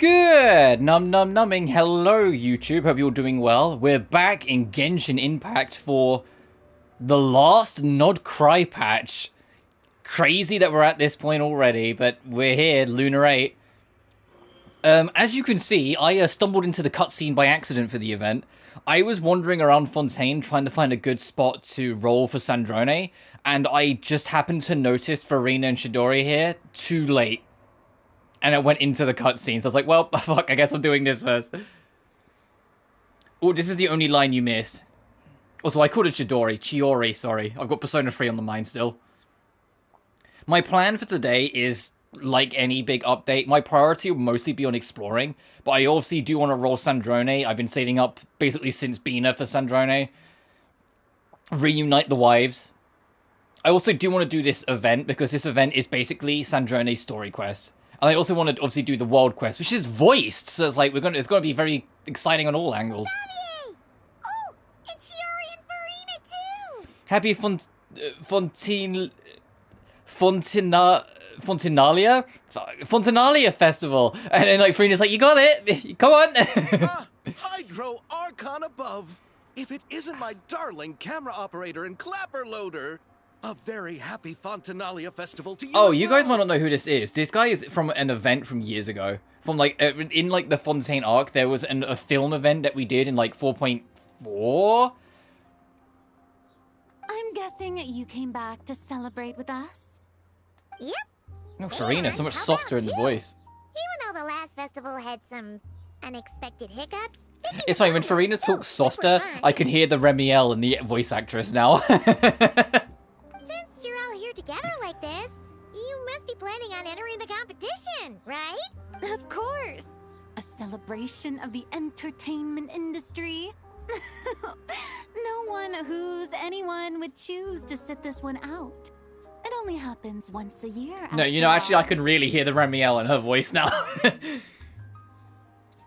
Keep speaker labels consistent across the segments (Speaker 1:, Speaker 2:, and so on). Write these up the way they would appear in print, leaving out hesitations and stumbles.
Speaker 1: Good! Numbing. Hello, YouTube. Hope you're doing well. We're back in Genshin Impact for the last Nod Cry patch. Crazy that we're at this point already, but we're here, Lunar 8. As you can see, I stumbled into the cutscene by accident for the event. I was wandering around Fontaine trying to find a good spot to roll for Sandrone, and I just happened to notice Farina and Chidori here too late. And I went into the cutscenes. I was like, well, fuck, I guess I'm doing this first. Oh, this is the only line you missed. Also, I called it Chiori, sorry. I've got Persona 3 on the mind still. My plan for today is, like any big update, my priority will mostly be on exploring. But I obviously do want to roll Sandrone. I've been saving up basically since Bina for Sandrone. Reunite the wives. I also do want to do this event, because this event is basically Sandrone's story quest. And I also want to obviously do the world quest, which is voiced, so it's like it's going to be very exciting on all angles.
Speaker 2: Xavier! Oh, and Chiori and Farina too.
Speaker 1: Happy Fontinalia Festival, and then like Farina's like, you got it, come on.
Speaker 3: Hydro Archon above. If it isn't my darling camera operator and clapper loader. A very happy Fontinalia festival to you.
Speaker 1: Oh, you guys might not know who this is. This guy is from an event from years ago. From like in like the Fontaine arc, there was a film event that we did in like 4.4.
Speaker 4: I'm guessing you came back to celebrate with us?
Speaker 2: Yep.
Speaker 1: Oh, Farina, so much softer in the voice.
Speaker 2: Even though the last festival had some unexpected hiccups.
Speaker 1: It's funny, when Farina talks softer, I can hear the Remiel and the voice actress now.
Speaker 2: Since you're all here together like this, you must be planning on entering the competition, right?
Speaker 4: Of course! A celebration of the entertainment industry. No one who's anyone would choose to sit this one out. It only happens once a year.
Speaker 1: No, you know, actually, I can really hear the Remiel in her voice now.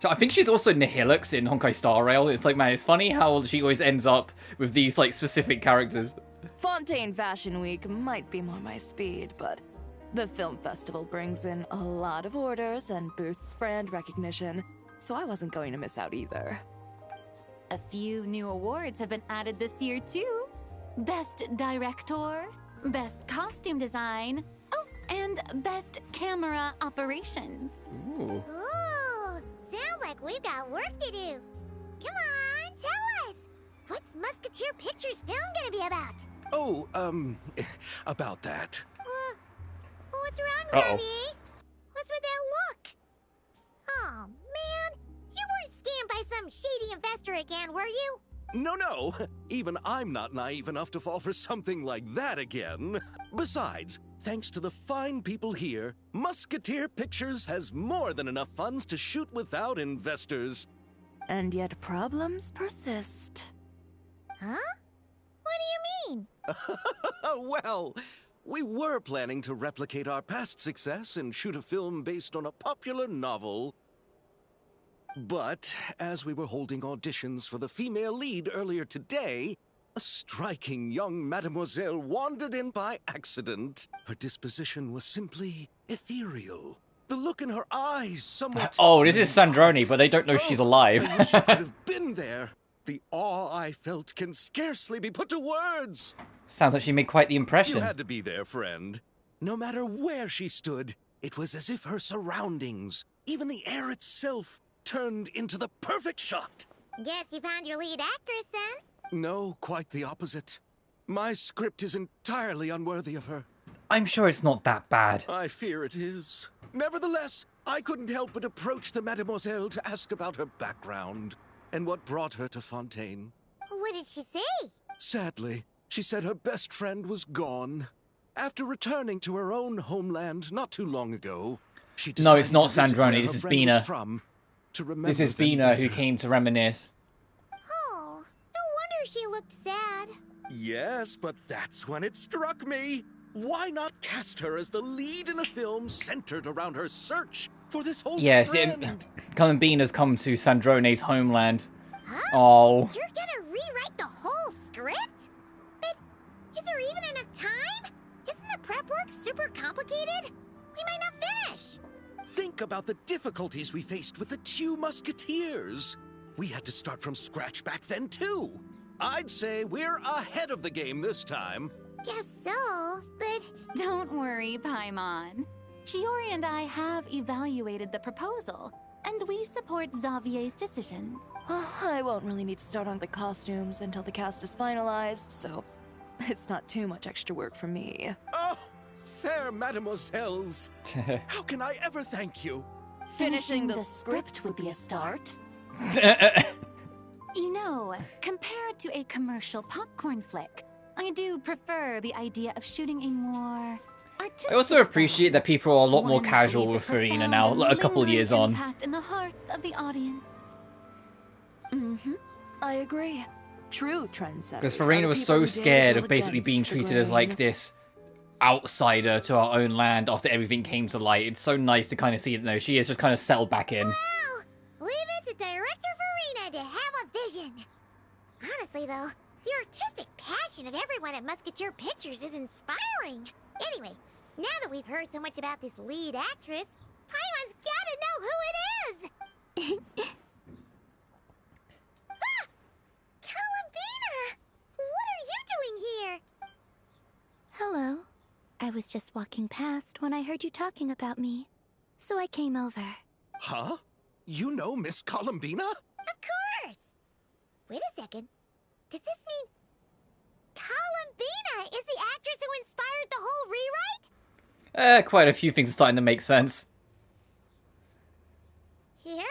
Speaker 1: So I think she's also Nihilux in Honkai Star Rail. It's like, man, it's funny how she always ends up with these, like, specific characters.
Speaker 5: Fontaine Fashion Week might be more my speed, but the film festival brings in a lot of orders and boosts brand recognition, so I wasn't going to miss out either.
Speaker 4: A few new awards have been added this year, too. Best Director, Best Costume Design, oh, and Best Camera Operation.
Speaker 1: Ooh.
Speaker 2: Ooh, sounds like we've got work to do. Come on, tell us. What's Musketeer Pictures film gonna be about?
Speaker 3: Oh, about that.
Speaker 2: What's wrong,
Speaker 1: Uh-oh.
Speaker 2: Xavier? What's with that look? Oh, man. You weren't scammed by some shady investor again, were you?
Speaker 3: No. Even I'm not naive enough to fall for something like that again. Besides, thanks to the fine people here, Musketeer Pictures has more than enough funds to shoot without investors.
Speaker 5: And yet problems persist.
Speaker 2: Huh? What do you mean?
Speaker 3: Well, we were planning to replicate our past success and shoot a film based on a popular novel. But as we were holding auditions for the female lead earlier today, a striking young mademoiselle wandered in by accident. Her disposition was simply ethereal. The look in her eyes somewhat...
Speaker 1: Oh, this is Sandrone, but they don't know she's alive.
Speaker 3: I wish I could have been there. The awe I felt can scarcely be put to words.
Speaker 1: Sounds like she made quite the impression.
Speaker 3: You had to be there, friend. No matter where she stood, it was as if her surroundings, even the air itself, turned into the perfect shot.
Speaker 2: Guess you found your lead actress, then?
Speaker 3: No, quite the opposite. My script is entirely unworthy of her.
Speaker 1: I'm sure it's not that bad.
Speaker 3: I fear it is. Nevertheless, I couldn't help but approach the mademoiselle to ask about her background and what brought her to Fontaine.
Speaker 2: What did she say?
Speaker 3: Sadly, she said her best friend was gone. After returning to her own homeland not too long ago, she decided
Speaker 1: No, it's not
Speaker 3: to visit
Speaker 1: Sandrone,
Speaker 3: where
Speaker 1: this
Speaker 3: her
Speaker 1: is
Speaker 3: friend
Speaker 1: Bina.
Speaker 3: was from, to remember
Speaker 1: This is
Speaker 3: them
Speaker 1: Bina who
Speaker 3: better.
Speaker 1: came to reminisce.
Speaker 2: Oh, no wonder she looked sad.
Speaker 3: Yes, but that's when it struck me. Why not cast her as the lead in a film centered around her search for this whole
Speaker 1: Yes,
Speaker 3: friend?
Speaker 1: Bina's come to Sandrone's homeland.
Speaker 2: Huh?
Speaker 1: Oh.
Speaker 2: You're gonna rewrite the whole script? But is there even enough time? Isn't the prep work super complicated? We might not finish.
Speaker 3: Think think about the difficulties we faced with the two musketeers. We had to start from scratch back then, too. I'd say we're ahead of the game this time.
Speaker 2: Guess so, but
Speaker 4: Don't worry, Paimon. Chiori and I have evaluated the proposal, and we support Xavier's decision.
Speaker 5: I won't really need to start on the costumes until the cast is finalized, so it's not too much extra work for me.
Speaker 3: Oh, fair mademoiselles. How can I ever thank you?
Speaker 5: Finishing the script would be a start.
Speaker 4: You know, compared to a commercial popcorn flick, I do prefer the idea of shooting a more artistic
Speaker 1: I also appreciate that people are a lot more
Speaker 4: one that
Speaker 1: casual
Speaker 4: leaves a
Speaker 1: with Farina
Speaker 4: profound
Speaker 1: now,
Speaker 4: and
Speaker 1: like a couple of
Speaker 4: lingering
Speaker 1: years on.
Speaker 4: impact in the hearts of the audience.
Speaker 5: I agree. True trendsetters.
Speaker 1: Because
Speaker 5: are
Speaker 1: Farina
Speaker 5: the
Speaker 1: was
Speaker 5: people
Speaker 1: so
Speaker 5: who dare
Speaker 1: scared
Speaker 5: go
Speaker 1: of basically
Speaker 5: against
Speaker 1: being
Speaker 5: the
Speaker 1: treated as
Speaker 5: grain.
Speaker 1: like this outsider to our own land after everything came to light. It's so nice to kind of see that no, she is just kind of settled back in.
Speaker 2: wow! Leave it to Director Farina to have a vision. Honestly, though, the artistic passion of everyone at Musketeer Pictures is inspiring. Anyway, now that we've heard so much about this lead actress, Paimon's gotta know who it is! Ah! Columbina! What are you doing here?
Speaker 6: Hello. I was just walking past when I heard you talking about me, so I came over.
Speaker 3: Huh? You know Miss Columbina?
Speaker 2: Of course! Wait a second. Does this mean Columbina is the actress who inspired the whole rewrite?
Speaker 1: Quite a few things are starting to make sense.
Speaker 2: Yeah.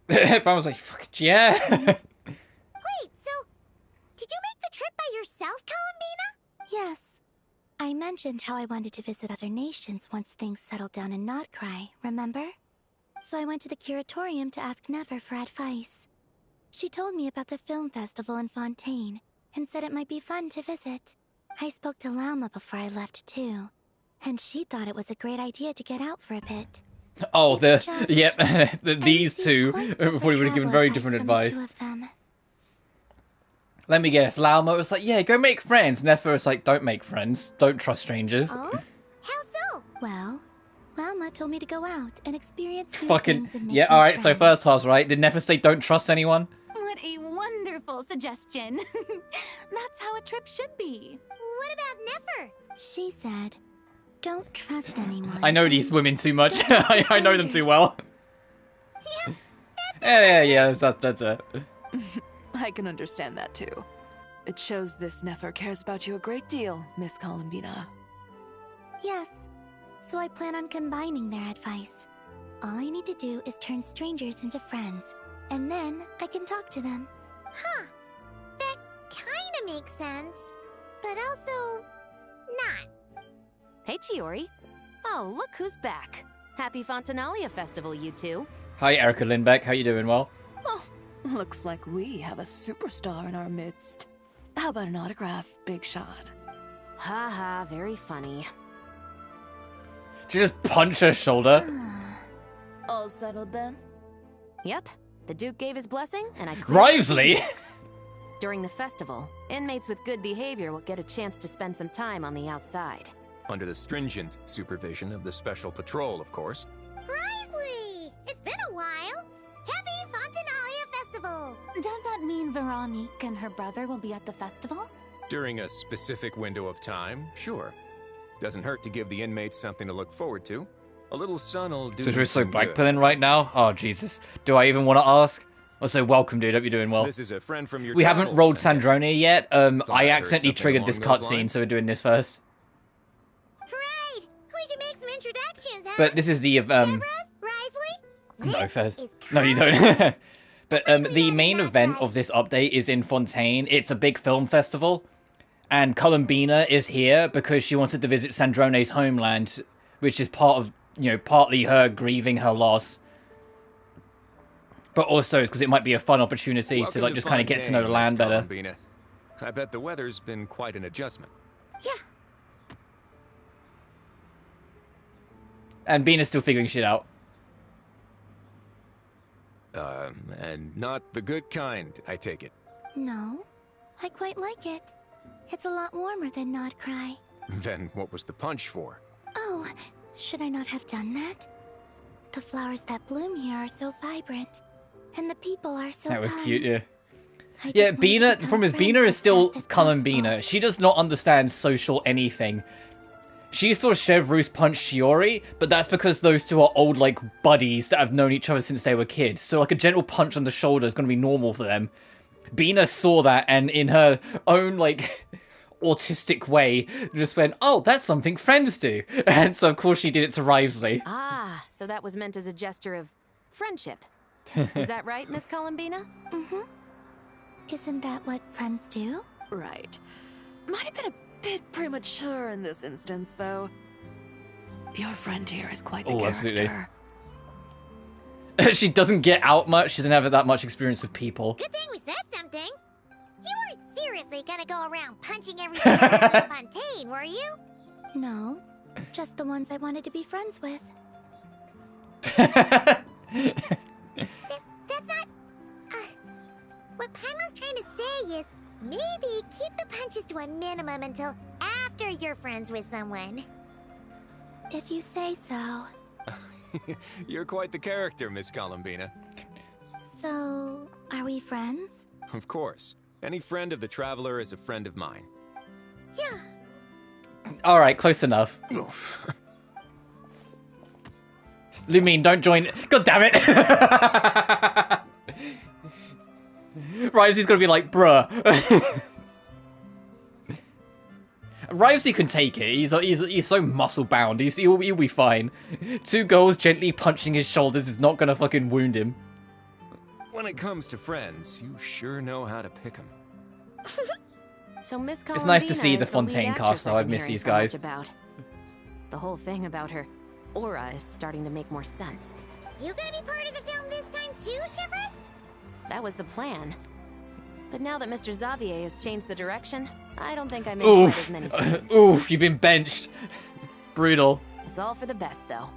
Speaker 1: Everyone was like, fuck yeah.
Speaker 2: Wait, so did you make the trip by yourself, Columbina?
Speaker 6: Yes. I mentioned how I wanted to visit other nations once things settled down in Nodcry, remember? So I went to the curatorium to ask Never for advice. She told me about the film festival in Fontaine, and said it might be fun to visit. I spoke to Lauma before I left too, and she thought it was a great idea to get out for a bit.
Speaker 1: Oh,
Speaker 6: It's
Speaker 1: the
Speaker 6: just-
Speaker 1: yep,
Speaker 6: I
Speaker 1: these
Speaker 6: received
Speaker 1: two
Speaker 6: quite
Speaker 1: probably would have given
Speaker 6: travel
Speaker 1: very
Speaker 6: advice
Speaker 1: different
Speaker 6: from the
Speaker 1: advice.
Speaker 6: two of them.
Speaker 1: Let me guess, Lauma was like, yeah, go make friends. Nefer was like, don't make friends. Don't trust strangers.
Speaker 2: Oh? How so?
Speaker 6: Well, Lauma told me to go out and experience new
Speaker 1: Fucking,
Speaker 6: things and make
Speaker 1: yeah,
Speaker 6: new
Speaker 1: alright, so
Speaker 6: friends.
Speaker 1: first class, right? Did Nefer say don't trust anyone?
Speaker 4: What a wonderful suggestion. That's how a trip should be.
Speaker 2: What about Nefer?
Speaker 6: She said, don't trust anyone.
Speaker 1: I know these
Speaker 6: and
Speaker 1: women too much.
Speaker 6: don't talk to
Speaker 1: I know them too
Speaker 6: strangers.
Speaker 1: well.
Speaker 2: Yeah,
Speaker 1: Yeah, that's it.
Speaker 5: I can understand that too. It shows this Nefer cares about you a great deal, Miss Columbina.
Speaker 6: Yes, so I plan on combining their advice. All I need to do is turn strangers into friends, and then I can talk to them.
Speaker 2: Huh. That kinda makes sense. But also, not.
Speaker 7: Hey, Chiori. Oh, look who's back. Happy Fontanalia Festival, you two.
Speaker 1: Hi, Erica Lindbeck. How you doing? Well?
Speaker 5: Oh, looks like we have a superstar in our midst. How about an autograph, Big Shot?
Speaker 7: Haha, very funny.
Speaker 1: She just punched her shoulder.
Speaker 5: All settled then?
Speaker 7: Yep, the Duke gave his blessing, and I cleared
Speaker 1: Rivesley?
Speaker 7: the books. During the festival, inmates with good behavior will get a chance to spend some time on the outside.
Speaker 8: Under the stringent supervision of the Special Patrol, of course.
Speaker 2: Risley! It's been a while. Happy Fontanalia Festival!
Speaker 4: Does that mean Veronique and her brother will be at the festival?
Speaker 8: During a specific window of time, sure. Doesn't hurt to give the inmates something to look forward to. A little sun'll do
Speaker 1: So
Speaker 8: them
Speaker 1: we're so
Speaker 8: some good.
Speaker 1: blackpilling right now? Oh, Jesus. Do I even want to ask? Also, welcome, dude. Hope you're doing well.
Speaker 8: This is a friend from your
Speaker 1: We haven't
Speaker 8: travels,
Speaker 1: rolled
Speaker 8: I'm guessing.
Speaker 1: Sandrone yet.
Speaker 8: I
Speaker 1: I
Speaker 8: heard
Speaker 1: accidentally
Speaker 8: something
Speaker 1: triggered this
Speaker 8: along those
Speaker 1: cutscene,
Speaker 8: lines.
Speaker 1: so we're doing this first.
Speaker 2: Right! We should make some introductions, huh?
Speaker 1: But this is the,
Speaker 2: Shevras? Risley?
Speaker 1: No,
Speaker 2: This
Speaker 1: first.
Speaker 2: is
Speaker 1: No, you
Speaker 2: Connor.
Speaker 1: don't. But
Speaker 2: Finally
Speaker 1: the
Speaker 2: met
Speaker 1: main
Speaker 2: that
Speaker 1: event
Speaker 2: guy.
Speaker 1: of this update is in Fontaine. It's a big film festival. And Columbina is here because she wanted to visit Sandrone's homeland, which is part of, partly her grieving her loss. But also because it might be a fun opportunity
Speaker 8: Welcome
Speaker 1: to, just kind of get to know the
Speaker 8: Fontaine,
Speaker 1: land
Speaker 8: Miss
Speaker 1: better.
Speaker 8: Columbina. I bet the weather's been quite an adjustment.
Speaker 2: Yeah.
Speaker 1: And Bina's still figuring shit out.
Speaker 8: And not the good kind, I take it.
Speaker 6: No, I quite like it. It's a lot warmer than Nodcry.
Speaker 8: Then what was the punch for?
Speaker 6: Oh, should I not have done that? The flowers that bloom here are so vibrant, and the people are so
Speaker 1: That was
Speaker 6: kind.
Speaker 1: cute, yeah.
Speaker 6: I
Speaker 1: Yeah,
Speaker 6: just wanted to
Speaker 1: Bina, the
Speaker 6: become
Speaker 1: problem is
Speaker 6: friends
Speaker 1: Bina is
Speaker 6: as
Speaker 1: still
Speaker 6: fast as
Speaker 1: Cullen
Speaker 6: possible.
Speaker 1: Bina. She does not understand social anything. She saw Chevreuse punch Shiori, but that's because those two are old, like, buddies that have known each other since they were kids. So, like, a gentle punch on the shoulder is going to be normal for them. Bina saw that, and in her own, like, autistic way, just went, oh, that's something friends do. And so, of course, she did it to Rivesley.
Speaker 7: Ah, so that was meant as a gesture of friendship. Is that right, Miss Columbina?
Speaker 6: Mm-hmm. Isn't that what friends do?
Speaker 5: Right. Might have been a bit premature in this instance, though. Your friend here is quite the
Speaker 1: Oh,
Speaker 5: character.
Speaker 1: absolutely. She doesn't get out much. She doesn't have that much experience with people.
Speaker 2: Good thing we said something. You weren't seriously gonna go around punching every single person in Fontaine, were you?
Speaker 6: No, just the ones I wanted to be friends with.
Speaker 2: That's not... what Paimon's trying to say is, maybe keep the punches to a minimum until after you're friends with someone.
Speaker 6: If you say so.
Speaker 8: You're quite the character, Miss Columbina.
Speaker 6: So, are we friends?
Speaker 8: Of course. Any friend of the Traveler is a friend of mine.
Speaker 2: Yeah.
Speaker 1: Alright, close enough. Lumine, don't join. God damn it! Rivesy's gonna be like, bruh. Rivesy can take it. He's so muscle bound. He'll be fine. Two girls gently punching his shoulders is not gonna fucking wound him.
Speaker 8: When it comes to friends, you sure know how to pick 'em.
Speaker 7: So Miss Columbina
Speaker 1: It's nice to see
Speaker 7: is
Speaker 1: the
Speaker 7: lead
Speaker 1: Fontaine
Speaker 7: actress
Speaker 1: cast, though.
Speaker 7: I've
Speaker 1: I've
Speaker 7: been
Speaker 1: missed
Speaker 7: hearing
Speaker 1: these
Speaker 7: so much
Speaker 1: guys.
Speaker 7: about. The whole thing about her aura is starting to make more sense.
Speaker 2: You gonna be part of the film this time too, Chevreuse?
Speaker 7: That was the plan. But now that Mr. Xavier has changed the direction, I don't think I made quite as many scenes.
Speaker 1: Oof, you've been benched. Brutal.
Speaker 7: It's all for the best, though.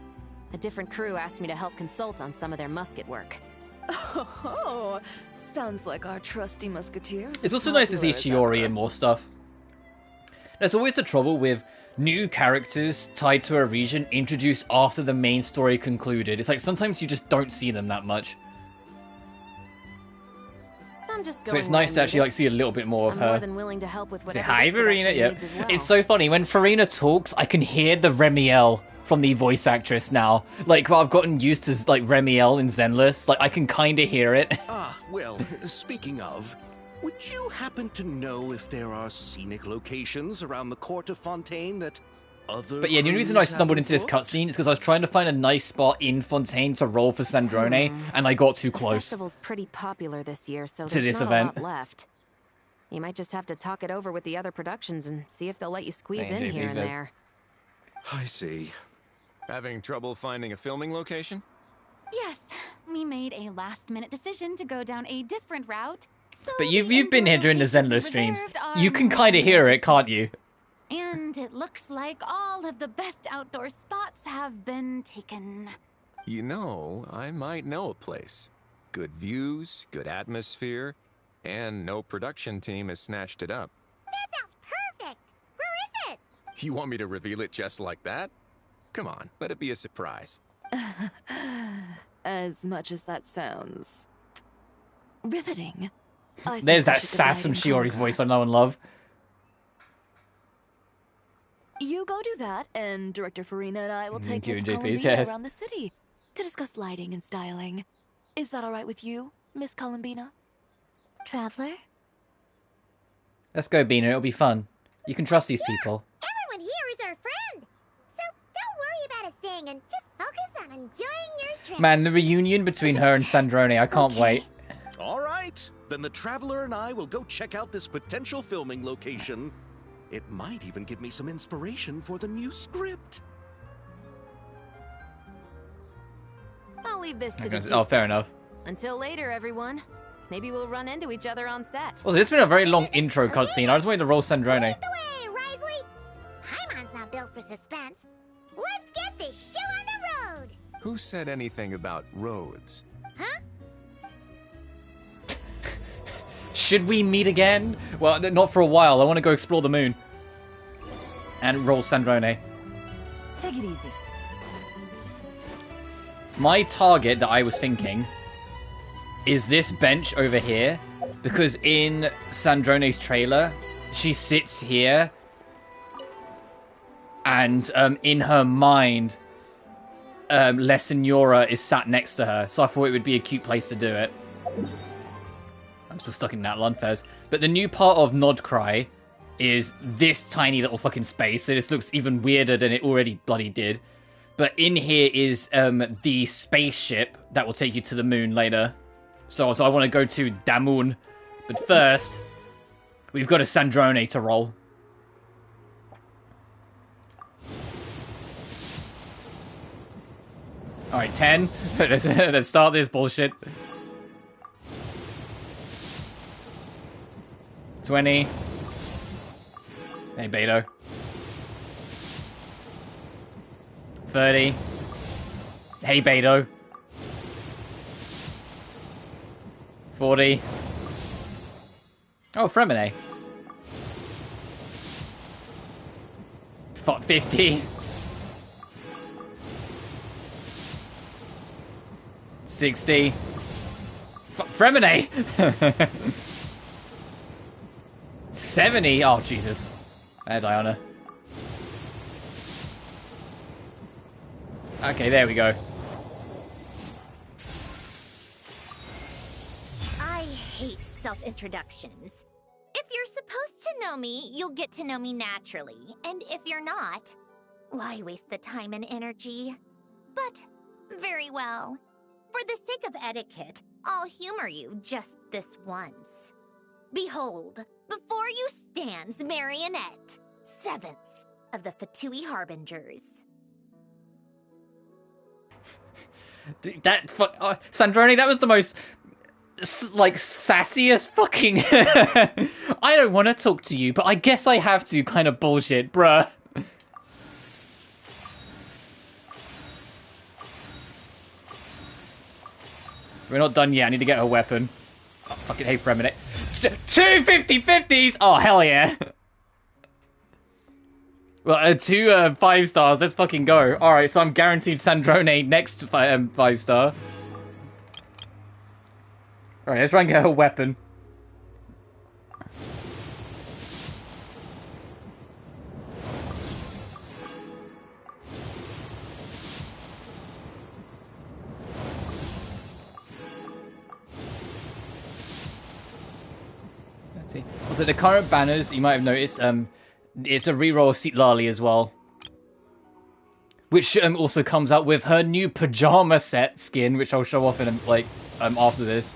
Speaker 7: A different crew asked me to help consult on some of their musket work.
Speaker 5: Oh, sounds like our trusty musketeers.
Speaker 1: It's also nice to see Shiori in more stuff. There's always the trouble with new characters tied to a region introduced after the main story concluded. It's like sometimes you just don't see them that much.
Speaker 7: I'm just
Speaker 1: So
Speaker 7: going
Speaker 1: it's nice to actually like see a little bit more of
Speaker 7: I'm more
Speaker 1: her.
Speaker 7: than willing to help with
Speaker 1: Say
Speaker 7: whatever
Speaker 1: hi,
Speaker 7: this production
Speaker 1: Verena. Yep.
Speaker 7: needs as well.
Speaker 1: It's so funny when Farina talks. I can hear the Remiel from the voice actress now. Like, well, I've gotten used to like Remiel in Zenless. Like, I can kind of hear it.
Speaker 3: Ah, well, speaking of, would you happen to know if there are scenic locations around the court of Fontaine that other
Speaker 1: But yeah, the only reason I
Speaker 3: crews
Speaker 1: stumbled
Speaker 3: haven't
Speaker 1: into this
Speaker 3: booked?
Speaker 1: cutscene is because I was trying to find a nice spot in Fontaine to roll for Sandrone, and I got too
Speaker 7: The
Speaker 1: close.
Speaker 7: festival's pretty popular this year, so
Speaker 1: To
Speaker 7: there's
Speaker 1: this
Speaker 7: not
Speaker 1: event.
Speaker 7: a lot left. You might just have to talk it over with the other productions and see if they'll let you squeeze
Speaker 1: They
Speaker 7: in
Speaker 1: do
Speaker 7: here and
Speaker 1: leave it.
Speaker 7: there.
Speaker 3: I see.
Speaker 8: Having trouble finding a filming location?
Speaker 4: Yes, we made a last-minute decision to go down a different route. So
Speaker 1: But you've
Speaker 4: the
Speaker 1: been here during the
Speaker 4: indoor
Speaker 1: Zenless
Speaker 4: locations we
Speaker 1: streams.
Speaker 4: reserved are
Speaker 1: You can
Speaker 4: more
Speaker 1: kind of hear it,
Speaker 4: limited.
Speaker 1: can't you?
Speaker 4: And it looks like all of the best outdoor spots have been taken.
Speaker 8: You know, I might know a place. Good views, good atmosphere, and no production team has snatched it up.
Speaker 2: That sounds perfect. Where is it?
Speaker 8: You want me to reveal it just like that? Come on, let it be a surprise.
Speaker 5: As much as that sounds riveting. I think
Speaker 1: There's
Speaker 5: we
Speaker 1: that
Speaker 5: should
Speaker 1: sass from
Speaker 5: divide and
Speaker 1: Shiori's
Speaker 5: conquer.
Speaker 1: voice I know and love.
Speaker 5: You go do that, and Director Farina and I will take
Speaker 1: Thank you,
Speaker 5: Miss
Speaker 1: JPs,
Speaker 5: Columbina
Speaker 1: yes.
Speaker 5: around the city to discuss lighting and styling. Is that all right with you, Miss Columbina?
Speaker 6: Traveler?
Speaker 1: Let's go, Bina. It'll be fun. You can trust these people.
Speaker 2: Everyone here is our friend. So don't worry about a thing and just focus on enjoying your trip.
Speaker 1: Man, the reunion between her and Sandrone, I can't wait.
Speaker 3: All right, then the Traveler and I will go check out this potential filming location. It might even give me some inspiration for the new script.
Speaker 7: I'll leave this to the
Speaker 1: Oh,
Speaker 7: Duke.
Speaker 1: fair enough.
Speaker 7: Until later, everyone. Maybe we'll run into each other on set.
Speaker 1: Also, it's been a very long intro cutscene. I just wanted to roll Sandrone.
Speaker 2: Lead the way, Risley. Paimon's not built for suspense. Let's get this show on the road.
Speaker 8: Who said anything about roads?
Speaker 2: Huh?
Speaker 1: Should we meet again? Well, not for a while. I want to go explore the moon. And roll Sandrone.
Speaker 4: Take it easy.
Speaker 1: My target that I was thinking is this bench over here, because in Sandrone's trailer, she sits here, and in her mind, La Senora is sat next to her, so I thought it would be a cute place to do it. I'm still stuck in that Lunfez. But the new part of Nodcry is this tiny little fucking space, so this looks even weirder than it already bloody did. But in here is the spaceship that will take you to the moon later. So I want to go to Damun. But first, we've got a Sandrone to roll. Alright, 10. Let's start this bullshit. 20. Hey, Beto. 30. Hey, Beto. 40. Oh, Fremine. 50. 60. Fremine! 70. Oh, Jesus. Diana. Okay, there we go.
Speaker 2: I hate self-introductions. If you're supposed to know me, you'll get to know me naturally. And if you're not, why waste the time and energy? But, very well. For the sake of etiquette, I'll humor you just this once. Behold, before you stands Marionette, 7th of the Fatui Harbingers.
Speaker 1: That Sandrone, that was the most like sassiest fucking I don't want to talk to you, but I guess I have to kind of bullshit, bruh. We're not done yet. I need to get her weapon. Oh, fucking hate for a minute. 2 50/50s! Oh, hell yeah. Well, 2 5-stars. Let's fucking go. Alright, so I'm guaranteed Sandrone next 5-star. Alright, let's try and get her weapon. Let's see. Also, the current banners, you might have noticed, it's a reroll of Citlali as well. Which also comes out with her new pajama set skin, which I'll show off in, like, after this.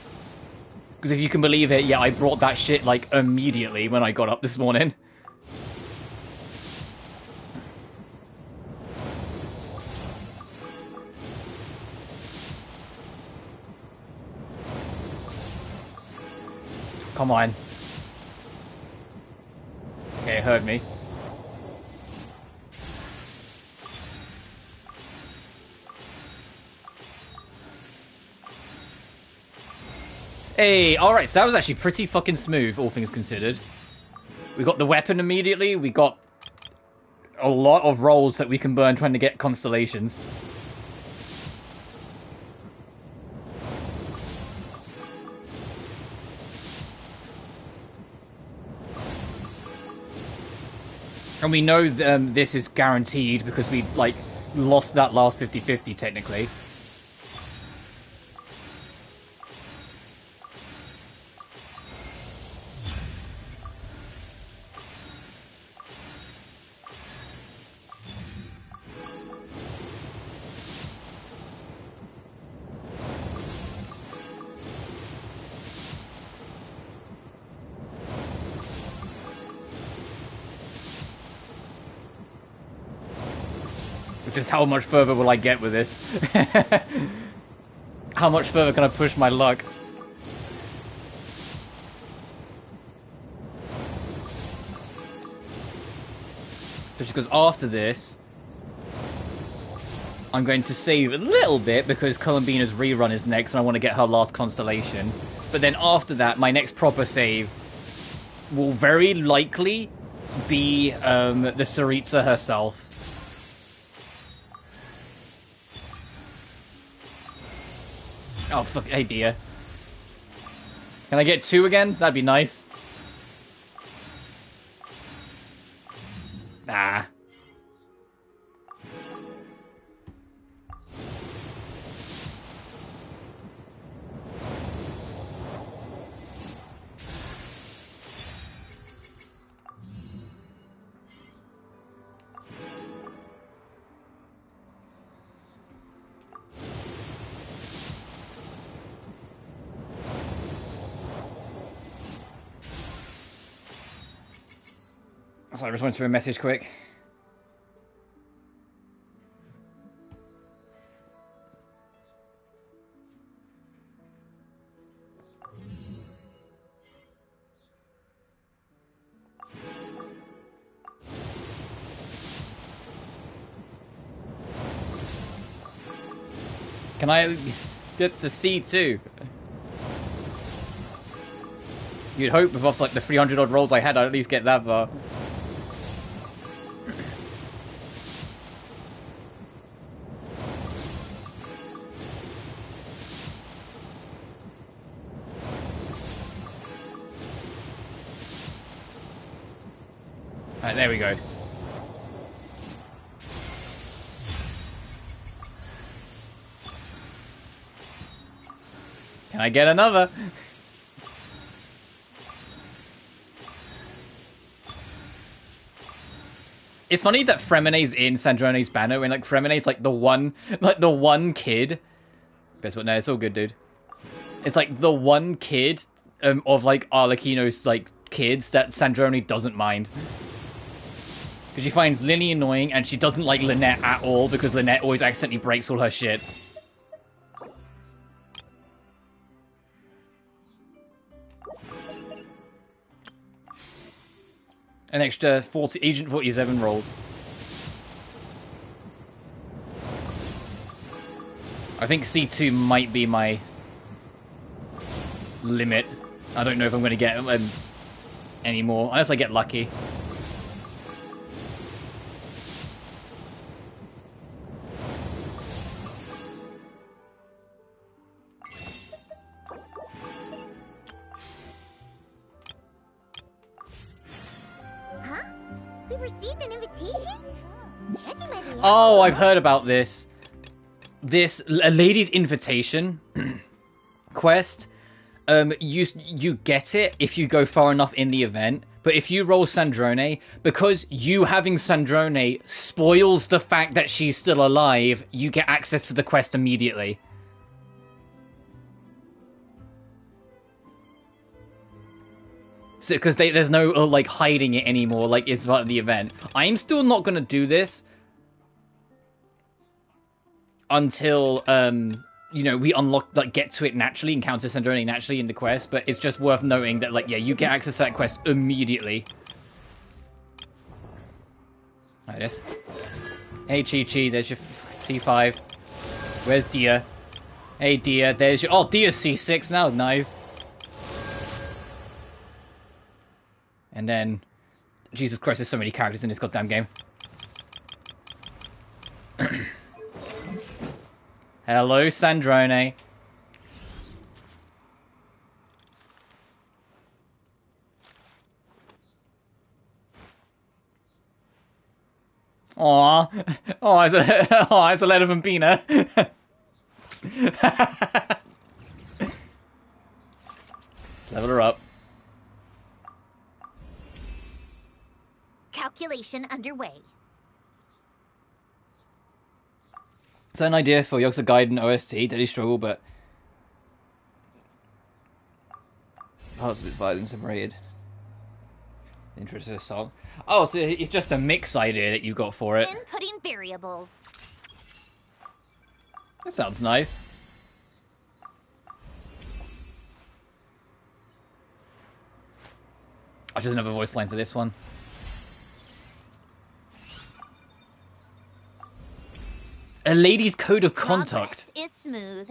Speaker 1: Because if you can believe it, yeah, I brought that shit, like, immediately when I got up this morning. Come on. Okay, it heard me. Hey, alright, so that was actually pretty fucking smooth, all things considered. We got the weapon immediately, we got a lot of rolls that we can burn trying to get constellations. And we know this is guaranteed because we, like, lost that last 50/50 technically. Just how much further will I get with this? How much further can I push my luck? Just because after this, I'm going to save a little bit because Columbina's rerun is next and I want to get her last constellation. But then after that, my next proper save will very likely be the Tsaritsa herself. Oh, fuck. Hey, dear. Can I get 2 again? That'd be nice. Nah. So I just went through a message quick. Can I get to C2? You'd hope with off like the 300 odd rolls I had, I'd at least get that far. Alright, there we go. Can I get another? It's funny that Fremene's in Sandrone's banner, and like Fremene's like the one kid. Guess what? No, it's all good, dude. It's like the one kid of like Arlecchino's like kids that Sandrone doesn't mind. Because she finds Lily annoying, and she doesn't like Lynette at all, because Lynette always accidentally breaks all her shit. An extra Agent 47 rolls. I think C2 might be my limit. I don't know if I'm going to get any more, unless I get lucky. Oh, I've heard about this. A lady's invitation quest. You get it if you go far enough in the event. But if you roll Sandrone, because you having Sandrone spoils the fact that she's still alive, you get access to the quest immediately. So, because there's no like hiding it anymore, like it's part of the event. I'm still not gonna do this until you know, we unlock, like, get to it naturally, encounter Sandrone naturally in the quest. But it's just worth noting that, like, yeah, you get access to that quest immediately. Like this. Hey, Chi-Chi, there's your C5. Where's Dia? Hey, Dia, there's your... Oh, Dia's C6 now, nice. And then... Jesus Christ, there's so many characters in this goddamn game. Hello, Sandrone. Aww. Oh, it's a letter from Bina. Level her up.
Speaker 2: Calculation underway.
Speaker 1: Is that an idea for Yoxa Gaiden OST? Daily struggle, but parts of its violence and rated. Interest in a song. Oh, so it's just a mix idea that you got for it.
Speaker 2: Inputting variables.
Speaker 1: That sounds nice. Oh, just another voice line for this one. A lady's code of conduct.
Speaker 2: Progress is smooth.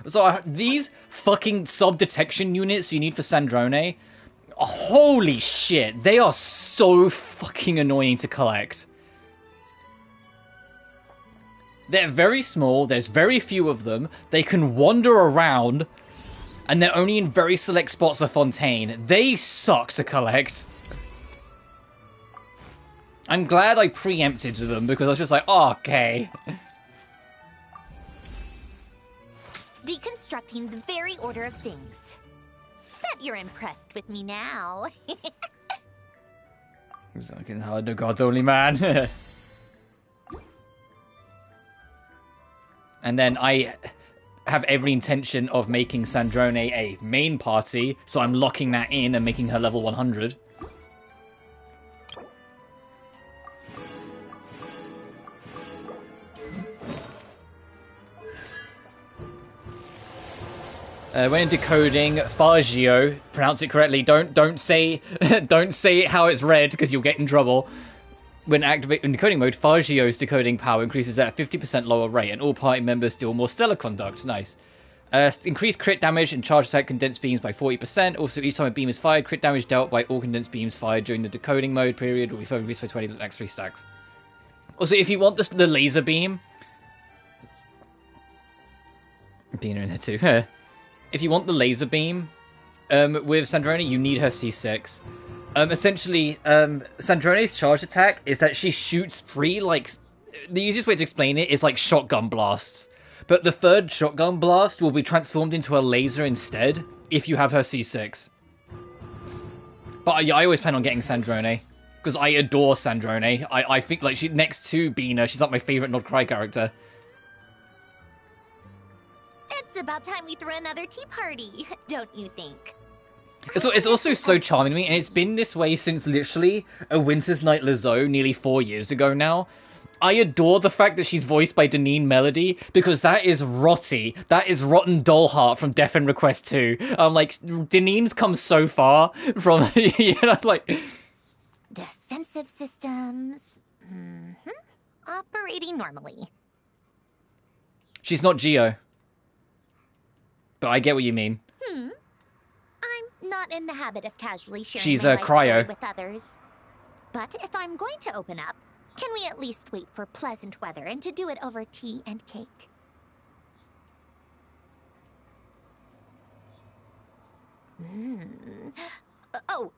Speaker 1: So these fucking sub-detection units you need for Sandrone, holy shit, they are so fucking annoying to collect. They're very small, there's very few of them, they can wander around, and they're only in very select spots of Fontaine. They suck to collect. I'm glad I preempted them, because I was just like, oh, okay.
Speaker 2: Deconstructing the very order of things. Bet you're impressed with me now.
Speaker 1: It's fucking hard, no God's only man. And then I have every intention of making Sandrone a main party, so I'm locking that in and making her level 100. When decoding Fagio, pronounce it correctly. Don't say don't say how it's read because you'll get in trouble. When activated in decoding mode, Fagio's decoding power increases at a 50% lower rate, and all party members deal more stellar conduct. Nice. Increased crit damage and charge attack condensed beams by 40%. Also, each time a beam is fired, crit damage dealt by all condensed beams fired during the decoding mode period will be further increased by 20 the next 3 stacks. Also, if you want the laser beam, being in here too. If you want the laser beam with Sandrone, you need her C6. Essentially, Sandrone's charge attack is that she shoots 3, like... The easiest way to explain it is like shotgun blasts. But the 3rd shotgun blast will be transformed into a laser instead, if you have her C6. But I always plan on getting Sandrone, because I adore Sandrone. I think, like, next to Bina, she's like my favourite Not Cry character.
Speaker 2: It's about time we throw another tea party, don't you think?
Speaker 1: It's also so charming to me, and it's been this way since literally A Winter's Night Lizzo nearly 4 years ago now. I adore the fact that she's voiced by Deneen Melody, because that is Rotty. That is Rotten Dollheart from Death and Request 2. Like, Deneen's come so far from, you know, like...
Speaker 2: Defensive systems... operating normally.
Speaker 1: She's not Geo. But I get what you mean.
Speaker 2: I'm not in the habit of casually sharing
Speaker 1: She's
Speaker 2: my
Speaker 1: a
Speaker 2: life story
Speaker 1: cryo.
Speaker 2: with others. But if I'm going to open up, can we at least wait for pleasant weather and to do it over tea and cake? Oh,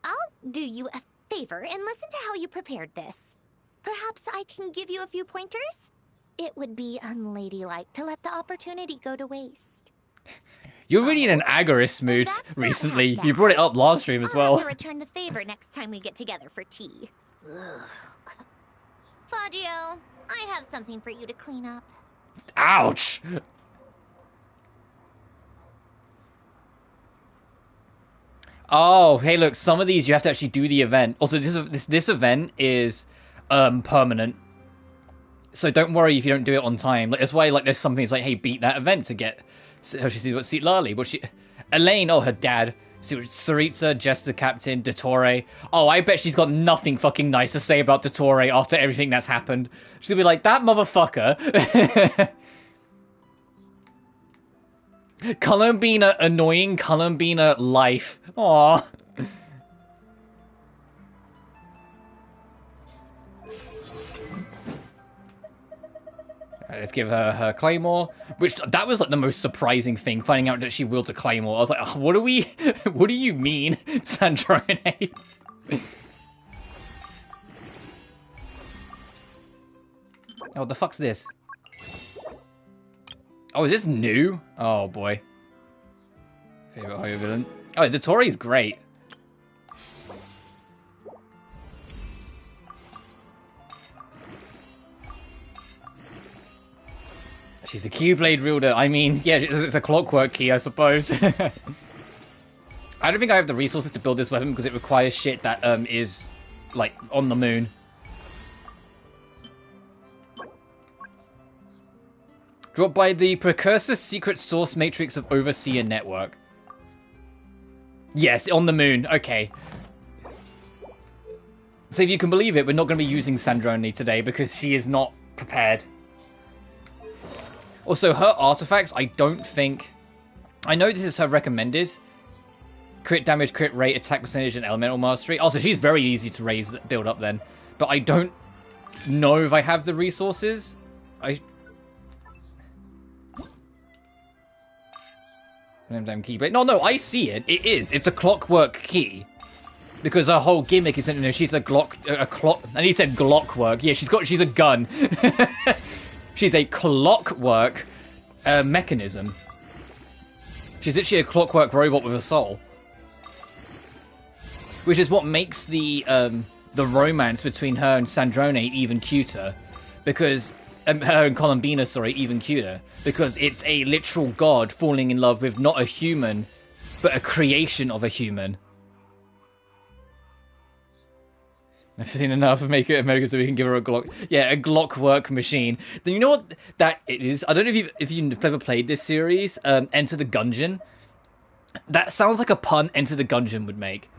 Speaker 2: I'll do you a favor and listen to how you prepared this. Perhaps I can give you a few pointers? It would be unladylike to let the opportunity go to waste.
Speaker 1: You're really in an agorist mood recently. You brought it up last stream as well.
Speaker 2: I'll have to return the favor next time we get together for tea. Fagio, I have something for you to clean up.
Speaker 1: Ouch! Oh, hey, look, some of these you have to actually do the event. Also, this event is permanent. So don't worry if you don't do it on time. Like, that's why, like, there's some things like, hey, beat that event to get how she sees what Seat Lali. But Elaine, oh, her dad. Saritza, Jester Captain, Dottore. Oh, I bet she's got nothing fucking nice to say about Dottore after everything that's happened. She'll be like, that motherfucker. Columbina annoying, Columbina life. Aww. Let's give her her claymore, which that was like the most surprising thing, finding out that she wields a claymore. I was like, oh, what do you mean, Sandrone? Oh, what the fuck's this? Oh, is this new? Oh boy. Favorite horror villain. Oh, Dottori's great. She's a Keyblade wielder. I mean, yeah, it's a clockwork key, I suppose. I don't think I have the resources to build this weapon because it requires shit that is, like, on the moon. Dropped by the Precursor Secret Source Matrix of Overseer Network. Yes, on the moon. Okay. So if you can believe it, we're not going to be using Sandrone today because she is not prepared. Also, her artifacts, I don't think... I know this is her recommended. Crit damage, crit rate, attack percentage, and elemental mastery. Also, she's very easy to build up then. But I don't know if I have the resources. Damn key, but no, I see it. It is. It's a clockwork key. Because her whole gimmick is that, you know, she's a clock, and he said glockwork. Yeah, she's a gun. She's a clockwork mechanism. She's literally a clockwork robot with a soul. Which is what makes the romance between her and Sandrone even cuter. Because, her and Columbina, sorry, even cuter. Because it's a literal god falling in love with not a human, but a creation of a human. I've seen enough of Make It America so we can give her a Glock. Yeah, a Glockwork machine. Then you know what that it is? I don't know if you've ever played this series, Enter the Gungeon. That sounds like a pun Enter the Gungeon would make.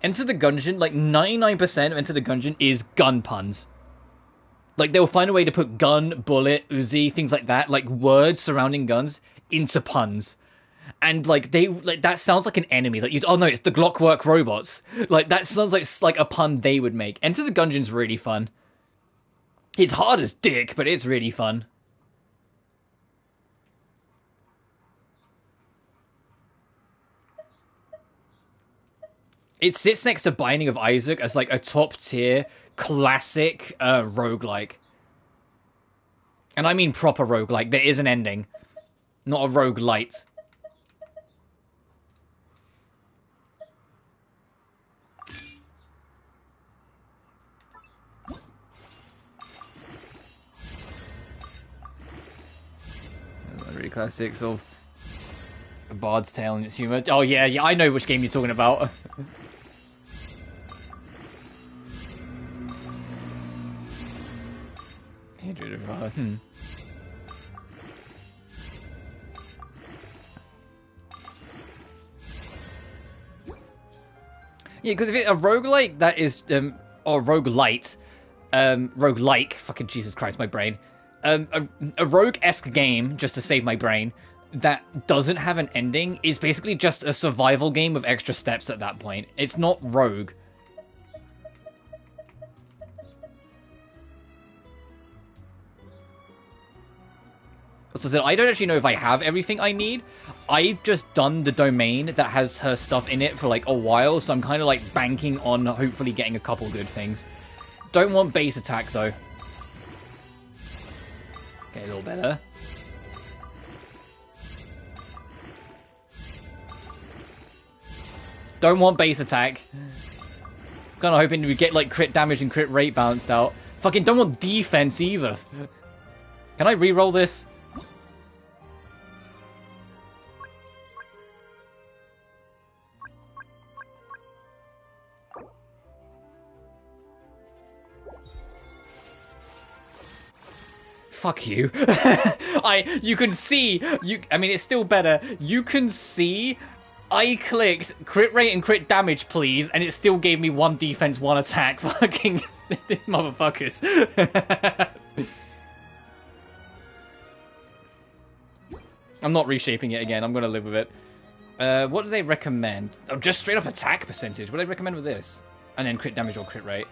Speaker 1: Enter the Gungeon, like 99% of Enter the Gungeon is gun puns. Like they'll find a way to put gun, bullet, Uzi, things like that, like words surrounding guns into puns. And like that sounds like an enemy. Like oh no, it's the Glockwork robots. Like that sounds like a pun they would make. Enter the Gungeon's really fun. It's hard as dick, but it's really fun. It sits next to Binding of Isaac as like a top tier classic roguelike. And I mean proper roguelike. There is an ending, not a roguelite. Really classics of A Bard's Tale and its humor. Oh yeah, I know which game you're talking about. Yeah, because if it's a roguelike that is, or roguelite, roguelike, fucking Jesus Christ, my brain. A rogue-esque game, just to save my brain, that doesn't have an ending is basically just a survival game with extra steps at that point. It's not rogue. So I don't actually know if I have everything I need. I've just done the domain that has her stuff in it for like a while, so I'm kind of like banking on hopefully getting a couple good things. Don't want base attack though. Okay, a little better. Don't want base attack. Kind of hoping we get like crit damage and crit rate balanced out. Fucking don't want defense either. Can I re-roll this? Fuck you. You can see, I mean, it's still better. You can see, I clicked crit rate and crit damage, please, and it still gave me 1 defense, 1 attack. Fucking, these motherfuckers. I'm not reshaping it again. I'm going to live with it. What do they recommend? Oh, just straight up attack percentage. What do they recommend with this? And then crit damage or crit rate.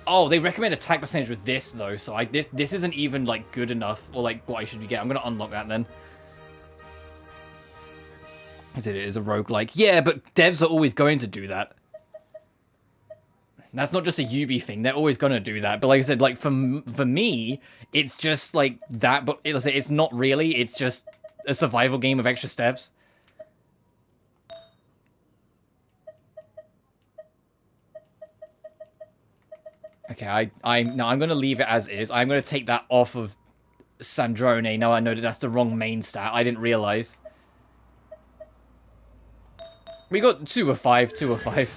Speaker 1: Oh, they recommend attack percentage with this though, so this isn't even like good enough or like what I should be getting. I'm gonna unlock that then. I did it as a roguelike. Yeah, but devs are always going to do that. That's not just a Ubi thing. They're always gonna do that. But like I said, like for me, it's just like that. But it's not really. It's just a survival game of extra steps. Okay, I'm going to leave it as is. I'm going to take that off of Sandrone. Now I know that that's the wrong main stat. I didn't realize. We got 2 of 5, 2 of 5.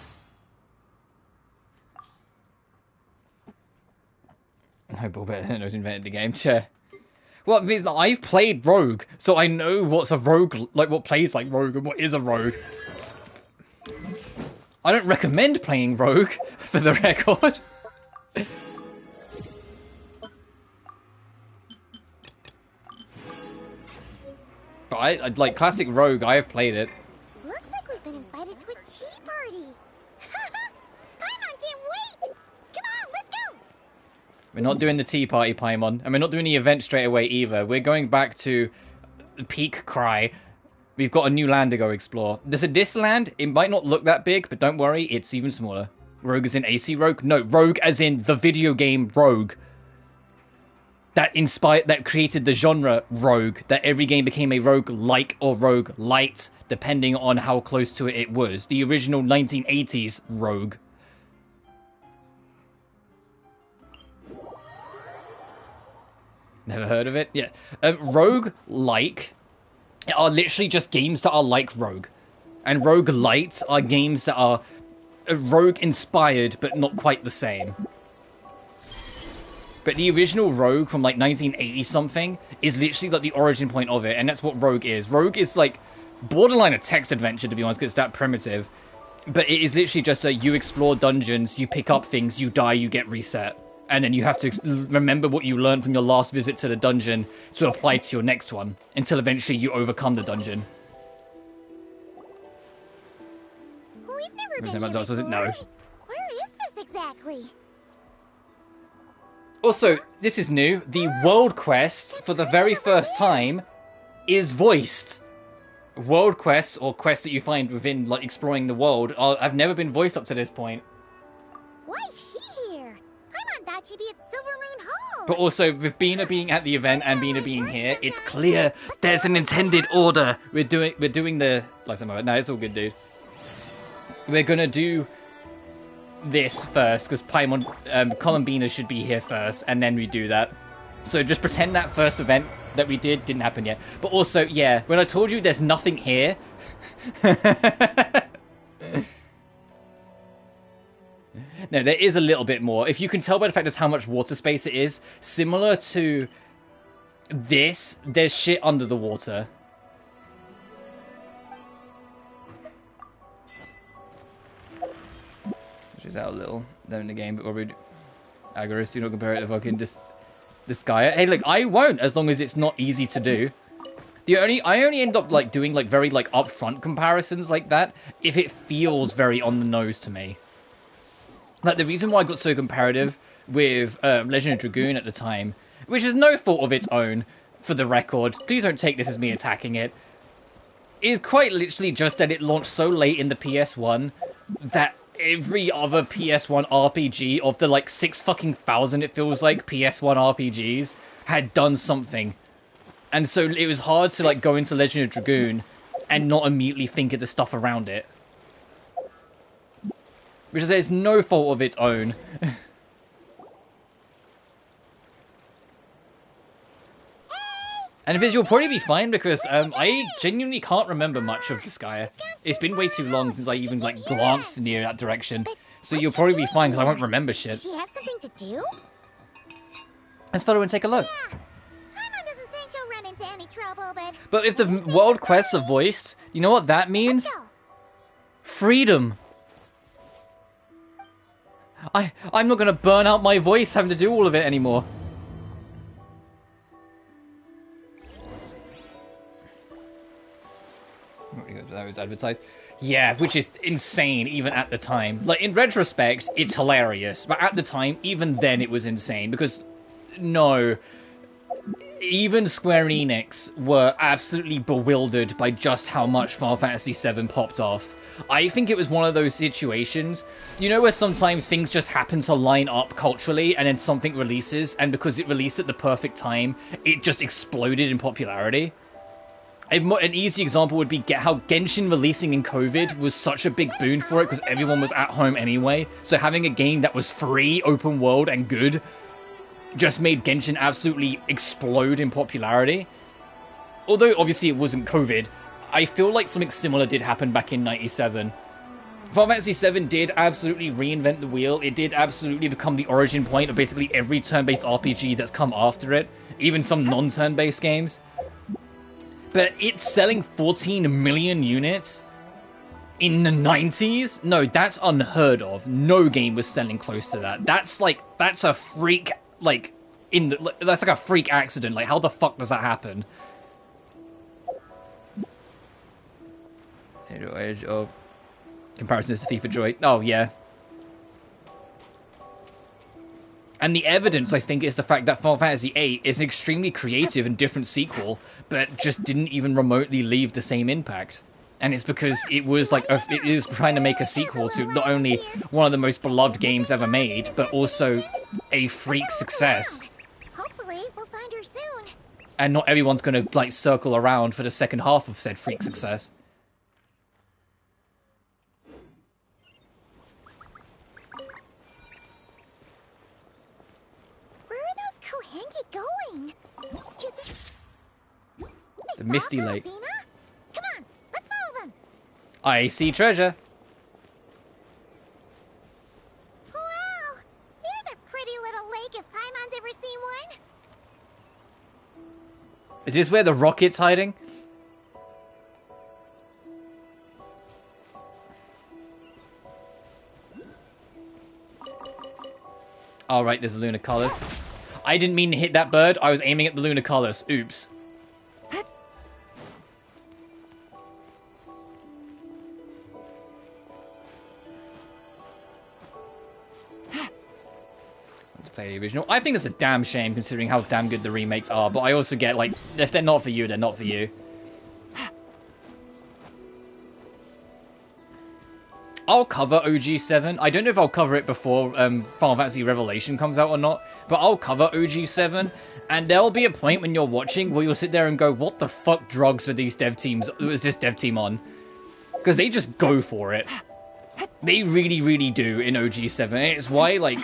Speaker 1: No, Bob knows invented the game. Chair. Well, because I've played Rogue, so I know what's a rogue, like what plays like Rogue and what is a rogue. I don't recommend playing Rogue, for the record. But I like classic Rogue. I have played it.
Speaker 2: Looks like we've been invited to a tea party. Paimon can't wait! Come on, let's go!
Speaker 1: We're not doing the tea party, Paimon. And we're not doing the event straight away either. We're going back to Peak Cry. We've got a new land to go explore. This land, it might not look that big, but don't worry, it's even smaller. Rogue as in AC Rogue? No, Rogue as in the video game Rogue. That created the genre Rogue. That every game became a Rogue-like or Rogue-light, depending on how close to it was. The original 1980s Rogue. Never heard of it? Yeah. Rogue-like are literally just games that are like Rogue. And Rogue-light are games that are Rogue-inspired, but not quite the same. But the original Rogue from like 1980-something is literally like the origin point of it, and that's what Rogue is. Rogue is like borderline a text adventure, to be honest, because it's that primitive. But it is literally just you explore dungeons, you pick up things, you die, you get reset. And then you have to remember what you learned from your last visit to the dungeon to apply to your next one, until eventually you overcome the dungeon.
Speaker 2: We've never been here
Speaker 1: Was it? No.
Speaker 2: Where is this exactly?
Speaker 1: Also, this is new. The world quest, for the very first time, is voiced. World quests, or quests that you find within, like, exploring the world, have never been voiced up to this point.
Speaker 2: Why is she here? Paimon thought she'd be at Silvermoon Hall.
Speaker 1: But also, with Bina being at the event and Bina being here, it's clear there's an intended order. We're doing the... No, it's all good, dude. We're gonna do this first, because Paimon, Columbina should be here first, and then we do that. So just pretend that first event that we didn't happen yet. But also, yeah, when I told you there's nothing here... No, there is a little bit more. If you can tell by the fact there's how much water space it is, similar to this, there's shit under the water. Which is out a little down in the game, but we're rude. Agorist, do not compare it to fucking this guy. Hey, look, I won't, as long as it's not easy to do. I only end up like doing like very like upfront comparisons like that if it feels very on the nose to me. Like, the reason why I got so comparative with Legend of Dragoon at the time, which is no fault of its own, for the record, please don't take this as me attacking it, is quite literally just that it launched so late in the PS1 that every other PS1 RPG of the, like, 6,000 it feels like, PS1 RPGs, had done something. And so it was hard to, like, go into Legend of Dragoon and not immediately think of the stuff around it. Which is, it's no fault of its own. And if it's, you'll probably be fine, because I genuinely can't remember much of Disgaea. It's been way too long since I even, like, glanced near that direction. So you'll probably be fine, because I won't remember shit.
Speaker 2: Does she have something to do?
Speaker 1: Let's follow and take a look.
Speaker 2: Yeah. Paimon doesn't think she'll run into any trouble, but...
Speaker 1: But if the world quests are voiced, you know what that means?
Speaker 2: Let's go.
Speaker 1: Freedom. I'm not gonna burn out my voice having to do all of it anymore. That was advertised. Yeah, which is insane even at the time. Like, in retrospect, it's hilarious. But at the time, even then it was insane. Because, no, even Square Enix were absolutely bewildered by just how much Final Fantasy VII popped off. I think it was one of those situations, you know, where sometimes things just happen to line up culturally, and then something releases, and because it released at the perfect time, it just exploded in popularity. An easy example would be how Genshin releasing in COVID was such a big boon for it, because everyone was at home anyway, so having a game that was free, open world, and good just made Genshin absolutely explode in popularity. Although, obviously, it wasn't COVID, I feel like something similar did happen back in 97. Final Fantasy VII did absolutely reinvent the wheel. It did absolutely become the origin point of basically every turn-based RPG that's come after it, even some non-turn-based games. But it's selling 14 million units in the 90s? No, that's unheard of. No game was selling close to that. That's a freak, like, that's like a freak accident. Like, how the fuck does that happen? Edge of comparisons to FIFA Joy. Oh, yeah. And the evidence, I think, is the fact that Final Fantasy VIII is an extremely creative and different sequel, but just didn't even remotely leave the same impact. And it's because it was like it was trying to make a sequel to not only one of the most beloved games ever made, but also a freak success.
Speaker 2: Hopefully, we'll find her soon.
Speaker 1: And not everyone's going to like circle around for the second half of said freak success.
Speaker 2: Where are those Kohenki going?
Speaker 1: The Misty Lake.
Speaker 2: Come on, let's follow them.
Speaker 1: I see treasure.
Speaker 2: Wow, here's a pretty little lake if Paimon's ever seen one.
Speaker 1: Is this where the rocket's hiding? All right, there's a Lunacollis. I didn't mean to hit that bird. I was aiming at the Lunacollis. Oops. Let's play the original. I think it's a damn shame considering how damn good the remakes are, but I also get, like, if they're not for you, they're not for you. I'll cover OG7. I don't know if I'll cover it before Final Fantasy Revelation comes out or not, but I'll cover OG7, and there'll be a point when you're watching where you'll sit there and go, what the fuck drugs were these dev teams, was this dev team on? Because they just go for it. They really, really do in OG7. And it's why, like,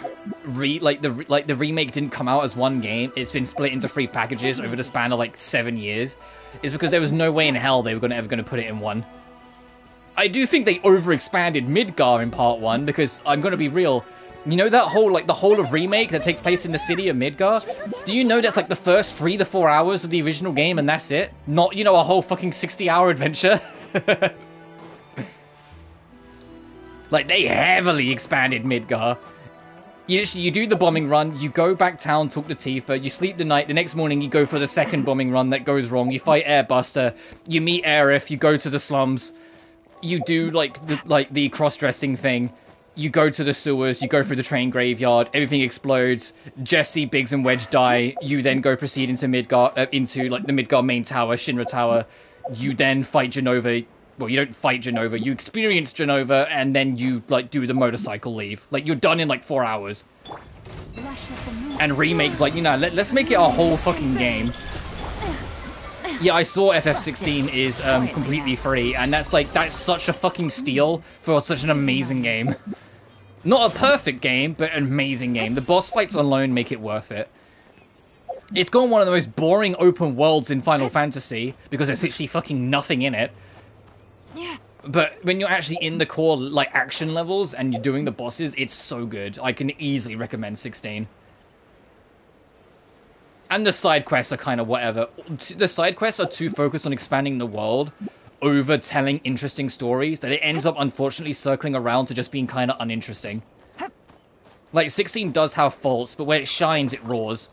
Speaker 1: the remake didn't come out as one game. It's been split into 3 packages over the span of, like, 7 years. It's because there was no way in hell they were ever going to put it in one. I do think they overexpanded Midgar in part 1, because I'm going to be real. You know that whole, like, the whole of remake that takes place in the city of Midgar? Do you know that's, like, the first 3 to 4 hours of the original game and that's it? Not, you know, a whole fucking 60-hour adventure? Like, they heavily expanded Midgar. You do the bombing run, you go back town, talk to Tifa, you sleep the night, the next morning you go for the second bombing run that goes wrong, you fight Airbuster, you meet Aerith, you go to the slums, you do, like, the cross-dressing thing, you go to the sewers, you go through the train graveyard, everything explodes, Jesse, Biggs, and Wedge die, you then go proceed into Midgar, like, the Midgar main tower, Shinra Tower, you then fight Genova. Well, you don't fight Genova, you experience Genova, and then you, like, do the motorcycle leave. Like, you're done in, like, 4 hours. And remake, like, you know, let's make it a whole fucking game. Yeah, I saw FF16 is completely free, and that's, like, that's such a fucking steal for such an amazing game. Not a perfect game, but an amazing game. The boss fights alone make it worth it. It's got one of the most boring open worlds in Final Fantasy, because there's literally fucking nothing in it. But when you're actually in the core, like, action levels and you're doing the bosses, it's so good. I can easily recommend 16. And the side quests are kind of whatever. The side quests are too focused on expanding the world over telling interesting stories that it ends up, unfortunately, circling around to just being kind of uninteresting. Like, 16 does have faults, but where it shines, it roars.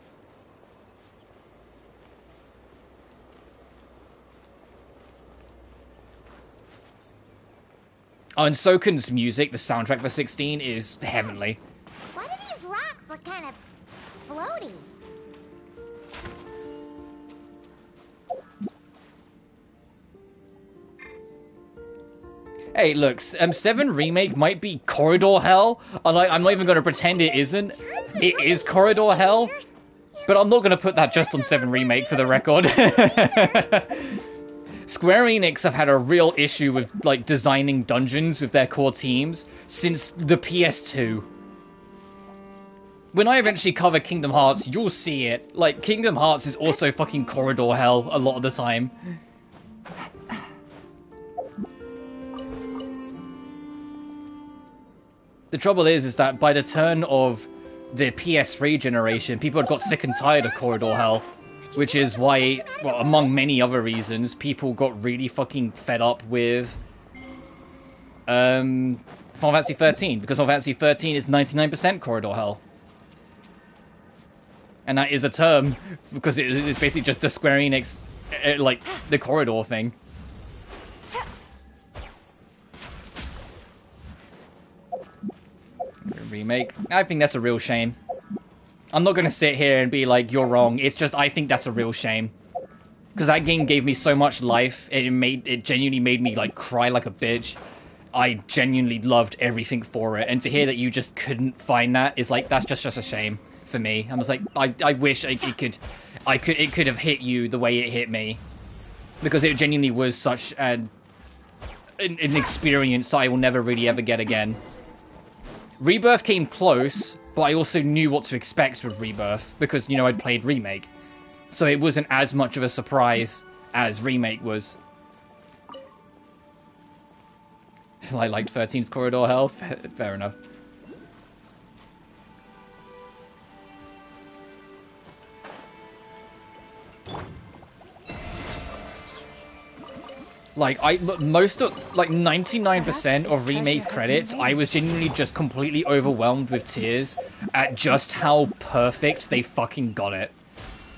Speaker 1: Oh, and Soken's music, the soundtrack for 16, is heavenly.
Speaker 2: Why do these rocks look kind of floaty?
Speaker 1: Hey, look, 7 Remake might be Corridor Hell. I'm not even going to pretend it isn't. It is Corridor Hell. But I'm not going to put that just on 7 Remake for the record. Square Enix have had a real issue with, like, designing dungeons with their core teams since the PS2. When I eventually cover Kingdom Hearts, you'll see it. Like, Kingdom Hearts is also fucking Corridor Hell a lot of the time. The trouble is that by the turn of the PS3 generation, people had got sick and tired of Corridor Hell. Which is why, well, among many other reasons, people got really fucking fed up with Final Fantasy 13, because Final Fantasy 13 is 99% Corridor Hell. And that is a term, because it's basically just the Square Enix, like, the corridor thing. Remake. I think that's a real shame. I'm not gonna sit here and be like, you're wrong. It's just, I think that's a real shame. Because that game gave me so much life, it genuinely made me, like, cry like a bitch. I genuinely loved everything for it, and to hear that you just couldn't find that is like, that's just a shame for me. I was like, I wish it could have hit you the way it hit me. Because it genuinely was such an experience I will never really ever get again. Rebirth came close, but I also knew what to expect with Rebirth, because, you know, I'd played Remake. So it wasn't as much of a surprise as Remake was. I liked 13's corridor health. Fair enough. Like, most of, like, 99% of Remake's credits, I was genuinely just completely overwhelmed with tears at just how perfect they fucking got it.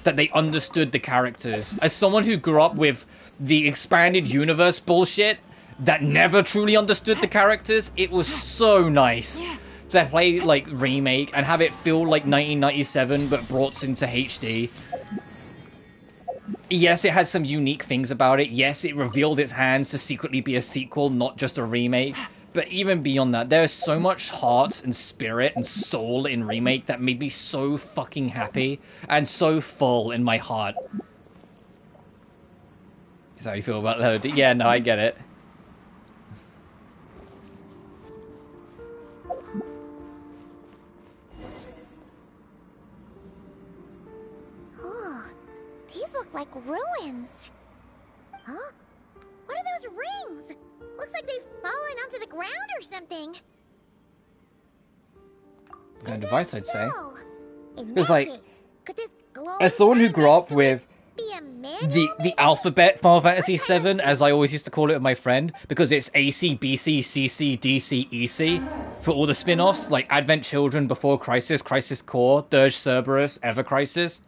Speaker 1: That they understood the characters. As someone who grew up with the expanded universe bullshit that never truly understood the characters, it was so nice to play, like, Remake and have it feel like 1997 but brought into HD. Yes, it had some unique things about it. Yes, it revealed its hands to secretly be a sequel, not just a remake. But even beyond that, there's so much heart and spirit and soul in Remake that made me so fucking happy and so full in my heart. Is that how you feel about that? Yeah, no, I get it.
Speaker 2: Oh, these look like ruins. Huh? What are those rings? Looks like they've fallen onto the ground or something.
Speaker 1: What kind of device, I'd say.
Speaker 2: It's
Speaker 1: like, as someone who grew up with the alphabet Final Fantasy VII, as I always used to call it with my friend, because it's AC, BC, CC, DC, EC, for all the spin-offs, like Advent Children, Before Crisis, Crisis Core, Dirge Cerberus, Ever Crisis.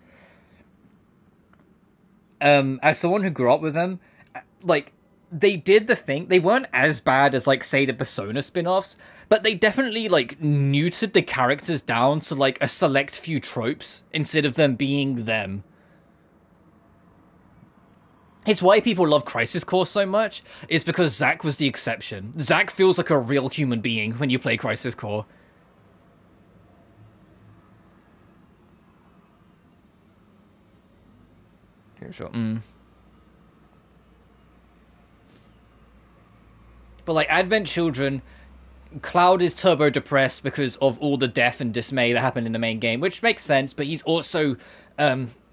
Speaker 1: As someone who grew up with them, like, they did the thing. They weren't as bad as, like, say, the Persona spin-offs, but they definitely, like, neutered the characters down to, like, a select few tropes instead of them being them. It's why people love Crisis Core so much, is because Zack was the exception. Zack feels like a real human being when you play Crisis Core. Okay, sure. But, like, Advent Children, Cloud is turbo depressed because of all the death and dismay that happened in the main game, which makes sense, but he's also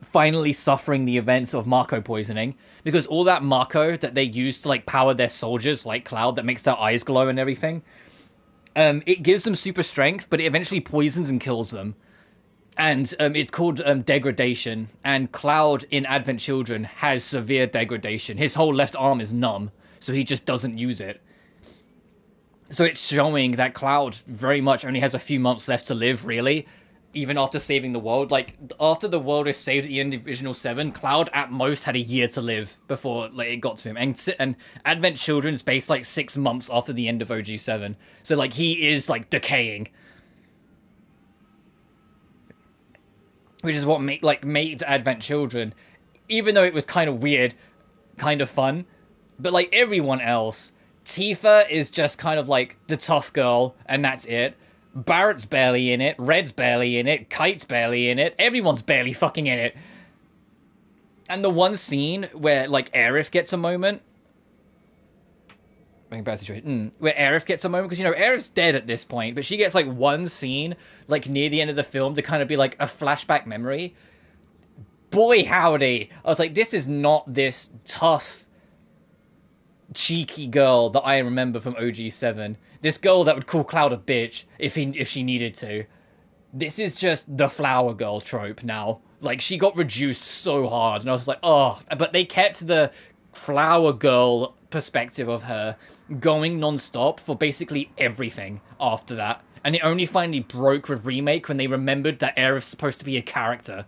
Speaker 1: finally suffering the events of Mako poisoning, because all that Mako that they use to, like, power their soldiers, like Cloud, that makes their eyes glow and everything, it gives them super strength, but it eventually poisons and kills them. And it's called degradation, and Cloud in Advent Children has severe degradation. His whole left arm is numb, so he just doesn't use it. So it's showing that Cloud very much only has a few months left to live, really, even after saving the world. Like, after the world is saved at the end of Original 7, Cloud at most had a year to live before, like, it got to him. And Advent Children's based, like, 6 months after the end of OG7. So, like, he is, like, decaying. Which is what made Advent Children, even though it was kind of weird, kind of fun. But, like, everyone else, Tifa is just kind of like the tough girl, and that's it. Barrett's barely in it, Red's barely in it, Kite's barely in it, everyone's barely fucking in it. And the one scene where, like, Aerith gets a moment, where Aerith gets a moment, because, you know, Aerith's dead at this point, but she gets, like, one scene, like, near the end of the film to kind of be, like, a flashback memory. Boy, howdy. I was like, this is not this tough, cheeky girl that I remember from OG7. This girl that would call Cloud a bitch if she needed to. This is just the flower girl trope now. Like, she got reduced so hard, and I was like, oh. But they kept the flower girl perspective of her going non-stop for basically everything after that. And it only finally broke with Remake when they remembered that Aerith's supposed to be a character.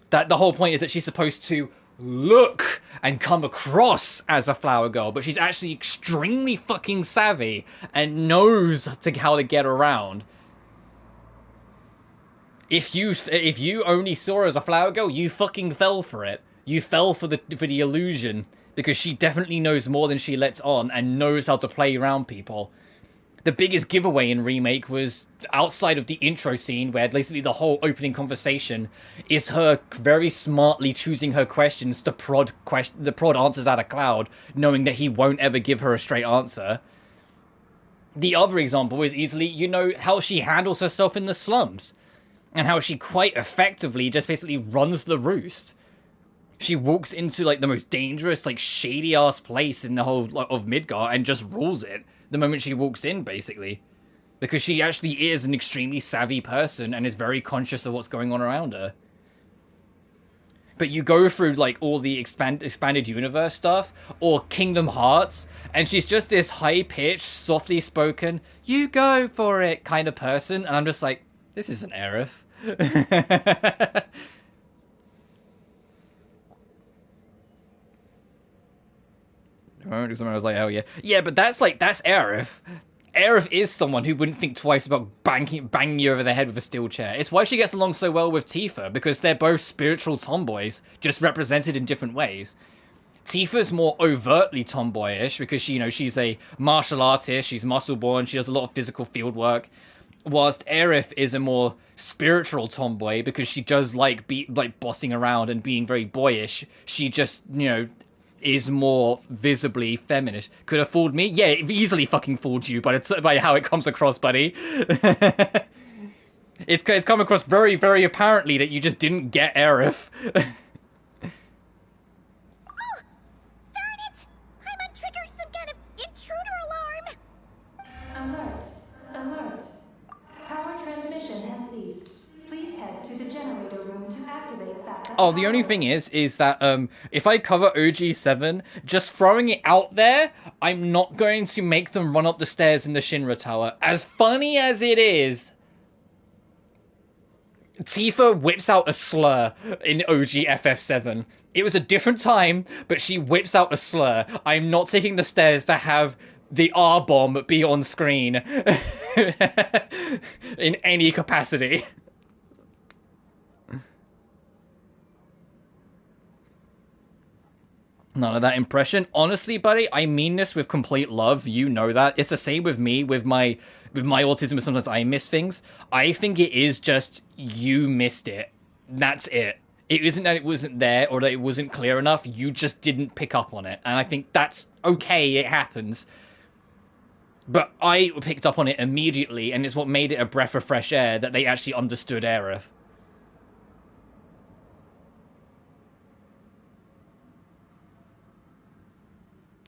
Speaker 1: That the whole point is that she's supposed to look and come across as a flower girl, but she's actually extremely fucking savvy and knows how to get around. If you only saw her as a flower girl, you fucking fell for it. You fell for the illusion, because she definitely knows more than she lets on and knows how to play around people. The biggest giveaway in Remake was outside of the intro scene, where basically the whole opening conversation is her very smartly choosing her questions to prod answers out of Cloud, knowing that he won't ever give her a straight answer. The other example is easily, you know, how she handles herself in the slums. And how she quite effectively just basically runs the roost. She walks into, like, the most dangerous, like, shady-ass place in the whole of Midgar and just rules it the moment she walks in, basically. Because she actually is an extremely savvy person and is very conscious of what's going on around her. But you go through, like, all the expanded universe stuff, or Kingdom Hearts, and she's just this high-pitched, softly spoken, you go for it kind of person, and I'm just like, this isn't Aerith. Someone was like, oh yeah. Yeah, but that's Aerith. Aerith is someone who wouldn't think twice about banging you over the head with a steel chair. It's why she gets along so well with Tifa, because they're both spiritual tomboys, just represented in different ways. Tifa's more overtly tomboyish, because she's a martial artist, she's muscle-born, she does a lot of physical field work. Whilst Aerith is a more spiritual tomboy, because she does like bossing around and being very boyish. She just, is more visibly feminist. Could have fooled me? Yeah, it easily fucking fooled you by how it comes across, buddy. It's come across very, very apparently that you just didn't get Aerith. Oh, the only thing is that if I cover OG7, just throwing it out there, I'm not going to make them run up the stairs in the Shinra Tower. As funny as it is, Tifa whips out a slur in OG FF7. It was a different time, but she whips out a slur. I'm not taking the stairs to have the R-bomb be on screen in any capacity. None of that impression. Honestly, buddy, I mean this with complete love. You know that. It's the same with me, with my autism. Sometimes I miss things. I think it is just you missed it. That's it. It isn't that it wasn't there or that it wasn't clear enough. You just didn't pick up on it. And I think that's okay. It happens. But I picked up on it immediately, and it's what made it a breath of fresh air that they actually understood Aerith.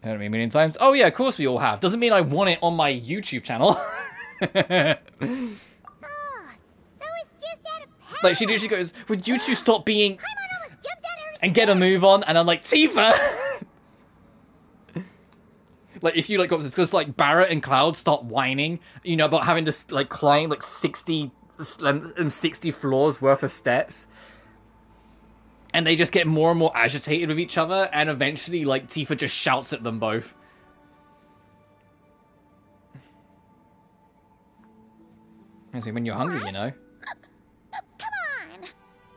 Speaker 1: Heard of me a million times. Oh yeah, of course we all have. Doesn't mean I want it on my YouTube channel. Like she goes, would you two stop being and get a move on? And I'm like, Tifa. Like if you like go up, because like Barrett and Cloud start whining, about having to like climb like 60 floors worth of steps. And they just get more and more agitated with each other, and eventually, like, Tifa just shouts at them both. When you're hungry,
Speaker 2: Come on!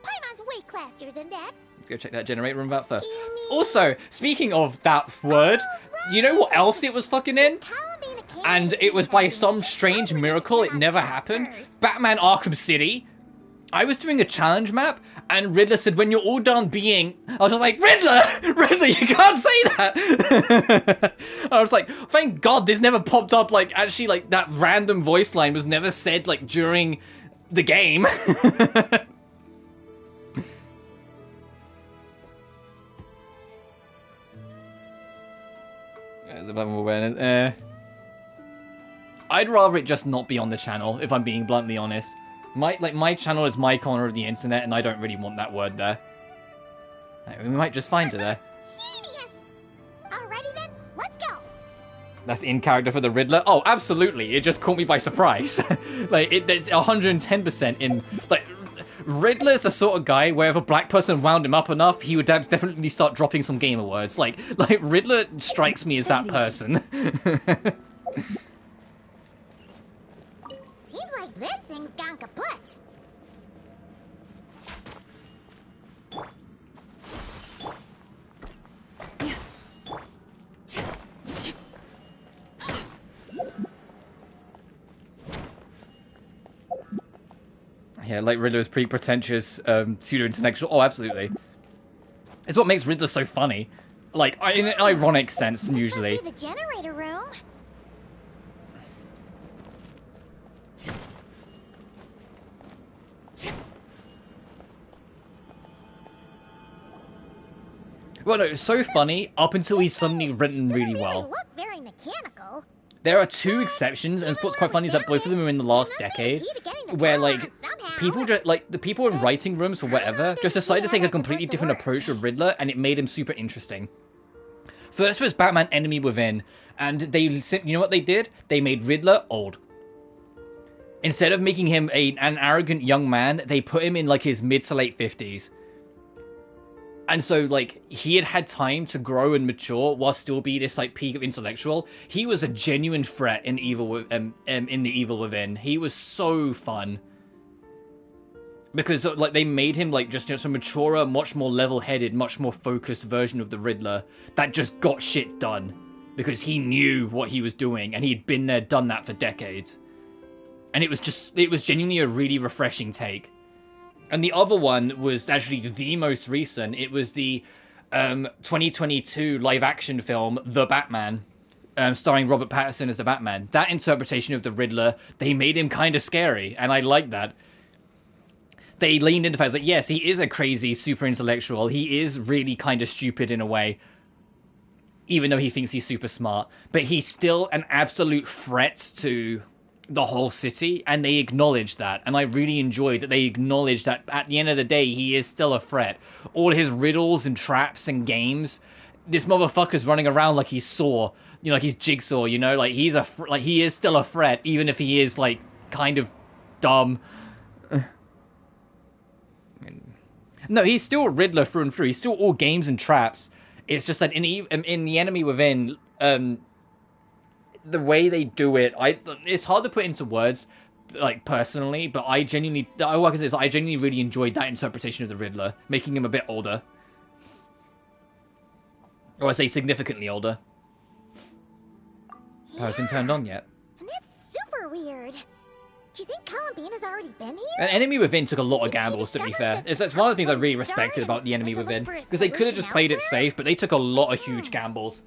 Speaker 2: Paimon's way classier than that.
Speaker 1: Let's go check that generator room out first. Also, speaking of that word, you know what else it was fucking in? And it was by some strange miracle, it never happened. Batman Arkham City. I was doing a challenge map, and Riddler said, when you're all done being... I was just like, Riddler, you can't say that! I was like, thank God this never popped up, like, actually, like, that random voice line was never said, like, during the game. There's a bit more awareness. I'd rather it just not be on the channel, if I'm being bluntly honest. My channel is my corner of the internet, and I don't really want that word there. We might just find it there.
Speaker 2: Genius! Alrighty then, let's go.
Speaker 1: That's in character for the Riddler? Oh, absolutely. It just caught me by surprise. Like, it's 110% in... Like, Riddler's the sort of guy where if a black person wound him up enough, he would definitely start dropping some gamer words. Like Riddler strikes me as that person.
Speaker 2: Seems like this thing's gone kaput.
Speaker 1: Yeah, like Riddler's pretentious, pseudo-intellectual. Oh, absolutely. It's what makes Riddler so funny. Like, in an ironic sense, usually.
Speaker 2: This must be the generator room.
Speaker 1: Well, no, it's so funny up until he's suddenly written really well.
Speaker 2: Look very mechanical.
Speaker 1: There are two exceptions, and what's quite funny is that both of them are in the last decade, where, like, people just, like, the people in writing rooms or whatever just decided to take a completely different approach to Riddler, and it made him super interesting. First was Batman Enemy Within, and they, you know what they did? They made Riddler old. Instead of making him an arrogant young man, they put him in, like, his mid to late 50s. And so, like, he had time to grow and mature while still be this, like, peak of intellectual. He was a genuine threat in in the Evil Within. He was so fun. Because, like, they made him, like, just, you know, some maturer, much more level-headed, much more focused version of the Riddler that just got shit done. Because he knew what he was doing, and he'd been there, done that for decades. And it was genuinely a really refreshing take. And the other one was actually the most recent. It was the 2022 live-action film, The Batman, starring Robert Pattinson as the Batman. That interpretation of the Riddler, they made him kind of scary, and I like that. They leaned into the fact that, yes, he is a crazy super intellectual. He is really kind of stupid in a way, even though he thinks he's super smart. But he's still an absolute threat to the whole city, and they acknowledge that, and I really enjoyed that they acknowledged that at the end of the day he is still a threat. All his riddles and traps and games, this motherfucker's running around like he's Saw, you know, like he's Jigsaw, you know, like he's he is still a threat, even if he is like kind of dumb. No, he's still Riddler through and through. He's still all games and traps. It's just that in the Enemy Within, the way they do it, it's hard to put into words, like, personally, but all I can say is I genuinely really enjoyed that interpretation of the Riddler, making him a bit older. Or I say significantly older. Power's been turned on yet.
Speaker 2: And that's super weird. Do you think Columbine has already been here?
Speaker 1: And Enemy Within took a lot of gambles, to be fair. That's one of the things I really respected about the Enemy Within, because they could have just played it safe, but they took a lot of huge gambles.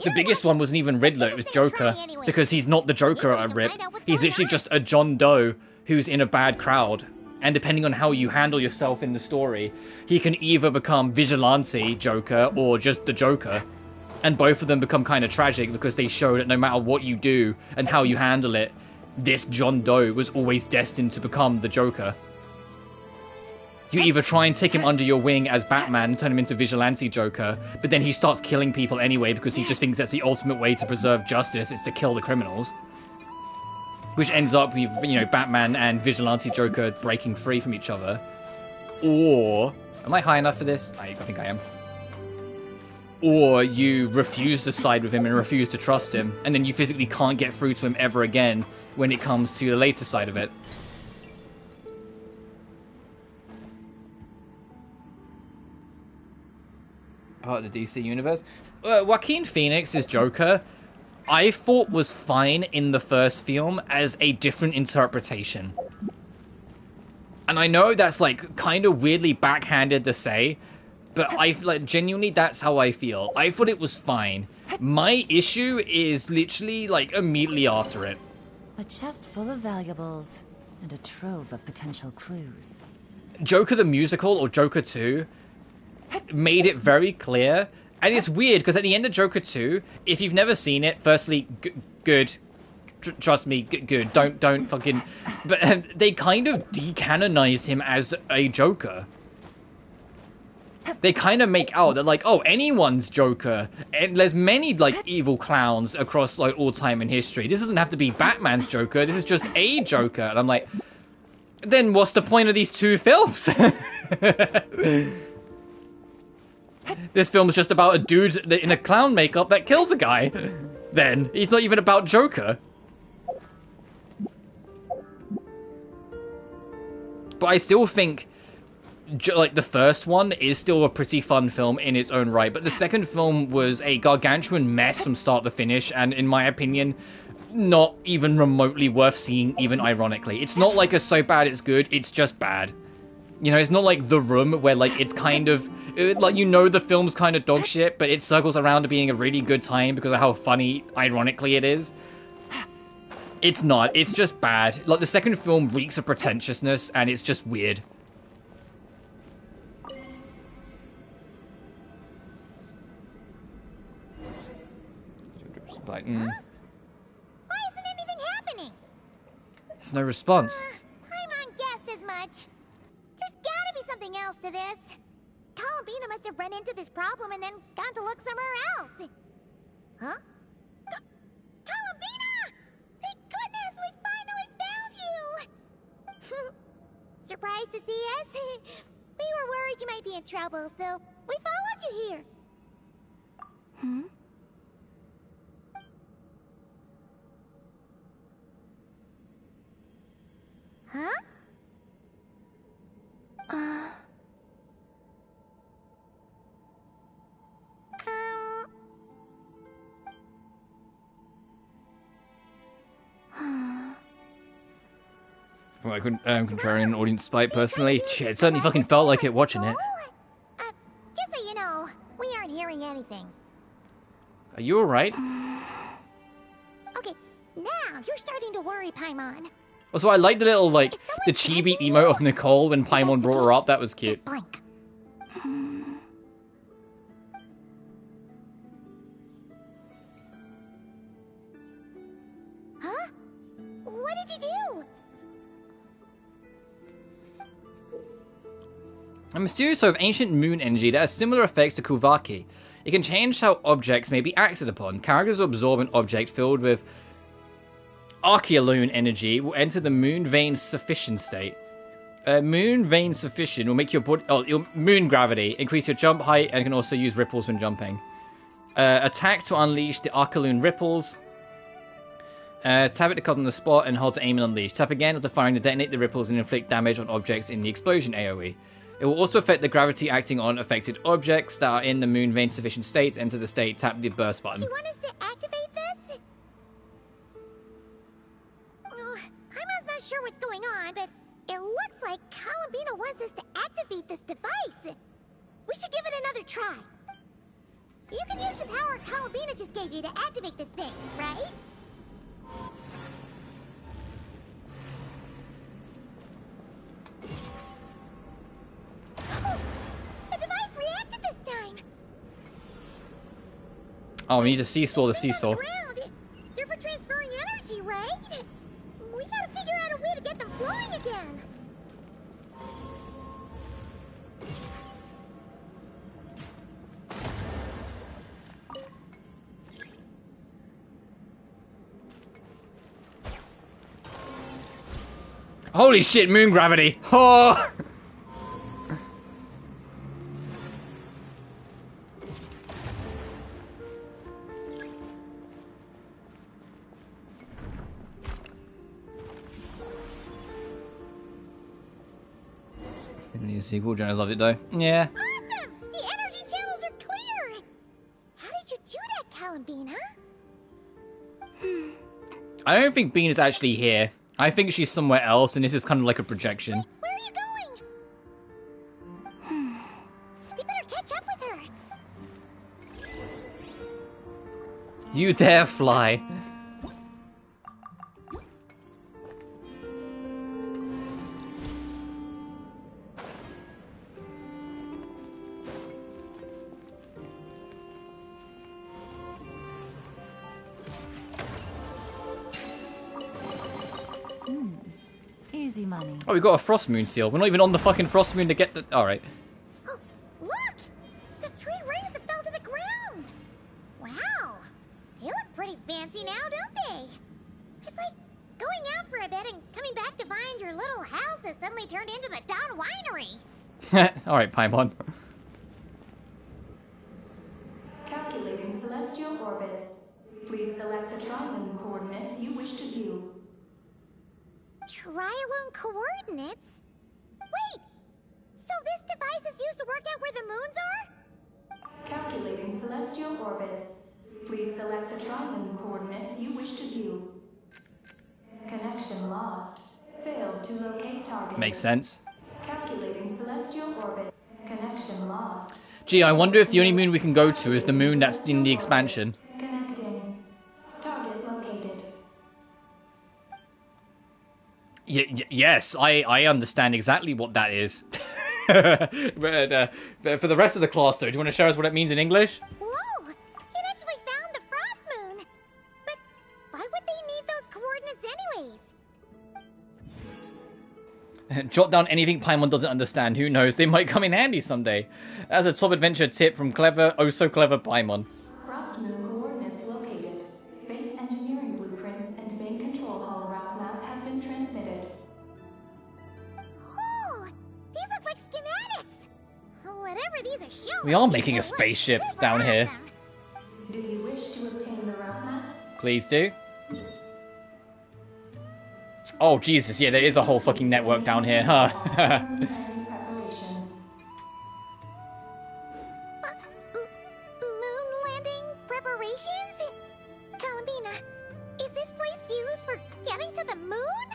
Speaker 1: The biggest one wasn't even Riddler, it was Joker, because he's not the Joker at a rip. He's literally just a John Doe who's in a bad crowd. And depending on how you handle yourself in the story, he can either become Vigilante Joker or just the Joker. And both of them become kind of tragic because they show that no matter what you do and how you handle it, this John Doe was always destined to become the Joker. You either try and take him under your wing as Batman and turn him into Vigilante Joker, but then he starts killing people anyway because he just thinks that's the ultimate way to preserve justice, is to kill the criminals. Which ends up with, you know, Batman and Vigilante Joker breaking free from each other. Or... am I high enough for this? I think I am. Or you refuse to side with him and refuse to trust him, and then you physically can't get through to him ever again when it comes to the later side of it. Part of the DC universe. Joaquin Phoenix's Joker, I thought was fine in the first film as a different interpretation. And I know that's, like, kind of weirdly backhanded to say, but genuinely, that's how I feel. I thought it was fine. My issue is literally, like, immediately after it.
Speaker 9: A chest full of valuables and a trove of potential clues.
Speaker 1: Joker the Musical, or Joker 2, made it very clear, and it's weird because at the end of Joker 2, if you've never seen it, firstly, good, trust me, good, don't fucking, but they kind of decanonize him as a Joker. They kind of make out that, like, oh, anyone's Joker, and there's many, like, evil clowns across, like, all time in history. This doesn't have to be Batman's Joker, this is just a Joker, and I'm like, then what's the point of these two films? This film is just about a dude in a clown makeup that kills a guy. Then he's not even about Joker. But I still think, like, the first one is still a pretty fun film in its own right. But the second film was a gargantuan mess from start to finish, and in my opinion, not even remotely worth seeing, even ironically. It's not like a so bad it's good, it's just bad. You know, it's not like The Room, where, like, it's kind of... like, you know the film's kind of dog shit, but it circles around to being a really good time because of how funny, ironically, it is. It's not. It's just bad. Like, the second film reeks of pretentiousness, and it's just weird.
Speaker 2: Why isn't anything happening?
Speaker 1: There's no response.
Speaker 2: Paimon guessed as much. There's gotta be something else to this. Columbina must have run into this problem and then gone to look somewhere else. Huh? Columbina! Thank goodness we finally found you! Surprised to see us? We were worried you might be in trouble, so we followed you here.
Speaker 6: Hmm?
Speaker 2: Huh?
Speaker 1: Well, I couldn't contrarian audience spite personally. Shit, it certainly fucking felt like it watching it.
Speaker 2: Just so you know, we aren't hearing anything.
Speaker 1: Are you alright?
Speaker 2: Okay, now you're starting to worry, Paimon.
Speaker 1: Also, I like the little, like, the chibi emote of Nicole when Paimon brought her up. That was cute.
Speaker 2: Just blink. Huh? What did you do?
Speaker 1: A mysterious sort of ancient moon energy that has similar effects to Kuvaki. It can change how objects may be acted upon. Characters who absorb an object filled with Archeolune energy will enter the moon vein sufficient state. Moon vein sufficient will make your body... Oh, your moon gravity. Increase your jump height and can also use ripples when jumping. Attack to unleash the Archeolune ripples. Tap it to cut on the spot and hold to aim and unleash. Tap again to fire to detonate the ripples and inflict damage on objects in the explosion AoE. It will also affect the gravity acting on affected objects that are in the moon vein sufficient state. Enter the state, tap the burst button.
Speaker 2: Do you want us to activate this? I'm not sure what's going on, but it looks like Columbina wants us to activate this device. We should give it another try. You can use the power Columbina just gave you to activate this thing, right? Oh, the device reacted this time.
Speaker 1: Oh, we need to seesaw the seesaw.
Speaker 2: They're for transferring energy, right? We gotta figure out a way to get them flowing again.
Speaker 1: Holy shit, moon gravity! Oh! Didn't need a sequel, Jonas loved it though. Yeah.
Speaker 2: Awesome! The energy channels are clear! How did you do that, Columbina?
Speaker 1: I don't think Bean is actually here. I think she's somewhere else, and this is kind of like a projection.
Speaker 2: Where are you going? We better catch up with her.
Speaker 1: You dare fly.
Speaker 9: Easy money.
Speaker 1: Oh, we got a frost moon seal. We're not even on the fucking frost moon to get the... Alright.
Speaker 2: Oh, look! The 3 rays that fell to the ground! Wow! They look pretty fancy now, don't they? It's like going out for a bit and coming back to find your little house has suddenly turned into the Dawn Winery.
Speaker 1: Alright, Paimon.
Speaker 10: Calculating celestial orbits. Please select the triangle coordinates you wish to view.
Speaker 2: Trialone coordinates? Wait! So this device is used to work out where the moons are?
Speaker 10: Calculating celestial orbits. Please select the triangle coordinates you wish to view. Connection lost. Failed to locate target.
Speaker 1: Makes sense.
Speaker 10: Calculating celestial orbit. Connection lost.
Speaker 1: Gee, I wonder if the only moon we can go to is the moon that's in the expansion.
Speaker 10: Connecting. Target located.
Speaker 1: Yes, I understand exactly what that is. but for the rest of the class, though, do you want to show us what it means in English?
Speaker 2: Whoa! It actually found the frost moon! But why would they need those coordinates anyways?
Speaker 1: Jot down anything Paimon doesn't understand. Who knows? They might come in handy someday. As a top adventure tip from clever, oh so clever Paimon.
Speaker 10: Frost moon coordinates located. Base engineering blueprints and main control hall route map have been transmitted.
Speaker 2: Oh! These look like schematics! Whatever these are showing...
Speaker 1: We are making a
Speaker 2: it looks
Speaker 1: spaceship
Speaker 2: super
Speaker 1: down here.
Speaker 2: awesome.
Speaker 10: Do you wish to obtain the route map?
Speaker 1: Please do. Oh, Jesus, yeah, there is a whole fucking network down here, huh?
Speaker 10: Preparations.
Speaker 2: Moon landing preparations? Columbina, is this place used for getting to the moon?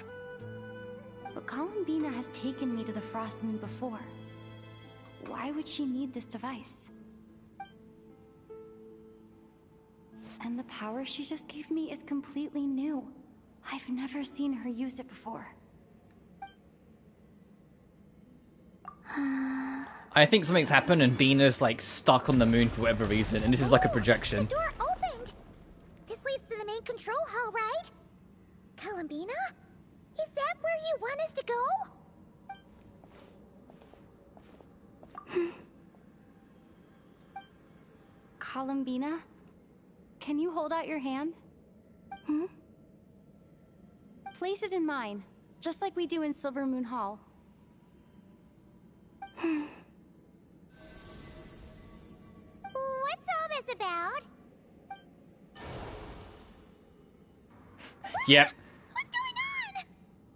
Speaker 4: But Columbina has taken me to the Frost Moon before. Why would she need this device? And the power she just gave me is completely new. I've never seen her use it before.
Speaker 1: I think something's happened and Bina's like stuck on the moon for whatever reason, and this is like a projection.
Speaker 2: The door opened! This leads to the main control hall, right? Columbina? Is that where you want us to go?
Speaker 4: Columbina? Can you hold out your hand?
Speaker 6: Hmm?
Speaker 4: Place it in mine, just like we do in Silver Moon Hall.
Speaker 2: What's all this about?
Speaker 1: Yep.
Speaker 2: What's going on?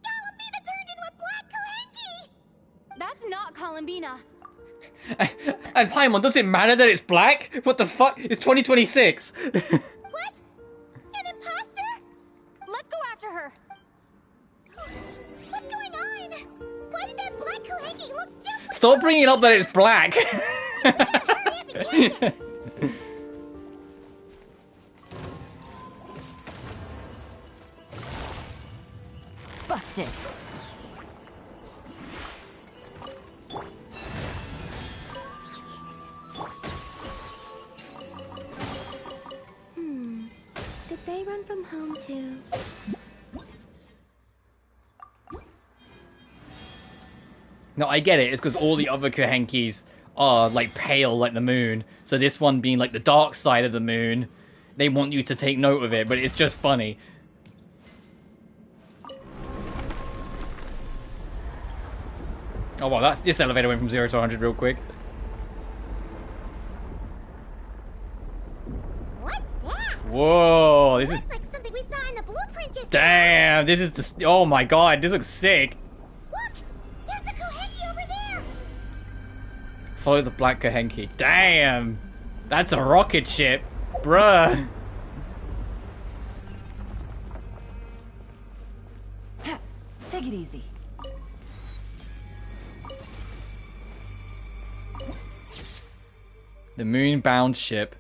Speaker 2: Columbina turned into a black Kohenki!
Speaker 4: That's not Columbina.
Speaker 1: And Paimon, does it matter that it's black? What the fuck? It's 2026.
Speaker 2: What? An imposter?
Speaker 4: Let's go after her.
Speaker 2: What's going on? Why did that black Kohenki look just like...
Speaker 1: Stop bringing up that it's black.
Speaker 9: Busted.
Speaker 6: Did they run from home too?
Speaker 1: No, I get it. It's because all the other Kohenkis are like pale like the moon. So this one being like the dark side of the moon, they want you to take note of it, but it's just funny. Oh wow, this elevator went from 0 to 100 real quick.
Speaker 2: What's that?
Speaker 1: Whoa, this is...
Speaker 2: Looks like something we saw in the blueprint just
Speaker 1: Damn, this is just... Oh my god, this looks sick.
Speaker 2: Look! There's the Kohenki over there!
Speaker 1: Follow the black Kohenki. Damn, that's a rocket ship. Bruh.
Speaker 9: Take it easy.
Speaker 1: The moon-bound ship.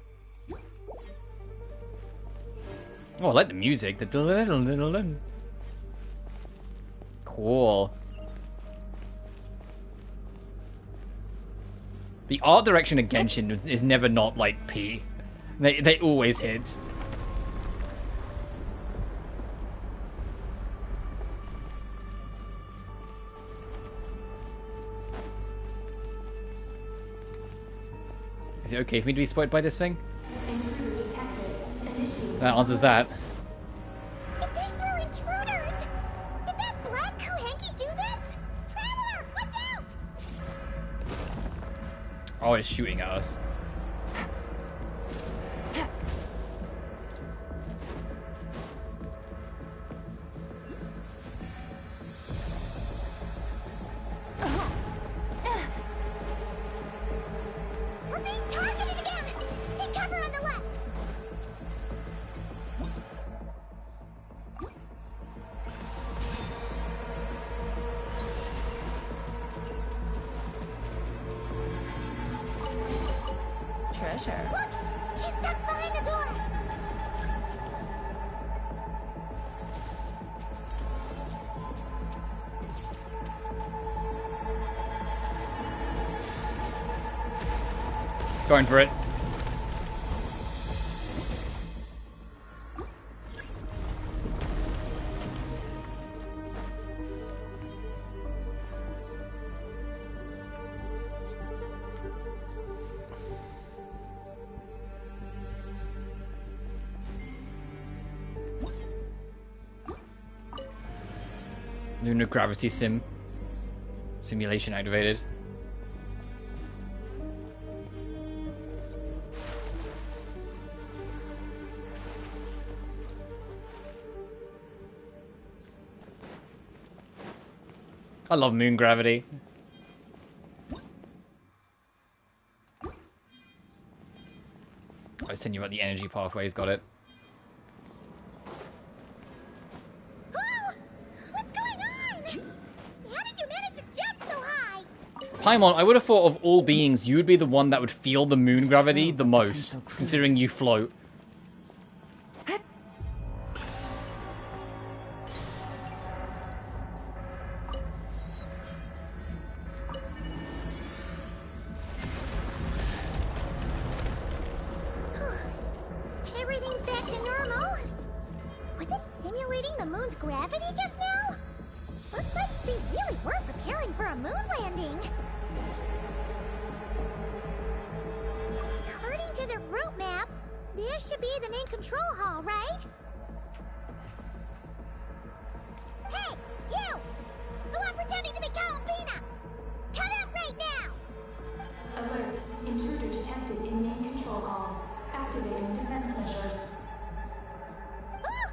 Speaker 1: Oh, I like the music. Cool. The art direction of Genshin is never not like P. They always hits. Is it okay for me to be spoiled by this thing? That answers that.
Speaker 2: It thinks we're intruders! Did that black Kohenki do this? Traveler, watch out!
Speaker 1: Oh, it's shooting at us.
Speaker 2: We're being targeted again! Take cover on the left!
Speaker 5: pleasure.
Speaker 2: Look! She's stuck behind the door!
Speaker 1: Going for it. Lunar gravity simulation activated. I love moon gravity. I was telling you about the energy pathways, got it.
Speaker 2: Oh! What's going on? How did you manage to jump so high?
Speaker 1: Paimon, I would have thought of all beings, you would be the one that would feel the moon gravity the most, considering you float.
Speaker 2: Everything's back to normal. Was it simulating the moon's gravity just now? Looks like they really were preparing for a moon landing. According to the route map, this should be the main control hall, right? Hey, you! The one pretending to be Columbina! Come out right now!
Speaker 10: Alert. Intruder detected in main control hall. Activating defense measures.
Speaker 2: Oh!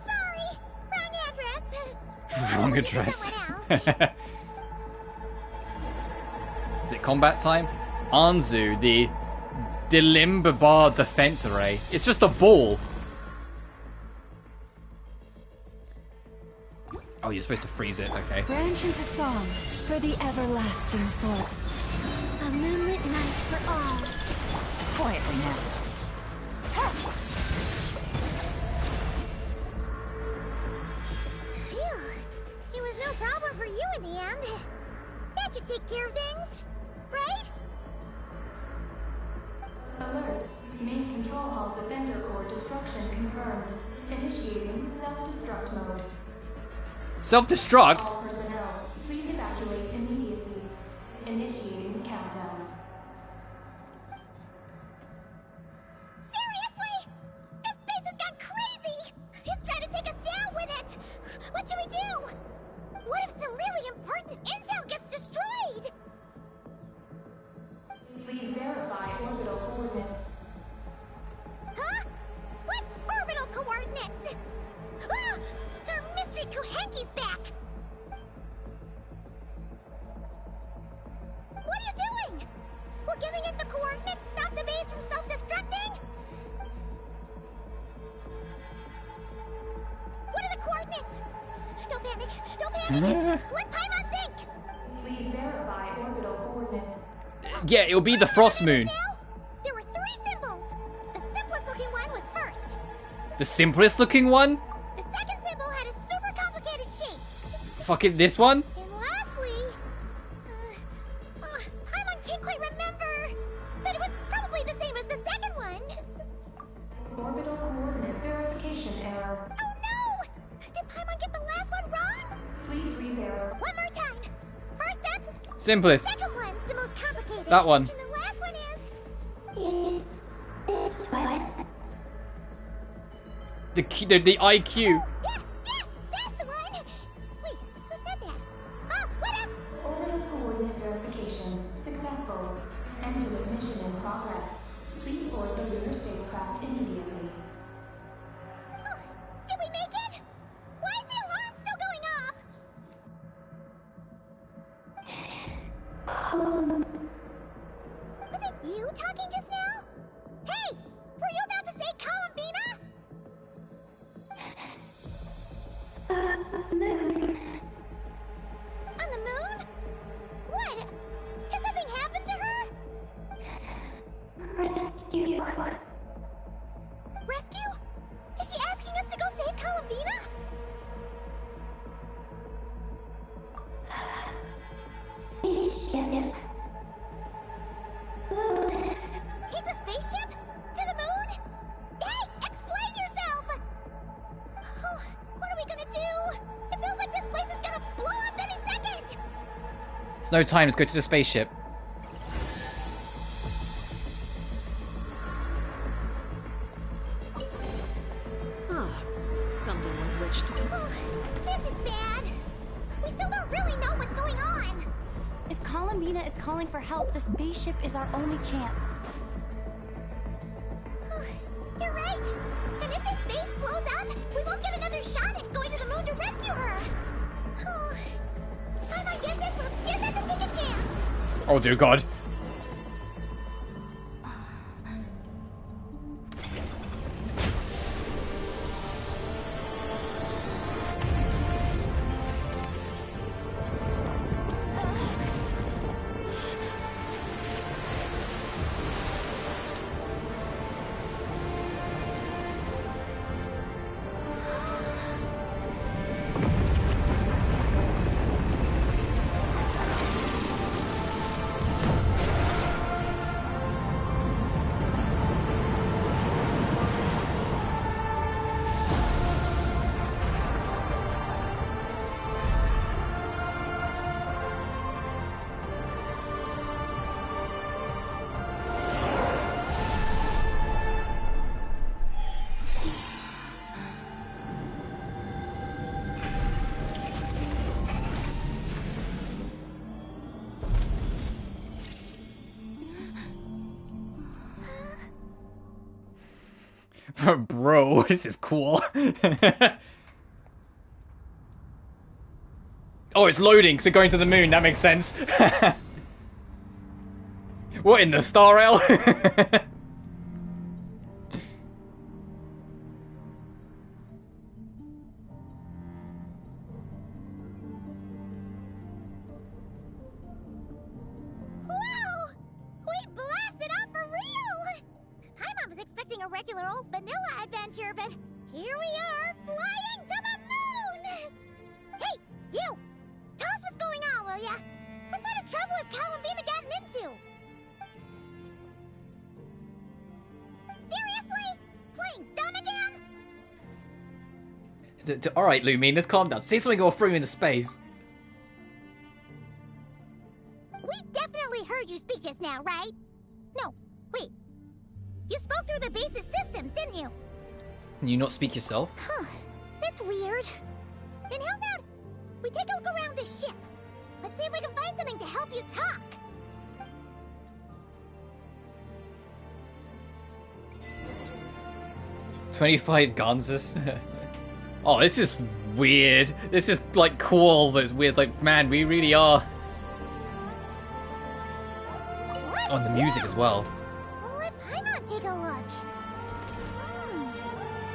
Speaker 2: Sorry! Wrong address!
Speaker 1: Wrong
Speaker 2: Looking for
Speaker 1: address.
Speaker 2: someone else.
Speaker 1: Is it combat time? Anzu, the Dilimbabar defense array. It's just a ball. Oh, you're supposed to freeze it, okay.
Speaker 9: Branch into song for the everlasting forest.
Speaker 2: A moonlit night for all.
Speaker 9: Quietly now.
Speaker 2: Phew. It was no problem for you in the end. That should take care of things, right?
Speaker 10: Alert. Main control hall defender core destruction confirmed. Initiating self-destruct mode.
Speaker 1: Self-destruct?
Speaker 10: All personnel, please evacuate immediately. Initiating countdown.
Speaker 2: Seriously? This place has gone crazy! It's trying to take us down with it! What should we do? What if some really important intel gets destroyed?
Speaker 10: Please verify orbital coordinates.
Speaker 2: Huh? What orbital coordinates? Ah! Our mystery Kuhenki's back! What are you doing? Will giving it the coordinates stop the base from self-destructing? What are the coordinates? Don't panic! Don't panic! Let Paimon think!
Speaker 10: Please verify orbital coordinates.
Speaker 1: Yeah, it'll be the frost moon.
Speaker 2: Now, there were 3 symbols. The simplest looking one was first.
Speaker 1: The simplest looking one?
Speaker 2: The second symbol had a super complicated shape.
Speaker 1: Fucking this one?
Speaker 2: And lastly, Paimon can't quite remember, but it was probably the same as the second one.
Speaker 10: Orbital coordinate verification error.
Speaker 2: Oh no! Did Paimon get the last one wrong?
Speaker 10: Please re-verify.
Speaker 2: One more time. First up,
Speaker 1: Simplest.
Speaker 2: second one's the most complicated.
Speaker 1: That one.
Speaker 2: And the last one is...
Speaker 1: The IQ.
Speaker 2: Oh, yes, yes, that's the one. Wait, who said that? Oh, what up?
Speaker 10: Orbital coordinate verification successful. End-to-end mission in progress. Please board the lunar spacecraft immediately.
Speaker 2: Oh, did we make it? Why is the alarm still going off? Was it you talking just now? Hey, were you about to say Columbina? On the moon? What? Has something happened to her?
Speaker 1: no time. Let's go to the spaceship.
Speaker 7: Something with which to...
Speaker 2: Oh, this is bad. We still don't really know what's going on.
Speaker 4: If Columbina is calling for help, the spaceship is our only chance.
Speaker 2: You're right. And if this base blows up, we won't get another shot at going to the moon to rescue her. Oh, my guess is we'll just have to take a chance.
Speaker 1: Oh dear God. Bro, this is cool. Oh, it's loading because we're going to the moon. That makes sense. What in the Star Rail?
Speaker 2: Whoa! We blasted off for real! I was expecting a regular old vanilla adventure, but here we are, flying to the moon! Hey, you! Tell us what's going on, will ya? What sort of trouble has Columbina gotten into? Seriously? Playing dumb again?
Speaker 1: Alright, Lumine, let's calm down. Say something or throw you into space.
Speaker 2: We definitely heard you speak just now, right? No, wait. You spoke through the base's systems, didn't you?
Speaker 1: Can you not speak yourself?
Speaker 2: Huh. That's weird. Then how about we take a look around the ship? Let's see if we can find something to help you talk.
Speaker 1: $25 Ganses. Oh, this is weird. This is like cool, but it's weird. It's like, man, we really are. Oh, and the music as well.
Speaker 2: Well, let Paimon take a look.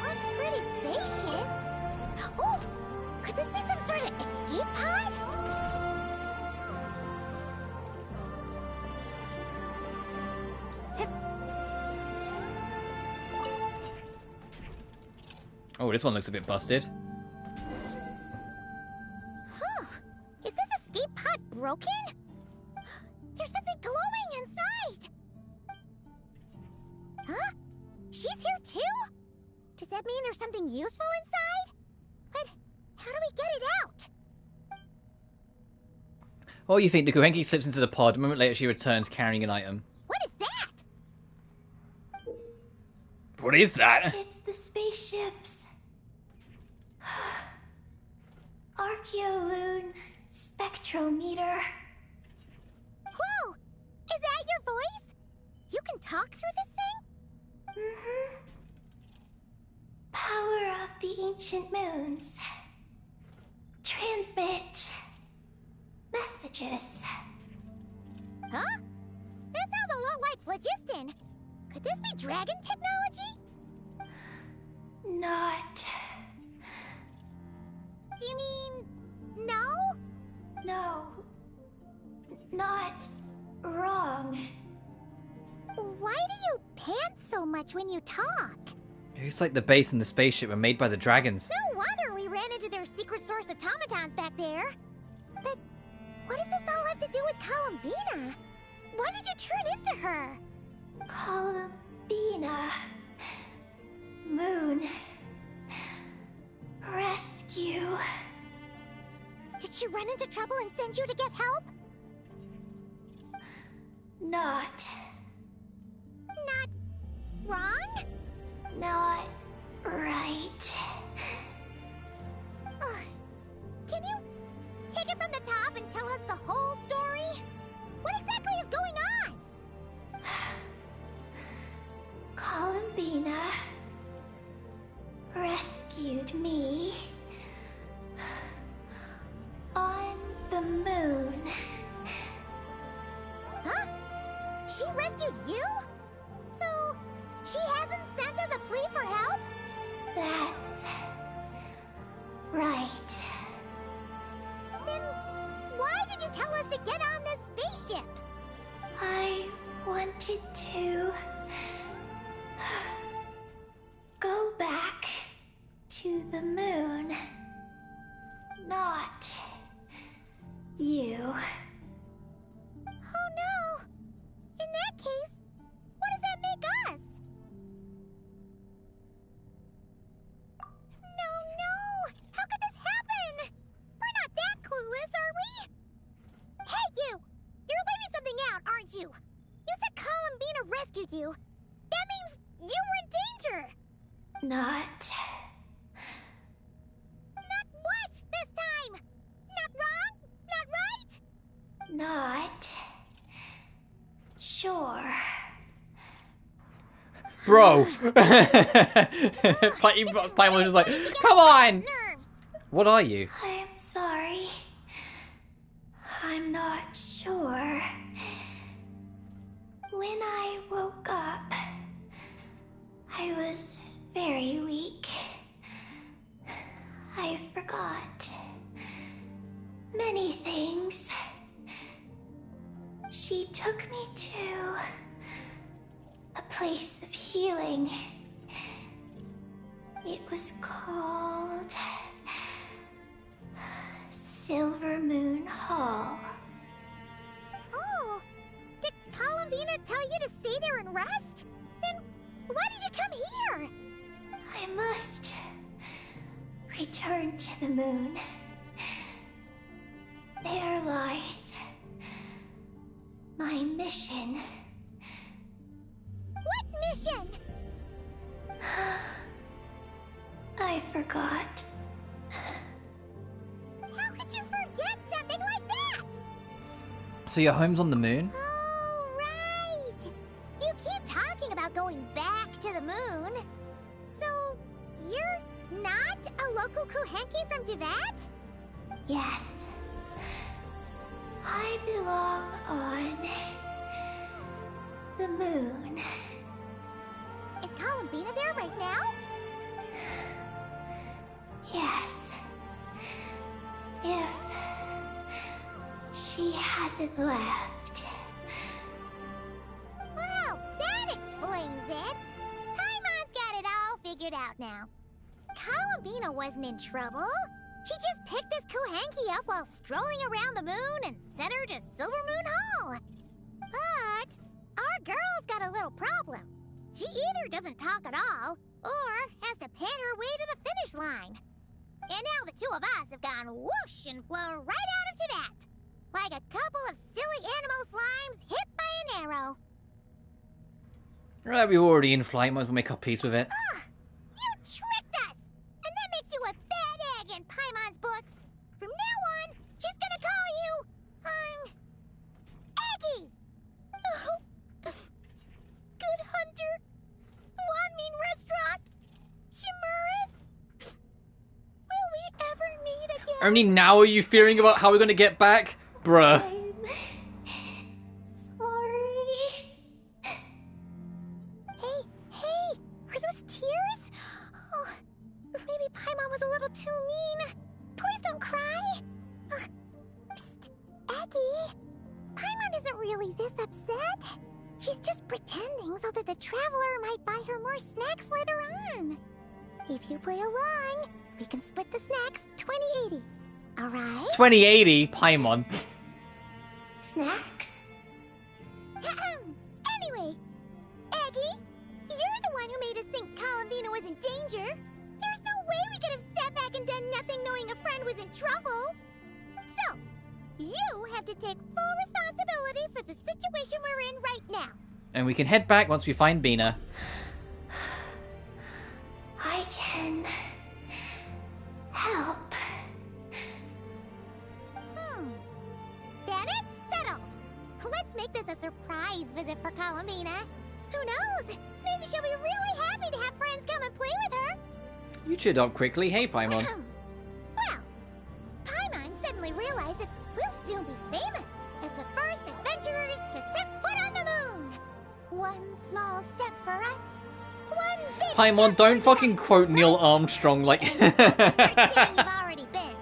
Speaker 2: Looks pretty spacious. Oh, could this be some sort of escape pod?
Speaker 1: Oh, this one looks a bit busted.
Speaker 2: Huh. Is this escape pod broken? There's something glowing inside! Huh? She's here too? Does that mean there's something useful inside? But how do we get it out?
Speaker 1: What do you think? Nukuhenki slips into the pod. A moment later, she returns carrying an item.
Speaker 2: What is that?
Speaker 1: What is that?
Speaker 6: It's the spaceships. Archeoloon spectrometer.
Speaker 2: Whoa! Is that your voice? You can talk through this thing?
Speaker 6: Mm-hmm. Power of the ancient moons. Transmit messages.
Speaker 2: Huh? That sounds a lot like phlogiston. Could this be dragon technology?
Speaker 6: Not.
Speaker 2: Do you mean... no?
Speaker 6: No. Not wrong.
Speaker 2: Why do you pant so much when you talk?
Speaker 1: It's like the base and the spaceship were made by the dragons.
Speaker 2: No wonder we ran into their secret source automatons back there. But what does this all have to do with Columbina? Why did you turn into her?
Speaker 6: Columbina. Moon. Rescue.
Speaker 2: Did she run into trouble and send you to get help?
Speaker 6: Not
Speaker 2: Wrong?
Speaker 6: Not right.
Speaker 2: Can you take it from the top and tell us the whole story? What exactly is going on?
Speaker 6: Columbina rescued me on the moon.
Speaker 2: Huh? She rescued you? So, she hasn't sent us a plea for help?
Speaker 6: That's right.
Speaker 2: Then why did you tell us to get on this spaceship?
Speaker 6: I wanted to go back to the moon. Not you.
Speaker 2: Oh no! In that case, what does that make us? No! How could this happen? We're not that clueless, are we? Hey, you! You're leaving something out, aren't you? You said Columbina rescued you. That means you were in danger!
Speaker 6: Not
Speaker 2: Not what this time? Not wrong? Not right?
Speaker 6: Not sure.
Speaker 1: Bro! Paimon was just like, come on!
Speaker 2: Nerves.
Speaker 1: What are you?
Speaker 6: I'm sorry. I'm not sure. When I woke up, I was very weak. I forgot many things. She took me to a place of healing. It was called Silver Moon Hall.
Speaker 2: Oh, did Columbina tell you to stay there and rest? Then why did you come here?
Speaker 6: I must return to the moon. There lies my mission.
Speaker 2: What mission?
Speaker 6: I forgot.
Speaker 2: How could you forget something like that?
Speaker 1: So your home's on the moon?
Speaker 2: Oh, right. You keep talking about going back to the moon. So, you're not a local Kuhenki from Teyvat?
Speaker 6: Yes. I belong on the moon.
Speaker 2: Is Columbina there right now?
Speaker 6: Yes. If she hasn't left.
Speaker 2: Well, that explains it. Paimon's got it all figured out now. Columbina wasn't in trouble. She just picked this Kuhenki up while strolling around the moon and sent her to Silver Moon Hall. But our girl's got a little problem. She either doesn't talk at all, or has to pan her way to the finish line. And now the two of us have gone whoosh and flown right out of Teyvat. Like a couple of silly animal slimes hit by an arrow.
Speaker 1: Right, we're already in flight, might as well make our peace with it.
Speaker 2: You tricked us! And that makes you a bad egg in Paimon's books. From now on, she's gonna call you, Eggy! Oh, good hunter. Wanmin restaurant. Shimurith. Will we ever meet again?
Speaker 1: Only now are you fearing about how we're gonna get back? Bruh.
Speaker 6: I'm sorry.
Speaker 2: Hey, are those tears? Oh, maybe Paimon was a little too mean. Please don't cry. Psst, Eggy. Paimon isn't really this upset. She's just pretending so that the traveler might buy her more snacks later on. If you play along, we can split the snacks 20/80. Alright?
Speaker 1: 2080, Paimon.
Speaker 6: Snacks?
Speaker 2: Anyway, Eggy, you're the one who made us think Columbina was in danger. There's no way we could have sat back and done nothing knowing a friend was in trouble. So, You have to take full responsibility for the situation we're in right now.
Speaker 1: And we can head back once we find Bina.
Speaker 6: I can help.
Speaker 2: Then it's settled. Let's make this a surprise visit for Colomina. Who knows? Maybe she'll be really happy to have friends come and play with her.
Speaker 1: You cheered up quickly. Hey, Paimon.
Speaker 2: Well, Paimon suddenly realized that we'll soon be famous as the first adventurers to set foot on the moon. One small step for us. One big
Speaker 1: Paimon,
Speaker 2: step
Speaker 1: don't
Speaker 2: for
Speaker 1: fucking
Speaker 2: them.
Speaker 1: quote Neil Armstrong like...
Speaker 2: Start saying you've already been.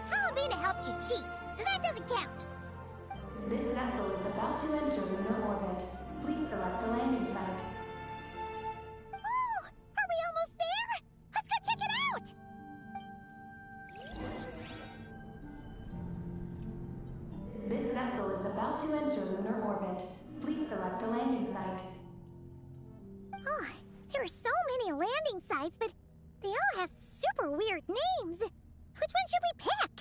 Speaker 2: Colomina helped you cheat, so that doesn't count.
Speaker 10: This vessel is about to enter lunar orbit. Please select a landing site.
Speaker 2: Oh, are we almost there? Let's go check it out.
Speaker 10: This vessel is about to enter lunar orbit. Please select a landing site.
Speaker 2: Oh, there are so many landing sites, but they all have super weird names. Which one should we pick?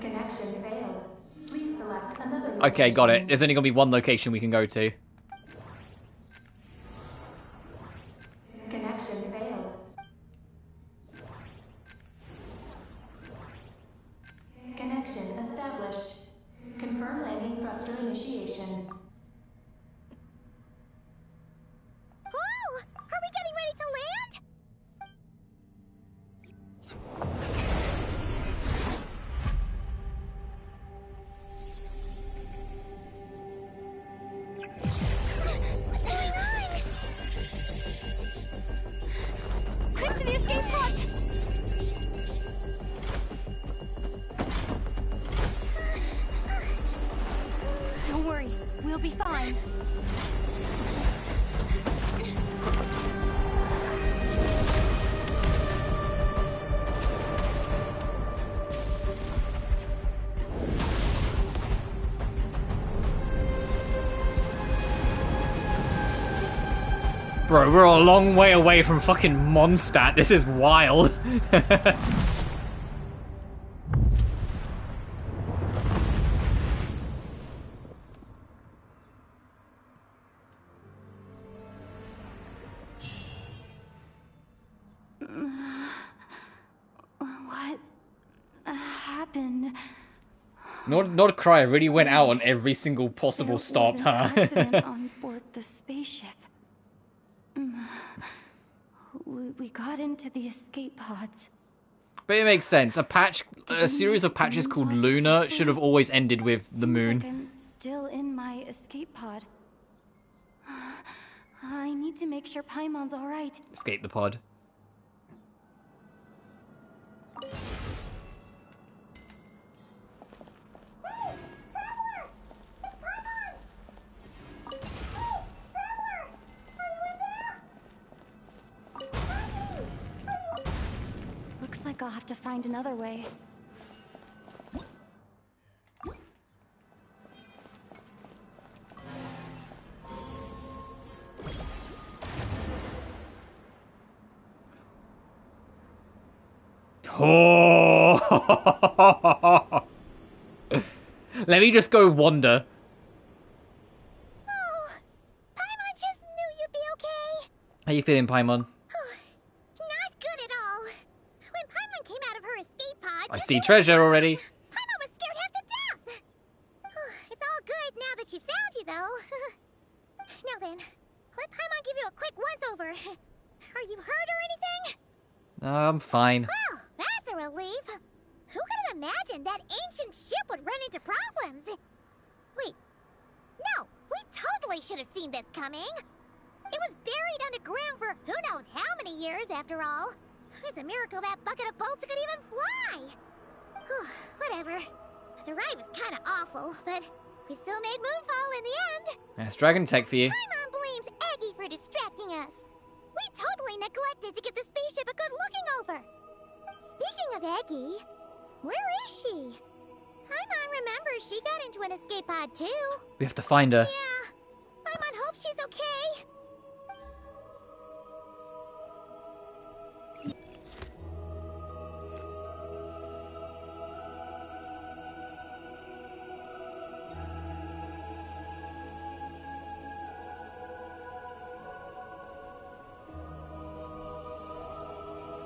Speaker 10: Connection failed. Please select another location.
Speaker 1: Okay, got it. There's only gonna be one location we can go to.
Speaker 10: Connection failed. Connection established. Confirm landing thruster initiation.
Speaker 2: Oh, are we getting ready to land? What's going on?
Speaker 4: Quick to the escape pods! Don't worry, we'll be fine.
Speaker 1: Bro, we're a long way away from fucking Mondstadt. This is wild.
Speaker 4: What happened?
Speaker 1: Nordcry really went out on every single possible
Speaker 4: There
Speaker 1: stop,
Speaker 4: was an
Speaker 1: huh?
Speaker 4: accident on board the spaceship. We got into the escape pods.
Speaker 1: But it makes sense. A series of patches called Luna should have always ended with the
Speaker 4: Seems
Speaker 1: moon.
Speaker 4: like I'm still in my escape pod. I need to make sure Paimon's all right.
Speaker 1: Escape the pod.
Speaker 4: Looks like I'll have to find another way.
Speaker 1: Oh! Let me just go wander.
Speaker 2: Oh, Paimon just knew you'd be okay.
Speaker 1: How you feeling, Paimon?
Speaker 2: Not good at all. When Paimon came out of her escape pod,
Speaker 1: I
Speaker 2: you
Speaker 1: see
Speaker 2: two-
Speaker 1: treasure already.
Speaker 2: Paimon was scared half to death. It's all good now that she's found you, though. Now then, let Paimon give you a quick once-over. Are you hurt or anything?
Speaker 1: I'm fine.
Speaker 2: Well, that's a relief. Who could have imagined that ancient ship would run into problems? Wait, no, we totally should have seen this coming. It was buried underground for who knows how many years, after all. It's a miracle that bucket of bolts could even fly. Whatever. The ride was kind of awful, but we still made Moonfall in the end.
Speaker 1: That's Dragon Tech for you.
Speaker 2: Paimon blames Eggy for distracting us. We totally neglected to give the spaceship a good looking over. Speaking of Eggy, where is she? Paimon remembers she got into an escape pod too.
Speaker 1: We have to find her.
Speaker 2: Yeah. Paimon hopes she's okay.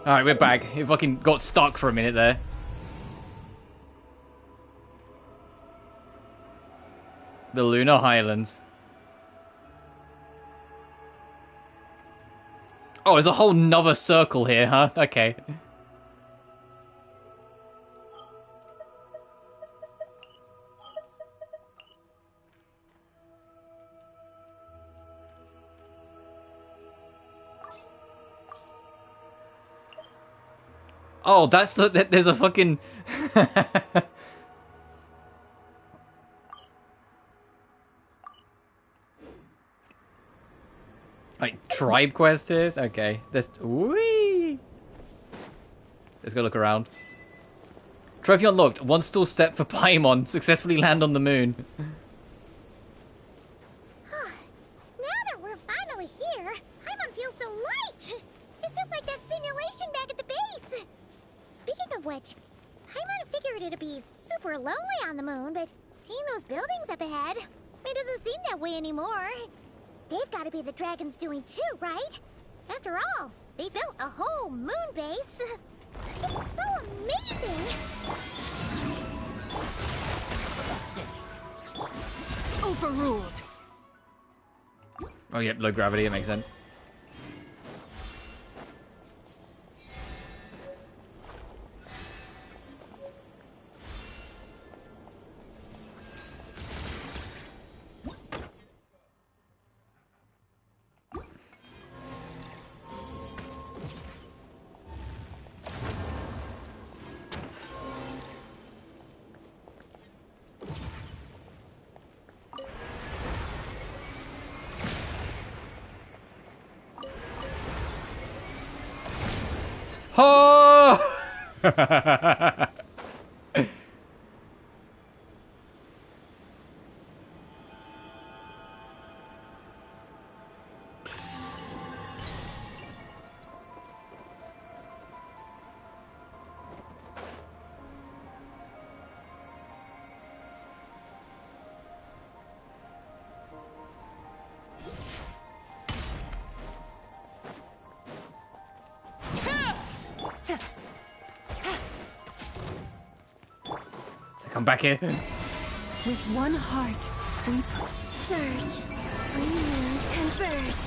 Speaker 1: Alright, we're back. It fucking got stuck for a minute there. The Lunar Highlands. Oh, there's a whole nother circle here, huh? Okay. Oh, that's there's a fucking like tribe quest here. Okay, let's wee. Let's go look around. Trophy unlocked. One stall step for Paimon. Successfully land on the moon.
Speaker 2: Now that we're finally here, Paimon feels so light. It's just like that simulation back at the base. Speaking of which, Paimon figured it'd be super lonely on the moon, but seeing those buildings up ahead, it doesn't seem that way anymore. They've got to be the dragon's doing too, right? After all, they built a whole moon base. It's so amazing!
Speaker 5: Overruled.
Speaker 1: Oh, yep, low gravity. It makes sense. Oh! Come back here.
Speaker 4: With one heart, we
Speaker 2: Surge. Three moons converge.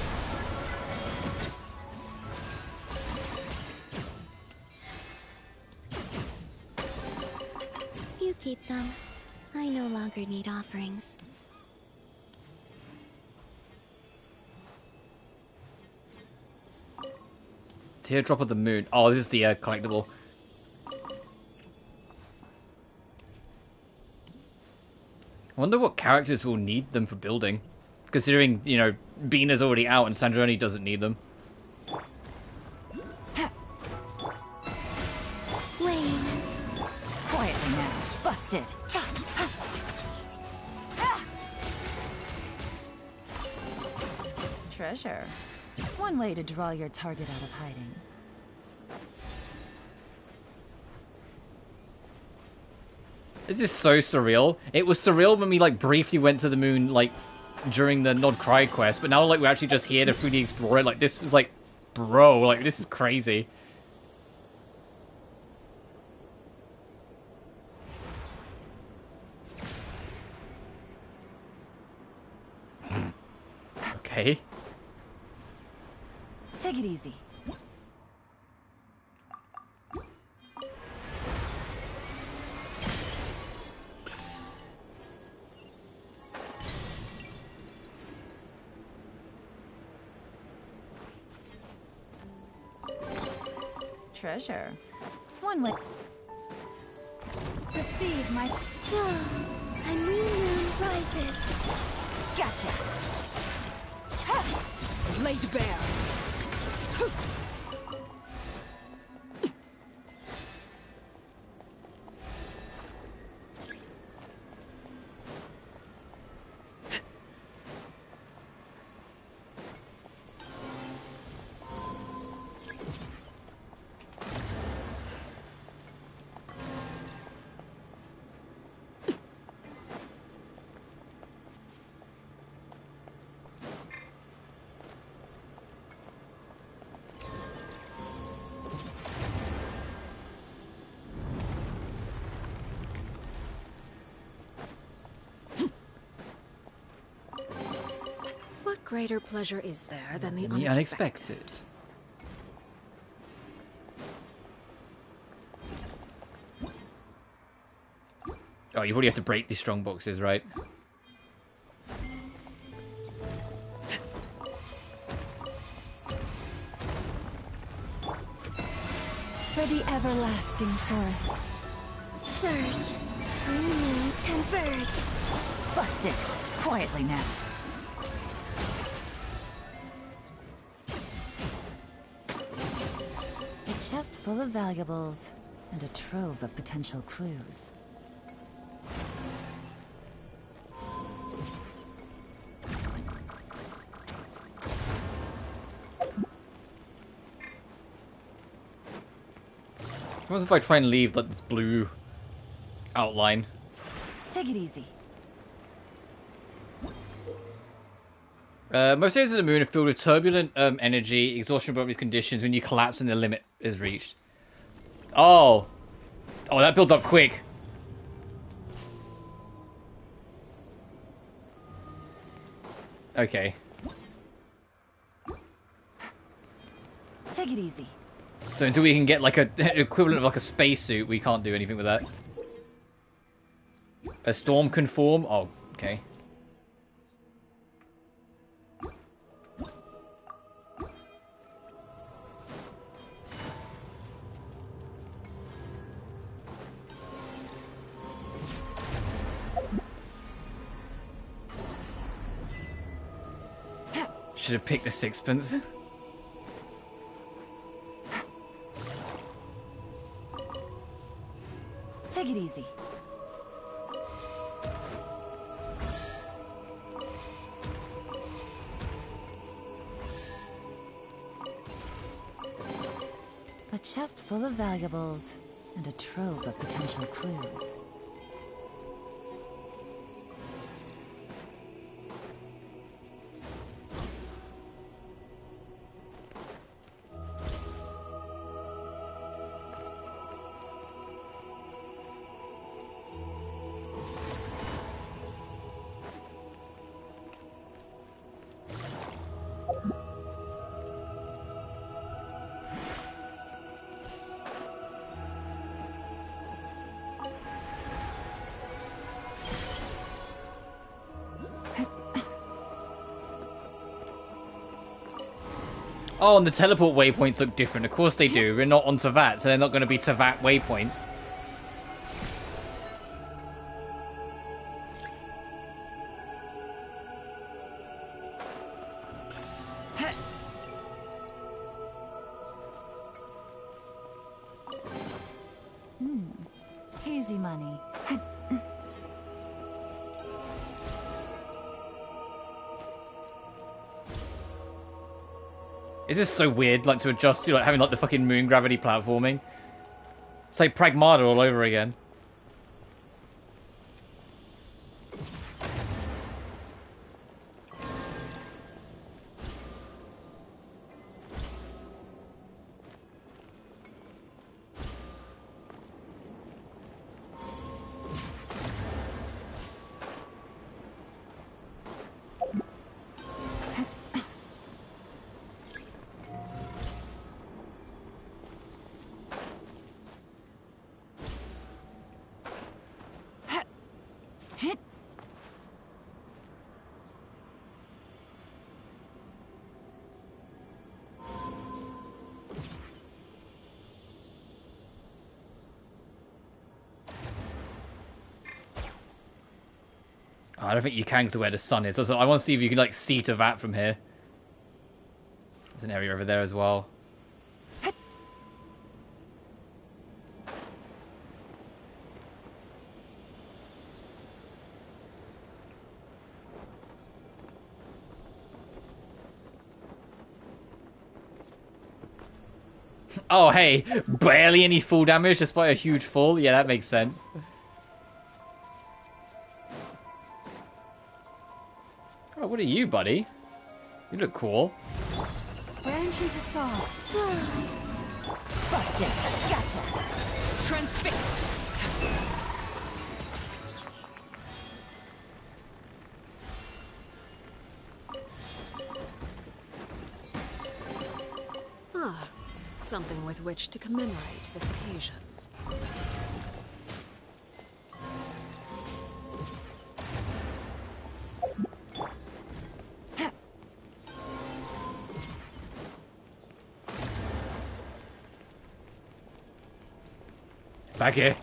Speaker 6: You keep them. I no longer need offerings.
Speaker 1: Teardrop of the moon. Oh, this is the collectible. I wonder what characters will need them for building. Considering, you know, Bina's already out and Sandrone doesn't need them.
Speaker 6: Lane.
Speaker 9: Quietly now. Busted. Treasure. One way to draw your target out of hiding.
Speaker 1: This is so surreal. It was surreal when we, like, briefly went to the moon, like, during the Nod Cry quest, but now, like, we're actually just here to freely explore it. Like, this was, like, bro, like, this is crazy. Okay.
Speaker 9: Take it easy. Treasure. One way.
Speaker 6: Receive my... A new moon rises.
Speaker 9: Gotcha.
Speaker 5: Laid bare.
Speaker 11: greater pleasure is there than the
Speaker 1: The unexpected. Oh, you already have to break these strong boxes, right?
Speaker 9: For the everlasting forest.
Speaker 6: Surge. Green means converge.
Speaker 9: Busted. Quietly now. A chest full of valuables and a trove of potential clues.
Speaker 1: What if I try and leave like this blue outline?
Speaker 9: Take it easy.
Speaker 1: Most areas of the moon are filled with turbulent energy, exhaustion above these conditions when you collapse when the limit is reached. Oh. Oh, that builds up quick. Okay.
Speaker 9: Take it easy.
Speaker 1: So until we can get like an equivalent of like a spacesuit, we can't do anything with that. A storm can form? Oh, okay. Should have picked the sixpence.
Speaker 9: Take it easy. A chest full of valuables and a trove of potential clues.
Speaker 1: Oh, and the teleport waypoints look different. Of course they do. We're not on Tavat, so they're not going to be Tavat waypoints.
Speaker 9: Easy money.
Speaker 1: Is this so weird, like, to adjust to, like, having, like, the fucking moon gravity platforming? It's like Pragmata all over again. I don't think you can to where the sun is. So I want to see if you can, like, see Tavat from here. There's an area over there as well. Oh, hey, barely any full damage despite a huge fall. Yeah, that makes sense. Oh, what are you, buddy? You look cool.
Speaker 9: Branch into saw. Busted. Gotcha. Transfixed.
Speaker 11: Something with which to commemorate this occasion.
Speaker 1: Back here.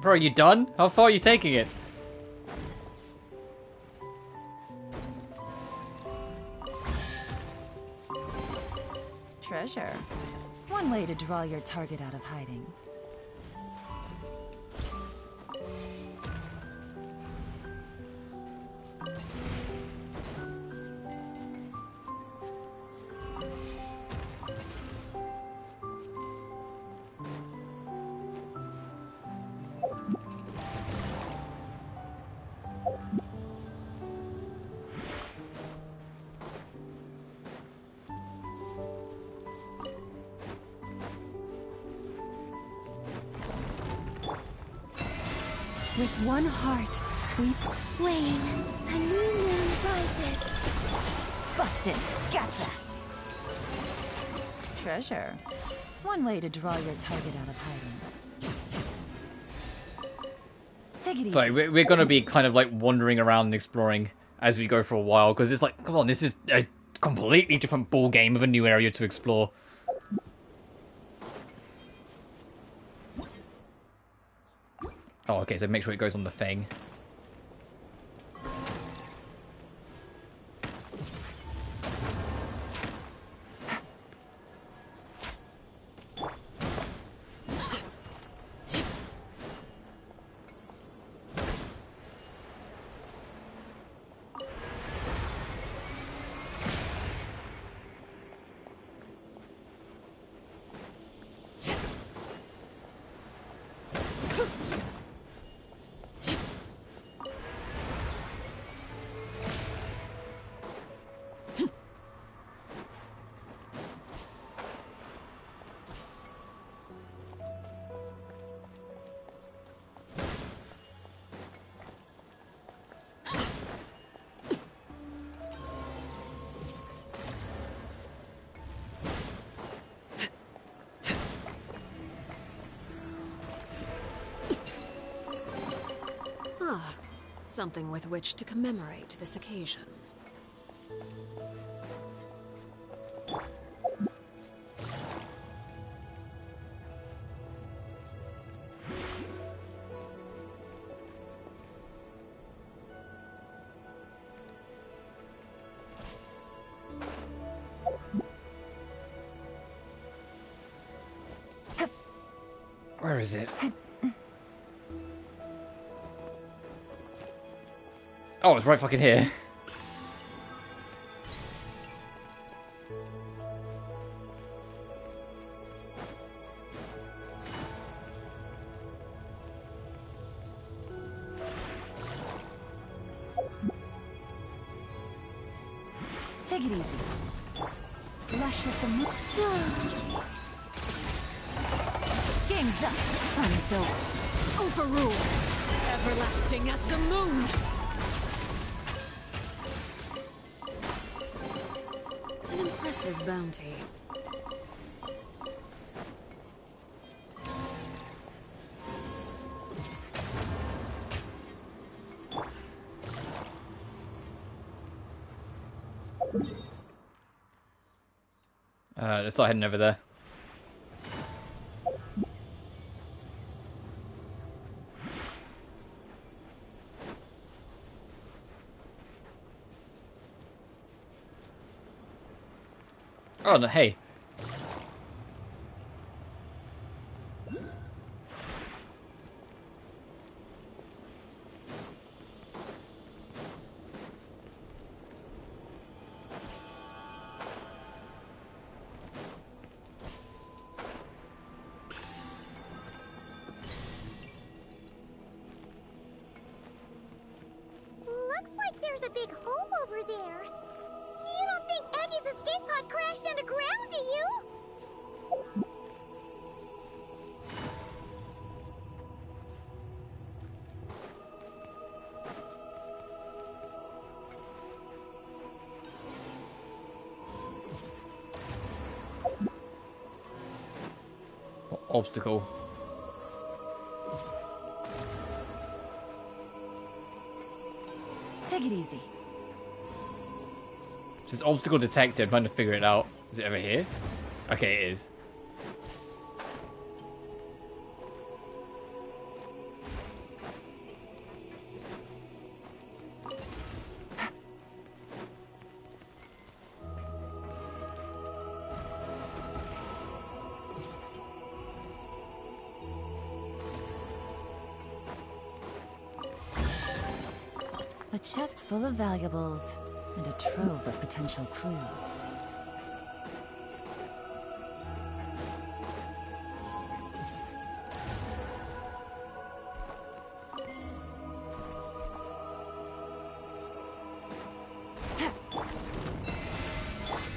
Speaker 1: Bro, are you done? How far are you taking it?
Speaker 9: Treasure. One way to draw your target out of hiding.
Speaker 6: With one heart, we... Wayne, a new moon rises.
Speaker 9: Busted. Gotcha. Treasure. One way to draw your target out of hiding. Take it easy.
Speaker 1: Sorry, we're gonna be kind of like wandering around and exploring as we go for a while, because it's like, come on, this is a completely different ball game of a new area to explore. Oh, okay, so make sure it goes on the thing.
Speaker 11: Something with which to commemorate this occasion.
Speaker 1: Where is it? Oh, it's right fucking here.
Speaker 9: Take it easy. Lush as the moon. Game's up. Fun's over.
Speaker 11: Overruled. Everlasting as the moon. An impressive bounty.
Speaker 1: Let's start heading over there. Oh, no, hey.
Speaker 2: There's a big hole over there. You don't think Eggie's escape pod crashed underground, do you?
Speaker 1: Obstacle.
Speaker 9: Take it easy.
Speaker 1: It says obstacle detected. I'm trying to figure it out. Is it over here? Okay, it is.
Speaker 9: A chest full of valuables and a trove of potential clues.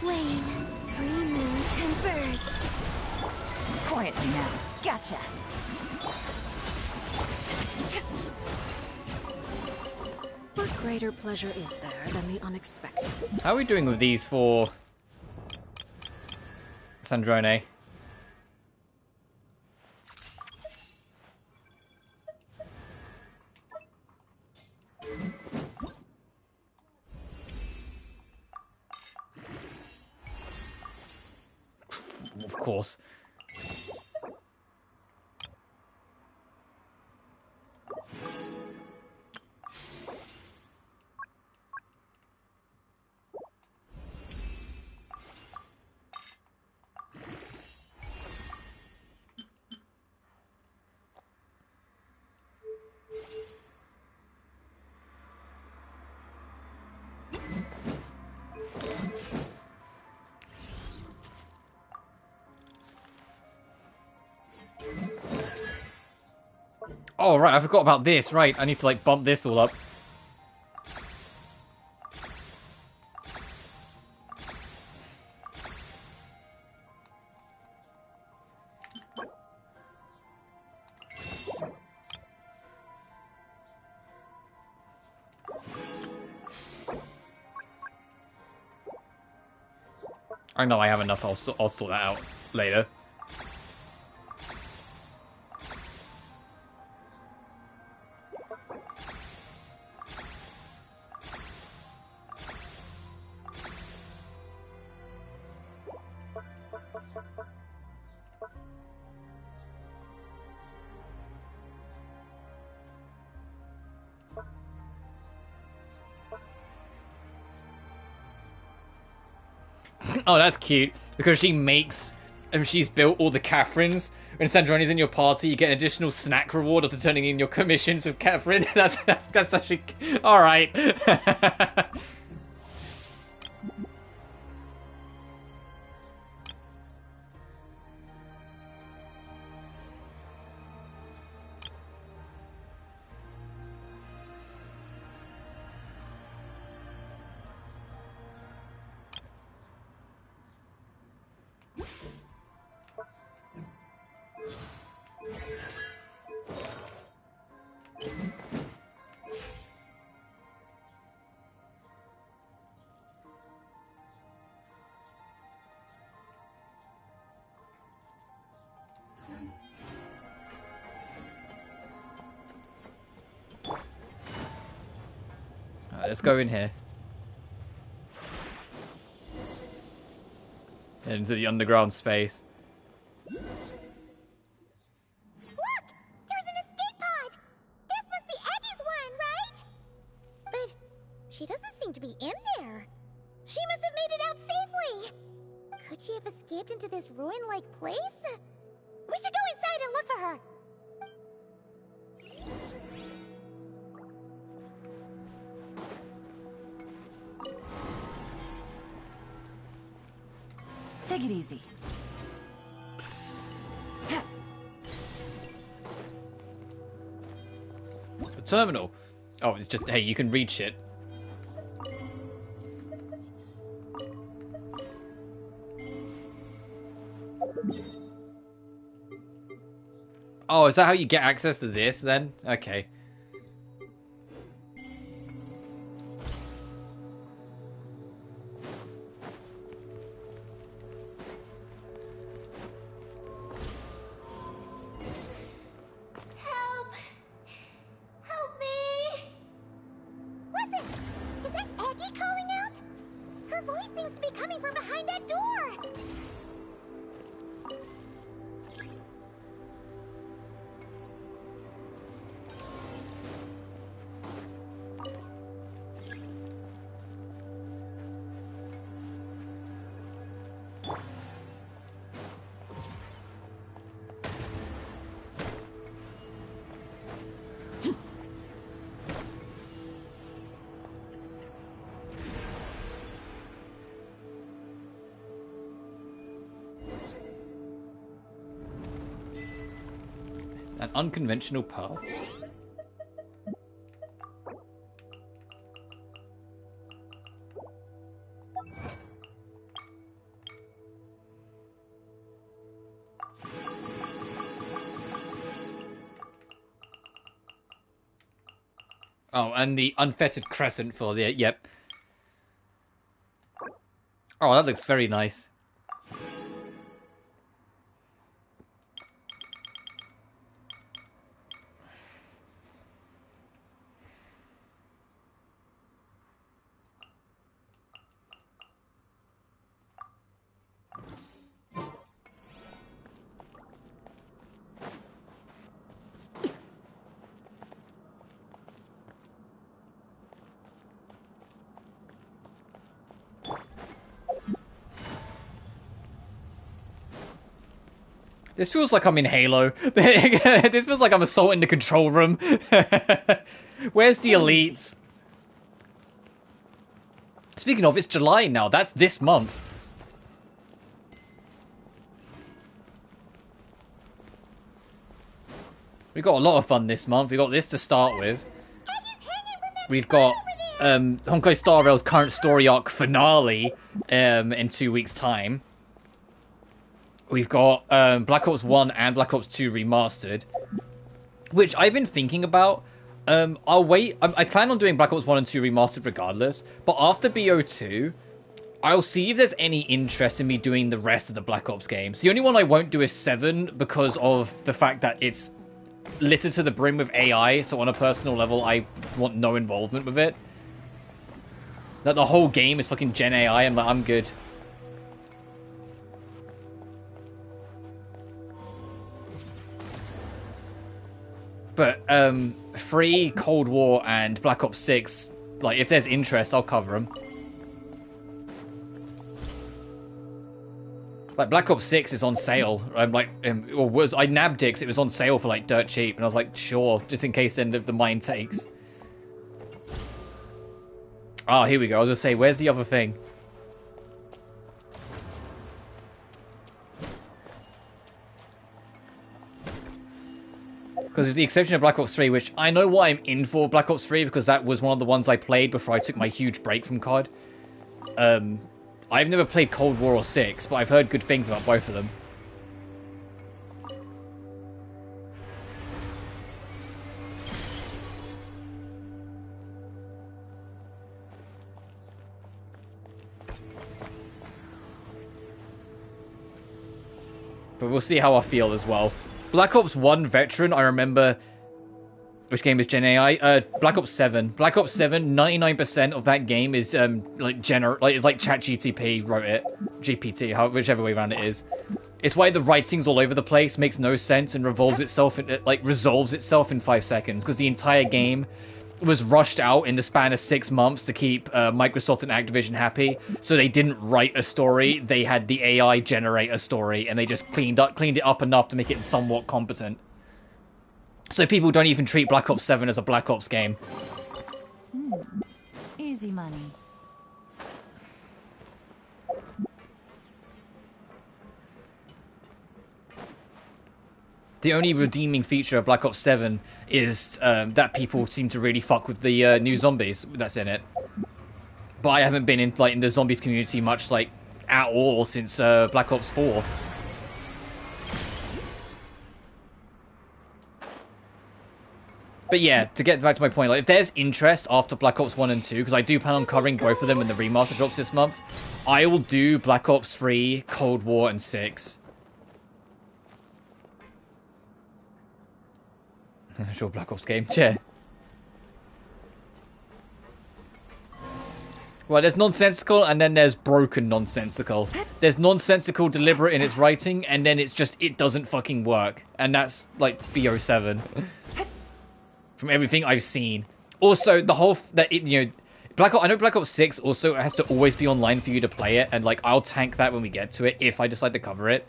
Speaker 6: Wayne, 3 moons converge.
Speaker 9: Quietly now. Gotcha.
Speaker 11: What greater pleasure is there than the unexpected?
Speaker 1: How are we doing with these for Sandrone? Of course. Oh, right, I forgot about this. Right, I need to, like, bump this all up. I know I have enough. I'll sort that out later. Oh, that's cute. Because she makes... and she's built all the Catherines. When Sandrone's in your party, you get an additional snack reward after turning in your commissions with Catherine. That's actually... Alright. Let's go in here. Into the underground space.
Speaker 2: Look! There's an escape pod! This must be Eggie's one, right? But she doesn't seem to be in there. She must have made it out safely. Could she have escaped into this ruin-like place? We should go inside and look for her.
Speaker 9: Take it easy.
Speaker 1: The terminal. Oh, it's just, hey, you can read shit. Oh, is that how you get access to this then? Okay.
Speaker 2: Help! Help me! Listen! Is that Aggie calling out? Her voice seems to be coming from behind that door!
Speaker 1: An unconventional path. Oh, and the unfettered crescent for the... Yep. Oh, that looks very nice. This feels like I'm in Halo. This feels like I'm assaulting the control room. Where's the elites? Speaking of, it's July now. That's this month. We got a lot of fun this month. We got this to start with. We've got Honkai Star Rail's current story arc finale in 2 weeks' time. We've got Black Ops 1 and Black Ops 2 remastered, which I've been thinking about. I'll wait. I plan on doing Black Ops 1 and 2 remastered regardless, but after BO2, I'll see if there's any interest in me doing the rest of the Black Ops games. The only one I won't do is 7 because of the fact that it's littered to the brim with AI, so on a personal level, I want no involvement with it. That the whole game is fucking Gen AI, and I'm good. But, 3, Cold War, and Black Ops 6, like, if there's interest, I'll cover them. Like, Black Ops 6 is on sale. I'm like, I nabbed it 'cause it was on sale for, like, dirt cheap. And I was like, sure, just in case end of the mine takes. Oh, here we go. I was gonna say, where's the other thing? Because with the exception of Black Ops 3, which I know what I'm in for Black Ops 3, because that was one of the ones I played before I took my huge break from COD. I've never played Cold War or 6, but I've heard good things about both of them. But we'll see how I feel as well. Black Ops 1 Veteran, I remember... Which game is Gen AI? Black Ops 7. Black Ops 7, 99% of that game is, it's like ChatGTP wrote it. GPT, whichever way around it is. It's why the writing's all over the place, makes no sense, and resolves itself in 5 seconds. Because the entire game was rushed out in the span of 6 months to keep Microsoft and Activision happy. So they didn't write a story, they had the AI generate a story, and they just cleaned it up enough to make it somewhat competent. So people don't even treat Black Ops 7 as a Black Ops game.
Speaker 9: Easy money.
Speaker 1: The only redeeming feature of Black Ops 7 is that people seem to really fuck with the new zombies that's in it. But I haven't been in the zombies community much at all since Black Ops 4. But yeah, to get back to my point, like if there's interest after Black Ops 1 and 2, because I do plan on covering both of them when the remaster drops this month, I will do Black Ops 3, Cold War, and 6. Sure, Black Ops game, yeah. Well, there's nonsensical, and then there's broken nonsensical. There's nonsensical deliberate in its writing, and then it's just, it doesn't fucking work. And that's, like, BO7. From everything I've seen. Also, the whole, I know Black Ops 6 also has to always be online for you to play it, and, like, I'll tank that when we get to it, if I decide to cover it.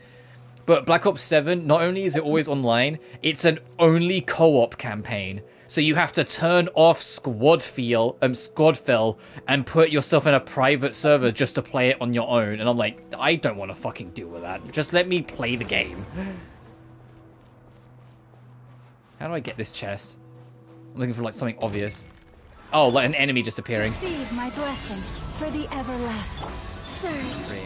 Speaker 1: But Black Ops 7, not only is it always online, it's an only co-op campaign. So you have to turn off squad fill and put yourself in a private server just to play it on your own. And I'm like, I don't want to fucking deal with that. Just let me play the game. How do I get this chest? I'm looking for like something obvious. Oh, like an enemy just appearing.
Speaker 9: Receive my blessing for the everlasting surge.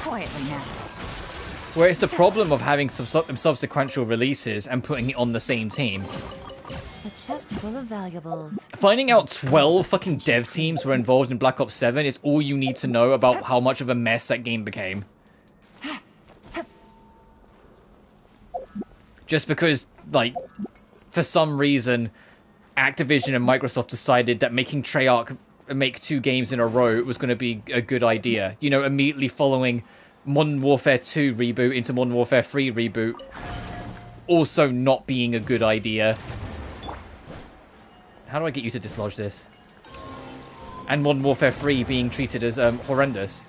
Speaker 9: Quietly now.
Speaker 1: Where it's the problem of having some subsequential releases and putting it on the same team.
Speaker 9: A chest full of valuables.
Speaker 1: Finding out 12 fucking dev teams were involved in Black Ops 7 is all you need to know about how much of a mess that game became. Just because, like, for some reason, Activision and Microsoft decided that making Treyarch make 2 games in a row was going to be a good idea. You know, immediately following Modern Warfare 2 reboot into Modern Warfare 3 reboot also not being a good idea. How do I get you to dislodge this? And Modern Warfare 3 being treated as horrendous.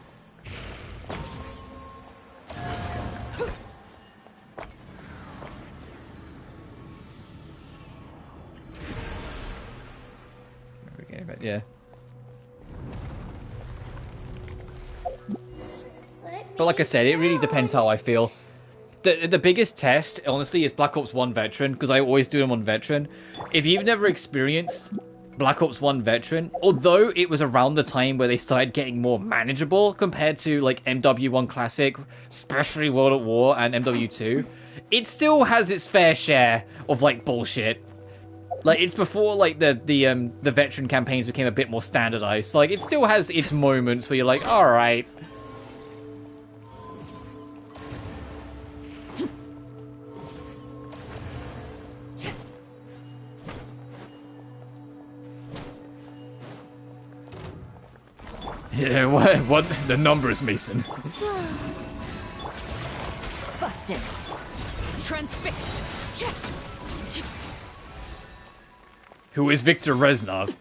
Speaker 1: Okay, but yeah. But like I said, it really depends how I feel. The biggest test, honestly, is Black Ops 1 Veteran, because I always do them on Veteran. If you've never experienced Black Ops 1 Veteran, although it was around the time where they started getting more manageable compared to, like, MW1 Classic, especially World at War and MW2, it still has its fair share of, like, bullshit. Like, it's before, like, the Veteran campaigns became a bit more standardized. Like, it still has its moments where you're like, alright. Yeah, what? The numbers, Mason.
Speaker 9: Busted. Transfixed.
Speaker 1: Who is Victor Reznov?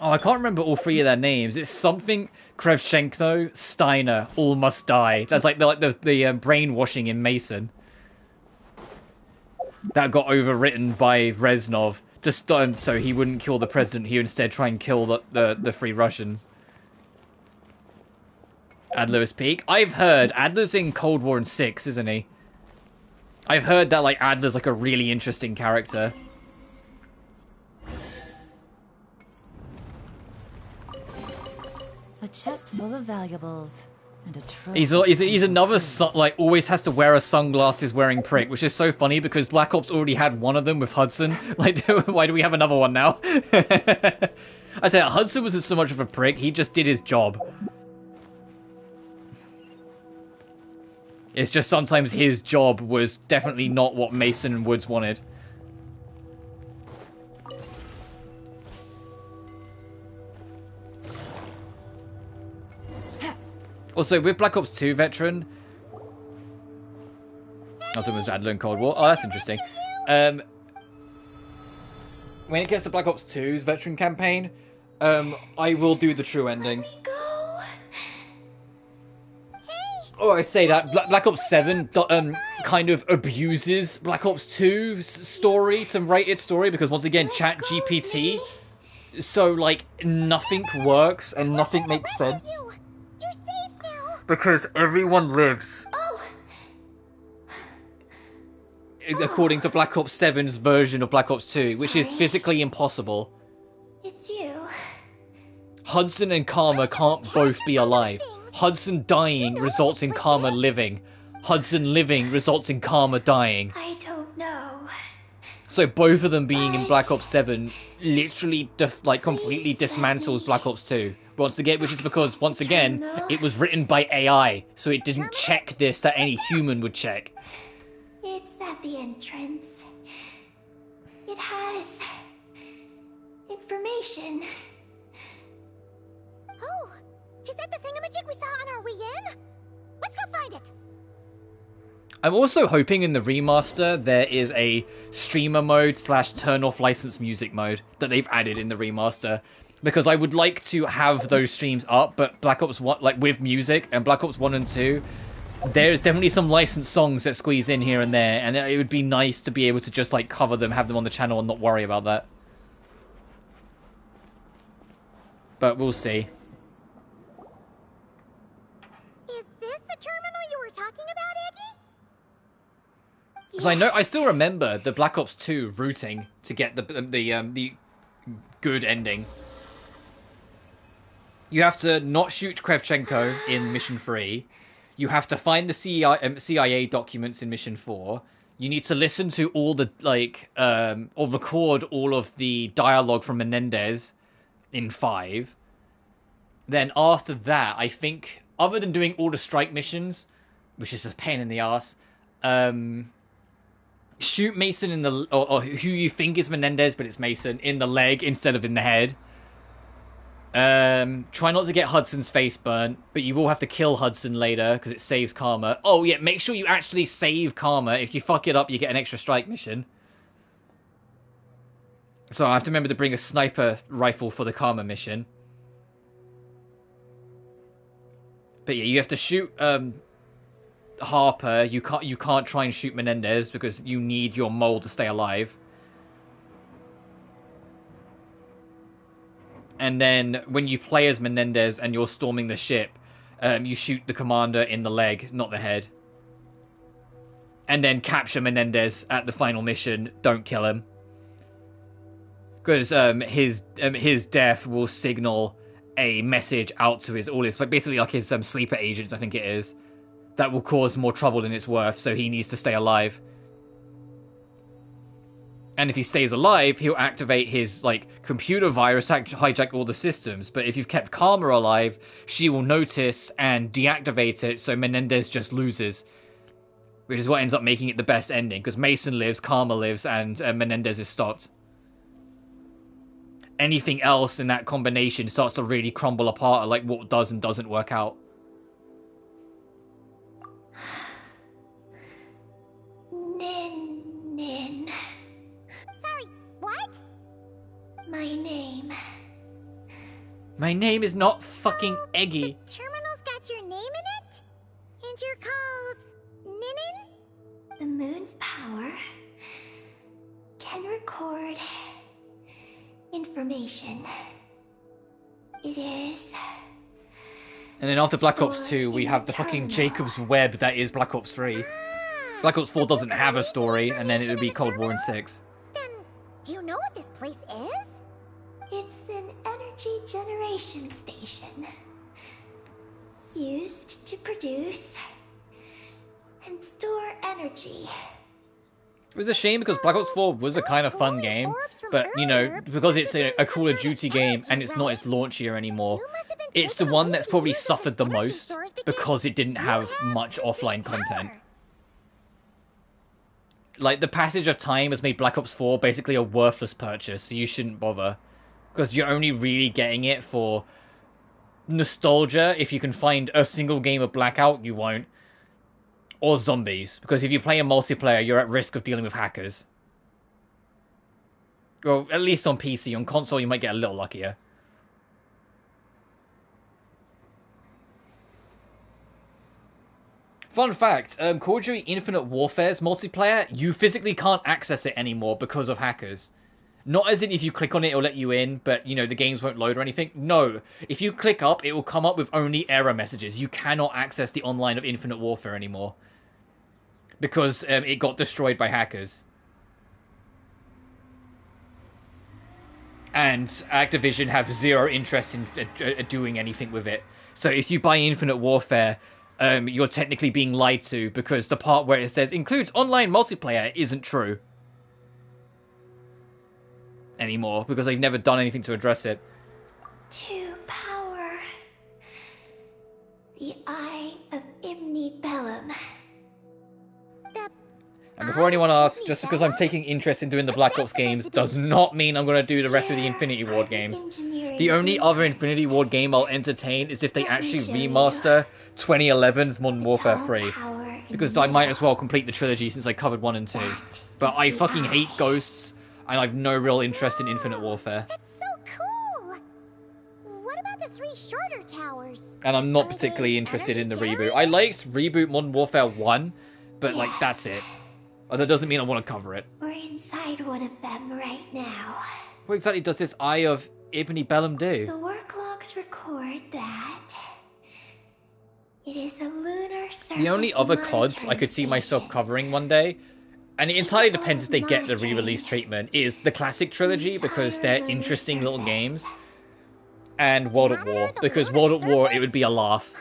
Speaker 1: Oh, I can't remember all 3 of their names. It's something Krevchenko, Steiner, all must die. That's like the brainwashing in Mason. That got overwritten by Reznov, just so he wouldn't kill the president. He would instead try and kill the 3 Russians. Adler is peak. I've heard Adler's in Cold War and 6, isn't he? I've heard that like Adler's like a really interesting character.
Speaker 9: A chest full of valuables. And a trove.
Speaker 1: He's another like always has to wear a sunglasses wearing prick, which is so funny because Black Ops already had one of them with Hudson. Like, why do we have another one now? I said Hudson wasn't so much of a prick; he just did his job. It's just sometimes his job was definitely not what Mason and Woods wanted. Also, with Black Ops 2 Veteran... Also, it was Adler in Cold War. Oh, that's interesting. When it gets to Black Ops 2's Veteran campaign, I will do the true ending. Oh, I say that. Black Ops 7 kind of abuses Black Ops 2's story to write its story, because once again, ChatGPT. So, like, nothing works and nothing makes sense. Because everyone lives. according to Black Ops 7's version of Black Ops 2, which is physically impossible.
Speaker 6: It's you.
Speaker 1: Hudson and Karma can't both be alive. Hudson dying results in Karma living. Hudson living results in Karma dying.
Speaker 6: I don't know.
Speaker 1: So both of them being in Black Ops 7 literally completely dismantles Black Ops 2. Once again, which is because, once again, it was written by AI, so it didn't check this that any human would check.
Speaker 6: It's at the entrance. It has information.
Speaker 2: Oh, is that the thingamajig we saw on our way in? Let's go find it.
Speaker 1: I'm also hoping in the remaster there is a streamer mode / turn off licensed music mode that they've added in the remaster. Because I would like to have those streams up, but Black Ops 1, like with music, and Black Ops 1 and 2, there's definitely some licensed songs that squeeze in here and there, and it would be nice to be able to just like cover them, have them on the channel, and not worry about that. But we'll see.
Speaker 2: Is this the terminal you were talking about, Eggy?
Speaker 1: Because I still remember the Black Ops 2 routing to get the good ending. You have to not shoot Krevchenko in Mission 3. You have to find the CIA documents in Mission 4. You need to listen to all the, or record all of the dialogue from Menendez in 5. Then after that, I think, other than doing all the strike missions, which is just a pain in the ass, shoot Mason in the, or who you think is Menendez, but it's Mason, in the leg instead of in the head. Try not to get Hudson's face burnt, but you will have to kill Hudson later because it saves Karma. Oh yeah, make sure you actually save Karma. If you fuck it up, you get an extra strike mission. So I have to remember to bring a sniper rifle for the Karma mission. But yeah, you have to shoot Harper. You can't try and shoot Menendez because you need your mole to stay alive. And then when you play as Menendez and you're storming the ship, you shoot the commander in the leg, not the head. And then capture Menendez at the final mission. Don't kill him. Because his death will signal a message out to basically like his sleeper agents, I think it is, that will cause more trouble than it's worth, so he needs to stay alive. And if he stays alive, he'll activate his, computer virus to hijack all the systems. But if you've kept Karma alive, she will notice and deactivate it, so Menendez just loses. Which is what ends up making it the best ending, because Mason lives, Karma lives, and Menendez is stopped. Anything else in that combination starts to really crumble apart, like what does and doesn't work out.
Speaker 6: Nin.
Speaker 2: Sorry, what?
Speaker 6: My name.
Speaker 1: My name is not fucking Eggy.
Speaker 2: The terminal's got your name in it? And you're called Ninin?
Speaker 6: The moon's power can record information. It is.
Speaker 1: And then after Black Ops 2, we have the fucking Jacob's Web that is Black Ops 3. Black Ops 4 doesn't have a story, and then it would be Cold War and 6.
Speaker 2: Then, do you know what this place is?
Speaker 6: It's an energy generation station. Used to produce and store energy.
Speaker 1: It was a shame because Black Ops 4 was a kind of fun game, but, because it's a Call of Duty game and it's not its launch year anymore, it's the one that's probably suffered the most because it didn't have much offline content. The passage of time has made Black Ops 4 basically a worthless purchase, so you shouldn't bother. Because you're only really getting it for nostalgia. If you can find a single game of Blackout, you won't. Or zombies, because if you play a multiplayer, you're at risk of dealing with hackers. Well, at least on PC. On console, you might get a little luckier. Fun fact, Call of Duty Infinite Warfare's multiplayer, you physically can't access it anymore because of hackers. Not as in if you click on it, it'll let you in, but, the games won't load or anything. No. If you click up, it will come up with only error messages. You cannot access the online of Infinite Warfare anymore. because it got destroyed by hackers. And Activision have zero interest in doing anything with it. So if you buy Infinite Warfare, you're technically being lied to, because the part where it says includes online multiplayer isn't true anymore, because they've never done anything to address it.
Speaker 6: To power the Eye of Imni Bellum.
Speaker 1: And before anyone asks, just because I'm taking interest in doing the Black Ops games does not mean I'm going to do the rest of the Infinity Ward games. The only other Infinity Ward game I'll entertain is if they actually remaster 2011's Modern Warfare 3. Because I might as well complete the trilogy since I covered 1 and 2. But I fucking hate Ghosts, and I've no real interest in Infinite Warfare.
Speaker 2: That's so cool! What about the 3 shorter towers?
Speaker 1: And I'm not particularly interested in the reboot. I liked Reboot Modern Warfare 1, but like, that's it. That doesn't mean I want to cover it.
Speaker 6: We're inside one of them right now.
Speaker 1: What exactly does this Eye of Ibn Bellum do?
Speaker 6: The work logs record that it is a lunar surface.
Speaker 1: The only other CODs I could see myself covering one day, and it entirely depends if they get the re-release treatment, is the classic trilogy, because they're interesting little games, and World at War, because World at War, it would be a laugh.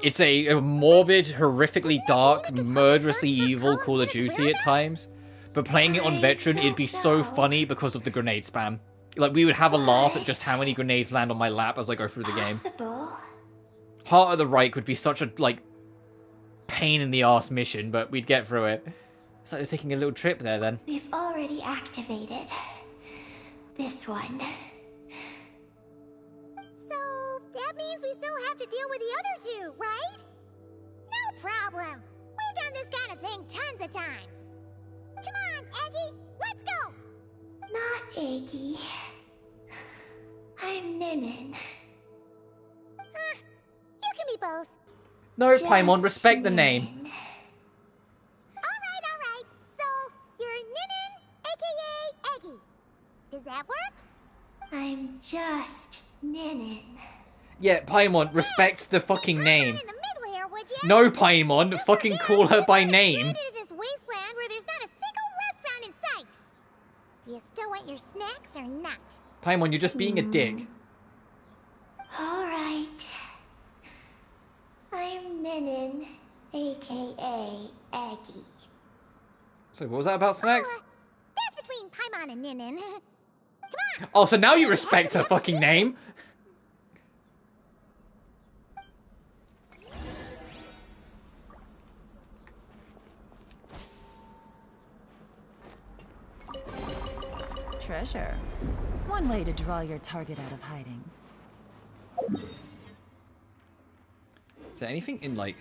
Speaker 1: It's a morbid, horrifically dark, murderously evil Call of Duty at times. But playing it on Veteran, it'd be so funny because of the grenade spam. Like, we would have a laugh at just how many grenades land on my lap as I go through the game. Heart of the Reich would be such a, like, pain in the arse mission, but we'd get through it. It's like we're taking a little trip there, then.
Speaker 6: We've already activated this one.
Speaker 2: That means we still have to deal with the other 2, right? No problem. We've done this kind of thing tons of times. Come on, Eggy, let's go!
Speaker 6: Not Eggy. I'm Ninin.
Speaker 2: You can be both.
Speaker 1: No, Paimon, respect the name.
Speaker 2: Alright. So, you're Ninin, aka Eggy. Does that work?
Speaker 6: I'm just Ninin.
Speaker 1: Yeah, Paimon, respect the fucking name.
Speaker 2: In the middle here, would you?
Speaker 1: No, Paimon, fucking call her by name.
Speaker 2: Into this wasteland where there's not a single restaurant in sight. Do you still want your snacks or not?
Speaker 1: Paimon, you're just being a dick.
Speaker 6: Alright. I'm Ninin, aka Aggie.
Speaker 1: So what was that about snacks?
Speaker 2: That's between Paimon and Ninin. Come on!
Speaker 1: Oh, so now you respect her fucking name?
Speaker 9: Treasure. One way to draw your target out of hiding.
Speaker 1: Is there anything in, like...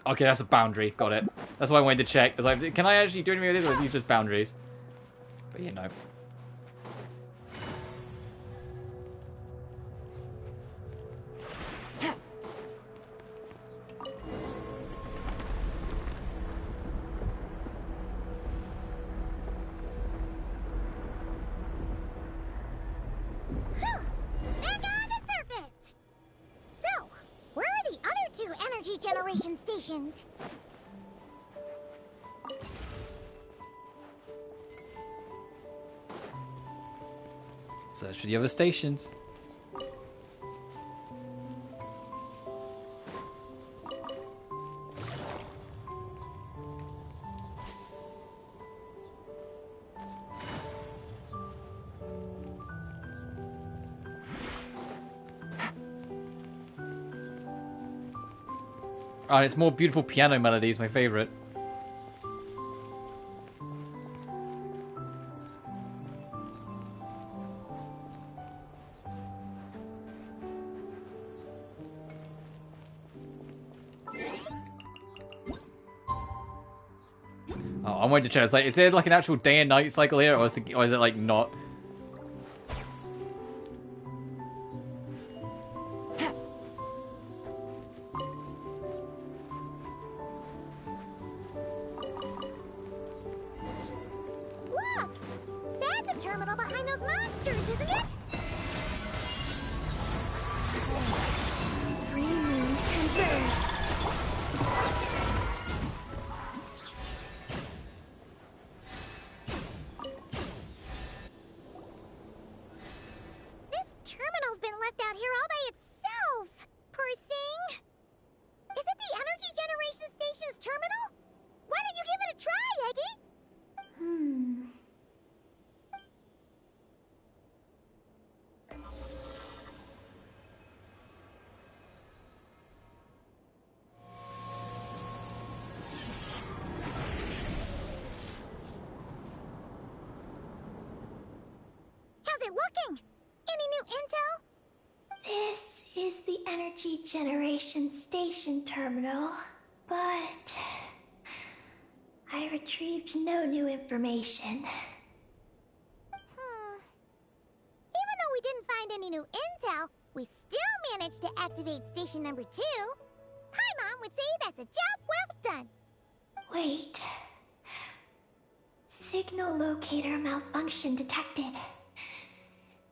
Speaker 1: Okay, that's a boundary. Got it. That's why I wanted to check. Like, can I actually do anything with this, or are these just boundaries? But yeah, no.
Speaker 2: Generation stations.
Speaker 1: Search for the other stations. Oh, and it's more beautiful piano melodies, my favorite. Oh, I'm waiting to check. It's like, is there like an actual day and night cycle here, or is it like not?
Speaker 2: How's it looking? Any new intel?
Speaker 6: This is the energy generation station terminal, but I retrieved no new information.
Speaker 2: Even though we didn't find any new intel, we still managed to activate station number 2. Paimon would say that's a job well done.
Speaker 6: Wait. Signal locator malfunction detected.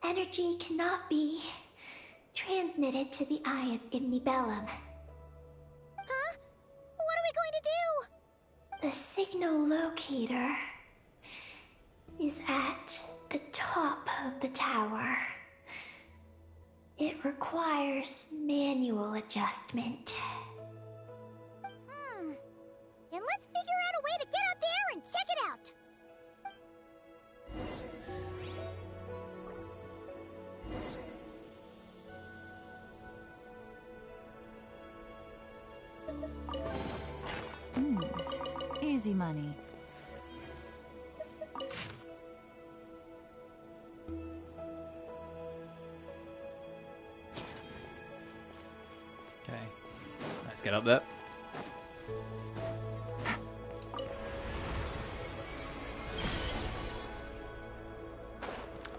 Speaker 6: Energy cannot be transmitted to the Eye of Ibnibellum.
Speaker 2: Huh? What are we going to do?
Speaker 6: The signal locator is at the top of the tower. It requires manual adjustment.
Speaker 2: Then let's figure out a way to get up there and check it out.
Speaker 9: Easy money.
Speaker 1: Okay, let's get up there.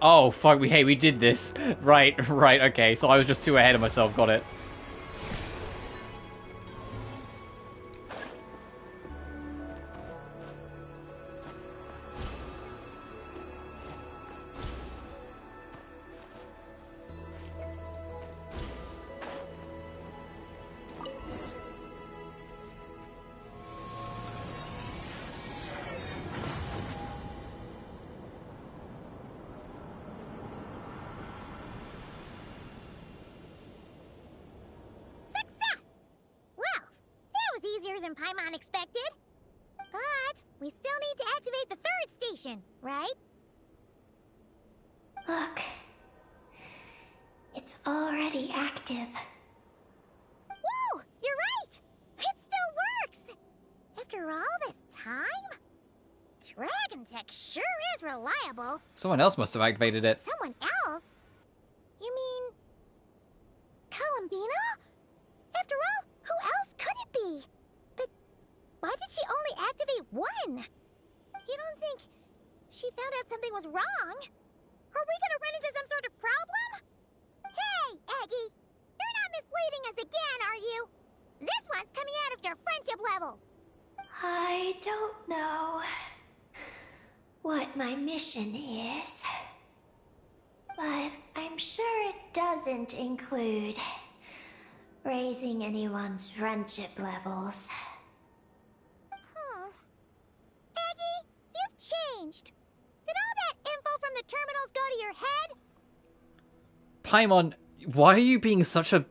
Speaker 1: Oh fuck! We did this. Right, okay. So I was just too ahead of myself. Got it.
Speaker 2: Than Paimon expected. But we still need to activate the 3rd station, right?
Speaker 6: Look. It's already active.
Speaker 2: Whoa! You're right! It still works! After all this time? Dragon Tech sure is reliable.
Speaker 1: Someone else must have activated it.
Speaker 2: Someone else? You mean... Columbina? After all, who else could it be? Why did she only activate 1? You don't think she found out something was wrong? Are we gonna run into some sort of problem? Hey, Aggie! You're not misleading us again, are you? This one's coming out of your friendship level.
Speaker 6: I don't know what my mission is, but I'm sure it doesn't include raising anyone's friendship levels.
Speaker 2: Aggie, you've changed. Did all that info from the terminals go to your head?
Speaker 1: Paimon, why are you being such a,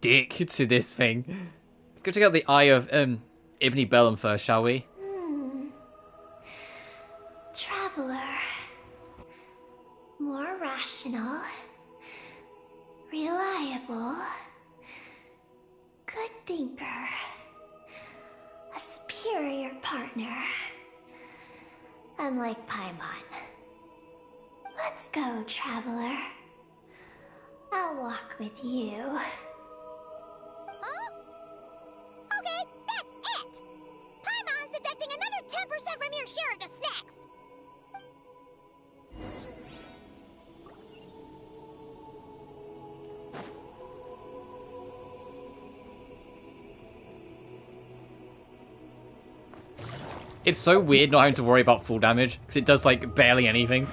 Speaker 1: dick to this thing? Let's go check out the Eye of, Ibnibellum first, shall we?
Speaker 6: Traveler. More rational. Reliable. Good thinker. A superior partner. Unlike Paimon. Let's go, Traveler. I'll walk with you.
Speaker 2: Huh? Okay, that's it! Paimon's deducting another 10% from your share of the snacks!
Speaker 1: It's so weird not having to worry about full damage, because it does, barely anything.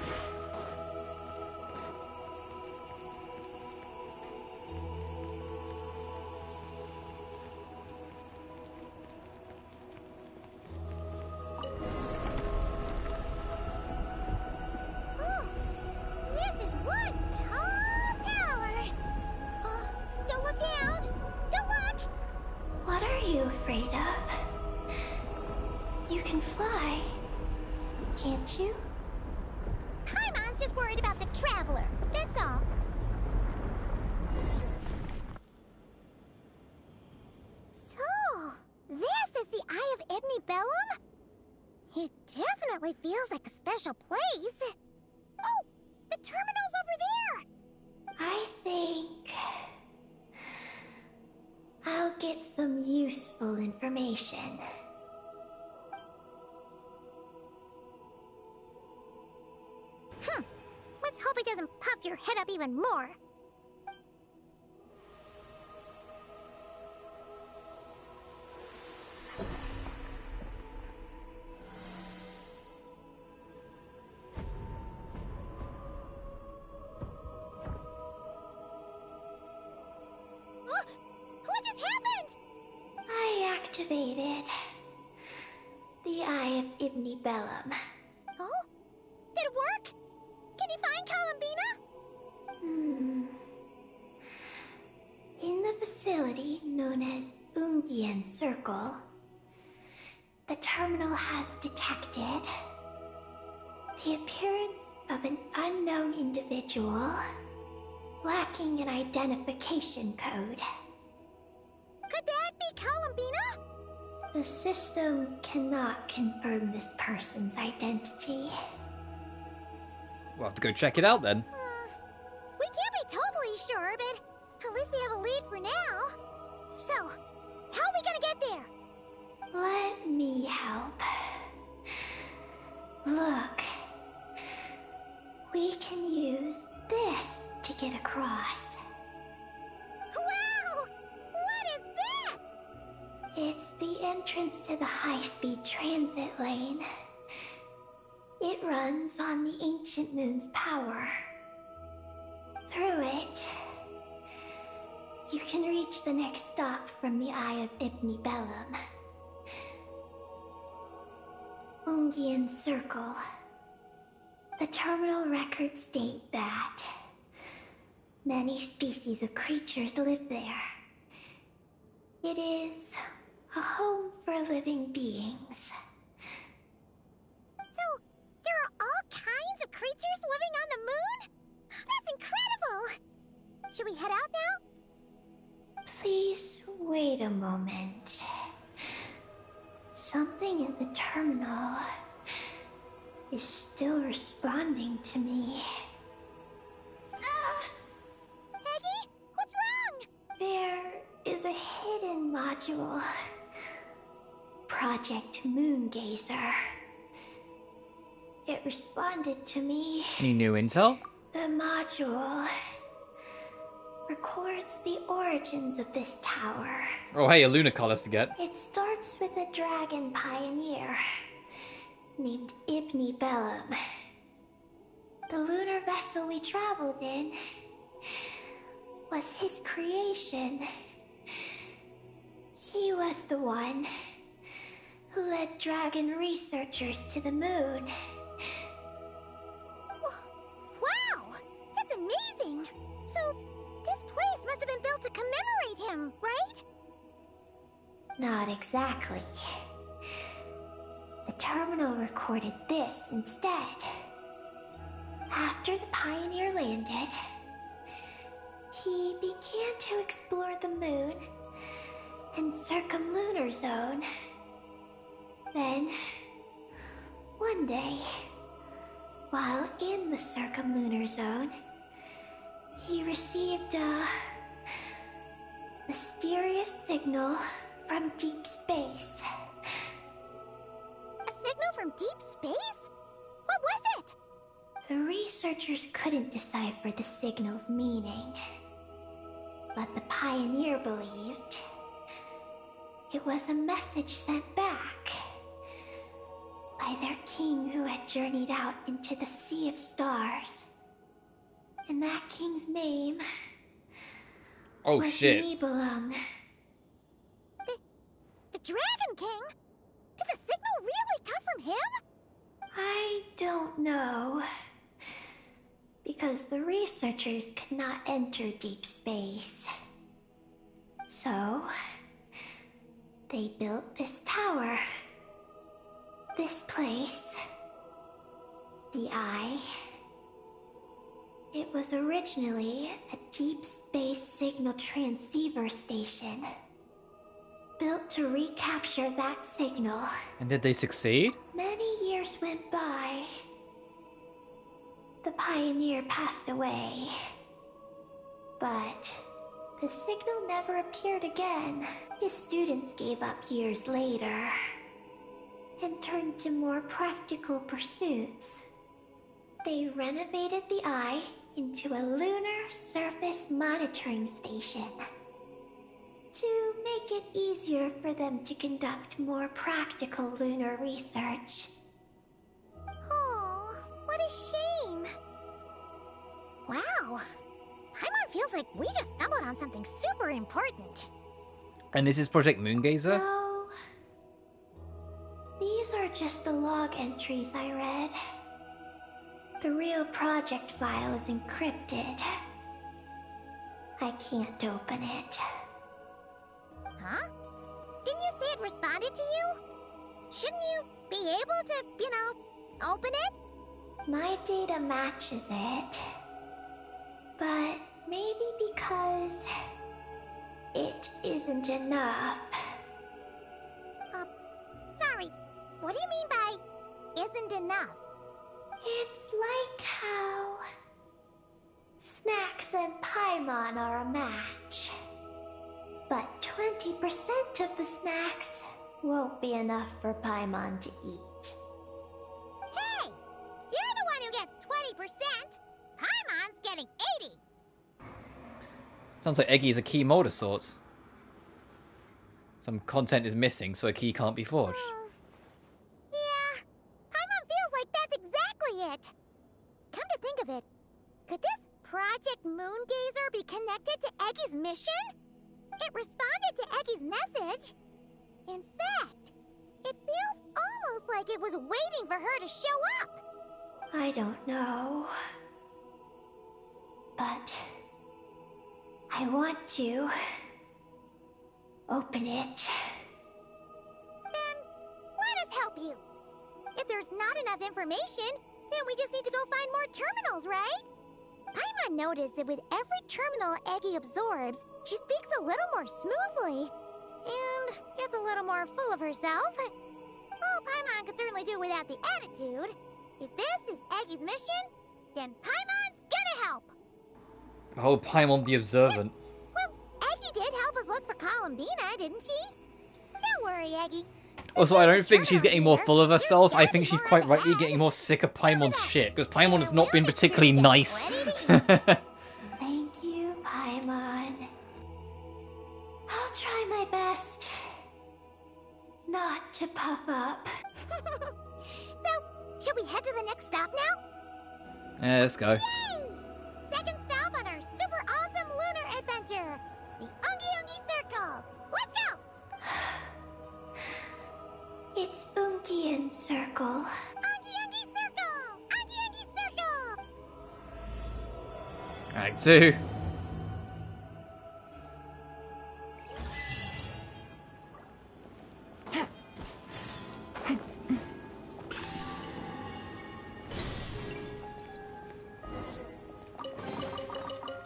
Speaker 2: This is one tall tower! Don't look down! Don't look!
Speaker 6: What are you afraid of? You can fly, can't you?
Speaker 2: Paimon's just worried about the Traveler, that's all. So, this is the Eye of Ibnibellum? It definitely feels like a special place. Oh, the terminal's over
Speaker 6: get some useful information.
Speaker 2: Let's hope it doesn't puff your head up even more. What just happened?
Speaker 6: I activated the Eye of Ibni Bellum.
Speaker 2: Oh? Did it work? Can you find Columbina?
Speaker 6: In the facility known as Ungian Circle, the terminal has detected the appearance of an unknown individual lacking an identification code.
Speaker 2: Could that be Columbina?
Speaker 6: The system cannot confirm this person's identity.
Speaker 1: We'll have to go check it out then.
Speaker 2: We can't be totally sure, but at least we have a lead for now. So, how are we gonna get there?
Speaker 6: Let me help. Look. We can use this to get across.
Speaker 2: Wow! What is this?
Speaker 6: It's the entrance to the high-speed transit lane. It runs on the ancient moon's power. Through it, you can reach the next stop from the Eye of Ibni Bellum. Ungian Circle. The terminal records state that many species of creatures live there. It is a home for living beings.
Speaker 2: So, there are all kinds of creatures living on the moon? That's incredible! Should we head out now?
Speaker 6: Please wait a moment. Something in the terminal is still responding to me.
Speaker 2: Peggy, what's wrong?
Speaker 6: There is a hidden module. Project Moongazer. It responded to me.
Speaker 1: Any new intel?
Speaker 6: The module records the origins of this tower.
Speaker 1: Oh, hey, a lunar colors to get.
Speaker 6: It starts with a dragon pioneer named Ibni Bellum. The lunar vessel we traveled in was his creation. He was the one who led dragon researchers to the moon.
Speaker 2: Wow! That's amazing! So, this place must have been built to commemorate him, right?
Speaker 6: Not exactly. The terminal recorded this instead. After the pioneer landed, he began to explore the moon and circumlunar zone. Then, one day, while in the circumlunar zone, he received a mysterious signal from deep space.
Speaker 2: A signal from deep space? What was it?
Speaker 6: The researchers couldn't decipher the signal's meaning, but the pioneer believed it was a message sent back by their king who had journeyed out into the sea of stars. And that king's name was
Speaker 1: shit.
Speaker 6: Nibelung.
Speaker 2: The Dragon King? Did the signal really come from him?
Speaker 6: I don't know. Because the researchers could not enter deep space. So, they built this tower. This place. The Eye. It was originally a deep space signal transceiver station. Built to recapture that signal.
Speaker 1: And did they succeed?
Speaker 6: Many years went by. The pioneer passed away. But the signal never appeared again. His students gave up years later and turned to more practical pursuits. They renovated the eye into a lunar surface monitoring station to make it easier for them to conduct more practical lunar research.
Speaker 2: Oh, what a shame. Wow. Paimon feels like we just stumbled on something super important.
Speaker 1: And this is Project Moongazer?
Speaker 6: No. These are just the log entries I read. The real project file is encrypted. I can't open it.
Speaker 2: Huh? Didn't you say it responded to you? Shouldn't you be able to, open it?
Speaker 6: My data matches it. But maybe because it isn't enough.
Speaker 2: Sorry. What do you mean by isn't enough?
Speaker 6: It's like how snacks and Paimon are a match. But 20% of the snacks won't be enough for Paimon to eat.
Speaker 2: Hey! You're the one who gets 20%! Paimon's getting 80!
Speaker 1: Sounds like Eggy is a key mold of sorts. Some content is missing, so a key can't be forged.
Speaker 2: Yeah, Paimon feels like that's exactly it. Come to think of it, could this Project Moongazer be connected to Eggy's mission? It responded to Eggy's message. In fact, it feels almost like it was waiting for her to show up.
Speaker 6: I don't know. But I want to open it.
Speaker 2: Then let us help you. If there's not enough information, then we just need to go find more terminals, right? Paimon noticed that with every terminal Eggy absorbs, she speaks a little more smoothly and gets a little more full of herself. Well, Paimon could certainly do without the attitude. If this is Eggy's mission, then Paimon's gonna help.
Speaker 1: Oh, Paimon the Observant.
Speaker 2: Well, Eggy did help us look for Columbina, didn't she? Don't worry, Eggy.
Speaker 1: Also, I don't think she's getting more full of herself. I think she's quite rightly getting more sick of Paimon's shit, because Paimon has not been particularly nice.
Speaker 6: Thank you, Paimon. I'll try my best not to puff up.
Speaker 2: So, should we head to the next stop now?
Speaker 1: Yeah, let's go.
Speaker 2: Yay! Second stop on our super awesome lunar adventure, the Ungi Circle. Let's go!
Speaker 6: It's Ungian Circle.
Speaker 2: Ungi Circle! Ungi Circle!
Speaker 1: Act 2.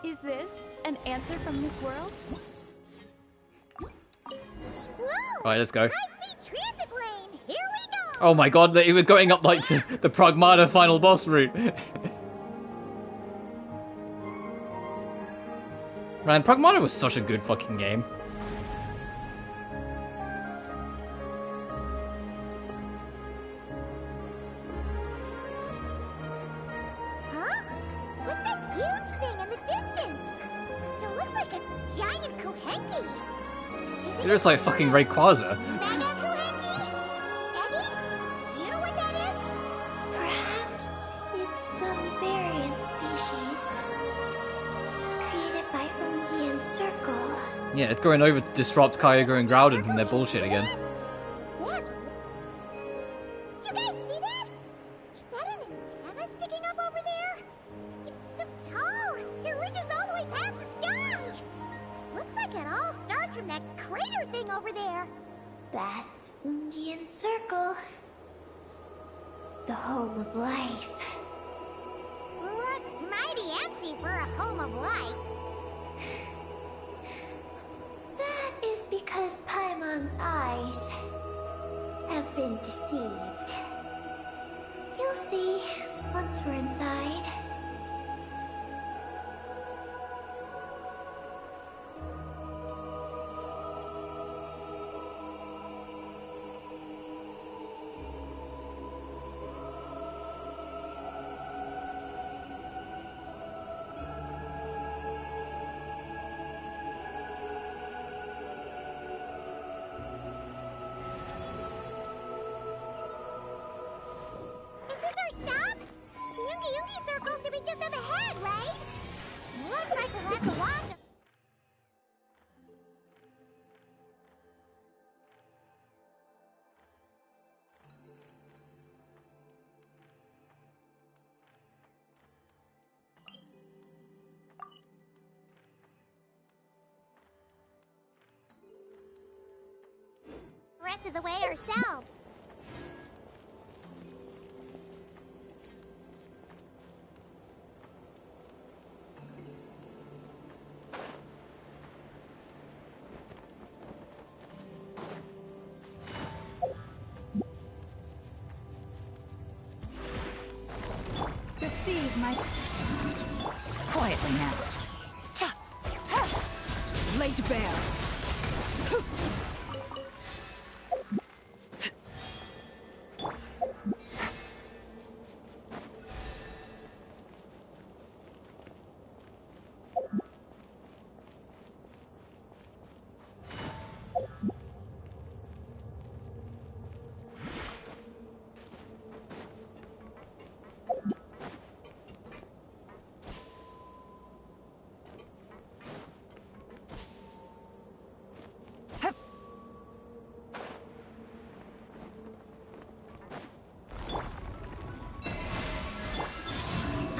Speaker 5: Is this an answer from this world?
Speaker 2: Whoa!
Speaker 1: Alright, let's go.
Speaker 2: High-speed transit lane! Here we go!
Speaker 1: Oh my god, they were going up like to the Pragmata final boss route. Man, Pragmata was such a good fucking game.
Speaker 2: Huh? What's that huge thing in the distance? It looks like a giant Kuhenki.
Speaker 1: It looks like fucking Rayquaza.
Speaker 2: Mega Kuhenki? Eggy? Do you know what that is?
Speaker 6: Perhaps it's some variant species created by Ungian Circle.
Speaker 1: Yeah, it's going over to disrupt Kyogre and Groudon from their bullshit again.
Speaker 2: Yes. You guys see that? Is that an antenna sticking up over there? It's so tall. It reaches all the way past the sky. Looks like it all starts from that crater thing over there.
Speaker 6: That's Ungian Circle. The home of life.
Speaker 2: Looks mighty empty for a home of life.
Speaker 6: That is because Paimon's eyes have been deceived. You'll see once we're inside.
Speaker 2: Yoongi Yoongi Circle should be just up ahead, right? Looks like we'll have to walk. Rest of the way ourselves.
Speaker 9: Receive my... Quietly now.
Speaker 11: Cha! Laid bare.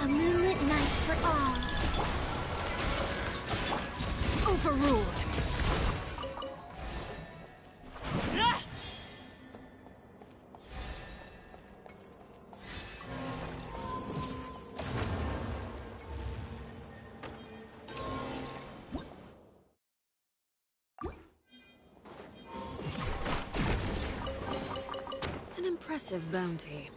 Speaker 2: A moonlit night for all.
Speaker 11: Overruled. An impressive bounty.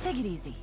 Speaker 9: Take it easy.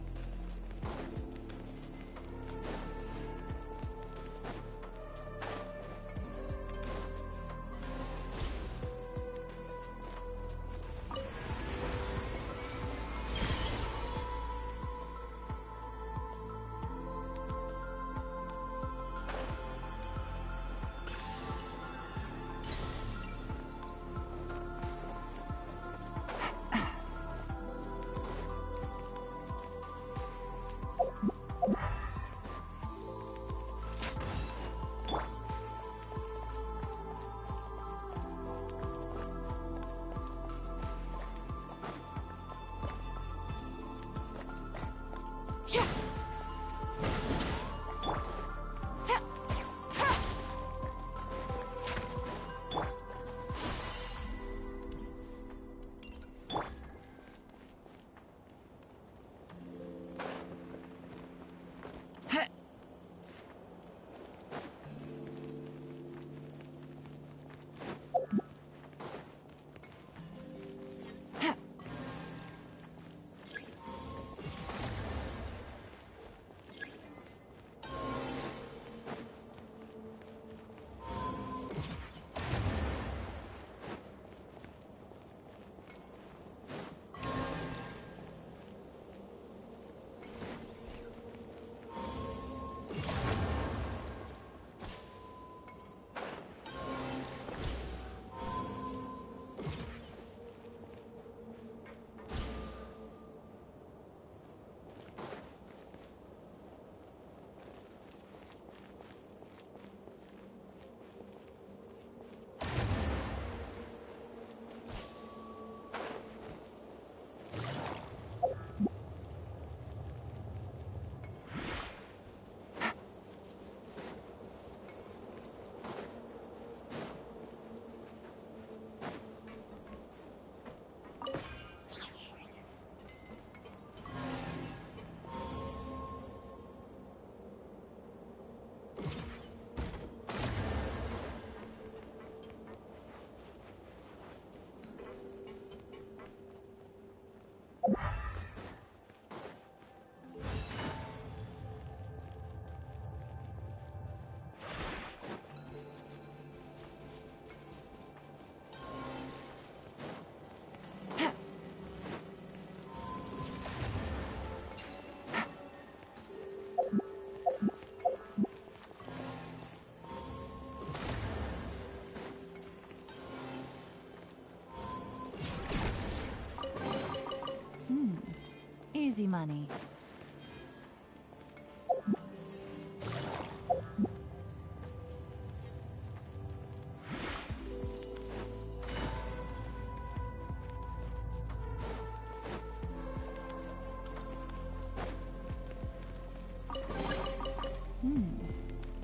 Speaker 9: Easy money.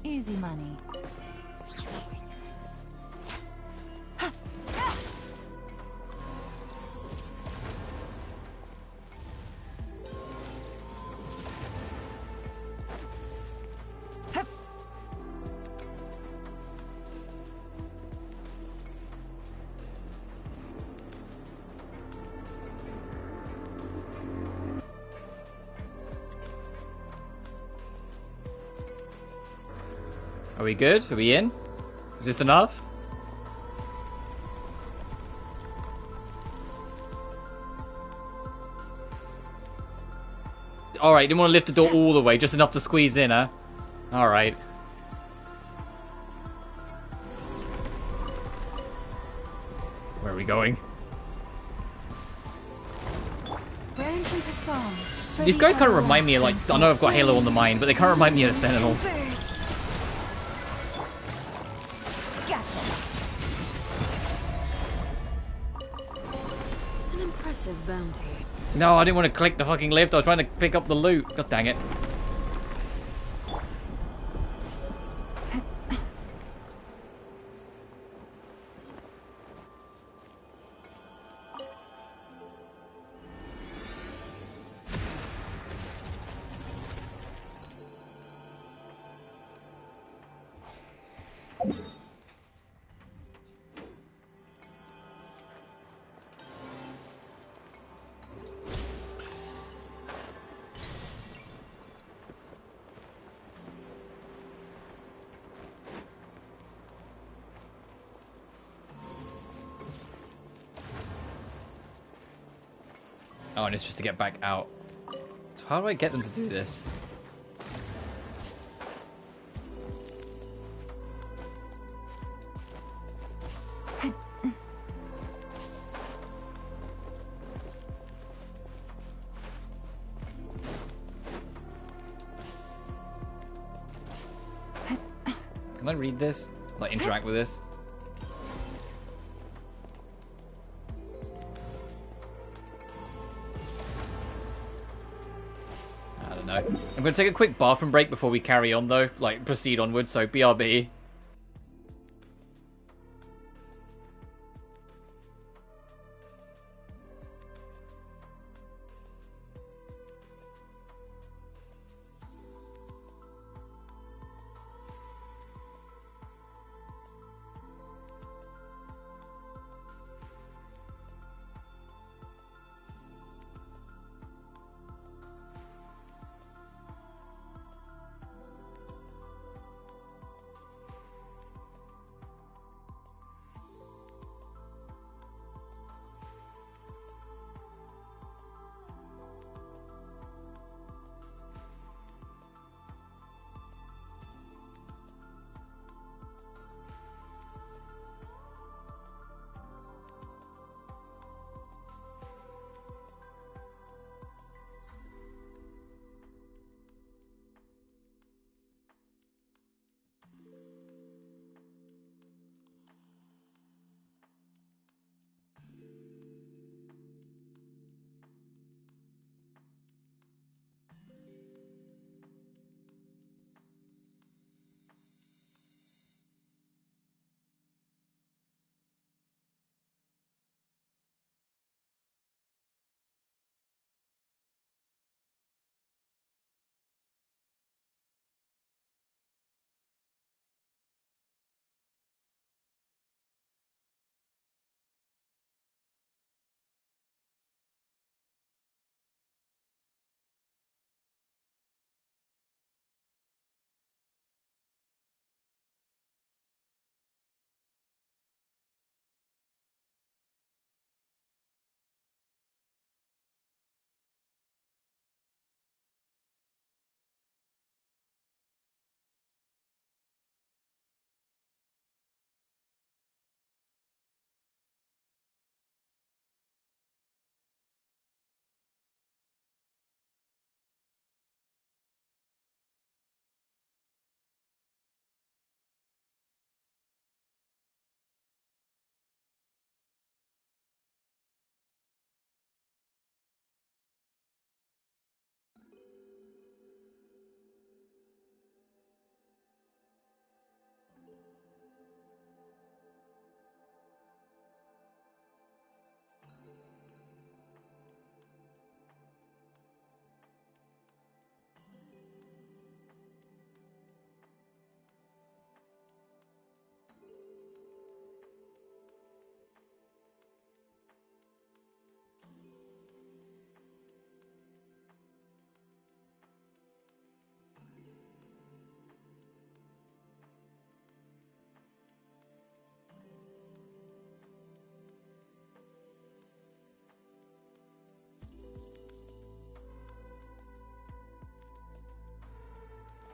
Speaker 9: Easy money.
Speaker 1: Are we good? Are we in? Is this enough? Alright, didn't want to lift the door all the way, just enough to squeeze in, huh? Alright. Where are we going? These guys kind of remind me of, like, I know I've got Halo on the mind, but they kind of remind me of the Sentinels.
Speaker 11: Gotcha. An impressive bounty.
Speaker 1: No, I didn't want to click the fucking lift. I was trying to pick up the loot. God dang it. Oh, and it's just to get back out. So how do I get them to do this? Can I read this? Like, interact with this? I don't know. I'm going to take a quick bathroom break before we carry on, though. Like, proceed onwards, so BRB.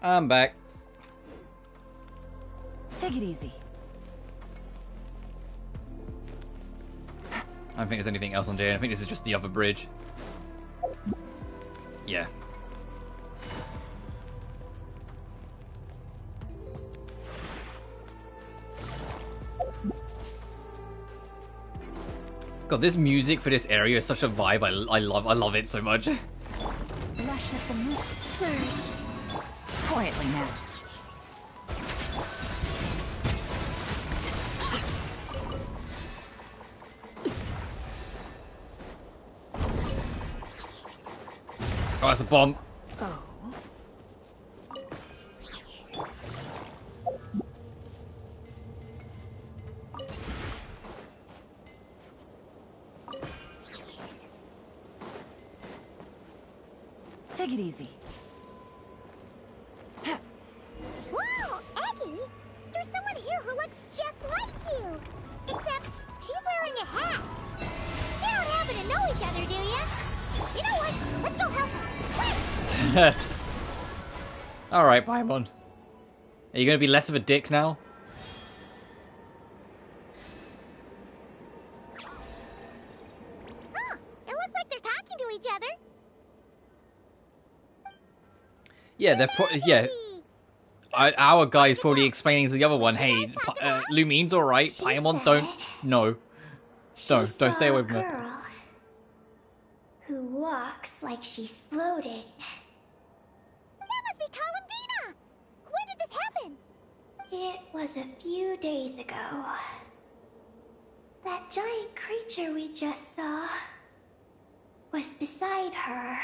Speaker 1: I'm back.
Speaker 9: Take it easy.
Speaker 1: I don't think there's anything else on there. I think this is just the other bridge. Yeah. God, this music for this area is such a vibe. I love it so much.
Speaker 9: Lush as the moon. Surge. Quietly now.
Speaker 1: Oh, that's a bomb.
Speaker 9: Oh. Take it easy.
Speaker 2: Whoa, Eggy! There's someone here who looks just like you! Except, she's wearing a hat. You don't happen to know each other, do you? You know what? Let's go help her. Quick!
Speaker 1: Alright, Paimon. Are you gonna be less of a dick now?
Speaker 2: Huh, it looks like they're talking to each other.
Speaker 1: Yeah, yeah. Our guy's probably explaining to the other one, hey, Lumine's alright, Paimon, don't. No. Don't stay away from her.
Speaker 2: Girl who walks like she's floating. That must be Columbina! When did this happen? It was a few days ago. That giant creature we just saw was beside her.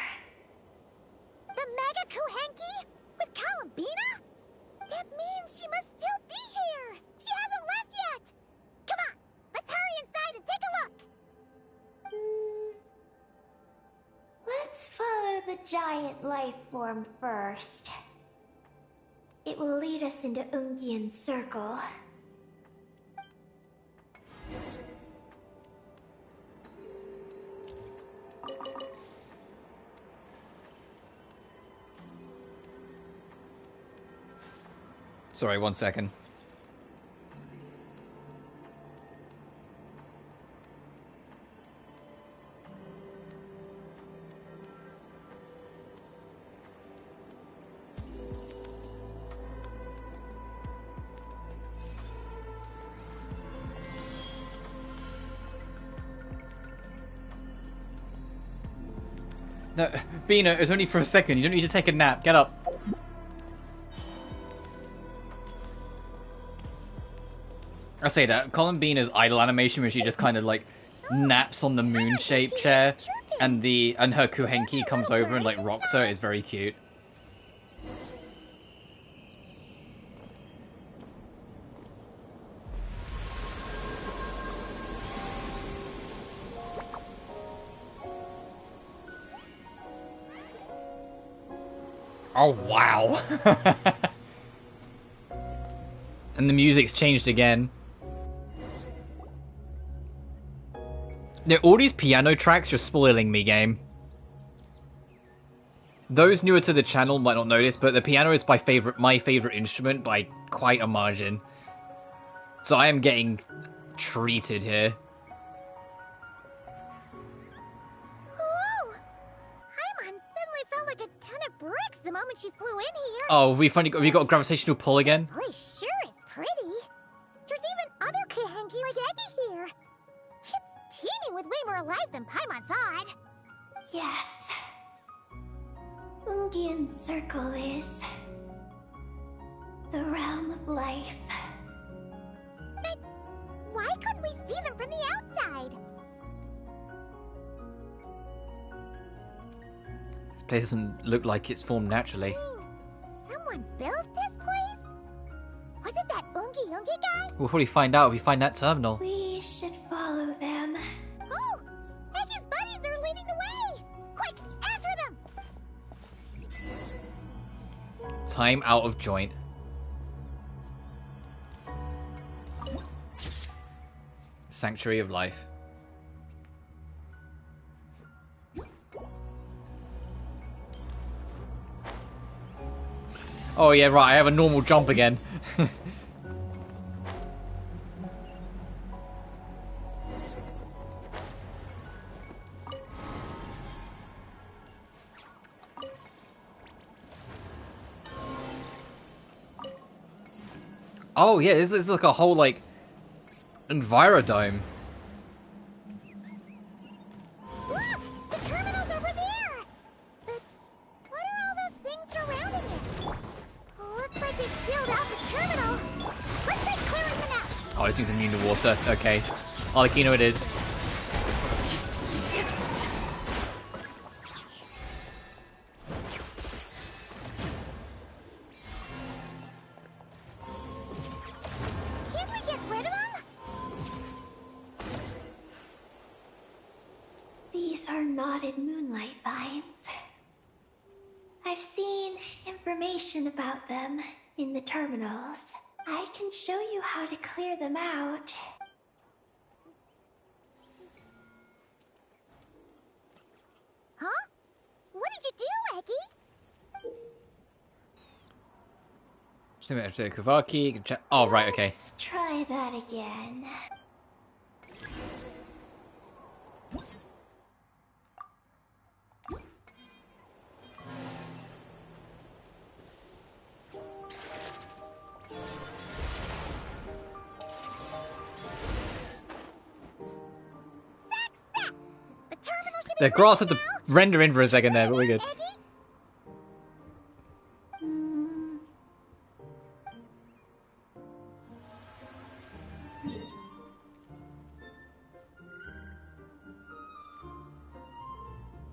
Speaker 2: The Mega Kuhenki? With Columbina? That means she must still be here! She hasn't left yet! Come on, let's hurry inside and take a look! Let's follow the giant life form first. It will lead us into Ungyen's circle.
Speaker 1: Sorry, 1 second. No, Bina, it's only for a second. You don't need to take a nap. Get up. I say that. Columbina's idle animation where she just kind of like naps on the moon-shaped chair, and her Kuhenki comes over and like rocks her is very cute. Oh wow. And the music's changed again. All these piano tracks just spoiling me, game. Those newer to the channel might not notice, but the piano is my favorite instrument by quite a margin. So I am getting treated here.
Speaker 2: Whoa! Paimon suddenly felt like a ton of bricks the moment she flew in here.
Speaker 1: Oh, we got a gravitational pull again?
Speaker 2: This place sure is pretty. There's even other Kuhenki like Eggy here. It's teeming with way more life than Paimon thought. Yes. Ungyen's circle is the realm of life. But why couldn't we see them from the outside?
Speaker 1: This place doesn't look like it's formed naturally.
Speaker 2: Someone built this place? Was it that Ungi guy?
Speaker 1: We'll probably find out if we find that terminal.
Speaker 2: We should follow them. Oh! Eggy's buddies are leading the way! Quick, after them!
Speaker 1: Time out of joint. Sanctuary of Life. Oh yeah, right, I have a normal jump again. Oh yeah, this is like a whole like envirodome.
Speaker 2: Look! The terminal's over there! But what are all those things surrounding it? Looks like they sealed out the terminal. Let's try clearing them out!
Speaker 1: Oh, this thing's immune to water. Okay. Arlecchino it is.
Speaker 2: Can't we get rid of them?
Speaker 6: These are knotted moonlight vines. I've seen information about them in the terminals. I can show you how to clear them out.
Speaker 2: Huh? What did you do, Eggy?
Speaker 1: Kavaki. Oh, right, okay.
Speaker 6: Let's try that again.
Speaker 2: Success! The terminal should be
Speaker 1: The grass had
Speaker 2: working
Speaker 1: to
Speaker 2: now.
Speaker 1: render in for a second there, but we're good.
Speaker 2: Eggy?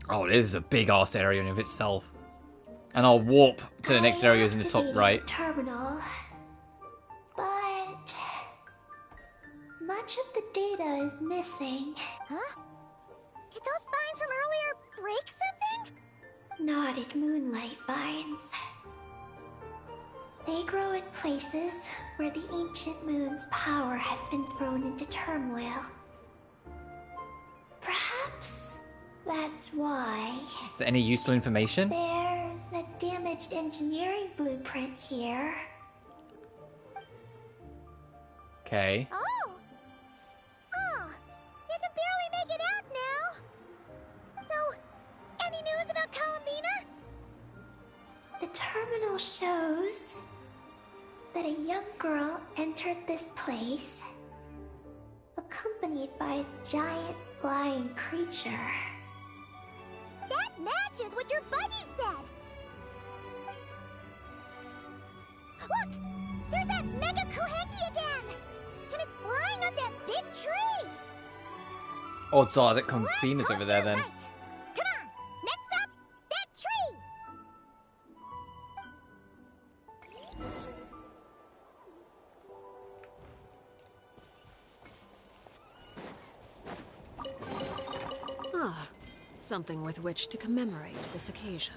Speaker 1: Oh, this is a big ass area in of itself. And I'll warp to the next areas in the top
Speaker 6: activated
Speaker 1: right.
Speaker 6: the terminal, but much of the data is missing.
Speaker 2: Huh? Did those vines from earlier break something?
Speaker 6: Knotted moonlight vines. They grow in places where the ancient moon's power has been thrown into turmoil. Perhaps that's why.
Speaker 1: Is there any useful information?
Speaker 6: There's a damaged engineering blueprint here.
Speaker 1: Okay.
Speaker 2: Oh! Oh! You can barely make it out now! So, any news about Columbina?
Speaker 6: The terminal shows that a young girl entered this place, accompanied by a giant flying creature.
Speaker 2: That matches what your buddy said! Look! There's that Mega Koheki again! And it's flying up that big tree!
Speaker 1: Odds are that
Speaker 2: Let's
Speaker 1: Confina's
Speaker 2: hope
Speaker 1: over there
Speaker 2: you're
Speaker 1: then.
Speaker 2: right. Come on! Next up, that tree!
Speaker 11: Ah, something with which to commemorate this occasion.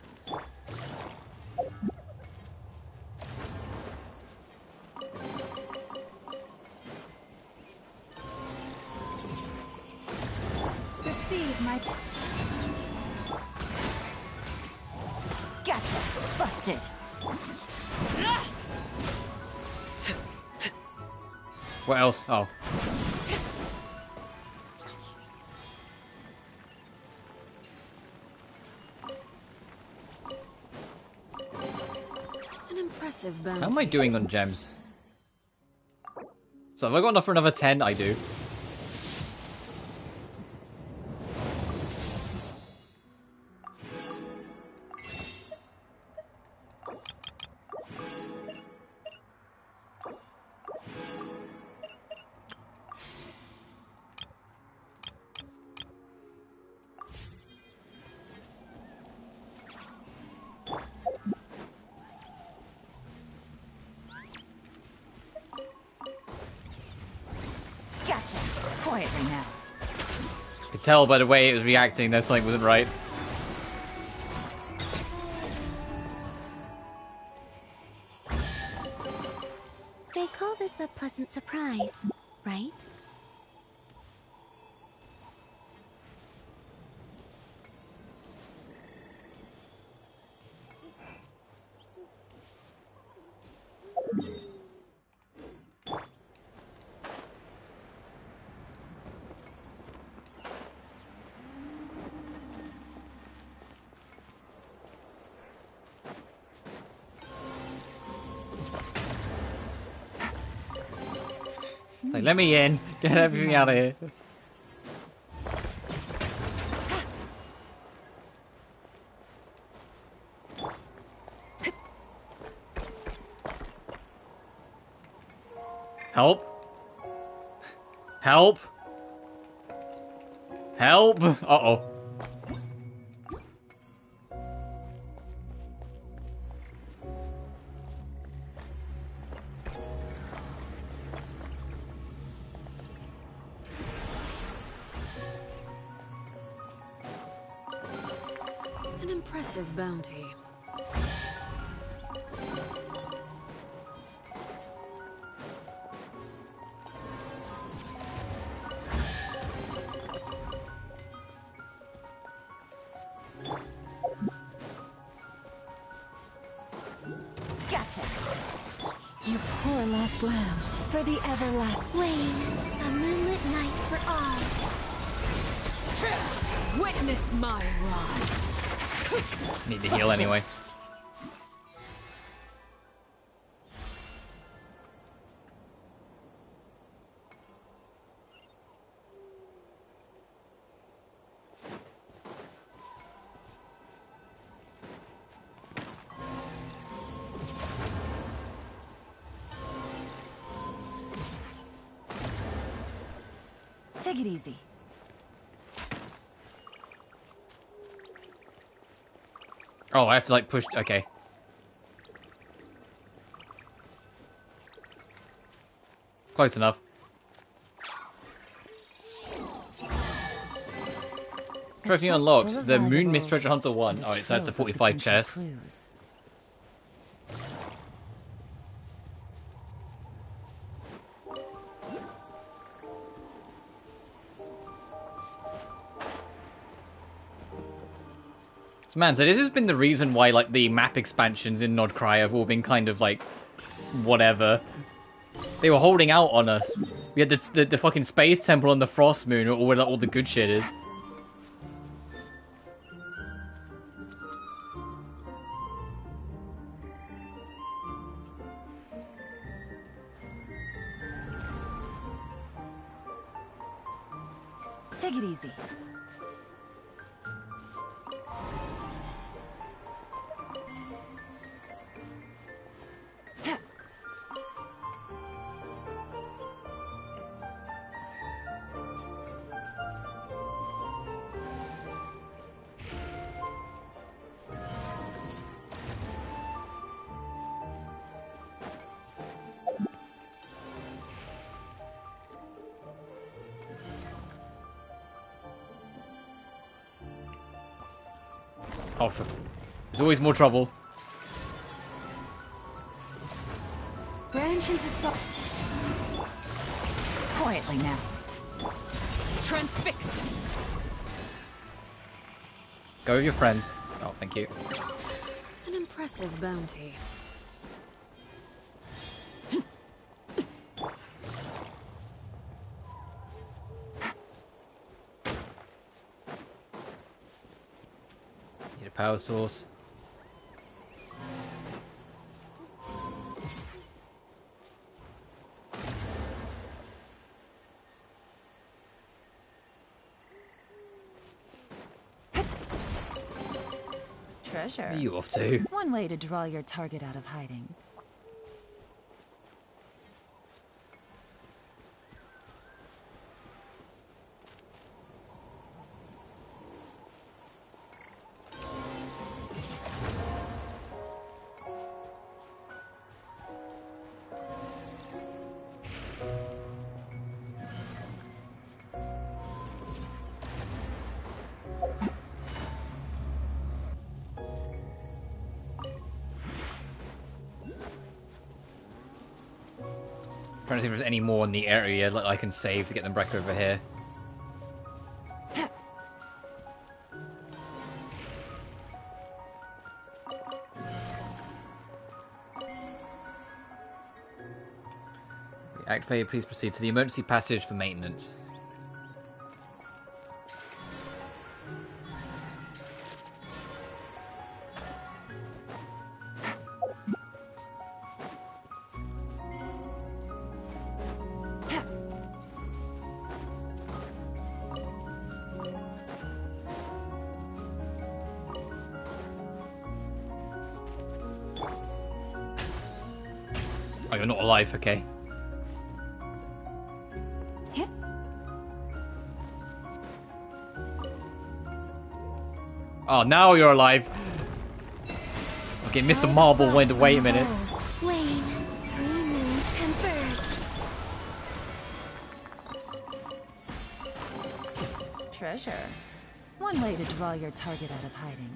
Speaker 9: Receive my... Gotcha! Busted!
Speaker 1: What else? Oh.
Speaker 11: An impressive bounty.
Speaker 1: How am I doing on gems? So have I got enough for another 10? I do.
Speaker 9: Gotcha! Quietly now.
Speaker 1: Could tell by the way it was reacting that something wasn't right.
Speaker 6: They call this a pleasant surprise, right?
Speaker 1: like, let me in. Get everything out of here. Help. Help. Help. Uh-oh.
Speaker 11: An impressive bounty.
Speaker 9: Gotcha. You poor lost lamb. For the everlasting.
Speaker 2: Wayne, a moonlit night for all.
Speaker 11: Witness my rise.
Speaker 1: Need to heal anyway.
Speaker 9: Take it easy.
Speaker 1: Oh, I have to like push. Okay. Close enough. Trophy unlocked. The Moon Mist Treasure Hunter 1. Oh, it says the 45 chests. Man, so this has been the reason why, like, the map expansions in Nodcry have all been kind of, like, whatever. They were holding out on us. We had the fucking Space Temple on the Frost Moon, or where like, all the good shit is.
Speaker 9: Take it easy.
Speaker 1: Oh, there's always more trouble.
Speaker 9: Branch into quietly now.
Speaker 11: Transfixed.
Speaker 1: Go with your friends. Oh, thank you.
Speaker 11: An impressive bounty.
Speaker 1: Need a power source.
Speaker 9: Treasure.
Speaker 1: Where are you off to?
Speaker 9: One way to draw your target out of hiding.
Speaker 1: Trying to see if there's any more in the area that I can save to get them back over here. Activated, please proceed to the emergency passage for maintenance. Oh, you're not alive, okay. Oh, now you're alive. Okay, Mr. Marble went, wait a minute.
Speaker 6: Wayne, 3 moons converge.
Speaker 9: Treasure. One way to draw your target out of hiding.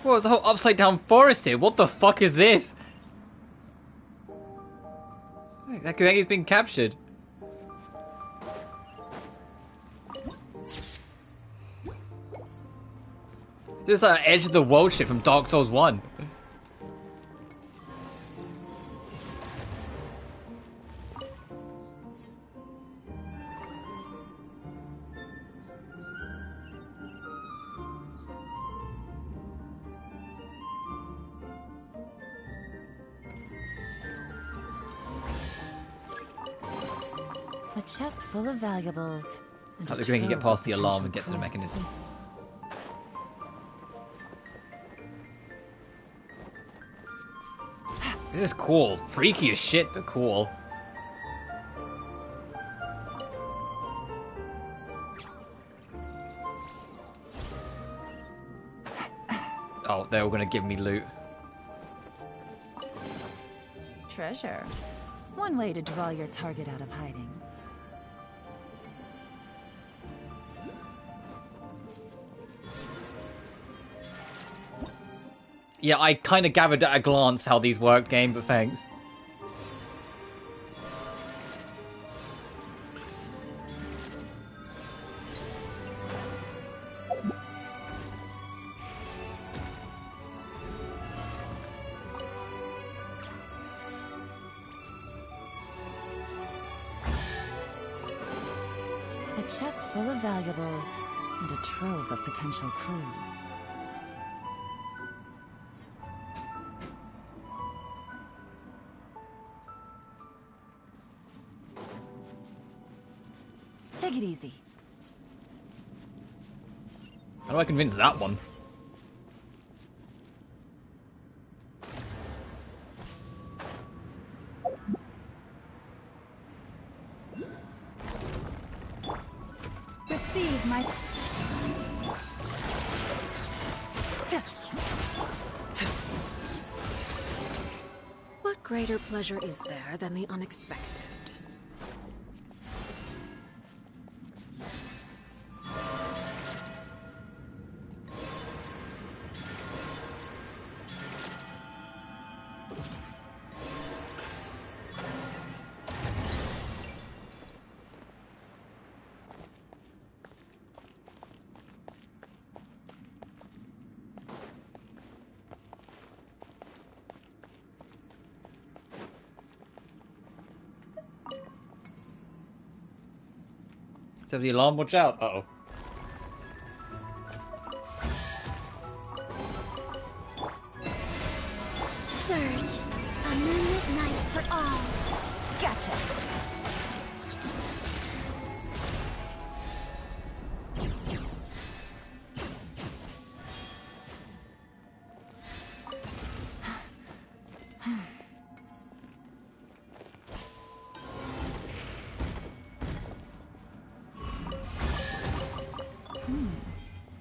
Speaker 1: What was the whole upside down forest here? What the fuck is this? That Kureki's been captured. This is like Edge of the World shit from Dark Souls 1.
Speaker 9: A chest full of valuables.
Speaker 1: How they're going to get past the alarm and get to the mechanism. This is cool. Freaky as shit, but cool. Oh, they're all gonna give me loot.
Speaker 9: Treasure. One way to draw your target out of hiding.
Speaker 1: Yeah, I kind of gathered at a glance how these work, game, but thanks.
Speaker 9: A chest full of valuables and a trove of potential clues. Take it easy.
Speaker 1: How do I convince that one?
Speaker 9: Receive my...
Speaker 11: What greater pleasure is there than the unexpected?
Speaker 1: So the alarm, watch out. Uh-oh.
Speaker 6: Surge, a moonlit night for all.
Speaker 9: Gotcha.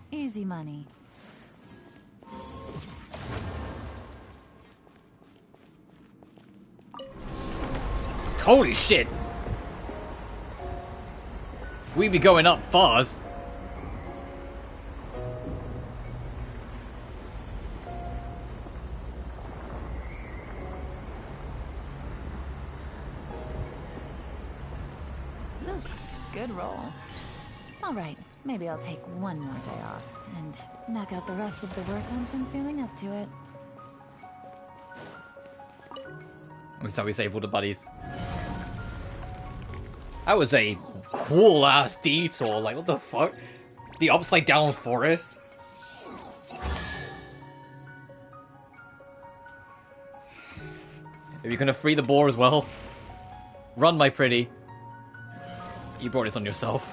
Speaker 9: Easy money.
Speaker 1: Holy shit! We be going up fast.
Speaker 9: Ooh, good roll. All right, maybe I'll take one more day off and knock out the rest of the work once I'm feeling up to it.
Speaker 1: That's how we save all the buddies. That was a cool ass detour. Like, what the fuck? The upside down forest? Are you gonna free the boar as well? Run, my pretty. You brought this on yourself.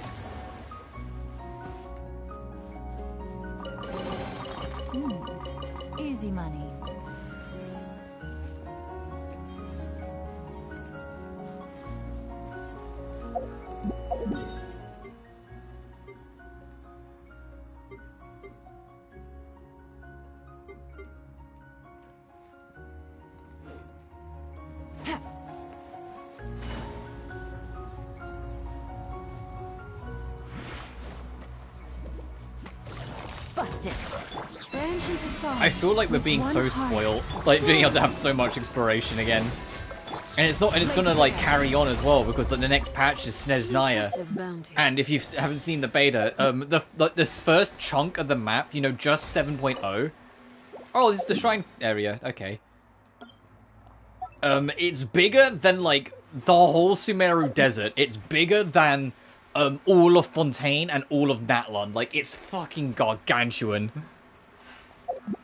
Speaker 9: Easy money. Busted.
Speaker 1: I feel like we're being so spoiled, like being able to have so much exploration again, and it's not, and it's gonna like carry on as well because like, the next patch is Sneznaya, and if you haven't seen the beta, this first chunk of the map, you know, just 7.0. Oh, this is the shrine area. Okay. It's bigger than like the whole Sumeru Desert. It's bigger than all of Fontaine and all of Natlon. Like, it's fucking gargantuan.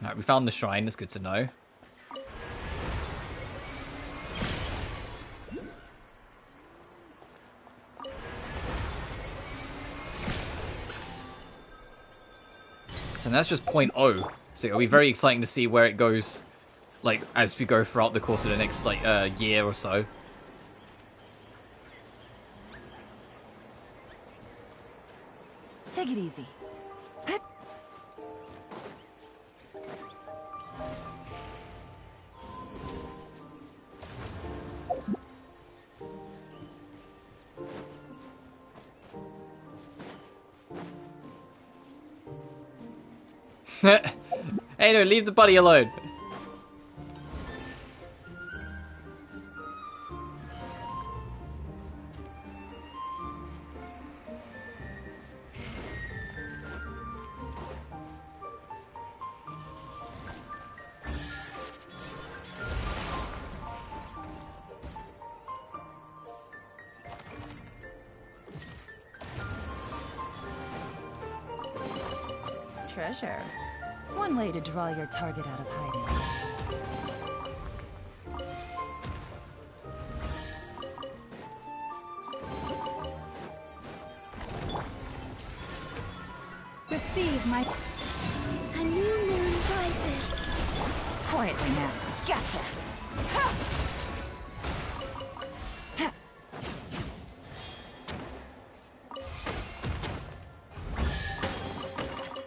Speaker 1: Alright, we found the shrine. That's good to know. And that's just 0.0. So it'll be very exciting to see where it goes, like, as we go throughout the course of the next, like, year or so.
Speaker 9: Take it easy.
Speaker 1: Hey, no, leave the buddy alone.
Speaker 9: Treasure. One way to draw your target out of hiding. Receive my...
Speaker 2: A new moon rises.
Speaker 9: Quietly now. Gotcha. Ha!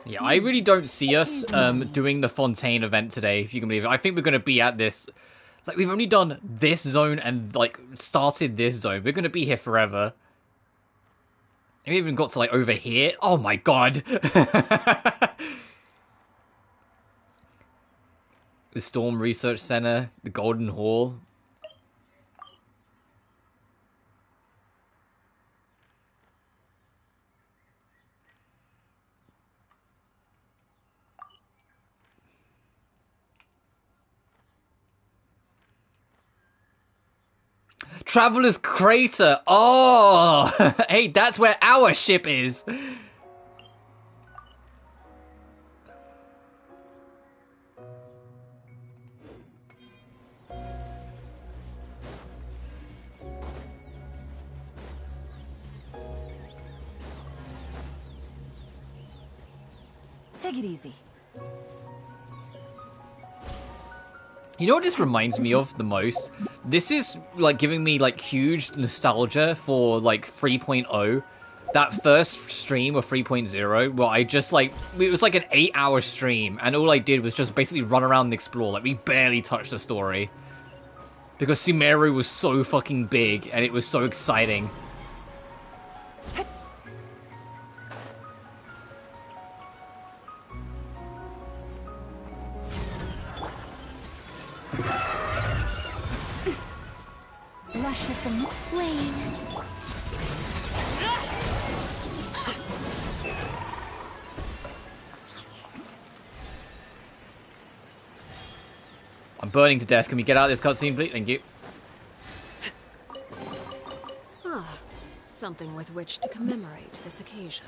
Speaker 1: Yeah, I really don't see us doing the Fontaine event today, if you can believe it. I think we're going to be at this... Like, we've only done this zone and, like, started this zone. We're going to be here forever. We even got to, like, over here. Oh, my God. The Storm Research Center, the Golden Hall. Traveler's Crater. Oh, hey, that's where our ship is.
Speaker 9: Take it easy.
Speaker 1: You know what this reminds me of the most? This is, like, giving me, like, huge nostalgia for, like, 3.0. That first stream of 3.0, where I just, like... It was, like, an 8-hour stream, and all I did was just basically run around and explore. Like, we barely touched the story. Because Sumeru was so fucking big, and it was so exciting.
Speaker 9: Lush is the flame.
Speaker 1: I'm burning to death. Can we get out of this cutscene, please? Thank you.
Speaker 11: Ah, something with which to commemorate this occasion.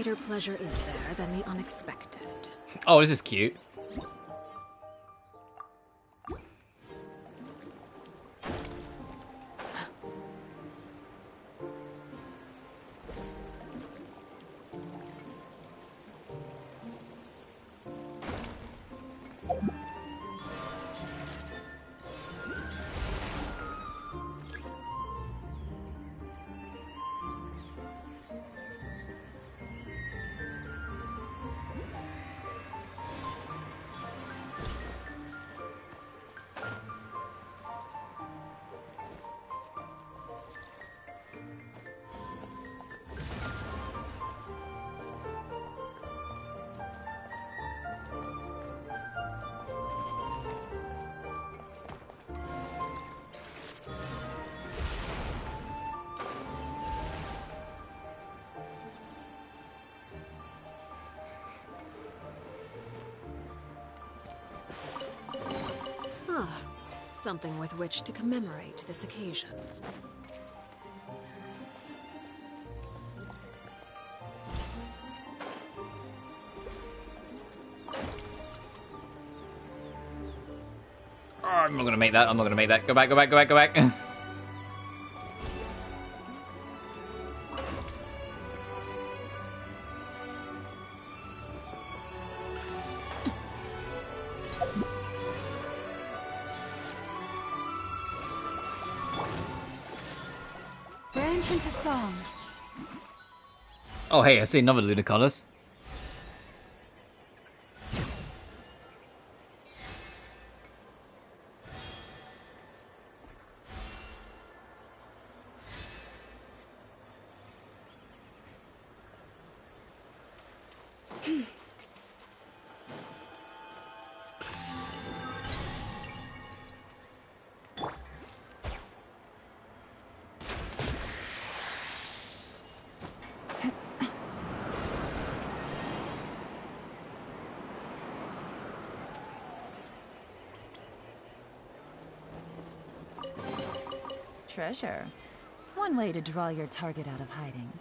Speaker 11: greater pleasure is there than the unexpected?
Speaker 1: Oh, this is cute.
Speaker 11: Ah, something with which to commemorate this occasion.
Speaker 1: Oh, I'm not gonna make that. I'm not gonna make that. Go back, go back, go back, go back.
Speaker 9: Branch into song.
Speaker 1: Oh, hey, I see another Lunacolus.
Speaker 9: Treasure. One way to draw your target out of hiding.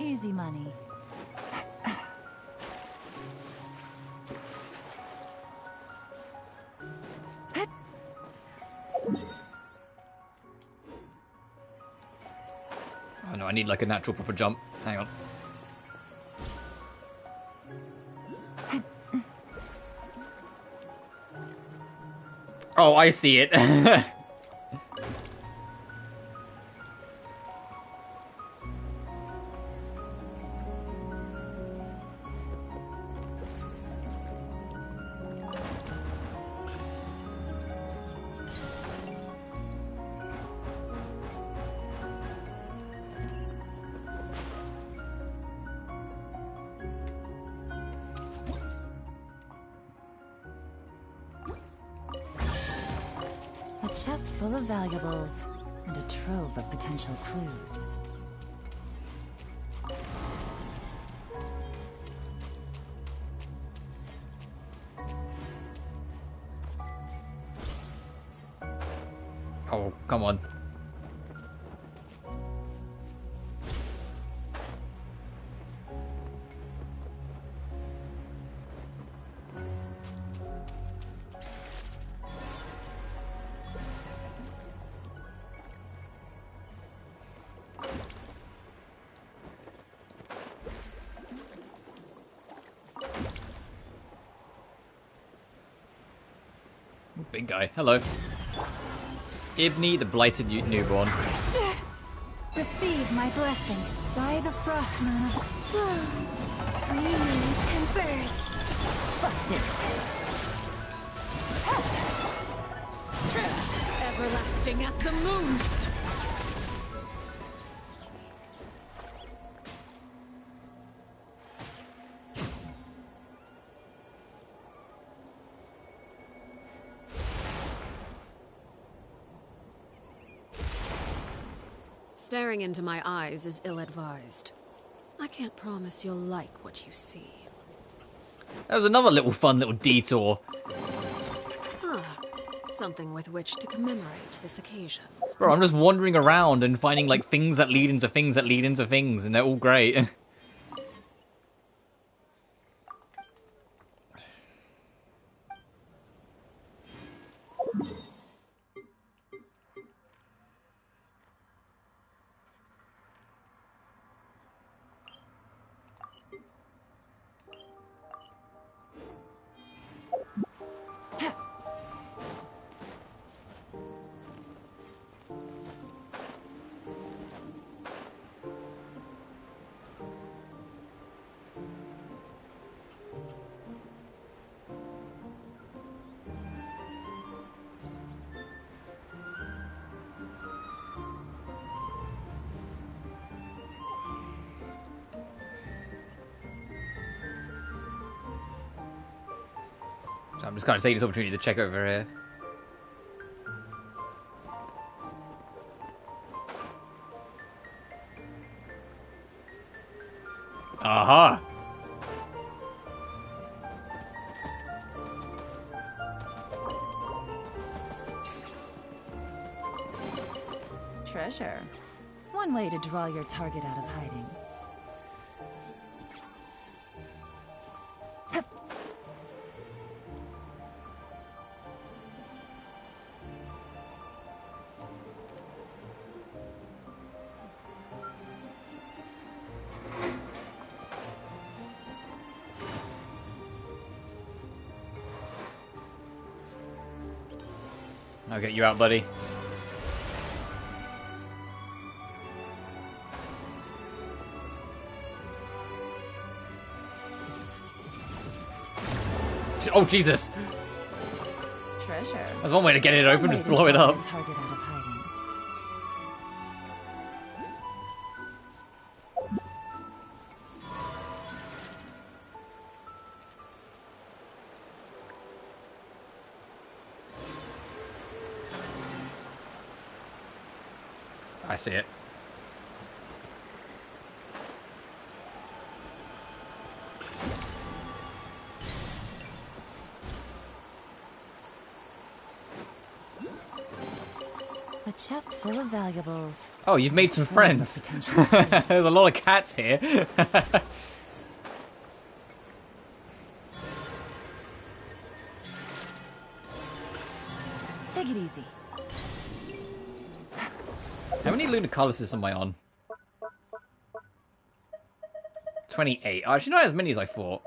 Speaker 9: Easy money.
Speaker 1: Oh no, I need like a natural proper jump. Hang on. Oh, I see it.
Speaker 9: A chest full of valuables and a trove of potential clues.
Speaker 1: Oh, come on. Big guy. Hello. Ibni, the blighted newborn.
Speaker 9: Receive my blessing by the frost moon of... Three moons converge. Busted.
Speaker 11: Everlasting as the moon! Staring into my eyes is ill-advised. I can't promise you'll like what you see.
Speaker 1: That was another little fun little detour.
Speaker 11: Ah, something with which to commemorate this occasion.
Speaker 1: Bro, I'm just wandering around and finding like things that lead into things that lead into things, and they're all great. So I'm just kind of taking this opportunity to check over here. Aha!
Speaker 9: Treasure. One way to draw your target out of hiding.
Speaker 1: I'll get you out, buddy. Oh, Jesus!
Speaker 9: Treasure.
Speaker 1: There's one way to get it open, just blow it up.
Speaker 9: Target out of hiding.
Speaker 1: I see it.
Speaker 9: A chest full of valuables.
Speaker 1: Oh, you've made some friends. There's a lot of cats here.
Speaker 9: Take it easy.
Speaker 1: How many Lunacaluses am I on? 28. Actually, not as many as I thought.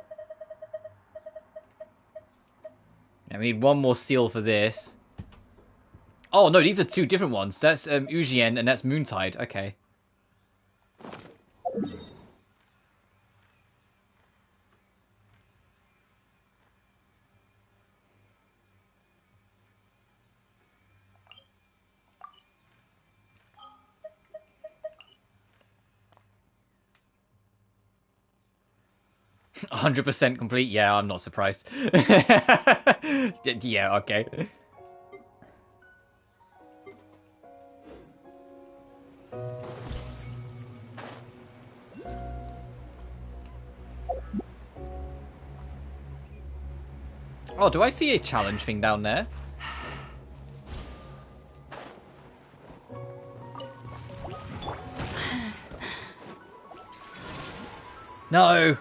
Speaker 1: I need one more seal for this. Oh, no, these are two different ones. That's Ujien and that's Moontide. Okay. %100% complete? Yeah, I'm not surprised. Yeah, okay. Oh, do I see a challenge thing down there? No!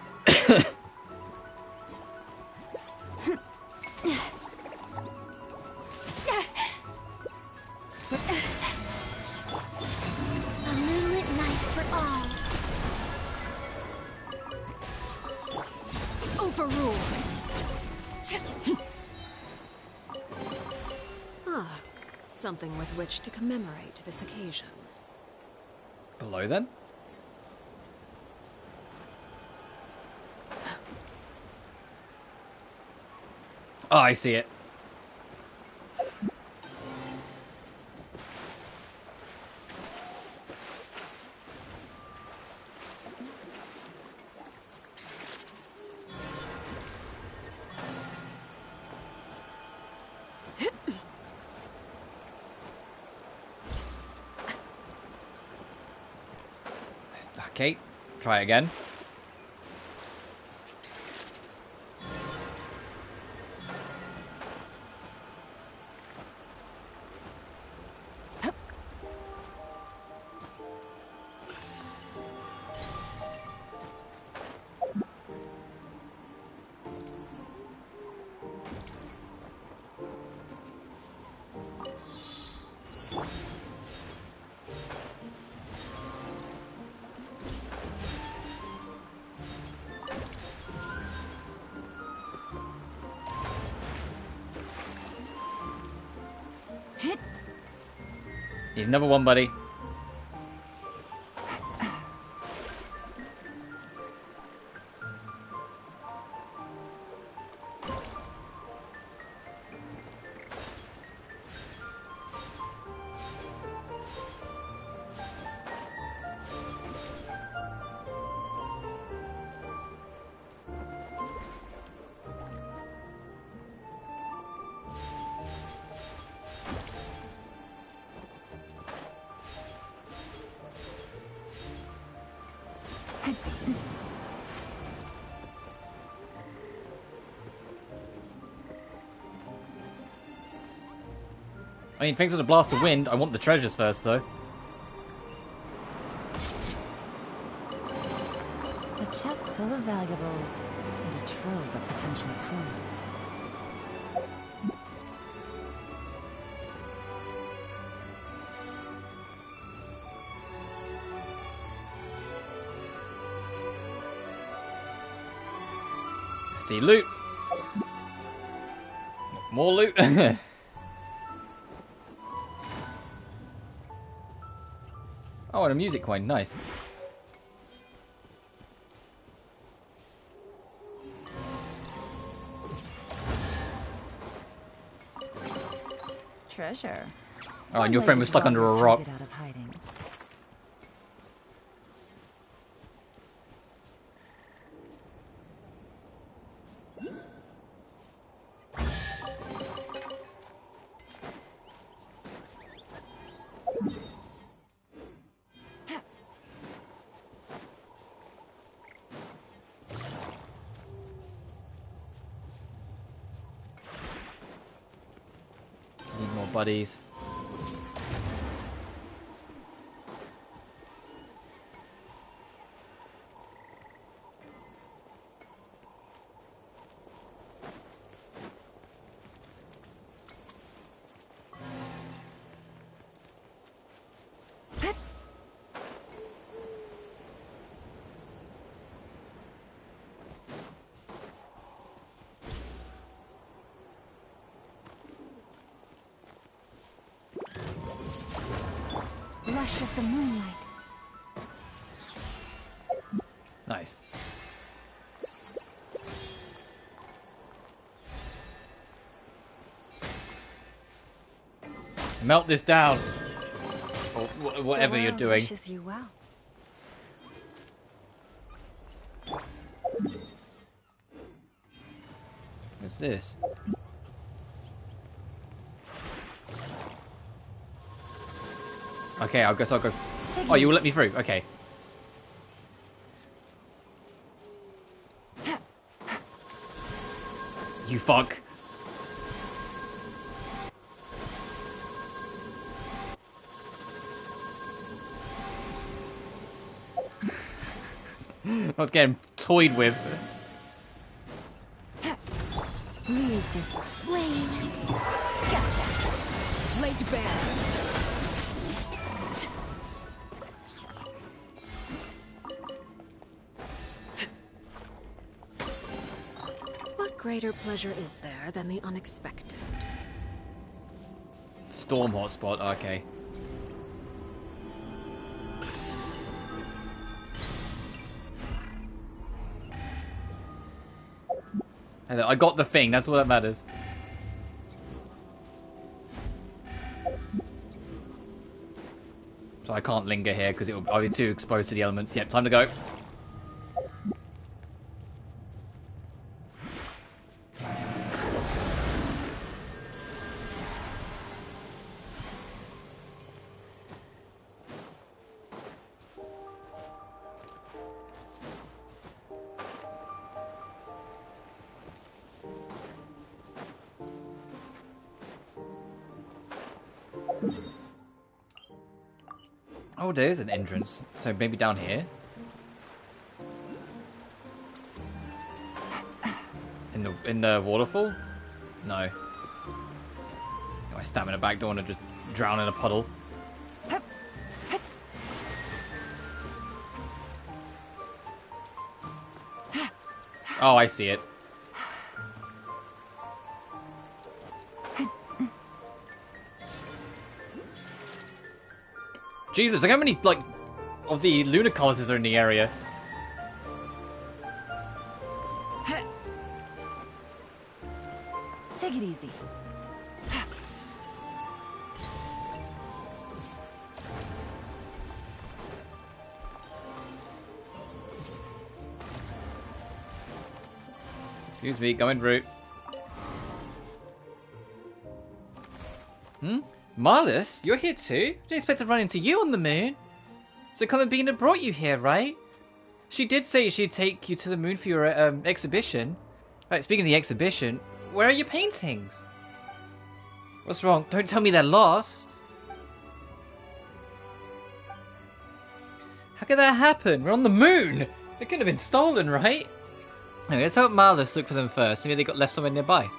Speaker 2: A moonlit night for all.
Speaker 11: Overruled. Ah, something with which to commemorate this occasion.
Speaker 1: Below then? Oh, I see it. Okay, try again. Need another one, buddy. I mean, thanks for the blast of wind. I want the treasures first, though.
Speaker 9: A chest full of valuables and a trove of potential clues.
Speaker 1: I see loot. More loot. Oh, and a music coin. Nice.
Speaker 9: Treasure.
Speaker 1: Oh, and your friend was stuck under a rock.
Speaker 9: Out of hiding.
Speaker 1: Need more buddies.
Speaker 9: Lush as the moonlight.
Speaker 1: Nice. Melt this down. Or whatever you're doing.
Speaker 9: Wishes you well.
Speaker 1: What's this? Okay, I guess I'll go. Oh, you will let me through. Okay. You fuck. I was getting toyed with.
Speaker 9: Leave this way. Gotcha.
Speaker 11: Laid bare. What greater pleasure is there than the unexpected?
Speaker 1: Storm hotspot. Okay. I got the thing. That's all that matters. So I can't linger here because I'll be too exposed to the elements. Yep, time to go. Oh, there is an entrance. So maybe down here? In the waterfall? No. My stamina back, don't want to just drown in a puddle. Oh, I see it. Jesus, look how many, like, of the lunar colossus are in the area.
Speaker 9: Take it easy.
Speaker 1: Excuse me, go en route. Marlis, you're here too? Didn't expect to run into you on the moon. So Columbina brought you here, right? She did say she'd take you to the moon for your exhibition. Right, speaking of the exhibition, where are your paintings? What's wrong? Don't tell me they're lost. How could that happen? We're on the moon! They couldn't have been stolen, right? Anyway, let's help Marlis look for them first. Maybe they got left somewhere nearby.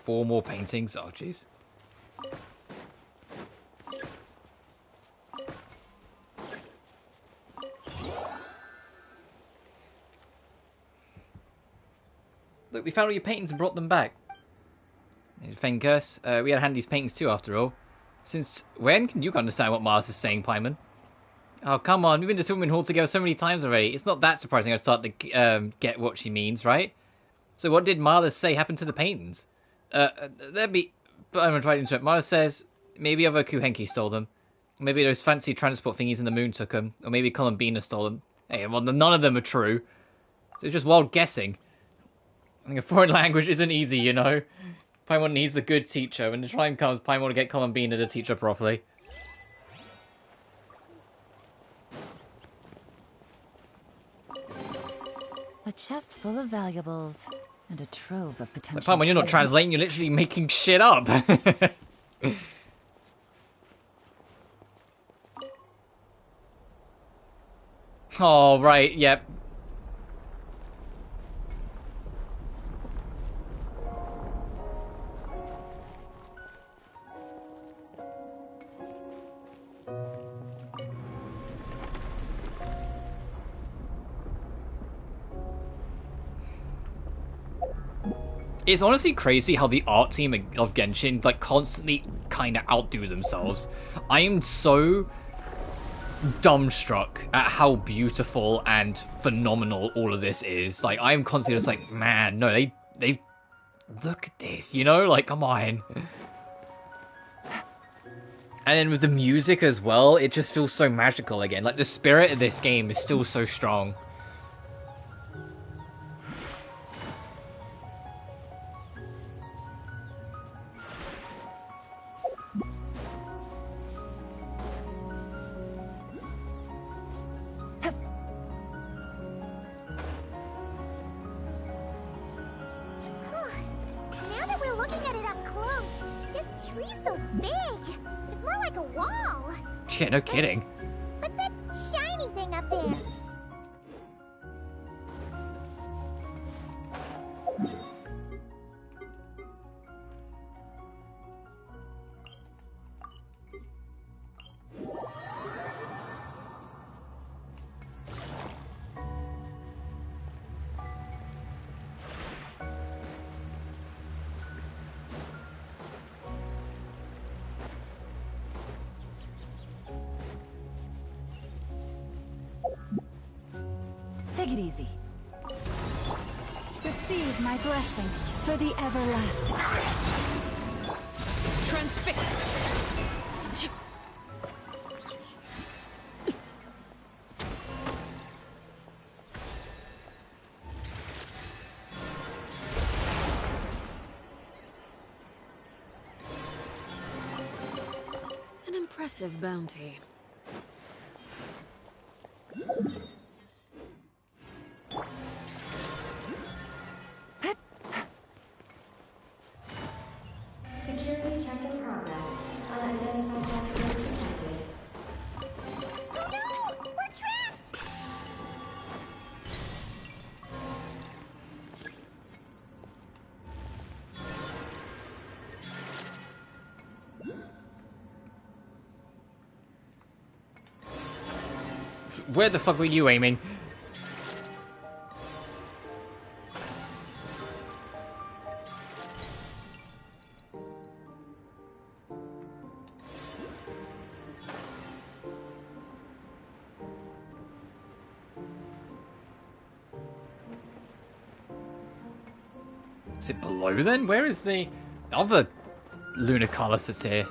Speaker 1: Four more paintings. Oh, jeez. Look, we found all your paintings and brought them back. Thank us. We had to hand these paintings too, after all. Since when can you understand what Mars is saying, Paimon? Oh, come on. We've been to swimming hall together so many times already. It's not that surprising I start to get what she means, right? So what did Marlis say happened to the paintings? There'd be... But I'm going to try to interrupt. Marlis says maybe other Kuhenki stole them. Maybe those fancy transport thingies in the moon took them. Or maybe Columbina stole them. Hey, well, none of them are true. So it's just wild guessing. I think a foreign language isn't easy, you know? Paimon needs a good teacher. When the time comes, Paimon will get Columbina to teach her properly.
Speaker 9: A chest full of valuables and a trove of potential.
Speaker 1: So Paimon, you're not translating. You're literally making shit up. Oh, right. Yep. It's honestly crazy how the art team of Genshin, like, constantly kind of outdo themselves. I am so dumbstruck at how beautiful and phenomenal all of this is. Like, I am constantly just like, man, no, they look at this, you know? Like, come on. And then with the music as well, it just feels so magical again. Like, the spirit of this game is still so strong. Yeah, no kidding.
Speaker 2: What's that shiny thing up there?
Speaker 9: Take it easy. Receive my blessing for the everlasting.
Speaker 11: Transfixed! An impressive bounty.
Speaker 1: Where the fuck were you aiming? Is it below then? Where is the other Lunacalis that's here?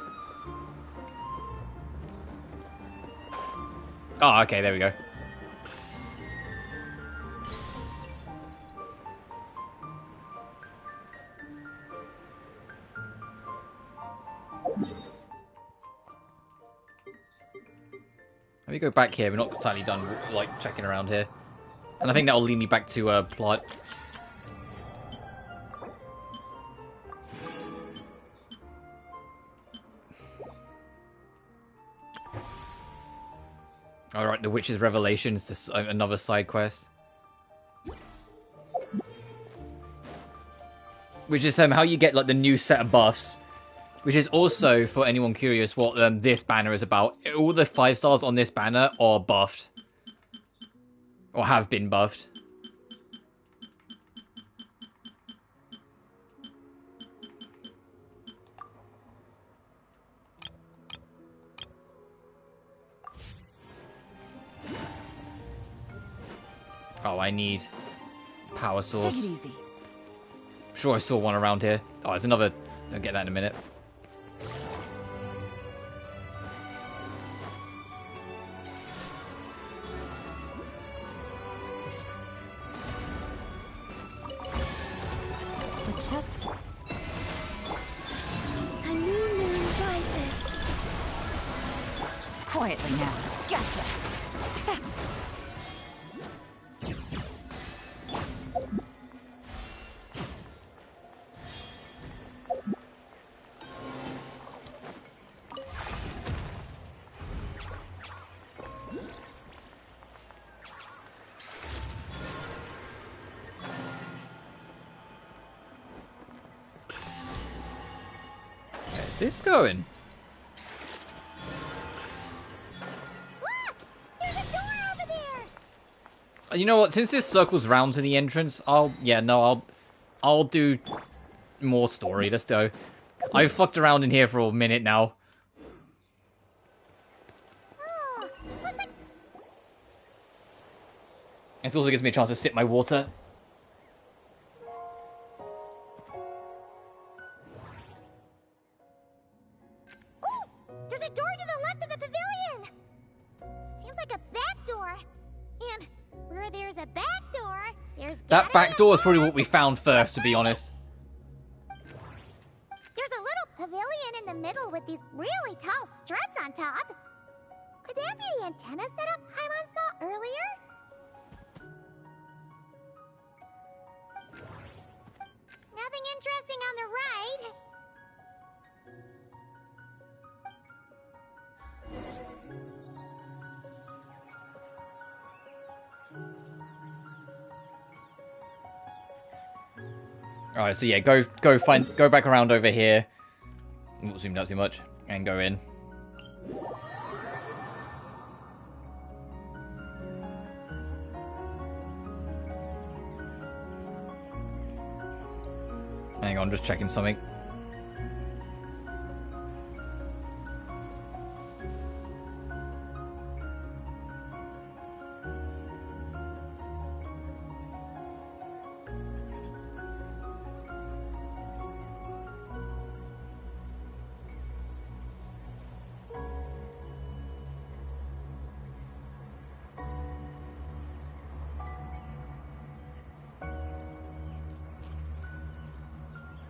Speaker 1: Oh, okay, there we go. Let me go back here. We're not entirely done, like, checking around here. And I think that'll lead me back to, plot. Alright, the Witch's Revelation is just another side quest. Which is how you get, like, the new set of buffs. Which is also, for anyone curious, what this banner is about. All the 5 stars on this banner are buffed. Or have been buffed. Oh, I need power source.
Speaker 9: Take it easy.
Speaker 1: Sure, I saw one around here. Oh, there's another. I'll get that in a minute.
Speaker 9: The chest.
Speaker 6: A new moon rises.
Speaker 9: Quietly now. Gotcha. Tap.
Speaker 1: Where's this going?
Speaker 2: Look! There's a door over there!
Speaker 1: You know what? Since this circles round to the entrance, I'll do more story. Let's go. I've fucked around in here for a minute now.
Speaker 2: Oh, looks like...
Speaker 1: This also gives me a chance to sip my water.
Speaker 2: Ooh! There's a door to the left of the pavilion! Seems like a back door. And where there's a back door, there's
Speaker 1: That back door is probably what we found first, to be honest.
Speaker 2: There's a little pavilion in the middle with these really tall struts on top. Could that be the antenna setup Paimon saw earlier? Nothing interesting on the right.
Speaker 1: Alright, so yeah, go back around over here. Not zoomed out too much. And go in. Hang on, just checking something.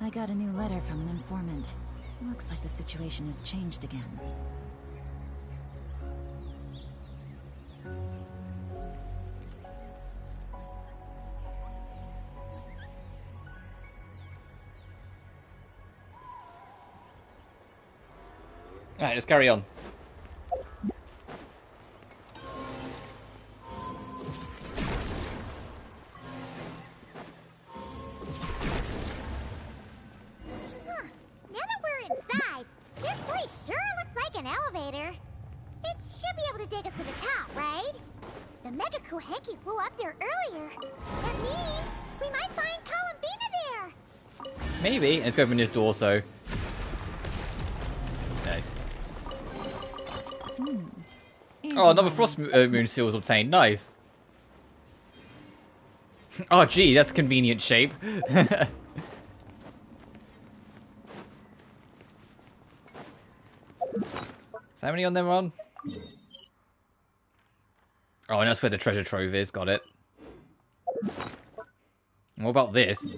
Speaker 9: I got a new letter from an informant. Looks like the situation has changed again.
Speaker 1: Alright, let's carry on.
Speaker 2: Now that we're inside, this place sure looks like an elevator. It should be able to take us to the top, right? The Mega Koheki flew up there earlier. That means we might find Columbina there.
Speaker 1: Maybe. Let's go open this door, so... Nice. Oh, another Frost Moon seal was obtained. Nice. Oh, gee, that's a convenient shape. Is how many on them on? Oh, and that's where the treasure trove is. Got it. What about this?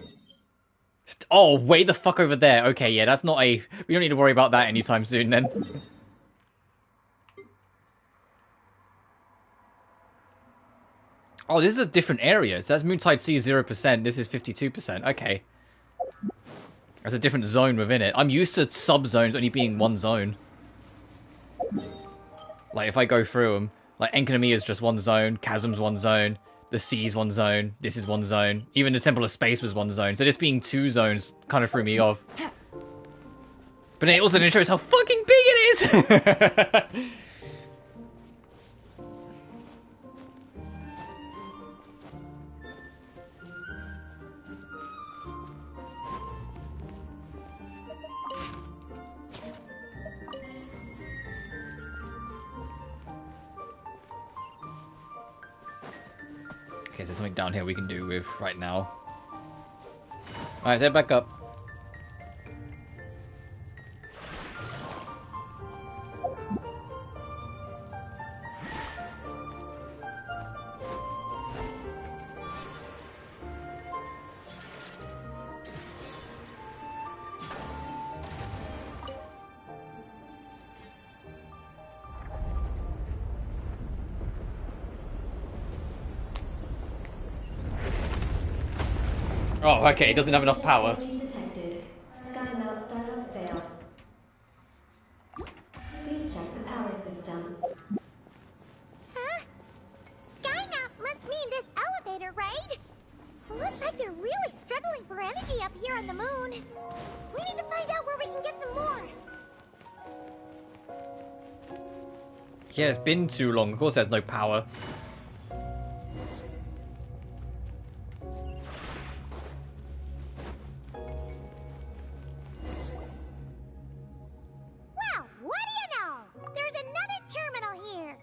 Speaker 1: Oh, way the fuck over there. Okay, yeah, that's not a... We don't need to worry about that anytime soon, then. Oh, this is a different area. So that's Moontide Sea 0%. This is 52%. Okay. That's a different zone within it. I'm used to sub-zones only being one zone. Like, if I go through them... Like, Enkonomi is just one zone. Chasm's one zone. The Sea's one zone. This is one zone. Even the Temple of Space was one zone. So this being two zones kind of threw me off. But it also didn't show us how fucking big it is! Okay, so something down here we can do with right now. Alright, head back up. Oh, okay, it doesn't have enough power.
Speaker 10: Detected. Sky melt startup failed. Please check the power system.
Speaker 2: Huh? Sky melt must mean this elevator, right? Looks like they're really struggling for energy up here on the moon. We need to find out where we can get some more.
Speaker 1: Yeah, it's been too long. Of course there's no power.
Speaker 2: Well, what do you know? There's another terminal here.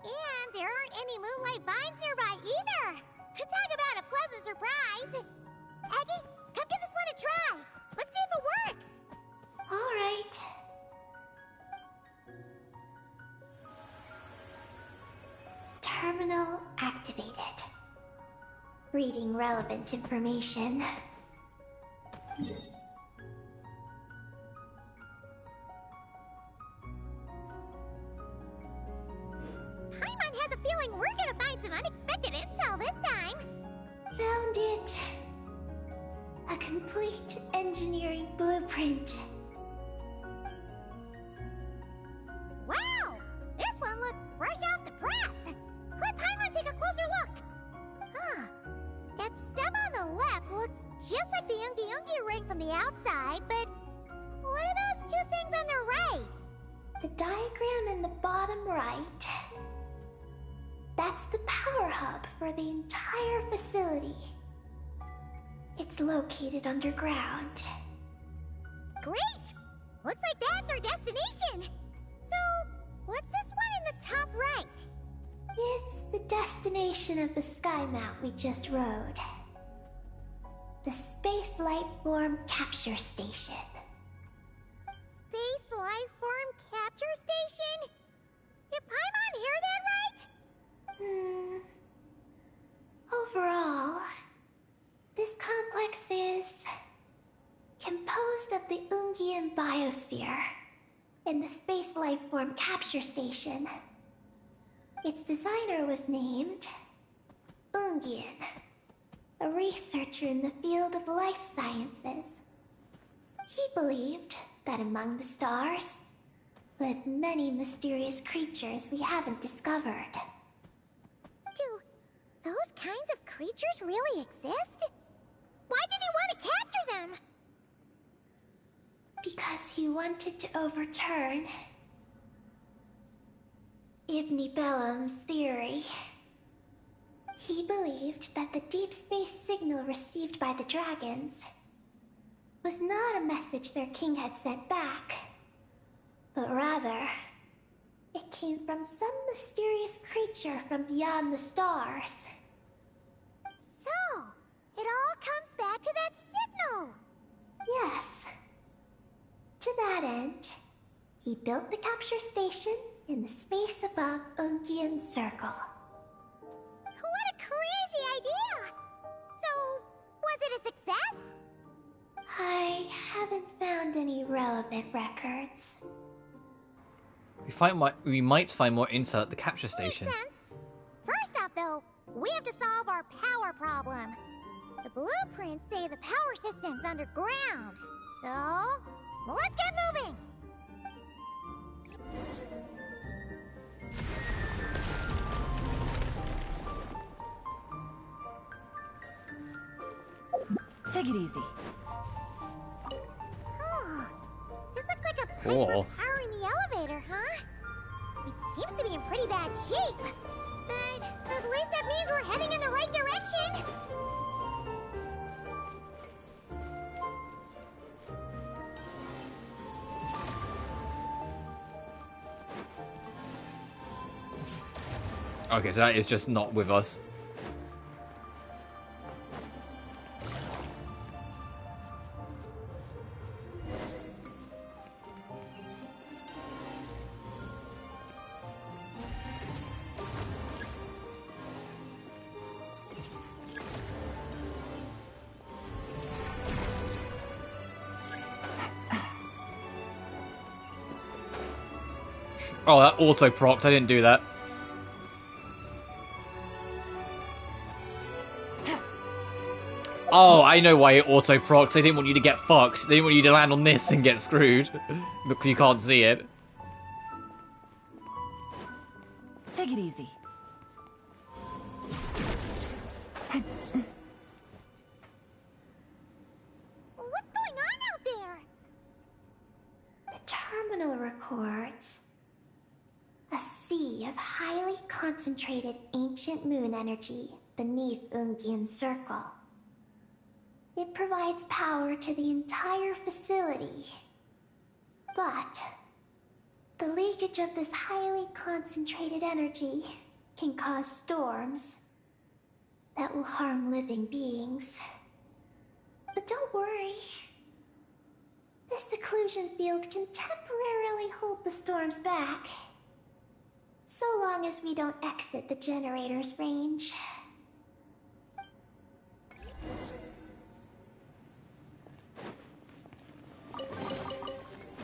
Speaker 2: And there aren't any moonlight vines nearby either. Talk about a pleasant surprise. Aggie, come give this one a try. Let's see if it works.
Speaker 6: All right. Terminal activated. Reading relevant information.
Speaker 2: Paimon has a feeling we're gonna find some unexpected intel this time.
Speaker 6: Found it. A complete engineering blueprint.
Speaker 2: Wow! This one looks fresh off the press. Let Paimon take a closer look. Huh. That stub on the left looks just like the Ungi ring from the outside, but what are those two things on the right?
Speaker 6: The diagram in the bottom right. That's the power hub for the entire facility. It's located underground.
Speaker 2: Great! Looks like that's our destination. So, what's this one in the top right?
Speaker 6: It's the destination of the sky mount we just rode. The Space Life Form Capture Station.
Speaker 2: Space Life Form Capture Station? Did Paimon hear that right?
Speaker 6: Overall, this complex is composed of the Ungian biosphere and the Space Life Form Capture Station. Its designer was named Ungian, a researcher in the field of life sciences. He believed that among the stars lived many mysterious creatures we haven't discovered.
Speaker 2: Do those kinds of creatures really exist? Why did he want to capture them?
Speaker 6: Because he wanted to overturn Ibn Bellum's theory He believed that the deep space signal received by the dragons was not a message their king had sent back, but rather, it came from some mysterious creature from beyond the stars.
Speaker 2: So, it all comes back to that signal!
Speaker 6: Yes. To that end, he built the capture station in the space above Ungian Circle.
Speaker 2: What a crazy idea! So, was it a success?
Speaker 6: I haven't found any relevant records.
Speaker 1: We might find more insight at the capture station.
Speaker 2: Makes sense. First off, though, we have to solve our power problem. The blueprints say the power system's underground. So, let's get moving!
Speaker 9: Take it easy.
Speaker 2: Oh, this looks like a put
Speaker 1: Cool.
Speaker 2: for powering the elevator, huh? It seems to be in pretty bad shape. But at least that means we're heading in the right direction.
Speaker 1: Okay, so that is just not with us. Oh, that auto-procced. I didn't do that. Oh, I know why it auto-procced. They didn't want you to get fucked. They didn't want you to land on this and get screwed. Because you can't see it.
Speaker 9: Take it easy.
Speaker 2: What's going on out there?
Speaker 6: The terminal records a sea of highly concentrated ancient moon energy beneath Ungian Circle. It provides power to the entire facility. But the leakage of this highly concentrated energy can cause storms that will harm living beings. But don't worry. This seclusion field can temporarily hold the storms back. So long as we don't exit the generator's range.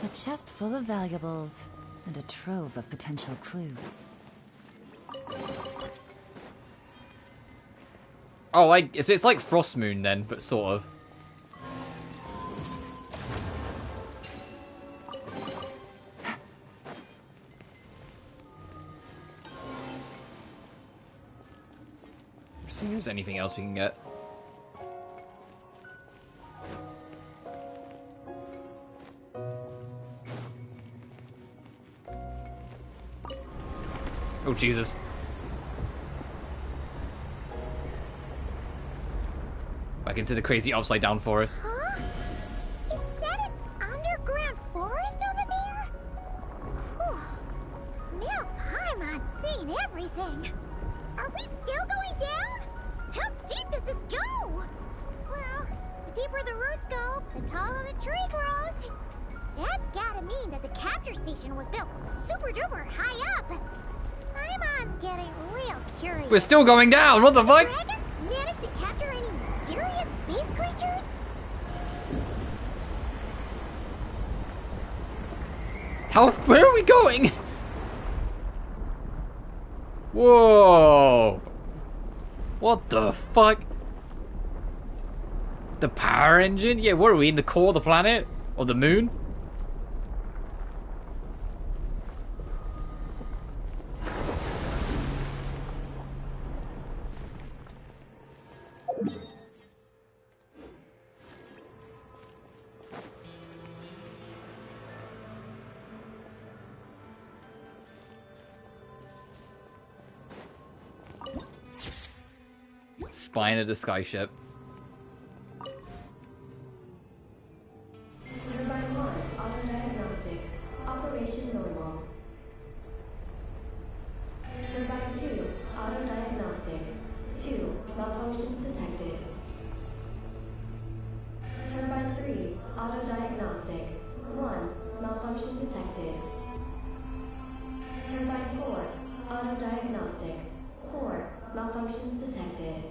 Speaker 9: A chest full of valuables and a trove of potential clues.
Speaker 1: Oh, so it's like Frost Moon then, but sort of. See if there's anything else we can get. Oh, Jesus. Back into the crazy upside down forest.
Speaker 2: Huh? Is that an underground forest over there? Whew. Now Paimon's seen everything. Are we still going down? How deep does this go? Well, the deeper the roots go, the taller the tree grows. That's gotta mean that the capture station was built super duper high up. Paimon's getting real curious.
Speaker 1: We're still going down, what the fuck?
Speaker 2: Dragons managed to capture any mysterious space creatures?
Speaker 1: Where are we going? Whoa. What the fuck? The power engine? Yeah, what are we, in the core of the planet? Or the moon? spine of the skyship.
Speaker 10: Turbine 1, auto-diagnostic. Operation normal. Turbine 2, auto-diagnostic. 2, malfunctions detected. Turbine 3, auto-diagnostic. 1, malfunction detected. Turbine 4, auto-diagnostic. 4, malfunctions detected.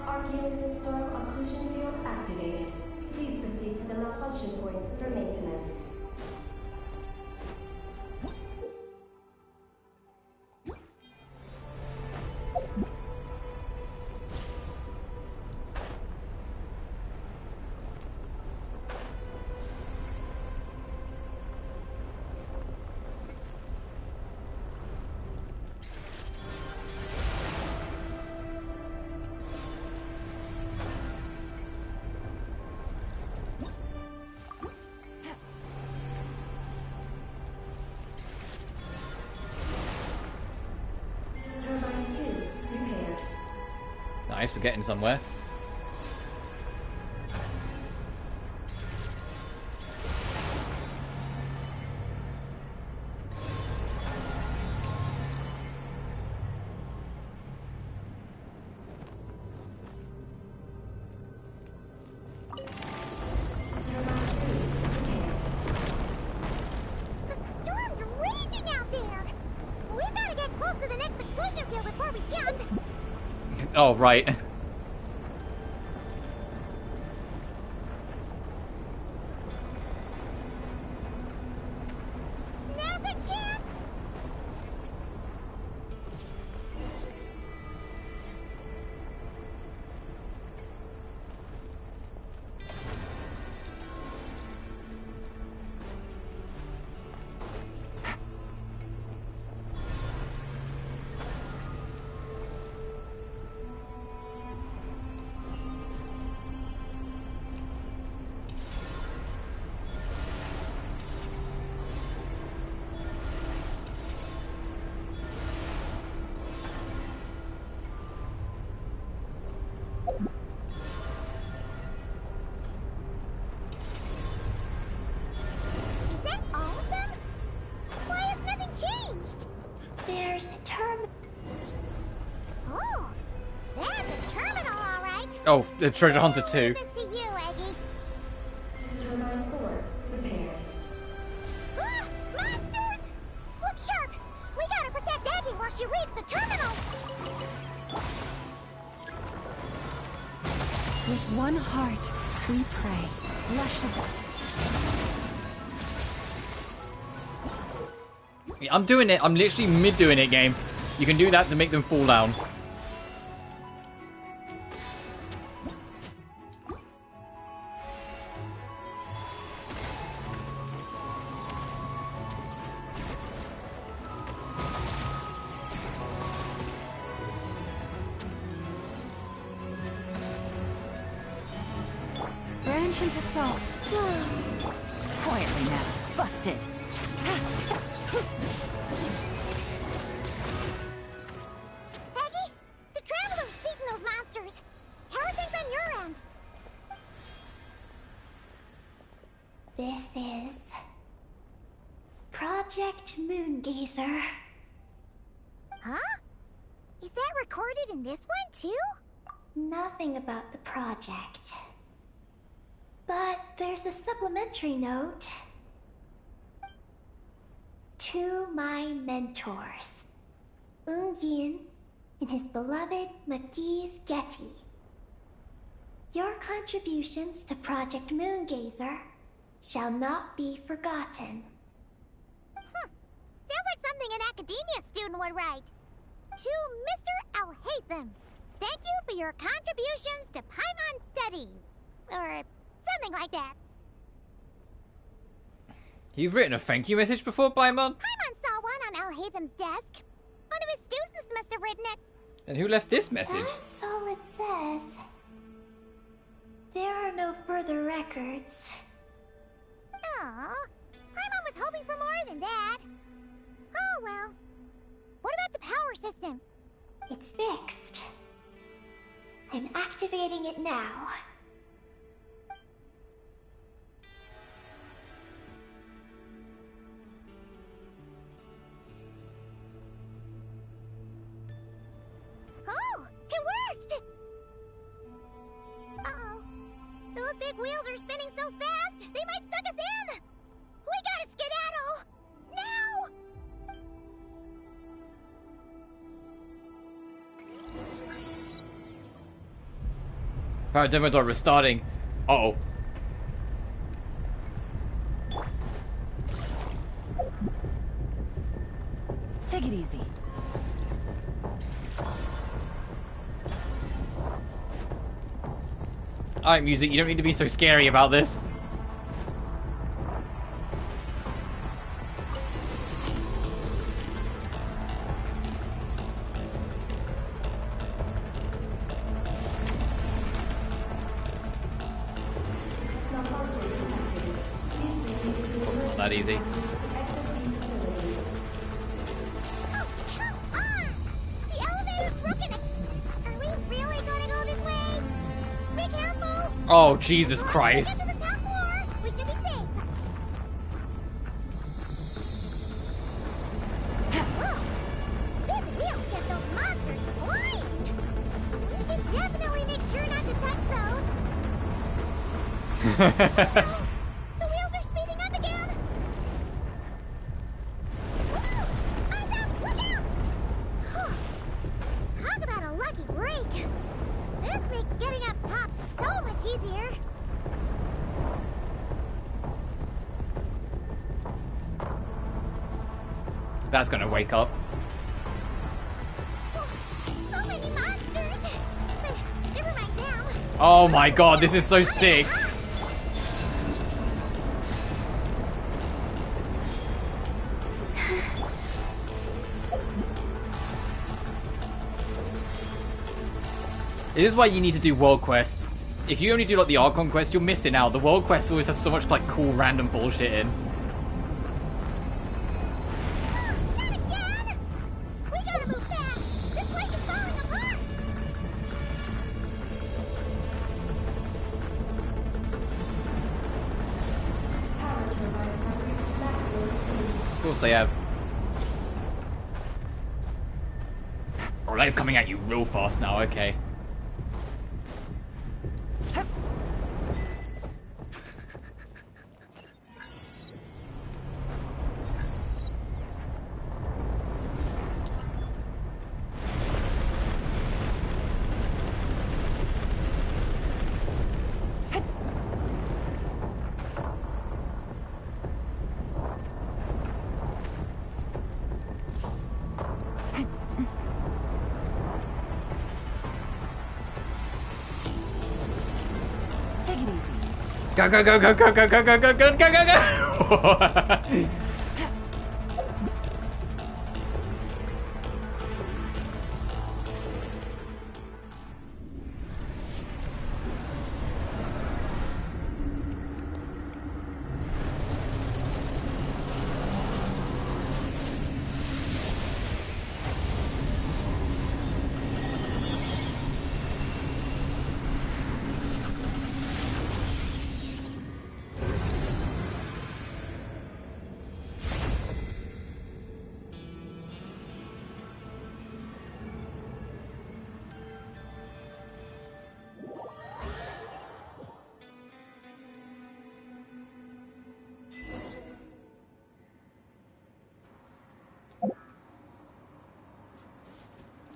Speaker 10: Argumentative storm occlusion field activated. Please proceed to the malfunction points for maintenance. Turbine 2 repaired.
Speaker 1: Nice, we're getting somewhere.
Speaker 10: Turbine 3 repaired.
Speaker 2: The storm's raging out there! We gotta get close to the next exclusion field before we jump!
Speaker 1: Oh, right.
Speaker 2: Now's our chance! Is that all of them? Why has nothing changed?
Speaker 6: There's a
Speaker 2: Oh, there's a terminal, all right.
Speaker 1: Oh, the Treasure Hunter 2.
Speaker 2: Leave this to you, Eggy.
Speaker 10: Turbine 4 repaired.
Speaker 2: Ah, monsters! Look sharp! We gotta protect Eggy while she reads the terminal.
Speaker 9: With one heart, we pray. Luscious.
Speaker 1: Yeah, I'm doing it. I'm literally mid-doing it, game. You can do that to make them fall down.
Speaker 9: Branch into salt. Quietly now. Busted.
Speaker 2: Eggy, the Traveler's beating those monsters. How are things on your end?
Speaker 6: This is Project Moongazer.
Speaker 2: Huh? Is that recorded in this one, too?
Speaker 6: Nothing about the project. But there's a supplementary note. To my mentors, Ungin and his beloved McGee's Getty. Your contributions to Project Moongazer shall not be forgotten.
Speaker 2: Sounds like something an academia student would write. To Mr. Alhaitham, thank you for your contributions to Paimon Studies. Or something like that.
Speaker 1: You've written a thank you message before, Paimon?
Speaker 2: Paimon saw one on Alhaitham's desk. One of his students must have written it.
Speaker 1: And who left this message?
Speaker 6: That's all it says. There are no further records.
Speaker 2: Aw, Paimon was hoping for more than that. Oh well. What about the power system? It's fixed. I'm activating it now. Oh, it worked! Uh-oh. Those big wheels are spinning so fast, they might suck us in! We gotta skedaddle! Now!
Speaker 1: Alright, everyone's are restarting. Uh-oh.
Speaker 9: Take it easy.
Speaker 1: Alright, music, you don't need to be so scary about this. It's not that easy. Oh, Jesus Christ.
Speaker 2: We should be safe. Whoa! Big wheels get those monsters flying! We should definitely make sure not to touch those. The wheels are speeding up again! Whoa! Eyes up! Look out! Talk about a lucky break! This makes getting up top so much easier.
Speaker 1: That's gonna wake up.
Speaker 2: So many monsters! But never mind them.
Speaker 1: Oh my god, this is so sick. It is why you need to do world quests. If you only do like the Archon quest, you're missing out. The world quests always have so much like cool random bullshit in.
Speaker 2: Not again! We gotta move fast! This place is falling apart!
Speaker 1: Of course they have. Oh, that's coming at you real fast now, okay. Go, go, go, go, go, go, go, go, go, go, go, go, go!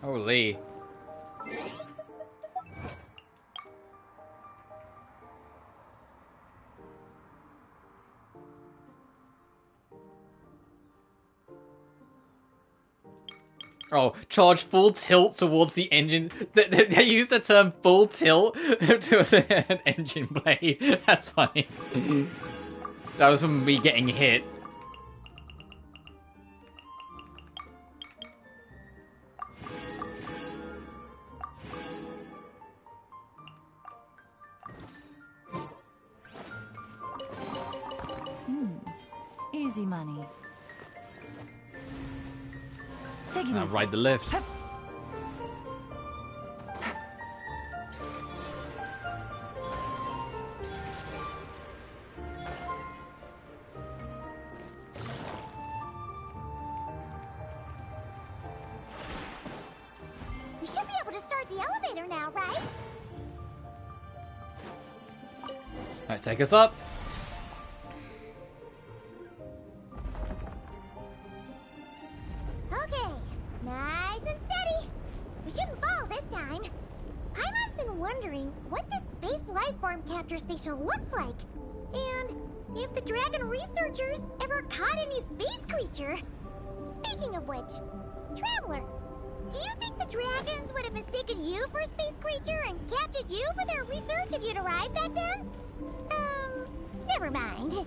Speaker 1: Holy. Oh, charge full tilt towards the engine. They use the term full tilt to an engine blade. That's funny. That was from me getting hit.
Speaker 9: Easy money. Take it easy.
Speaker 1: Ride the lift.
Speaker 2: now, right?
Speaker 1: Alright, take us up.
Speaker 2: Okay, nice and steady. We shouldn't fall this time. Paimon's been wondering what this space life form capture station looks like. And if the dragon researchers ever caught any space creature. Speaking of which, Traveler, do you think the dragons would have mistaken you for a space creature and captured you for their research if you'd arrived back then? Never mind.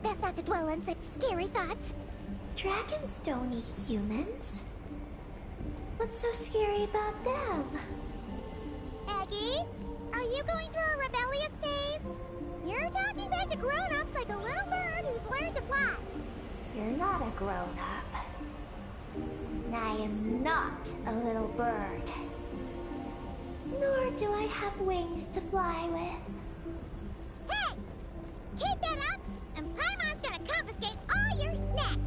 Speaker 2: Best not to dwell on such scary thoughts.
Speaker 6: Dragons don't eat humans. What's so scary about them?
Speaker 2: Aggie, are you going through a rebellious phase? You're talking back to grown-ups like a little bird who's learned to fly.
Speaker 6: You're not a grown-up. I am not a little bird. Nor do I have wings to fly with.
Speaker 2: Hey! Keep that up, and Paimon's gonna confiscate all your snacks!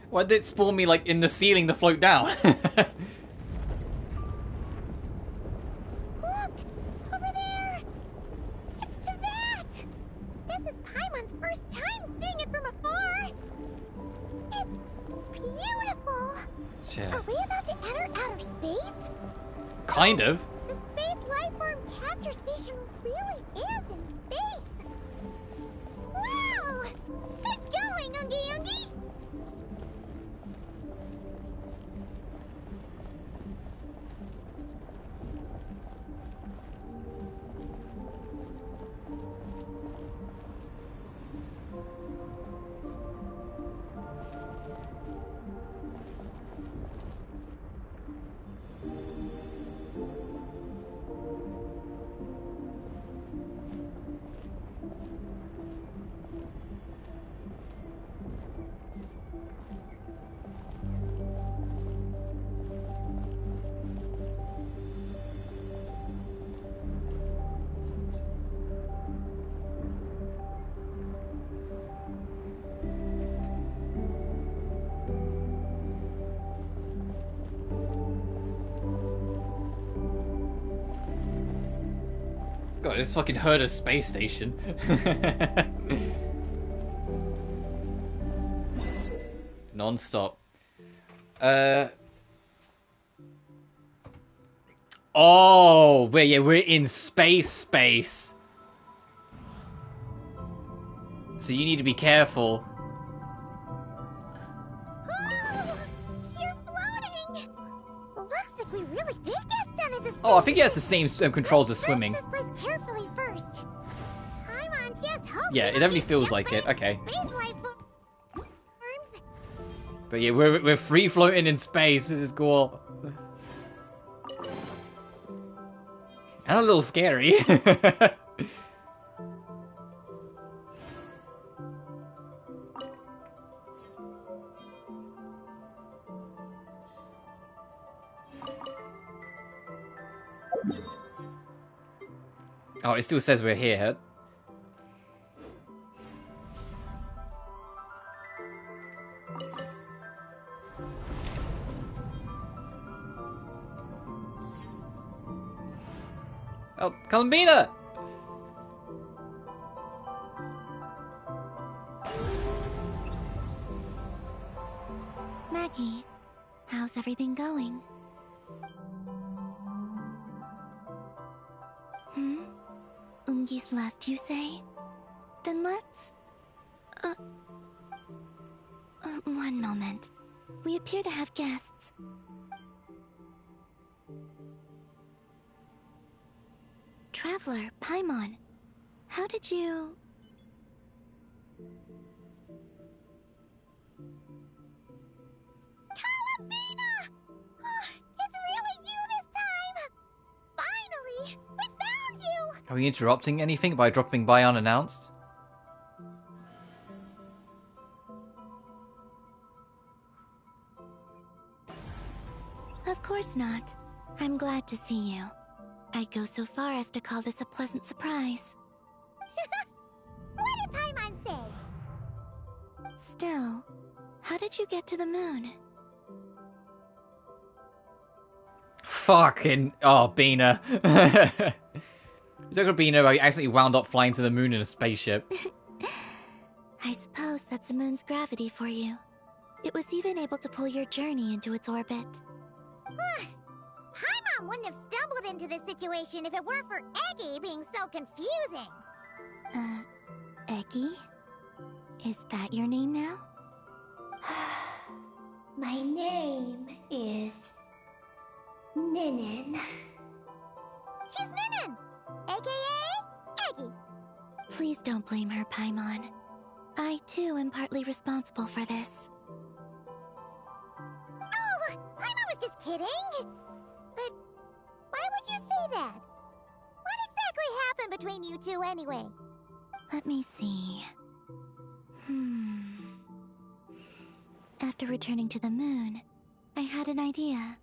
Speaker 1: Why did it spawn me like in the ceiling to float down?
Speaker 2: Look! Over there! It's Tibet! This is Paimon's first time seeing it from afar! It's beautiful!
Speaker 1: Yeah.
Speaker 2: Are we about to enter outer space?
Speaker 1: Kind of.
Speaker 2: The space lifeform capture station really is in space! Wow! Good going, Ungie Ungie!
Speaker 1: God, this fucking heard a space station. Non-stop. Oh, we're in space. So you need to be careful.
Speaker 2: Oh, you're floating! Looks like we really did get sent into space.
Speaker 1: Oh, I think it has the same controls as swimming.
Speaker 2: Let's search this place carefully first. Paimon just hope
Speaker 1: Yeah,
Speaker 2: we
Speaker 1: it
Speaker 2: don't
Speaker 1: definitely
Speaker 2: get
Speaker 1: feels
Speaker 2: shut
Speaker 1: like
Speaker 2: by
Speaker 1: it. Okay.
Speaker 2: space life forms.
Speaker 1: But yeah, we're free floating in space. This is cool. And a little scary. Oh, it still says we're here. Oh, Columbina!
Speaker 6: Maggie, how's everything going? Ungi's left, you say? Then let's... one moment. We appear to have guests. traveler, Paimon. How did you...
Speaker 2: Calabina! It's really you this time! Finally! We found you!
Speaker 1: Are we interrupting anything by dropping by unannounced?
Speaker 6: Of course not. I'm glad to see you. I'd go so far as to call this a pleasant surprise.
Speaker 2: What did Paimon say?
Speaker 6: Still, how did you get to the moon?
Speaker 1: Fucking... Oh, Bina. Is Bina accidentally wound up flying to the moon in a spaceship?
Speaker 6: I suppose that's the moon's gravity for you. It was even able to pull your journey into its orbit.
Speaker 2: Paimon wouldn't have stumbled into this situation if it weren't for Eggy being so confusing.
Speaker 6: Eggy? Is that your name now?
Speaker 2: My name is... Ninin. She's Ninin, aka Eggy.
Speaker 6: Please don't blame her, Paimon. I, too, am partly responsible for this.
Speaker 2: Oh, Paimon was just kidding. But why would you say that? What exactly happened between you two anyway?
Speaker 6: Let me see. After returning to the moon, I had an idea.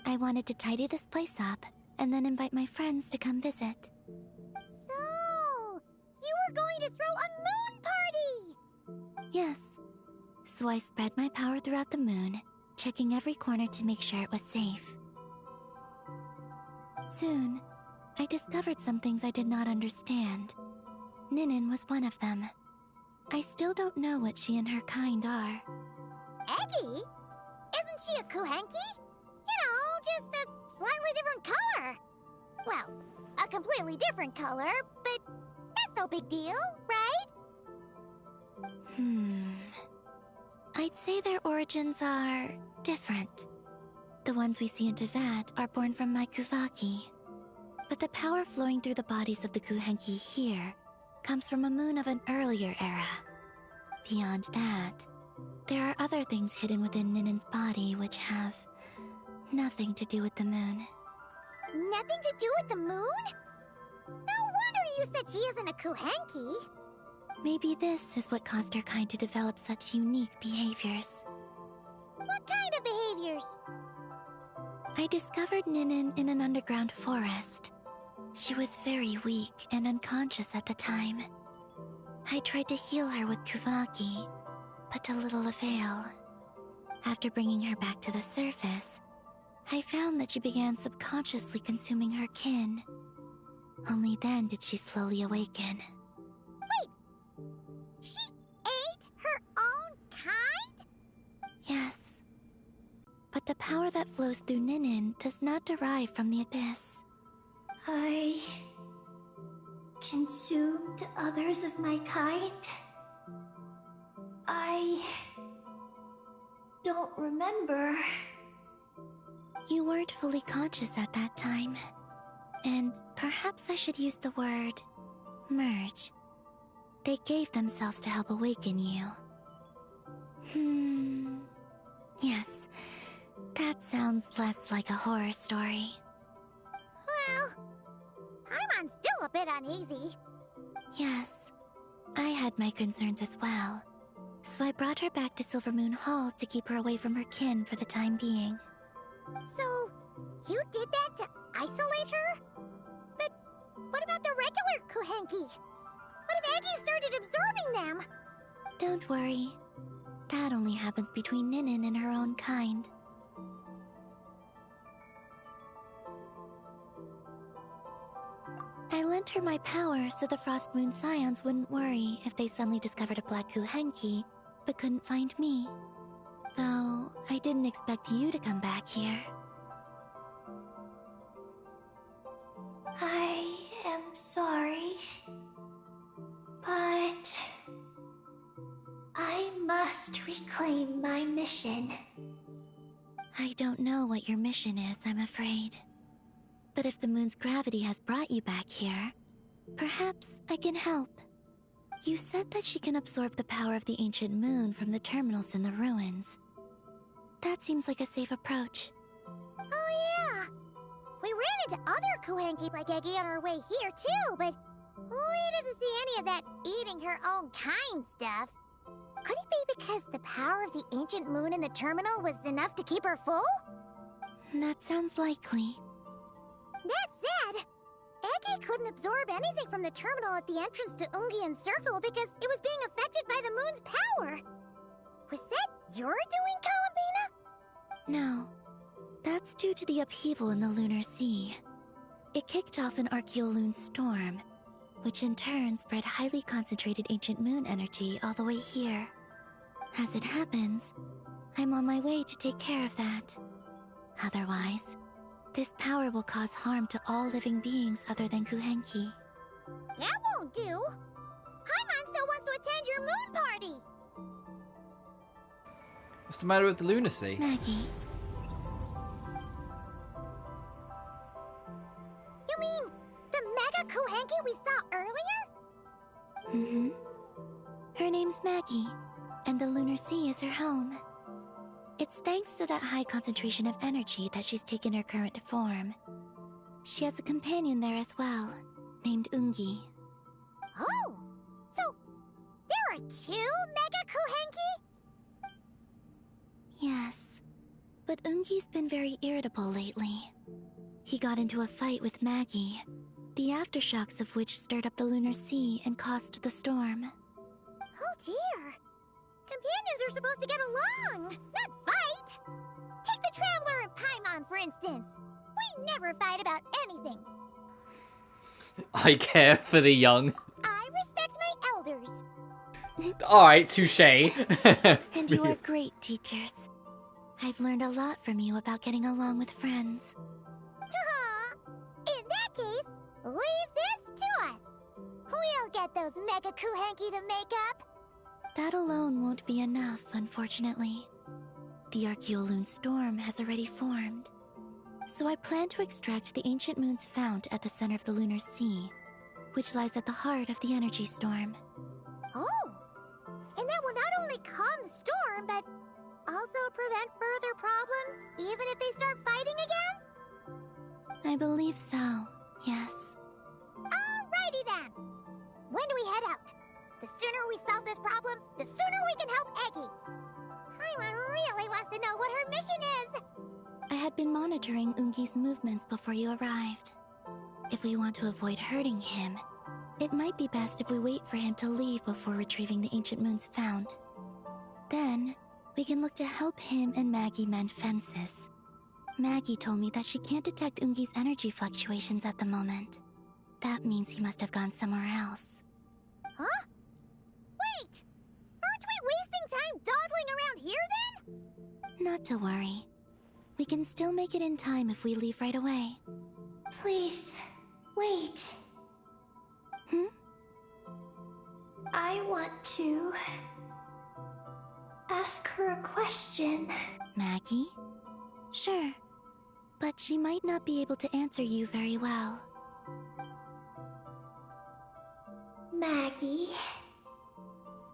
Speaker 6: I wanted to tidy this place up, and then invite my friends to come visit.
Speaker 2: So, you were going to throw a moon party!
Speaker 6: Yes. So I spread my power throughout the moon, checking every corner to make sure it was safe. Soon, I discovered some things I did not understand. Ninin was one of them. I still don't know what she and her kind are.
Speaker 2: Eggy? Isn't she a Kuhenki? You know, just a slightly different color. Well, a completely different color, but that's no big deal, right?
Speaker 6: I'd say their origins are different. The ones we see in Tevat are born from my Kuvaki. But the power flowing through the bodies of the Kuhenki here comes from a moon of an earlier era. Beyond that, there are other things hidden within Ninin's body which have nothing to do with the moon.
Speaker 2: Nothing to do with the moon? No wonder you said she isn't a Kuhenki.
Speaker 6: Maybe this is what caused her kind to develop such unique behaviors.
Speaker 2: What kind of behaviors?
Speaker 6: I discovered Ninin in an underground forest. She was very weak and unconscious at the time. I tried to heal her with Kuvaki, but to little avail. After bringing her back to the surface, I found that she began subconsciously consuming her kin. Only then did she slowly awaken.
Speaker 2: Wait! She ate her own kind?
Speaker 6: Yes. But the power that flows through Ninin does not derive from the abyss.
Speaker 2: I... consumed others of my kind? I... don't remember.
Speaker 6: You weren't fully conscious at that time. And perhaps I should use the word merge. They gave themselves to help awaken you. Yes. That sounds less like a horror story.
Speaker 2: Well, Paimon's still a bit uneasy.
Speaker 6: Yes. I had my concerns as well. So I brought her back to Silvermoon Hall to keep her away from her kin for the time being.
Speaker 2: So, you did that to isolate her? But what about the regular Kuhenki? What if Eggy started absorbing them?
Speaker 6: Don't worry. That only happens between Ninin and her own kind. I lent her my power so the Frost Moon Scions wouldn't worry if they suddenly discovered a Black Kuhenki, but couldn't find me. Though, I didn't expect you to come back here.
Speaker 2: I am sorry, but I must reclaim my mission.
Speaker 6: I don't know what your mission is, I'm afraid. But if the moon's gravity has brought you back here, perhaps I can help. You said that she can absorb the power of the ancient moon from the terminals in the ruins. That seems like a safe approach.
Speaker 2: Oh yeah! We ran into other Kuhenki like Eggy on our way here too, but we didn't see any of that eating her own kind stuff. Could it be because the power of the ancient moon in the terminal was enough to keep her full?
Speaker 6: That sounds likely.
Speaker 2: That said, Eggy couldn't absorb anything from the terminal at the entrance to Ungian Circle because it was being affected by the moon's power. Was that your doing, Columbina?
Speaker 6: No. That's due to the upheaval in the lunar sea. It kicked off an Archeoloon storm, which in turn spread highly concentrated ancient moon energy all the way here. As it happens, I'm on my way to take care of that. Otherwise, this power will cause harm to all living beings other than Kuhenki.
Speaker 2: That won't do! Paimon still wants to attend your moon party!
Speaker 1: What's the matter with the lunacy?
Speaker 6: Maggie.
Speaker 2: You mean the Mega Kuhenki we saw earlier?
Speaker 6: Mm-hmm. Her name's Maggie, and the lunar sea is her home. It's thanks to that high concentration of energy that she's taken her current form. She has a companion there as well, named Ungi.
Speaker 2: Oh! So, there are 2 Mega Kuhenki?
Speaker 6: Yes, but Ungi's been very irritable lately. He got into a fight with Maggie, the aftershocks of which stirred up the lunar sea and caused the storm.
Speaker 2: Oh dear. Companions are supposed to get along, not fight. Take the Traveler and Paimon, for instance. We never fight about anything.
Speaker 1: I care for the young.
Speaker 2: I respect my elders.
Speaker 1: Alright, touche.
Speaker 6: And you are great teachers. I've learned a lot from you about getting along with friends.
Speaker 2: In that case, leave this to us. We'll get those Mega Kuhenki to make up.
Speaker 6: That alone won't be enough, unfortunately. The Archeoloon storm has already formed. So I plan to extract the ancient moon's fount at the center of the lunar sea, which lies at the heart of the energy storm.
Speaker 2: Oh! And that will not only calm the storm, but also prevent further problems, even if they start fighting again?
Speaker 6: I believe so, yes.
Speaker 2: Alrighty then! When do we head out? The sooner we solve this problem, the sooner we can help Eggy. Paimon really wants to know what her mission is.
Speaker 6: I had been monitoring Ungi's movements before you arrived. If we want to avoid hurting him, it might be best if we wait for him to leave before retrieving the ancient moon's fount. Then, we can look to help him and Maggie mend fences. Maggie told me that she can't detect Ungi's energy fluctuations at the moment. That means he must have gone somewhere else.
Speaker 2: Huh? Wait! Aren't we wasting time dawdling around here then?
Speaker 6: Not to worry. We can still make it in time if we leave right away.
Speaker 12: Please, wait. I want to ask her a question.
Speaker 6: Maggie? Sure. But she might not be able to answer you very well.
Speaker 12: Maggie.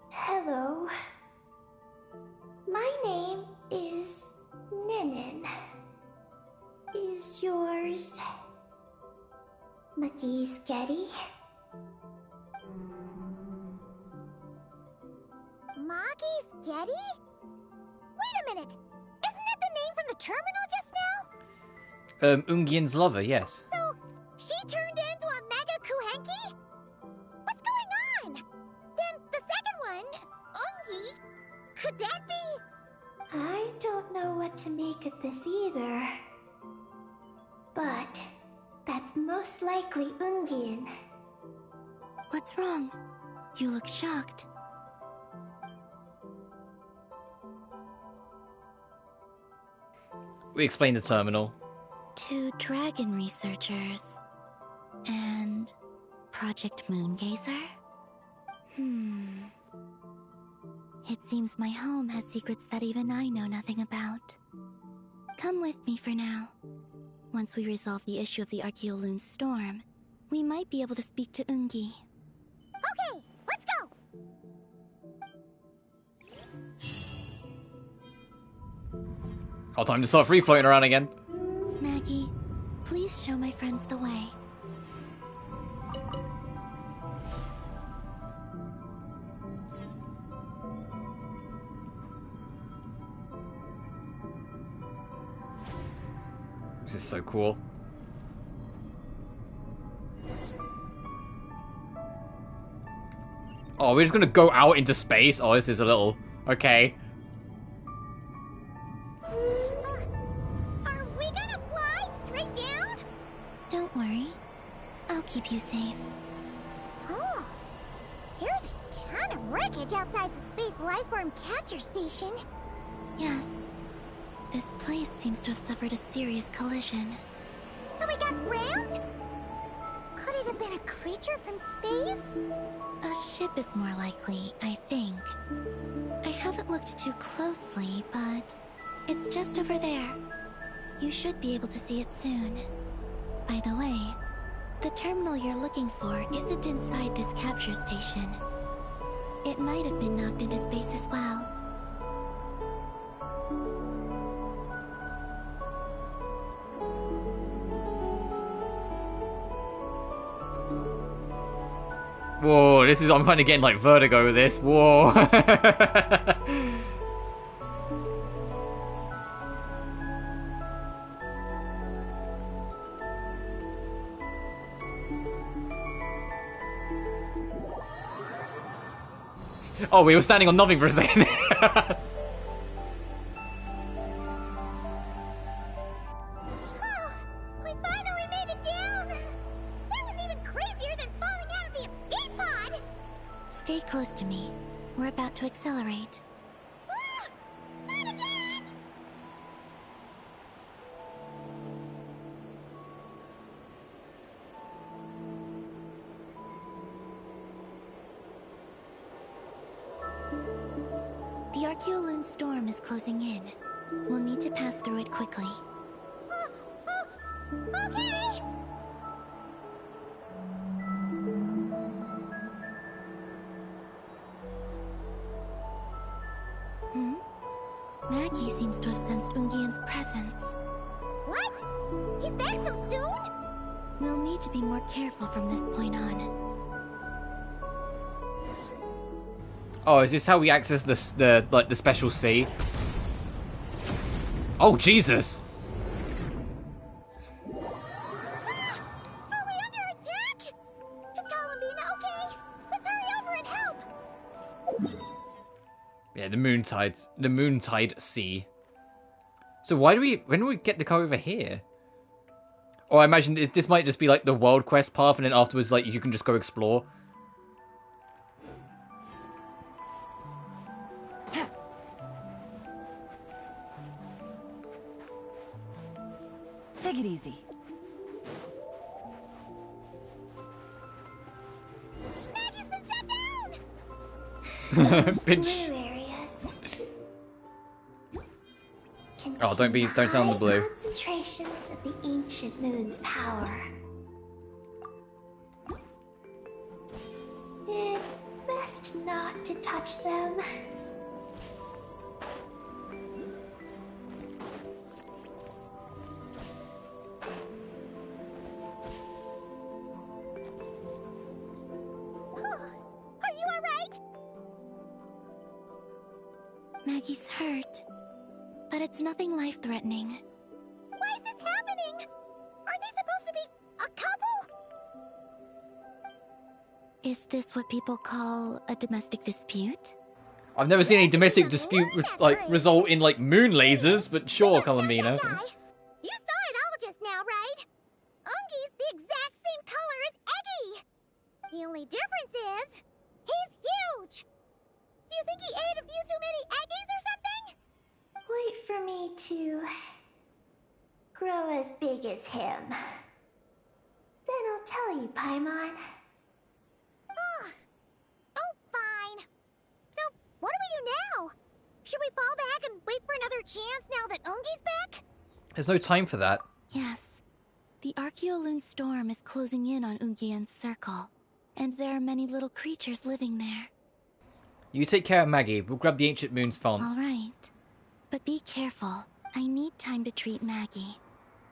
Speaker 12: Hello. My name is Ninin. Is yours McGee's Getty?
Speaker 2: Maggie's Getty? Wait a minute! Isn't that the name from the terminal just now?
Speaker 1: Ungian's lover, yes.
Speaker 2: So, she turned into a Mega Kuhenki? What's going on? Then the second one, Ungi, could that be?
Speaker 12: I don't know what to make of this either. But that's most likely Ungian.
Speaker 6: What's wrong? You look shocked.
Speaker 1: We explained the terminal.
Speaker 6: 2 dragon researchers. And Project Moongazer? It seems my home has secrets that even I know nothing about. Come with me for now. Once we resolve the issue of the Archeoloon storm, we might be able to speak to Ungi.
Speaker 2: Okay, let's go!
Speaker 1: Oh, time to start free floating around again.
Speaker 6: Maggie, please show my friends the way.
Speaker 1: This is so cool. Oh, we're just gonna go out into space? Oh, this is a little... Okay.
Speaker 2: Are we gonna fly straight down?
Speaker 6: Don't worry. I'll keep you safe.
Speaker 2: Oh, here's a ton of wreckage outside the Space Lifeform Capture Station.
Speaker 6: Yes. This place seems to have suffered a serious collision.
Speaker 2: So we got rammed? Could it have been a creature from space?
Speaker 6: A ship is more likely, I think. I haven't looked too closely, but it's just over there. You should be able to see it soon. By the way, the terminal you're looking for isn't inside this capture station. It might have been knocked into space as well.
Speaker 1: Whoa, this is... I'm kind of getting like vertigo with this. Whoa. Oh, we were standing on nothing for a second.
Speaker 2: We finally made it down! That was even crazier than falling out of the escape pod!
Speaker 6: Stay close to me. We're about to accelerate.
Speaker 2: Ah! Not again!
Speaker 6: The Archeoloon storm is closing in. We'll need to pass through it quickly.
Speaker 2: Okay!
Speaker 6: Maggie seems to have sensed Ungian's presence.
Speaker 2: What? He's back so soon?
Speaker 6: We'll need to be more careful from this point on.
Speaker 1: Oh, is this how we access the special sea? Oh, Jesus!
Speaker 2: Are we under attack? Is Columbina okay? Let's hurry over and help!
Speaker 1: Yeah, the Moontide Sea. So when do we get the car over here? Or I imagine this might just be like the world quest path, and then afterwards, like, you can just go explore.
Speaker 9: Take it easy.
Speaker 2: Maggie's been shut down!
Speaker 12: Those
Speaker 1: Bitch.
Speaker 12: blue areas
Speaker 1: Oh, don't sound the blue.
Speaker 12: concentrations of the ancient moon's power. It's best not to touch them.
Speaker 2: Are you alright?
Speaker 6: Maggie's hurt, but it's nothing life-threatening.
Speaker 2: Why is this happening? Aren't they supposed to be a couple?
Speaker 6: Is this what people call a domestic dispute?
Speaker 1: I've never seen any domestic dispute result in like moon lasers, but sure, Columbina.
Speaker 2: You saw it all just now, right? Ungi's the exact same color as Eggy! The only difference is, he's huge! Do you think he ate a few too many Eggies or something?
Speaker 12: Wait for me to grow as big as him. Then I'll tell you, Paimon.
Speaker 2: Oh, fine. So, what do we do now? Should we fall back and wait for another chance now that Ungi's back?
Speaker 1: There's no time for that.
Speaker 6: Yes. The Archeoloon storm is closing in on Ungian's circle, and there are many little creatures living there.
Speaker 1: You take care of Maggie. We'll grab the Ancient Moon's fonts.
Speaker 6: All right. But be careful. I need time to treat Maggie.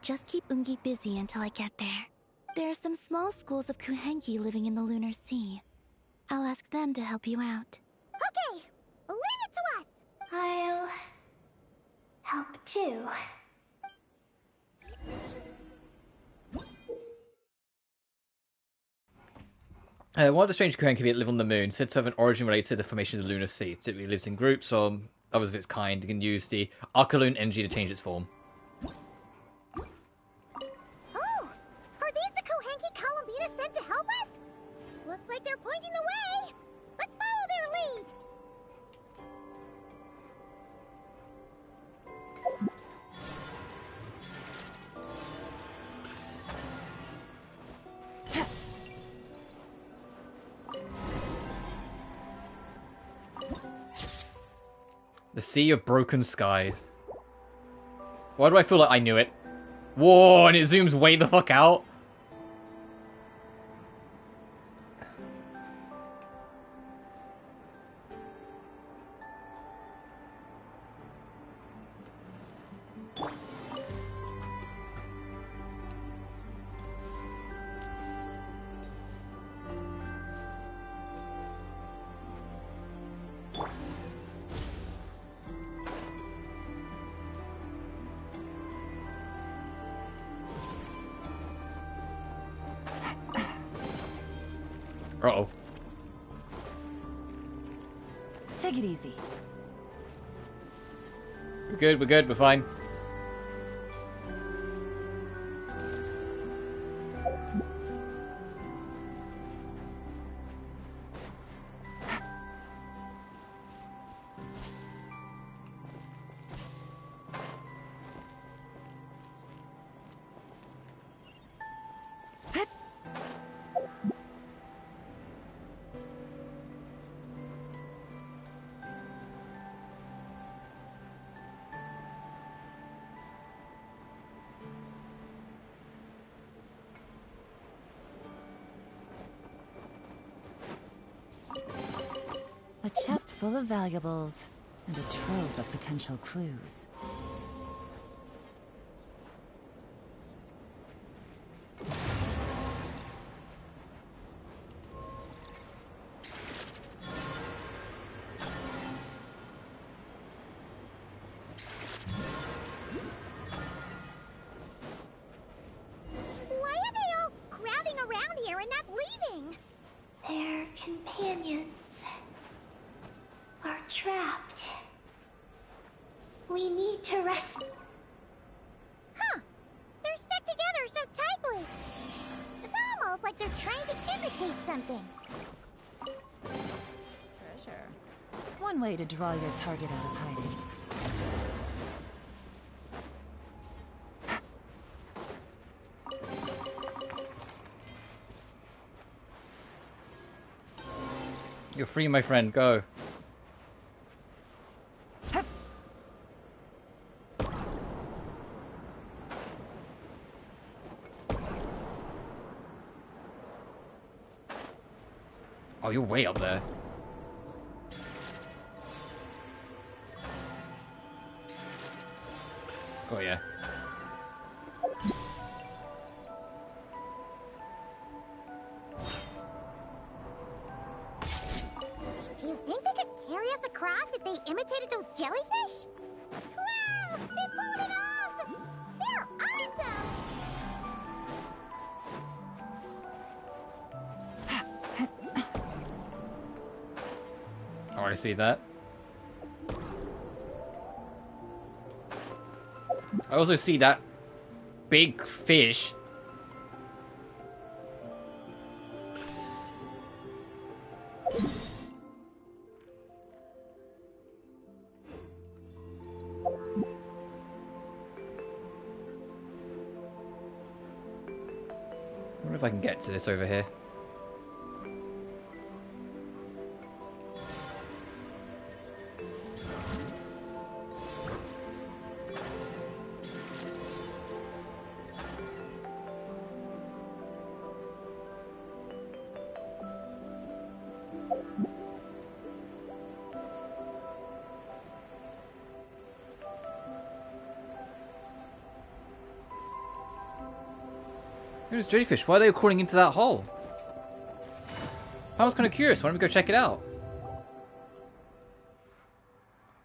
Speaker 6: Just keep Ungi busy until I get there. There are some small schools of Kuhenki living in the Lunar Sea. I'll ask them to help you out.
Speaker 2: Okay, leave it to us!
Speaker 12: I'll help too.
Speaker 1: One of the strange Kuhenki that live on the moon, said to have an origin related to the formation of the Lunar Sea. It typically lives in groups or others of its kind. It can use the Archeoloon energy to change its form.
Speaker 2: Oh! Are these the Kuhenki Columbina sent to help us? Looks like they're pointing the way! Let's follow their lead!
Speaker 1: The Sea of Broken Skies. Why do I feel like I knew it? Whoa, and it zooms way the fuck out. Uh-oh.
Speaker 9: Take it easy.
Speaker 1: We're good, we're fine.
Speaker 9: A chest full of valuables, and a trove of potential clues.
Speaker 2: Why are they all crowding around here and not leaving?
Speaker 12: Their companions are trapped. We need to rescue.
Speaker 2: Huh. They're stuck together so tightly. It's almost like they're trying to imitate something.
Speaker 9: Treasure. One way to draw your target out of hiding.
Speaker 1: You're free, my friend. Go. Oh, you're way up there. Oh, yeah.
Speaker 2: Do you think they could carry us across if they imitated those jellyfish? Wow! They pulled it off! They're awesome!
Speaker 1: Oh, I see that. I also see that big fish. I wonder if I can get to this over here. Who's jellyfish? Why are they crawling into that hole? I was kind of curious. Why don't we go check it out?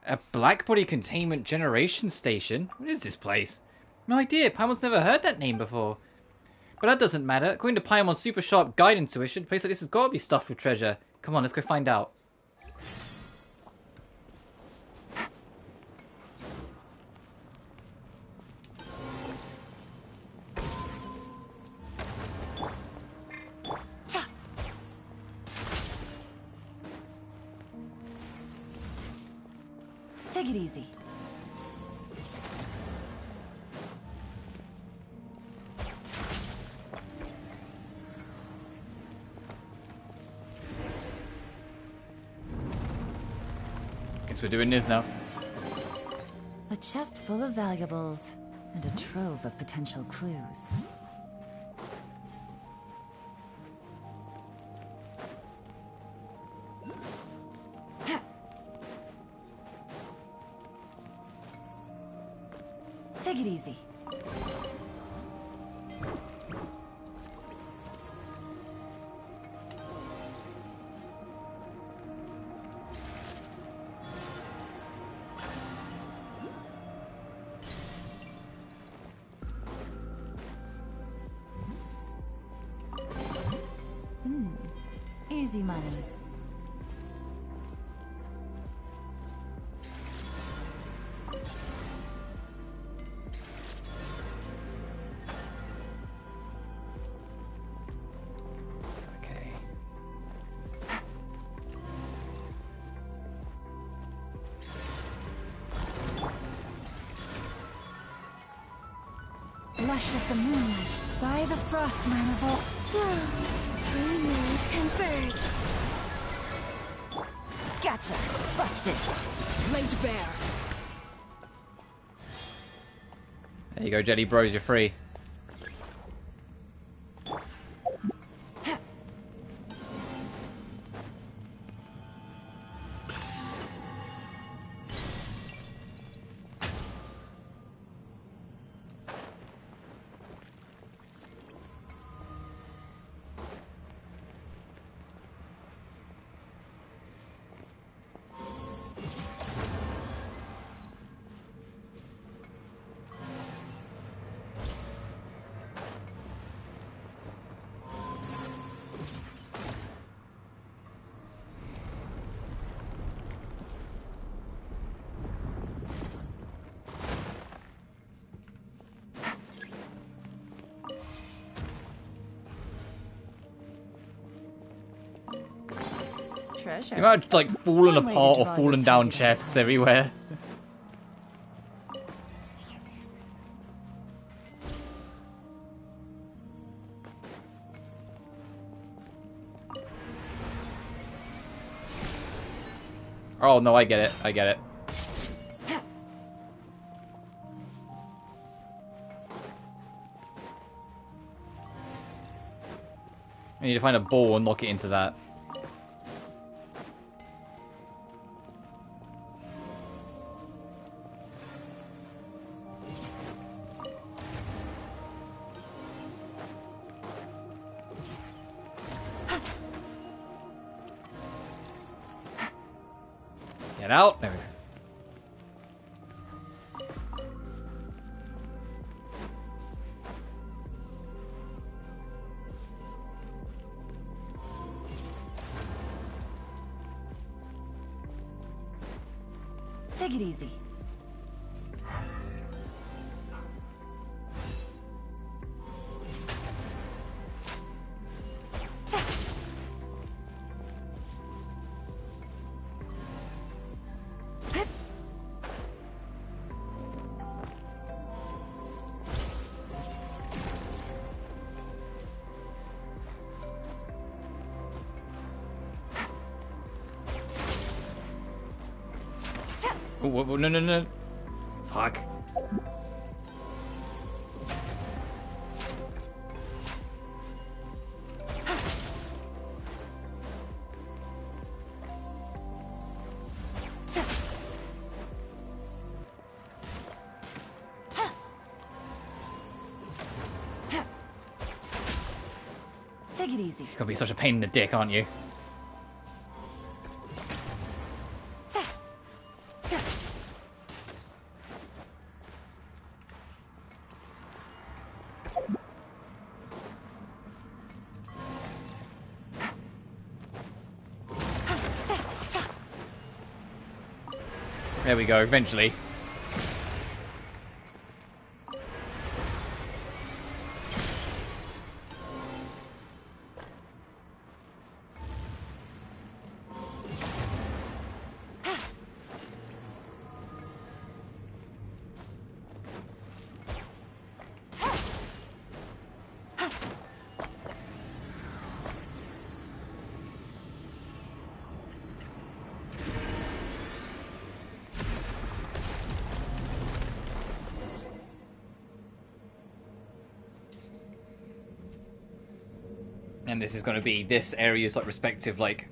Speaker 1: A blackbody containment generation station? What is this place? No idea. Paimon's never heard that name before. But that doesn't matter. According to Paimon's super sharp guide intuition, a place like this has got to be stuffed with treasure. Come on, let's go find out.
Speaker 9: Take it easy.
Speaker 1: Guess we're doing this now.
Speaker 9: A chest full of valuables and a trove of potential clues. Take it easy. Easy money.
Speaker 1: Okay.
Speaker 9: Lush as the moonlight, by the frost mine of all.
Speaker 12: We move converge.
Speaker 9: Gotcha! Busted!
Speaker 11: Laid bare.
Speaker 1: There you go, Jelly Bros, you're free.
Speaker 9: Treasure.
Speaker 1: You might have like fallen
Speaker 9: One way to
Speaker 1: apart or
Speaker 9: draw
Speaker 1: fallen
Speaker 9: your
Speaker 1: down
Speaker 9: target
Speaker 1: chests everywhere. Oh no, I get it. I get it. I need to find a ball and knock it into that. Get out. There we go.
Speaker 9: Take it easy.
Speaker 1: Oh, no, no, no. Fuck.
Speaker 9: Take it easy.
Speaker 1: You're gonna be such a pain in the dick, aren't you? There we go, eventually. And this is going to be this area's like respective like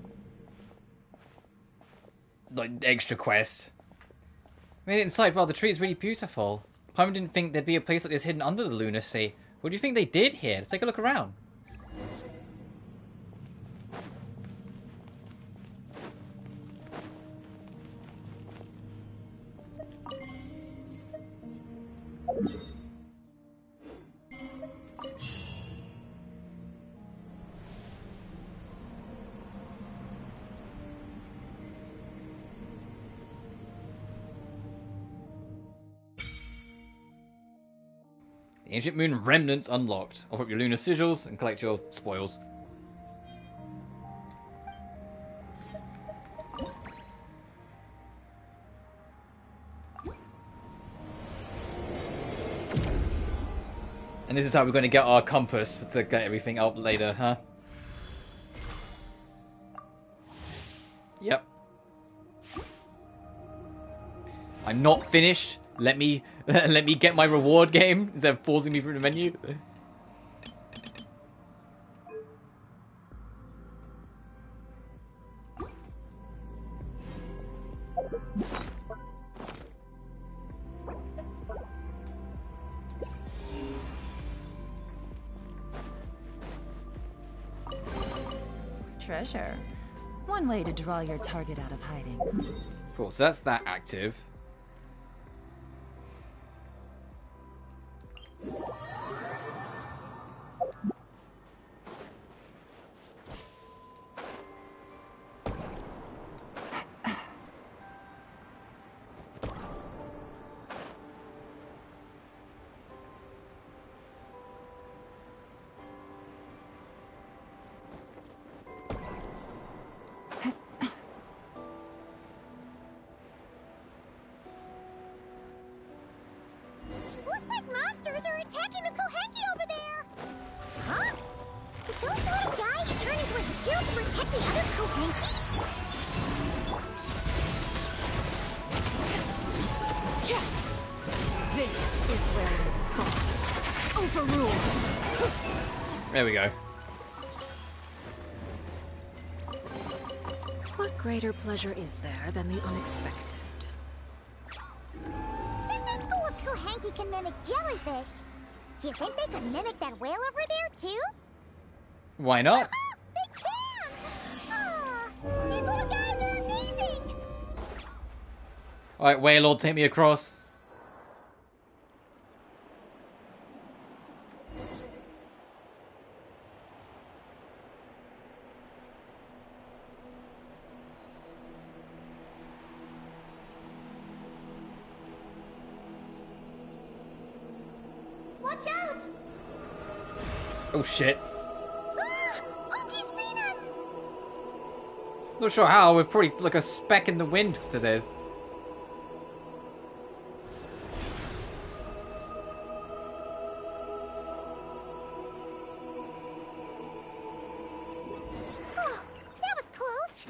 Speaker 1: extra quest. Made it inside. Wow, the tree is really beautiful. Paimon didn't think there'd be a place like this hidden under the lunar sea. What do you think they did here? Let's take a look around. The ancient moon remnants unlocked. Offer up your lunar sigils and collect your spoils. And this is how we're going to get our compass to get everything up later, huh? Yep. I'm not finished. Let me get my reward game instead of forcing me through the menu.
Speaker 9: Treasure. One way to draw your target out of hiding.
Speaker 1: Cool, so that's that active.
Speaker 2: Looks like monsters are attacking the Kohenki over there! Huh? Did those little guys turn into a shield to protect the other Kohenki?
Speaker 11: This is where you fall. Overruled.
Speaker 1: There we go.
Speaker 11: What greater pleasure is there than the unexpected?
Speaker 2: Since the school of Kohenki can mimic jellyfish, do you think they could mimic that whale over there too?
Speaker 1: Why not?
Speaker 2: They can! Ah, these little guys are amazing!
Speaker 1: Alright, Waylord, take me across.
Speaker 12: Watch out!
Speaker 1: Oh shit.
Speaker 2: Ah! Oki's seen us!
Speaker 1: Not sure how, we're probably like a speck in the wind as it is.
Speaker 2: Oh, that was close.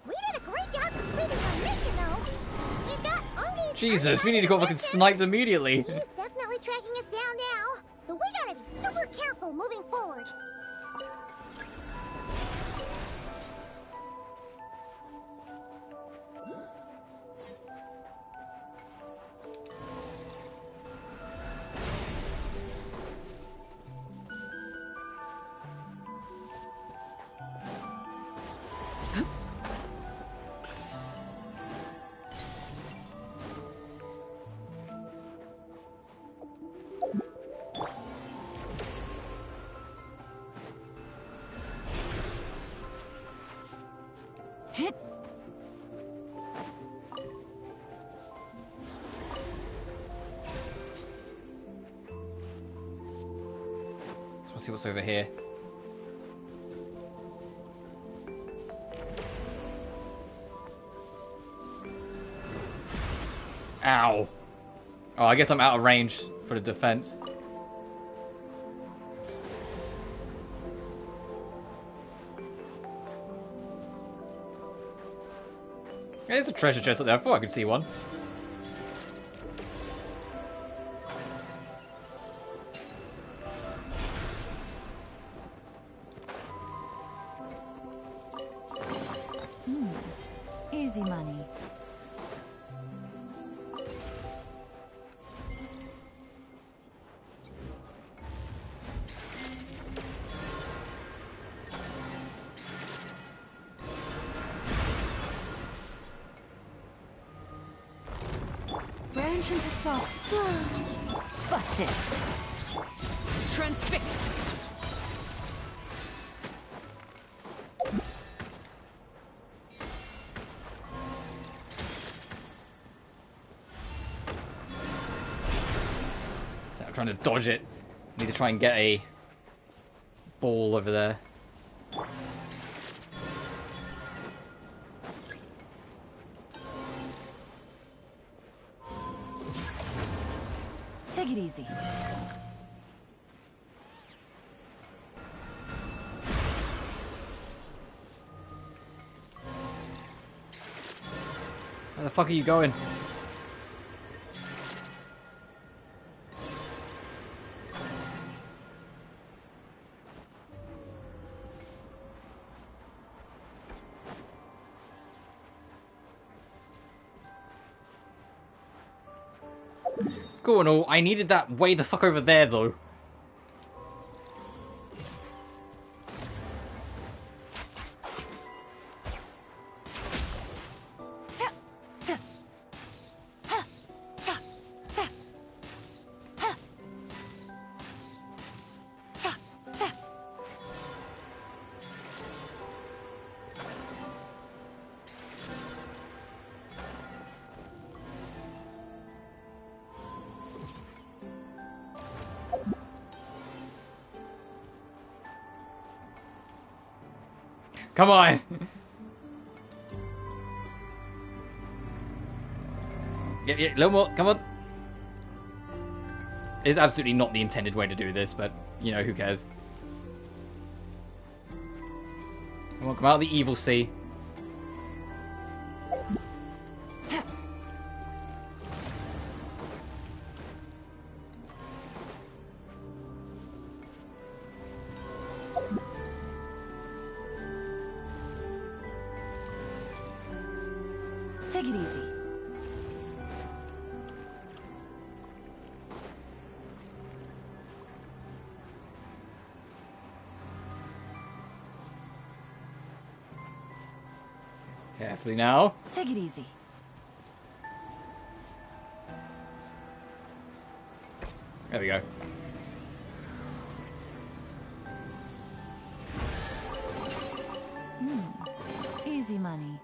Speaker 2: We did a great job completing our mission, though. We've got Ungi's
Speaker 1: Jesus, we need to go fucking sniped immediately.
Speaker 2: He's definitely tracking us down now, so we gotta be super careful moving forward.
Speaker 1: Let's see what's over here. Ow. Oh, I guess I'm out of range for the defense. There's a treasure chest up there. I thought I could see one.
Speaker 9: Easy money. Branch's assault. Busted.
Speaker 11: Transfixed.
Speaker 1: I'm trying to dodge it. Need to try and get a ball over there.
Speaker 9: Take it easy.
Speaker 1: Where the fuck are you going? It's cool and all. I needed that way the fuck over there, though. Come on! Yep, a little more, come on! It's absolutely not the intended way to do this, but, you know, who cares? Come on, come out of the evil sea.
Speaker 9: Take it easy.
Speaker 1: Carefully now.
Speaker 9: Take it easy.
Speaker 1: There we go.
Speaker 9: Easy money.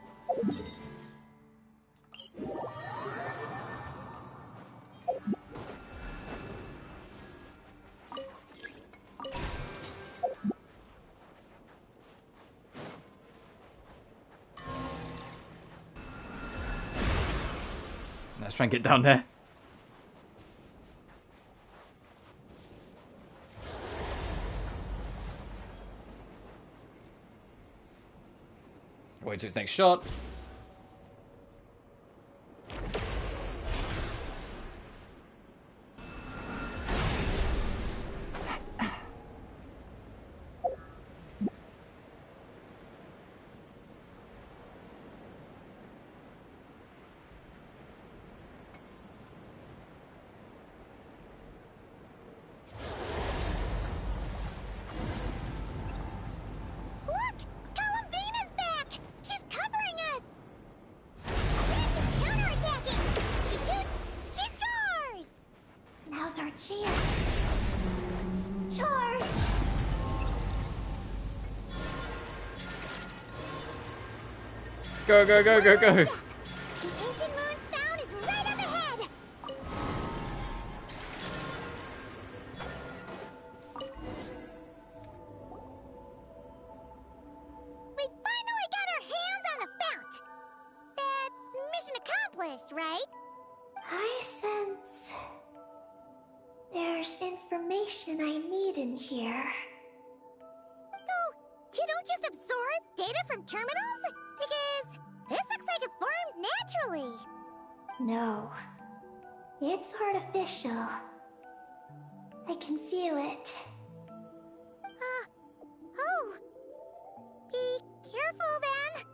Speaker 1: Let's try and get down there. Wait till his next shot.
Speaker 2: Look! Columbina's back! She's covering us!
Speaker 1: Go, go, go, go, go.
Speaker 2: The ancient moon's found is right up ahead. We finally got our hands on the fount. That's mission accomplished, right?
Speaker 12: I sense there's information I need in here.
Speaker 2: So, you don't just absorb data from terminals? Because this looks like it formed naturally.
Speaker 12: No, it's artificial. I can feel it.
Speaker 2: Oh. Be careful then.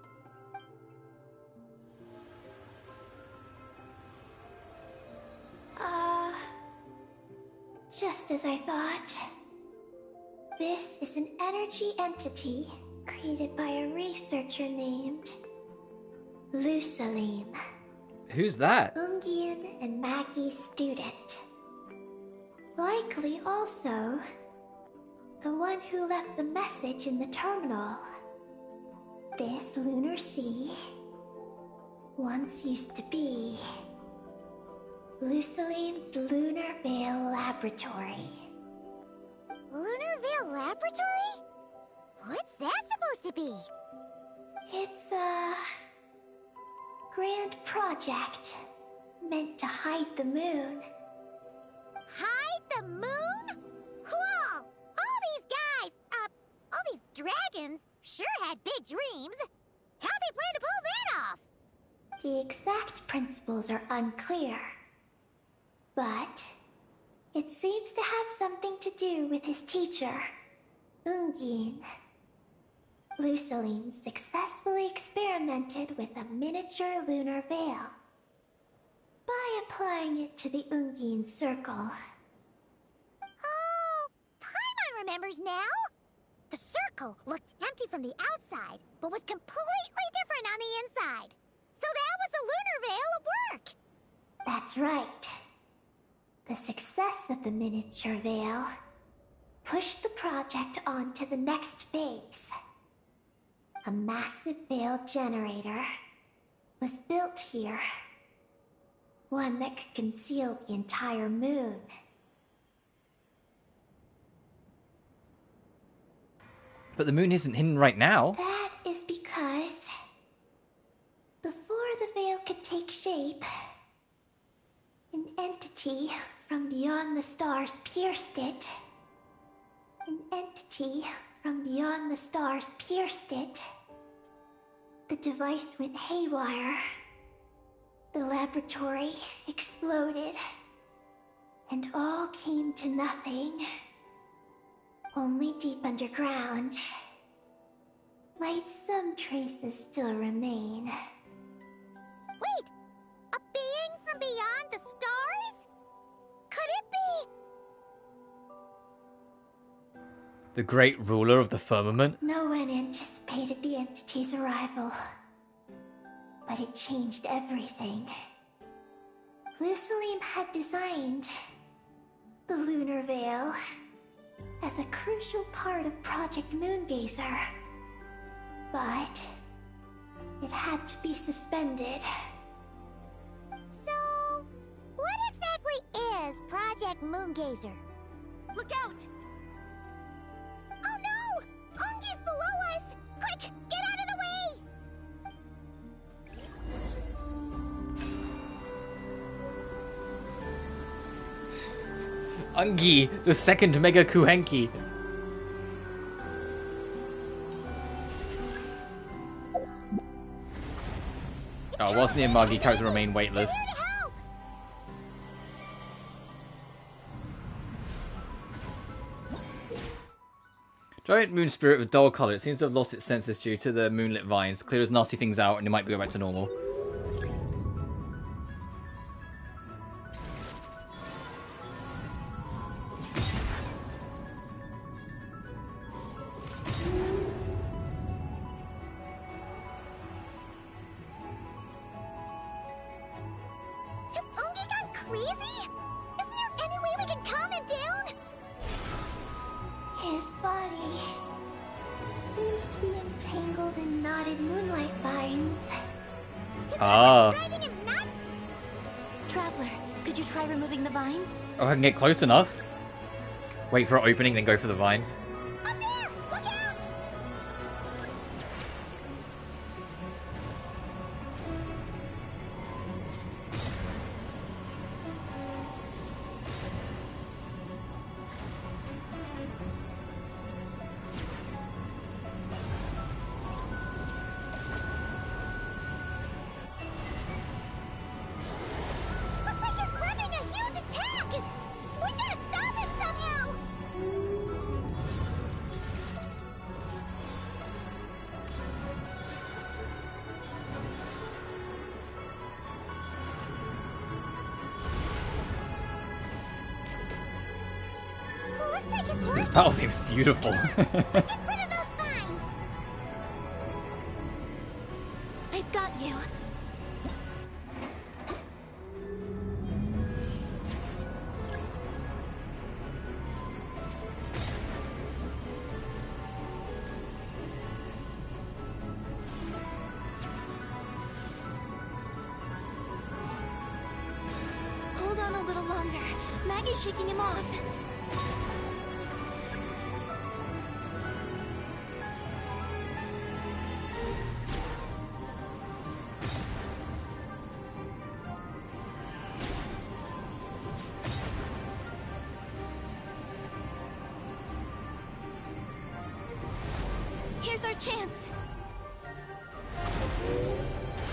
Speaker 12: Just as I thought. This is an energy entity created by a researcher named LGBTQ.
Speaker 1: Who's that?
Speaker 12: Ungian and Maggie's student. Likely also the one who left the message in the terminal. This lunar sea once used to be LGBTQ's Lunar Veil Laboratory.
Speaker 2: Lunar Veil Laboratory? What's that supposed to be?
Speaker 12: It's a grand project meant to hide the moon.
Speaker 2: Hide the moon? Whoa! All these guys, all these dragons sure had big dreams. How'd they plan to pull that off?
Speaker 12: The exact principles are unclear, but it seems to have something to do with his teacher, Ungian. LGBTQ successfully experimented with a miniature lunar veil by applying it to the Ungian circle.
Speaker 2: Oh, Paimon remembers now. The circle looked empty from the outside, but was completely different on the inside. So that was the lunar veil at work.
Speaker 12: That's right. The success of the miniature veil pushed the project on to the next phase. A massive veil generator was built here. One that could conceal the entire moon.
Speaker 1: But the moon isn't hidden right now.
Speaker 12: That is because before the veil could take shape, an entity from beyond the stars pierced it. An entity from beyond the stars pierced it. The device went haywire. The laboratory exploded. And all came to nothing. Only deep underground might some traces still remain.
Speaker 2: Wait! A being from beyond the stars? Could it be?
Speaker 1: The great ruler of the firmament?
Speaker 12: No one anticipated the entity's arrival. But it changed everything. LGBTQ had designed the lunar veil as a crucial part of Project Moongazer. But it had to be suspended.
Speaker 2: So, what exactly is Project Moongazer? Look out! Oh no! Ungi's below us! Quick, get out of the way!
Speaker 1: Ungi, the second Mega Kuhenki. Oh, whilst me and Margie characters remain weightless. Giant moon spirit with dull colour. It seems to have lost its senses due to the moonlit vines. Clears nasty things out and it might go back to normal.
Speaker 2: Has Ungi gone crazy? Isn't there any way we can calm him down?
Speaker 12: His body seems to be entangled in knotted moonlight vines.
Speaker 6: vines.
Speaker 1: Ah.
Speaker 2: Driving him nuts?
Speaker 6: Traveler, could you try removing the vines?
Speaker 1: Oh, I can get close enough. Wait for an opening, then go for the vines.
Speaker 2: Up there! Look out! Looks like he's prepping a huge attack! We gotta stop him somehow! Looks like his horse.
Speaker 1: This battle theme's beautiful.
Speaker 2: Get rid of those vines!
Speaker 6: I've got you. Hold on a little longer. Maggie's shaking him off. Here's our chance.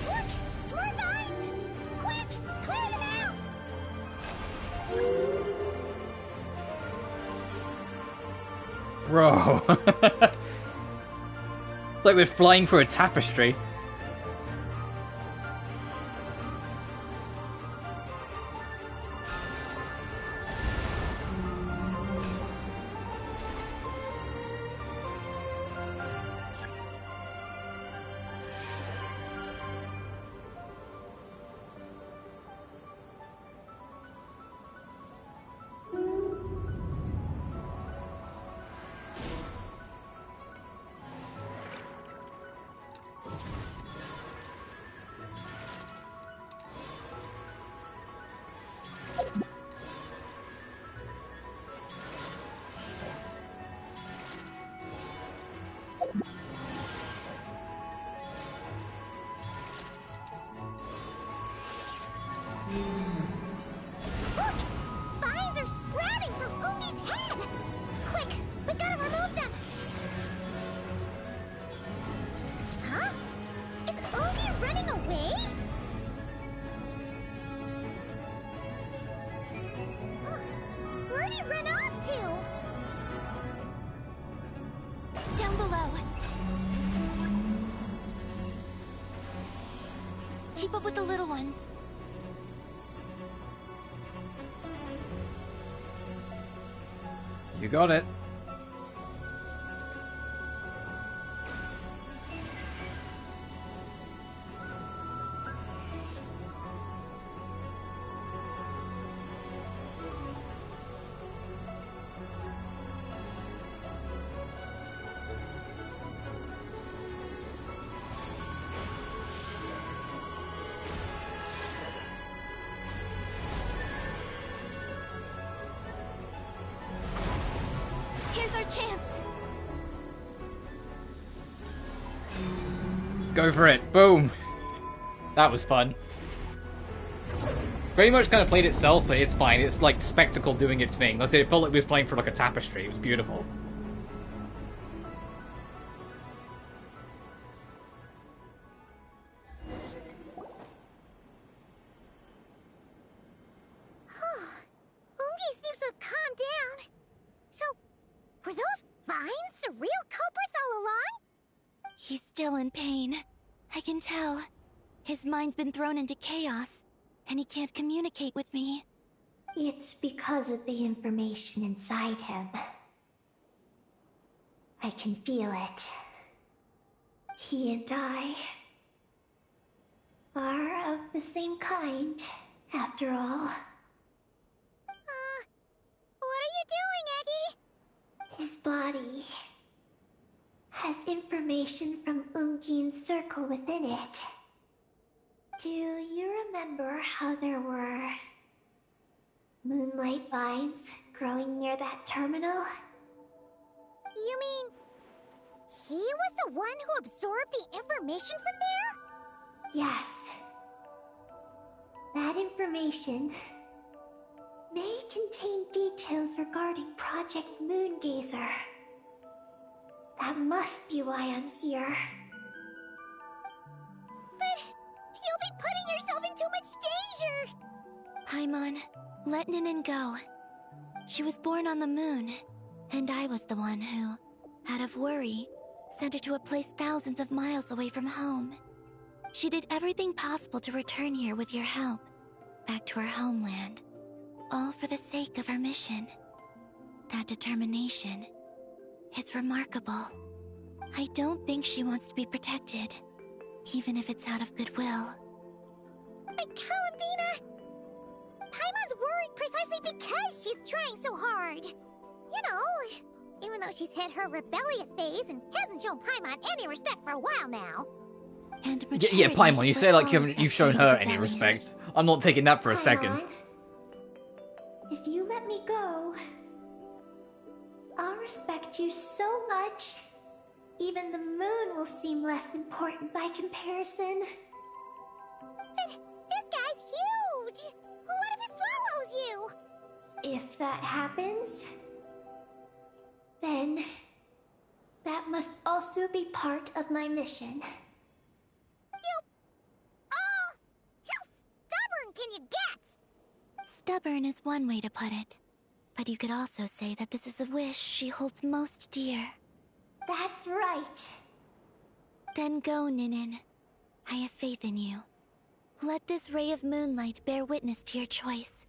Speaker 2: Look! More vines! Quick! Clear them out!
Speaker 1: Bro. It's like we're flying through a tapestry.
Speaker 2: Look! Vines are sprouting from Ungi's head! Quick! We gotta remove them! Huh? Is Ungi running away? Huh. Where'd he run off to?
Speaker 6: Down below. Keep up with the little ones.
Speaker 1: You got it.
Speaker 6: Here's our chance.
Speaker 1: Go for it. Boom. That was fun. Very much kind of played itself, but it's fine. It's like spectacle doing its thing. Like I said, it felt like we was playing for like a tapestry. It was beautiful.
Speaker 2: Ungi seems to have calmed down. So, were those vines the real culprits all along?
Speaker 6: He's still in pain. I can tell. His mind's been thrown into chaos, and he can't communicate with me.
Speaker 12: It's because of the information inside him. I can feel it. He and I are of the same kind, after all.
Speaker 2: What are you doing, Eggy?
Speaker 12: His body has information from Ungin circle circle within it. Do you remember how there were moonlight vines growing near that terminal?
Speaker 2: You mean he was the one who absorbed the information from there?
Speaker 12: Yes. That information may contain details regarding Project Moongazer. That must be why I'm here.
Speaker 2: But you'll be putting yourself in too much danger!
Speaker 6: Paimon, let Ninin go. She was born on the moon, and I was the one who, out of worry, sent her to a place thousands of miles away from home. She did everything possible to return here with your help, back to her homeland, all for the sake of her mission. That determination, it's remarkable. I don't think she wants to be protected, even if it's out of goodwill.
Speaker 2: But Columbina! Paimon's worried precisely because she's trying so hard. You know, even though she's hit her rebellious phase and hasn't shown Paimon any respect for a while now.
Speaker 6: And
Speaker 1: Yeah, Paimon, you say like you've shown her any respect. I'm not taking that for a second.
Speaker 12: Paimon, if you let me go, I'll respect you so much, even the moon will seem less important by comparison.
Speaker 2: But this guy's huge! What if it swallows you?
Speaker 12: If that happens, then that must also be part of my mission.
Speaker 2: How stubborn can you get?
Speaker 6: Stubborn is one way to put it. But you could also say that this is a wish she holds most dear.
Speaker 12: That's right.
Speaker 6: Then go, Ninin. I have faith in you. Let this ray of moonlight bear witness to your choice,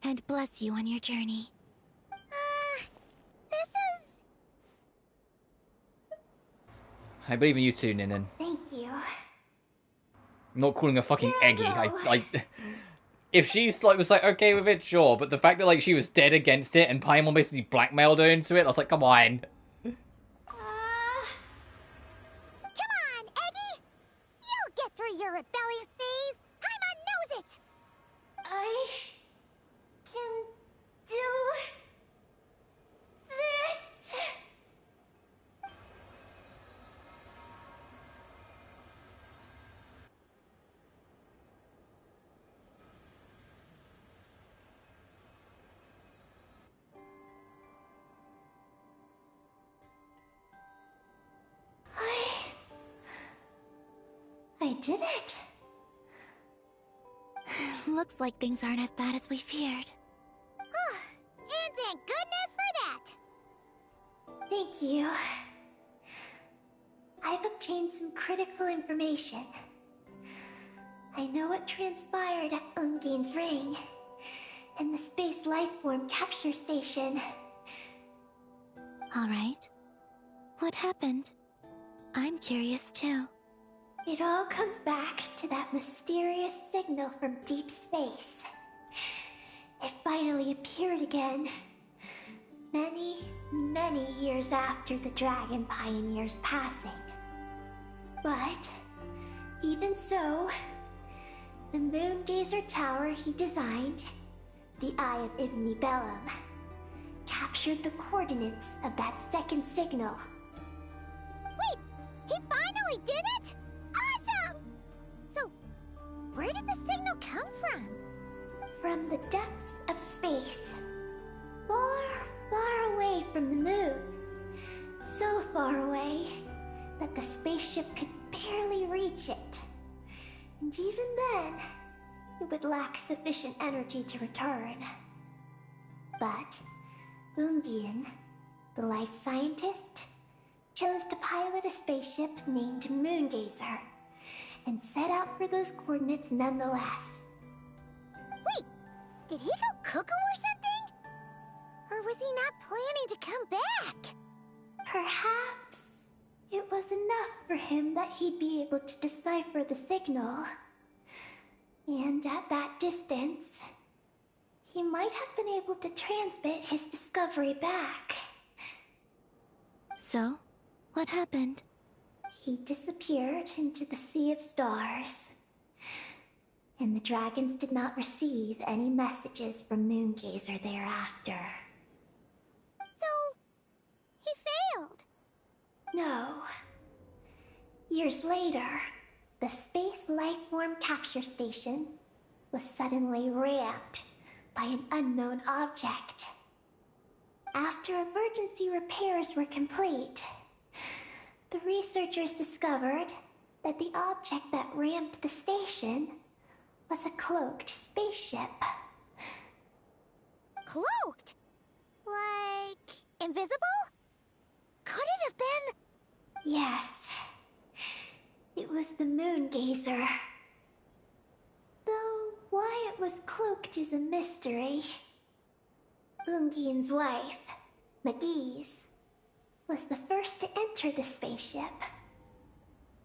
Speaker 6: and bless you on your journey.
Speaker 2: This is...
Speaker 1: I believe in you too, Ninin.
Speaker 12: Thank you.
Speaker 1: I'm not calling her fucking
Speaker 12: Here I
Speaker 1: Eggy.
Speaker 12: go.
Speaker 1: If she's like was like okay with it, sure. But the fact that like she was dead against it and Paimon basically blackmailed her into it, I was like, come on.
Speaker 2: Come on, Eggy! You'll get through your rebellious phase! Paimon knows it!
Speaker 12: I can do this. I did it.
Speaker 6: Looks like things aren't as bad as we feared.
Speaker 2: And thank goodness for that!
Speaker 12: Thank you. I've obtained some critical information. I know what transpired at Ungain's ring and the space lifeform capture station.
Speaker 6: All right. What happened? I'm curious too.
Speaker 12: It all comes back to that mysterious signal from deep space. It finally appeared again. Many, many years after the Dragon Pioneer's passing. But, even so, the Moongazer Tower he designed, the Eye of Ibn Bellum, captured the coordinates of that second signal.
Speaker 2: Wait! He finally did it?! Awesome! So, where did the signal come from?
Speaker 12: From the depths of space. Far, far away from the moon. So far away that the spaceship could barely reach it. And even then, it would lack sufficient energy to return. But Ungian, the life scientist, chose to pilot a spaceship named Moongazer and set out for those coordinates nonetheless.
Speaker 2: Wait, did he go cuckoo or something? Or was he not planning to come back?
Speaker 12: Perhaps it was enough for him that he'd be able to decipher the signal. And at that distance, he might have been able to transmit his discovery back.
Speaker 6: So, what happened?
Speaker 12: he disappeared into the sea of stars. And the dragons did not receive any messages from Moongazer thereafter.
Speaker 2: So, he failed?
Speaker 12: No. Years later, the Space Lifeform Capture Station was suddenly ramped by an unknown object. After emergency repairs were complete, the researchers discovered that the object that ramped the station was a cloaked spaceship.
Speaker 2: Cloaked? Like, invisible? Could it have been?
Speaker 12: Yes. It was the Moongazer. Though why it was cloaked is a mystery. Ungian's wife, McGee's, was the first to enter the spaceship.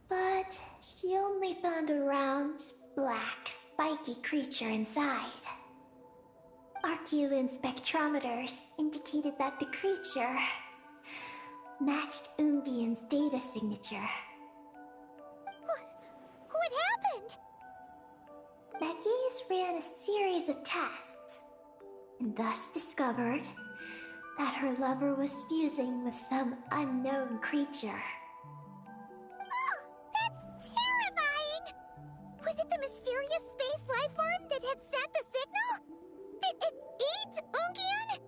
Speaker 12: But she only found a round, black, spiky creature inside. Archeloon spectrometers indicated that the creature matched Ungian's data signature.
Speaker 2: What happened?
Speaker 12: McGee's ran a series of tests, and thus discovered that her lover was fusing with some unknown creature.
Speaker 2: Oh, that's terrifying! Was it the mysterious space lifeform that had sent the signal? Did it eat Ungian?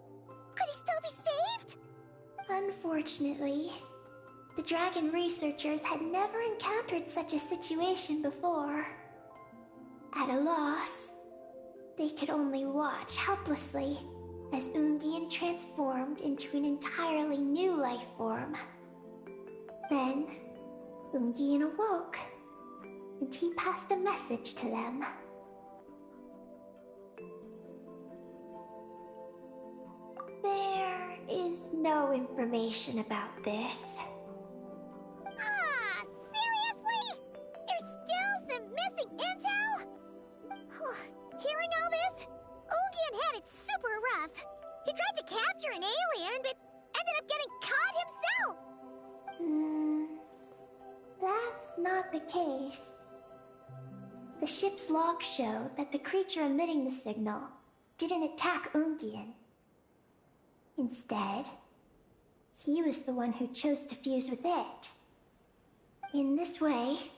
Speaker 2: Could he still be saved?
Speaker 12: Unfortunately, the dragon researchers had never encountered such a situation before. At a loss, they could only watch helplessly as Ungian transformed into an entirely new life form. Then, Ungian awoke, and he passed a message to them. There is no information about this.
Speaker 2: Ah, seriously? There's still some missing intel? Hearing all this, Ungian had it super rough. He tried to capture an alien, but ended up getting caught himself.
Speaker 12: That's not the case. The ship's logs show that the creature emitting the signal didn't attack Ungian. Instead, he was the one who chose to fuse with it. In this way,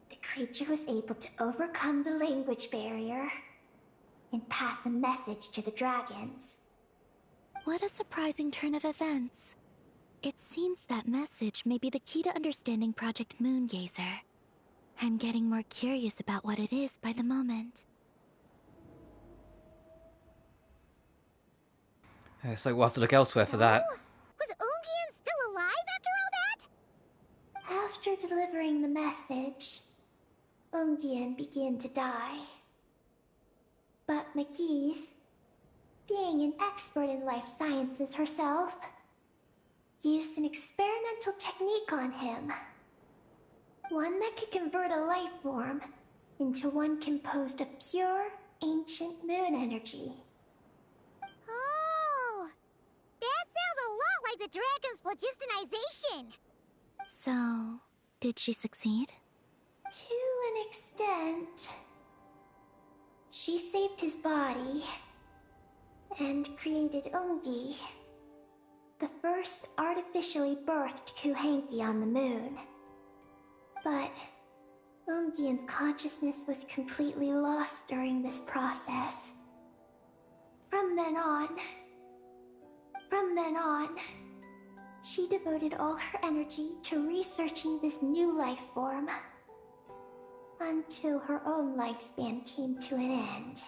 Speaker 12: the creature was able to overcome the language barrier and pass a message to the dragons.
Speaker 6: What a surprising turn of events. It seems that message may be the key to understanding Project Moongazer. I'm getting more curious about what it is by the moment.
Speaker 1: So we'll have to look elsewhere for that.
Speaker 2: Was Ungian still alive after all that?
Speaker 12: After delivering the message, Ungian began to die. But McGee's, being an expert in life sciences herself, used an experimental technique on him. One that could convert a life form into one composed of pure, ancient moon energy.
Speaker 2: Oh, that sounds a lot like the dragon's phlogistonization.
Speaker 6: So, did she succeed?
Speaker 12: To an extent. She saved his body and created Ungi, the first artificially birthed Kuhanki on the moon. But Ungian's consciousness was completely lost during this process. From then on, she devoted all her energy to researching this new life form, until her own lifespan came to an end.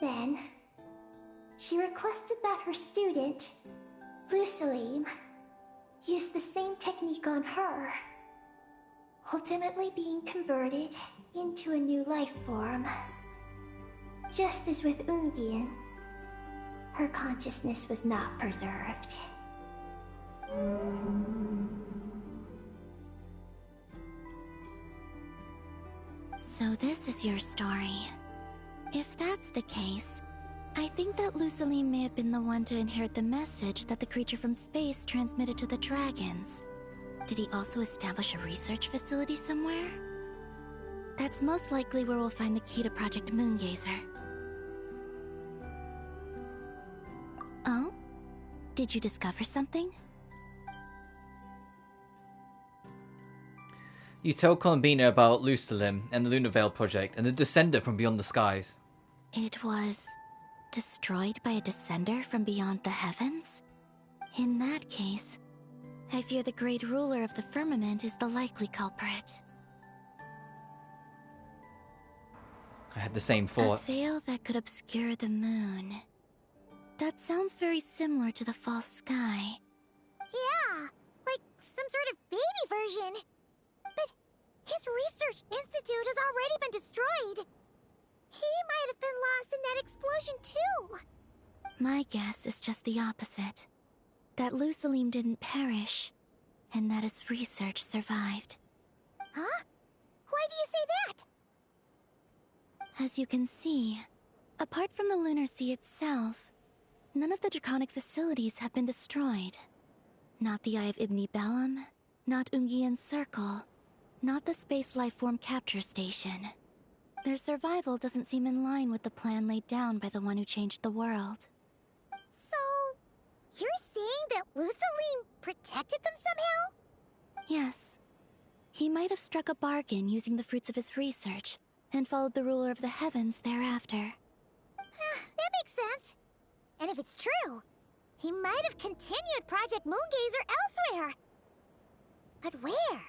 Speaker 12: Then, she requested that her student, LGBTQ, use the same technique on her, ultimately being converted into a new life form. Just as with Ungian, her consciousness was not preserved.
Speaker 6: So this is your story. If that's the case, I think that LGBTQ may have been the one to inherit the message that the creature from space transmitted to the dragons. Did he also establish a research facility somewhere? That's most likely where we'll find the key to Project Moongazer. Oh? Did you discover something?
Speaker 1: You tell Columbina about Lucilim and the Lunar Veil project and the Descender from Beyond the Skies.
Speaker 6: It was destroyed by a Descender from beyond the heavens? In that case, I fear the Great Ruler of the Firmament is the likely culprit.
Speaker 1: I had the same
Speaker 6: A
Speaker 1: thought.
Speaker 6: veil that could obscure the moon. That sounds very similar to the false sky.
Speaker 2: Yeah, like some sort of baby version. But his research institute has already been destroyed. He might have been lost in that explosion too.
Speaker 6: My guess is just the opposite. That Lucilim didn't perish, and that his research survived.
Speaker 2: Huh? Why do you say that?
Speaker 6: As you can see, apart from the Lunar Sea itself, none of the draconic facilities have been destroyed. Not the Eye of Ibn Bellum, not Ungian's Circle, not the Space Lifeform Capture Station. Their survival doesn't seem in line with the plan laid down by the one who changed the world.
Speaker 2: So, you're saying that Lucilim protected them somehow?
Speaker 6: Yes. He might have struck a bargain using the fruits of his research, and followed the ruler of the heavens thereafter.
Speaker 2: That makes sense. And if it's true, he might have continued Project Moongazer elsewhere. But where?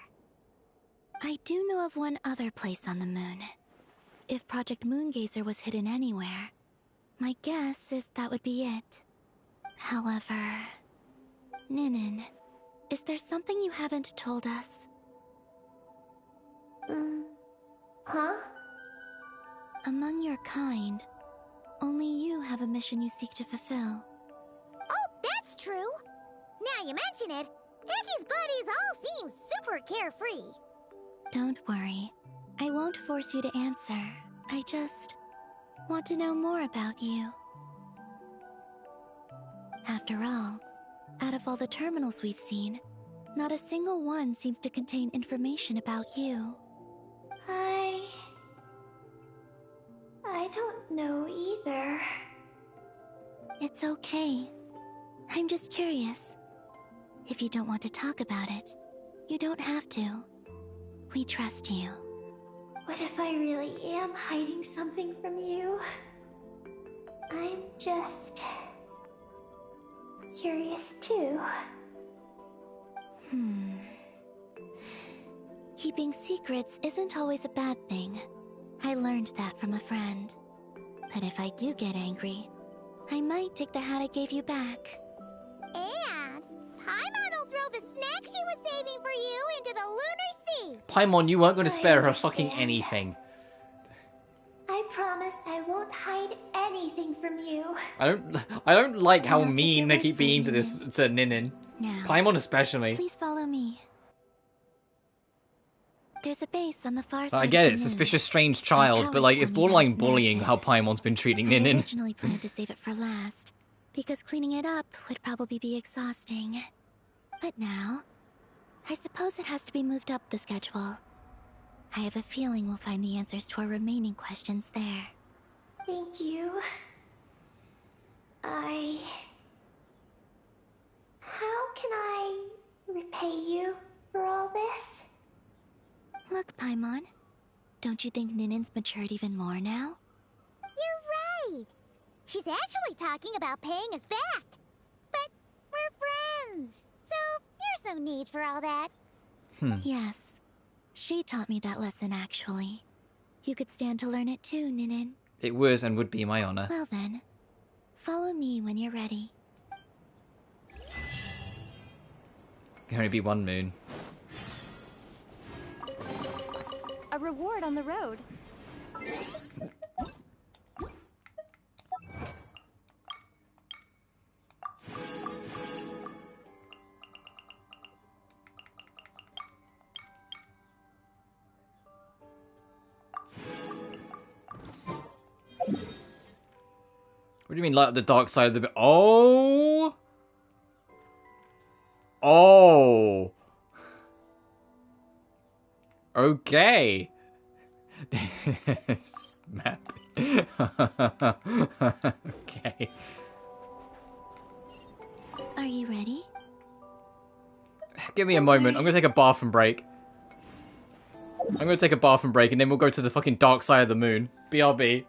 Speaker 6: I do know of one other place on the moon. If Project Moongazer was hidden anywhere, my guess is that would be it. However... Ninin, is there something you haven't told us?
Speaker 12: Huh?
Speaker 6: Among your kind, only you have a mission you seek to fulfill.
Speaker 2: Oh, that's true. Now you mention it, Hickey's buddies all seem super carefree.
Speaker 6: Don't worry. I won't force you to answer. I just want to know more about you. After all, out of all the terminals we've seen, not a single one seems to contain information about you.
Speaker 12: I don't know either.
Speaker 6: It's okay. I'm just curious. If you don't want to talk about it, you don't have to. We trust you.
Speaker 12: What if I really am hiding something from you? I'm just... curious too.
Speaker 6: Keeping secrets isn't always a bad thing. I learned that from a friend. But if I do get angry, I might take the hat I gave you back.
Speaker 2: And Paimon will throw the snack she was saving for you into the Lunar Sea.
Speaker 1: Paimon, you weren't going to
Speaker 12: I
Speaker 1: spare her
Speaker 12: understand.
Speaker 1: fucking anything.
Speaker 12: I promise I won't hide anything from you.
Speaker 1: I don't like how
Speaker 6: I'll take
Speaker 1: mean
Speaker 6: your
Speaker 1: they
Speaker 6: word
Speaker 1: keep
Speaker 6: for it,
Speaker 1: being to this to Ninin.
Speaker 6: Now,
Speaker 1: Paimon especially.
Speaker 6: please follow me. There's a base on the far side
Speaker 1: I
Speaker 6: of
Speaker 1: get
Speaker 6: the
Speaker 1: it,
Speaker 6: moon.
Speaker 1: suspicious strange
Speaker 6: My
Speaker 1: child, but
Speaker 6: powers
Speaker 1: like
Speaker 6: tell
Speaker 1: it's
Speaker 6: me that
Speaker 1: borderline
Speaker 6: it's
Speaker 1: bullying
Speaker 6: massive.
Speaker 1: how Paimon's been treating
Speaker 6: I
Speaker 1: Ninin.
Speaker 6: originally planned to save it for last, because cleaning it up would probably be exhausting. But now, I suppose it has to be moved up the schedule. I have a feeling we'll find the answers to our remaining questions there.
Speaker 12: Thank you. How can I repay you for all this?
Speaker 6: Look, Paimon, don't you think Ninin's matured even more now?
Speaker 2: You're right. She's actually talking about paying us back. But we're friends, so there's no need for all that.
Speaker 6: Yes, she taught me that lesson actually. You could stand to learn it too, Ninin.
Speaker 1: It was and would be my honor.
Speaker 6: Well then, follow me when you're ready.
Speaker 1: Can only be one moon.
Speaker 7: A reward on the road.
Speaker 1: What do you mean, light up the dark side of the... Oh! Oh! Okay. Map. Okay.
Speaker 6: Are you ready?
Speaker 1: Give me a moment. I'm gonna take a bathroom break. I'm gonna take a bathroom break and then we'll go to the fucking dark side of the moon. BRB.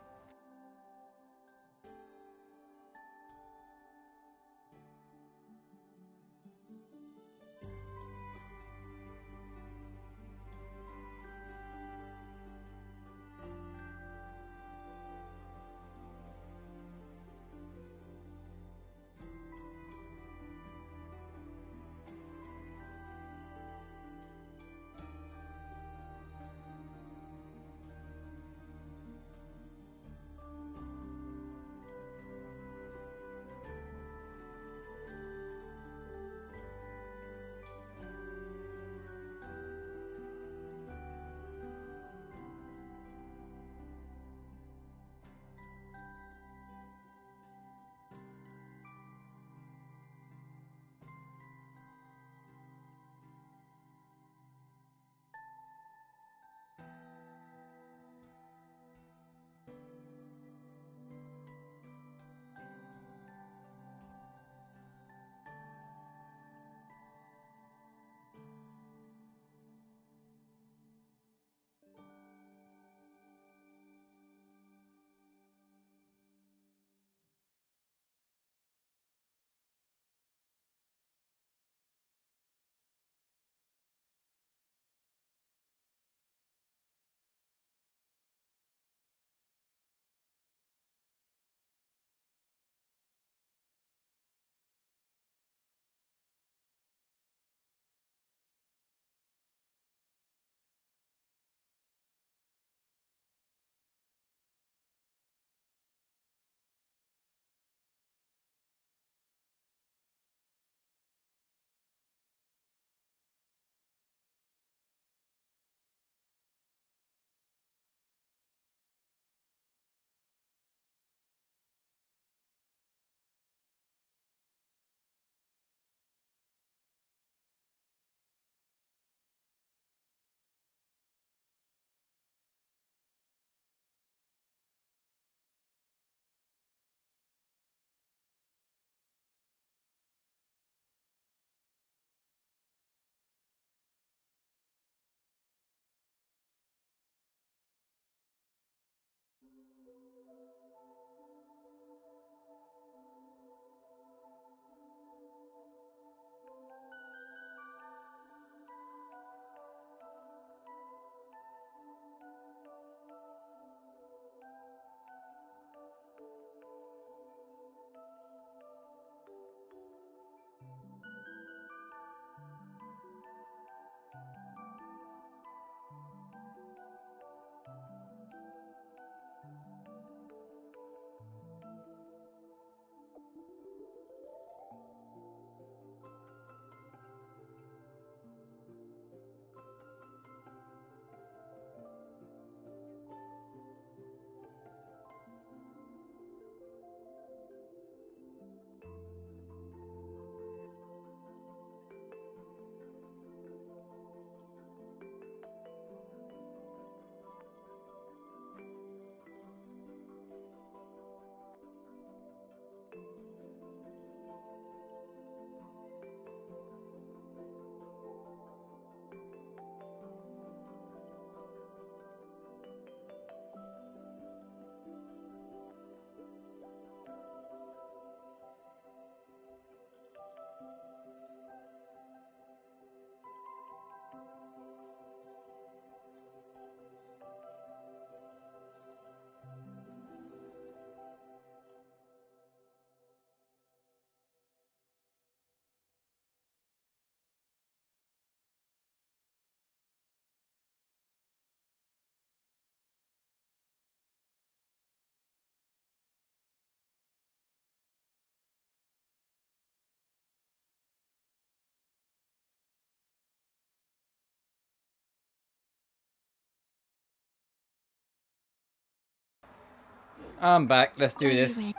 Speaker 1: I'm back. Let's do this.
Speaker 6: Ready?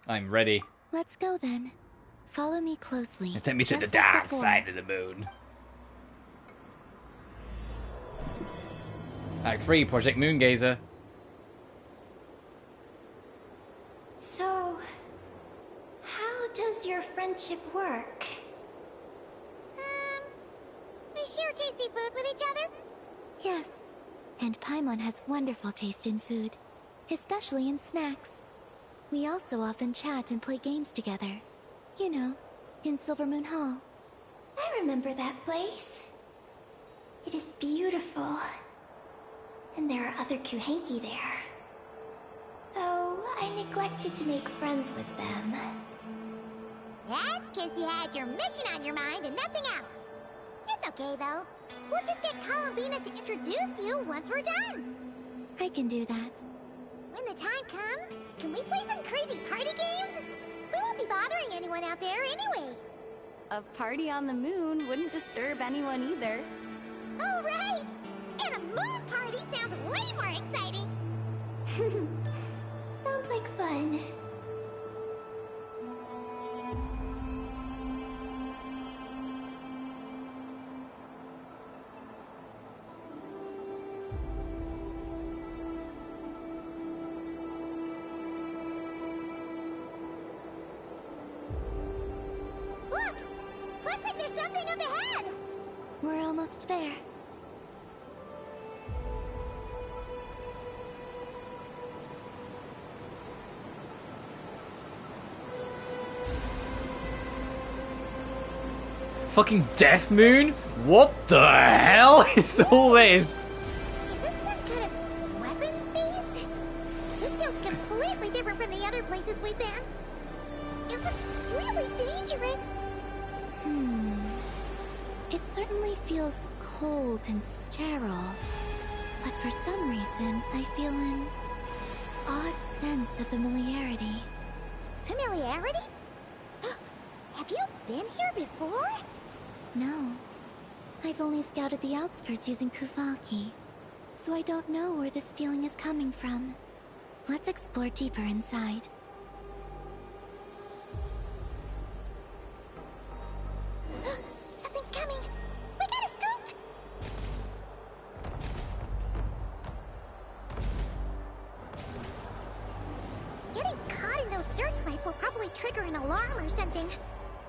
Speaker 1: I'm ready.
Speaker 6: Let's go then. Follow me closely.
Speaker 1: Take me to the
Speaker 6: just like
Speaker 1: dark
Speaker 6: before.
Speaker 1: side of the moon. Act 3, Project Moongazer.
Speaker 12: So, how does your friendship work?
Speaker 2: We share tasty food with each other.
Speaker 6: Yes. And Paimon has wonderful taste in food, especially in snacks. We also often chat and play games together. You know, in Silvermoon Hall.
Speaker 12: I remember that place. It is beautiful. And there are other Kuhenki there. Though I neglected to make friends with them.
Speaker 2: That's because you had your mission on your mind and nothing else. It's okay, though. We'll just get Columbina to introduce you once we're done.
Speaker 6: I can do that.
Speaker 2: When the time comes, can we play some crazy party games? We won't be bothering anyone out there anyway.
Speaker 4: A party on the moon wouldn't disturb anyone either.
Speaker 2: Oh, right! And a moon party sounds way more exciting.
Speaker 12: Sounds like fun.
Speaker 2: Look! Looks like there's something up ahead!
Speaker 6: We're almost there.
Speaker 1: Fucking Death Moon? What the hell is all this?
Speaker 2: Is this some kind of weapons base? This feels completely different from the other places we've been. It looks really dangerous.
Speaker 6: It certainly feels cold and sterile. But for some reason, I feel an odd sense of familiarity.
Speaker 2: Familiarity? Have you been here before?
Speaker 6: No. I've only scouted the outskirts using Kufaki, so I don't know where this feeling is coming from. Let's explore deeper inside.
Speaker 2: Something's coming! We gotta scoot! Getting caught in those searchlights will probably trigger an alarm or something.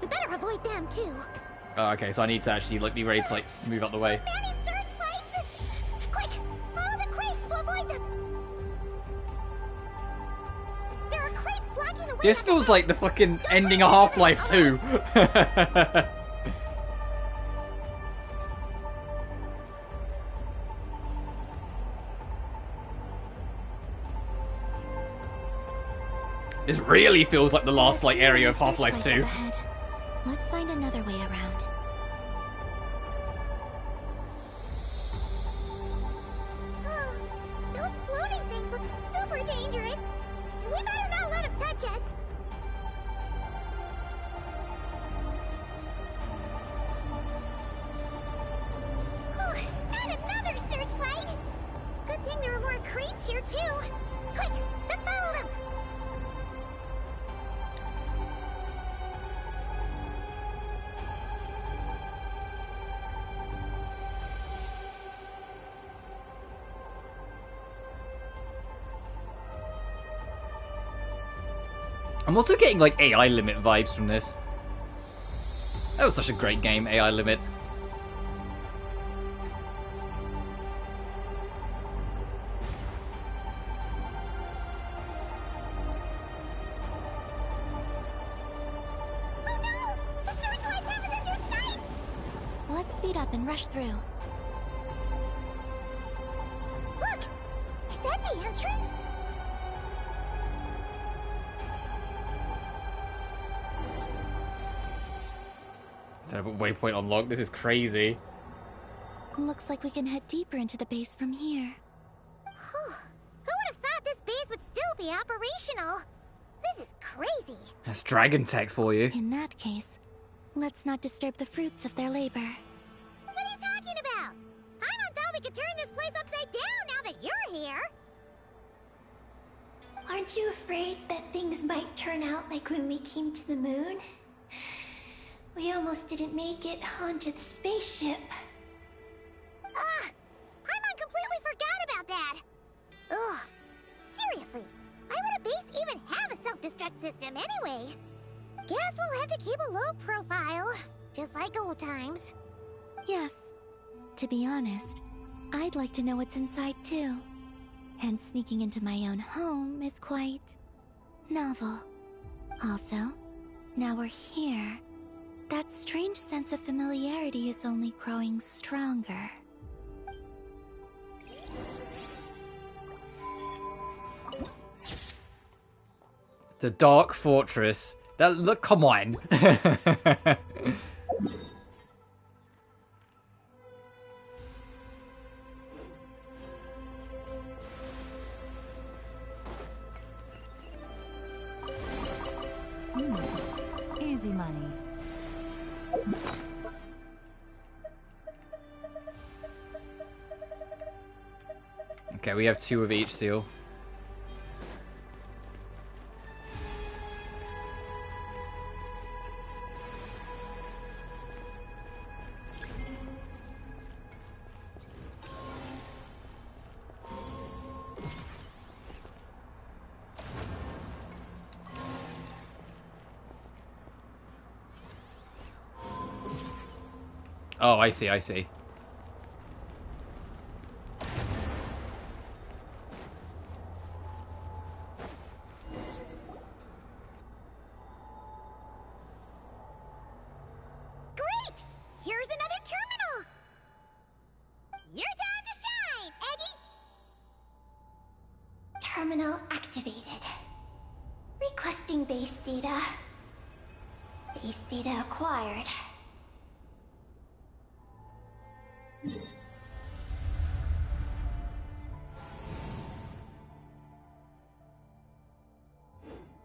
Speaker 2: We better avoid them too.
Speaker 1: Oh, okay, so I need to actually be ready to move out the way.
Speaker 2: So many searchlights! Quick, follow the crates to avoid them. There are crates blocking the way.
Speaker 1: This feels like the fucking ending of Half-Life 2. This really feels like the last area of Half-Life 2.
Speaker 6: Let's find another way around.
Speaker 2: Those floating things look super dangerous. We better not let them touch us. And another searchlight. Good thing there are more crates here too. Quick, let's follow them.
Speaker 1: I'm also getting AI Limit vibes from this. That was such a great game, AI Limit.
Speaker 2: Oh no! The searchlights have us in their sights!
Speaker 6: Let's speed up and rush through.
Speaker 2: Look! Is that the entrance?
Speaker 1: Waypoint unlocked. This is crazy.
Speaker 6: Looks like we can head deeper into the base from here.
Speaker 2: Who would have thought this base would still be operational? This is crazy.
Speaker 1: That's dragon tech for you.
Speaker 6: In that case, let's not disturb the fruits of their labor.
Speaker 2: What are you talking about? I thought we could turn this place upside down now that you're here.
Speaker 12: Aren't you afraid that things might turn out like when we came to the moon? We almost didn't make it onto the spaceship.
Speaker 2: Paimon completely forgot system anyway. Guess we'll have to keep a low profile, just like old times.
Speaker 6: Yes. To be honest, I'd like to know what's inside too. And sneaking into my own home is quite novel. Also, now we're here. That strange sense of familiarity is only growing stronger.
Speaker 1: The Dark Fortress. That look, come on.
Speaker 9: Easy money.
Speaker 1: Okay, we have 2 of each seal. Oh, I see, I see.
Speaker 2: Great! Here's another terminal! Your time to shine, Eggy!
Speaker 12: Terminal activated. Requesting base data. Base data acquired.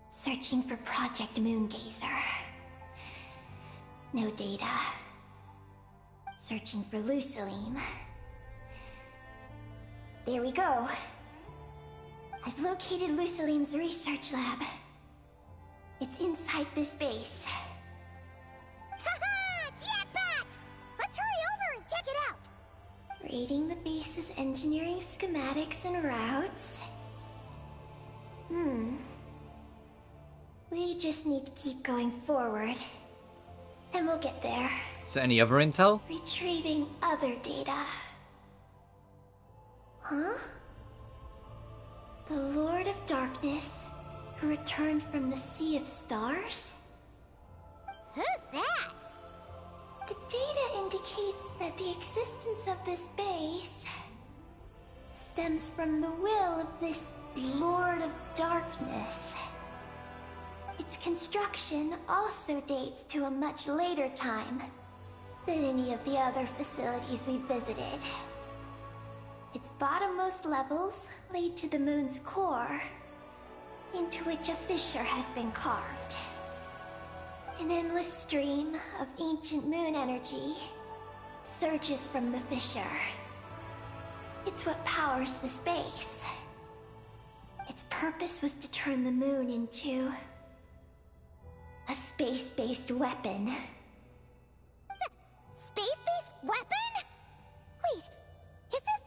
Speaker 12: Searching for Project Moongazer. No data. Searching for Lucilim. There we go. I've located Lucilim's research lab. It's inside this base.
Speaker 2: Haha! Jackpot! Let's hurry over and check it out!
Speaker 12: Reading the base's engineering schematics and routes. We just need to keep going forward. And we'll get there.
Speaker 1: Is there any other intel?
Speaker 12: Retrieving other data. Huh? The Lord of Darkness, who returned from the Sea of Stars?
Speaker 2: Who's that?
Speaker 12: The data indicates that the existence of this base stems from the will of this Lord of Darkness. Its construction also dates to a much later time than any of the other facilities we visited. Its bottommost levels lead to the moon's core, into which a fissure has been carved. An endless stream of ancient moon energy surges from the fissure. It's what powers the space. Its purpose was to turn the moon into a space-based weapon.
Speaker 2: Space-based weapon? Wait, is this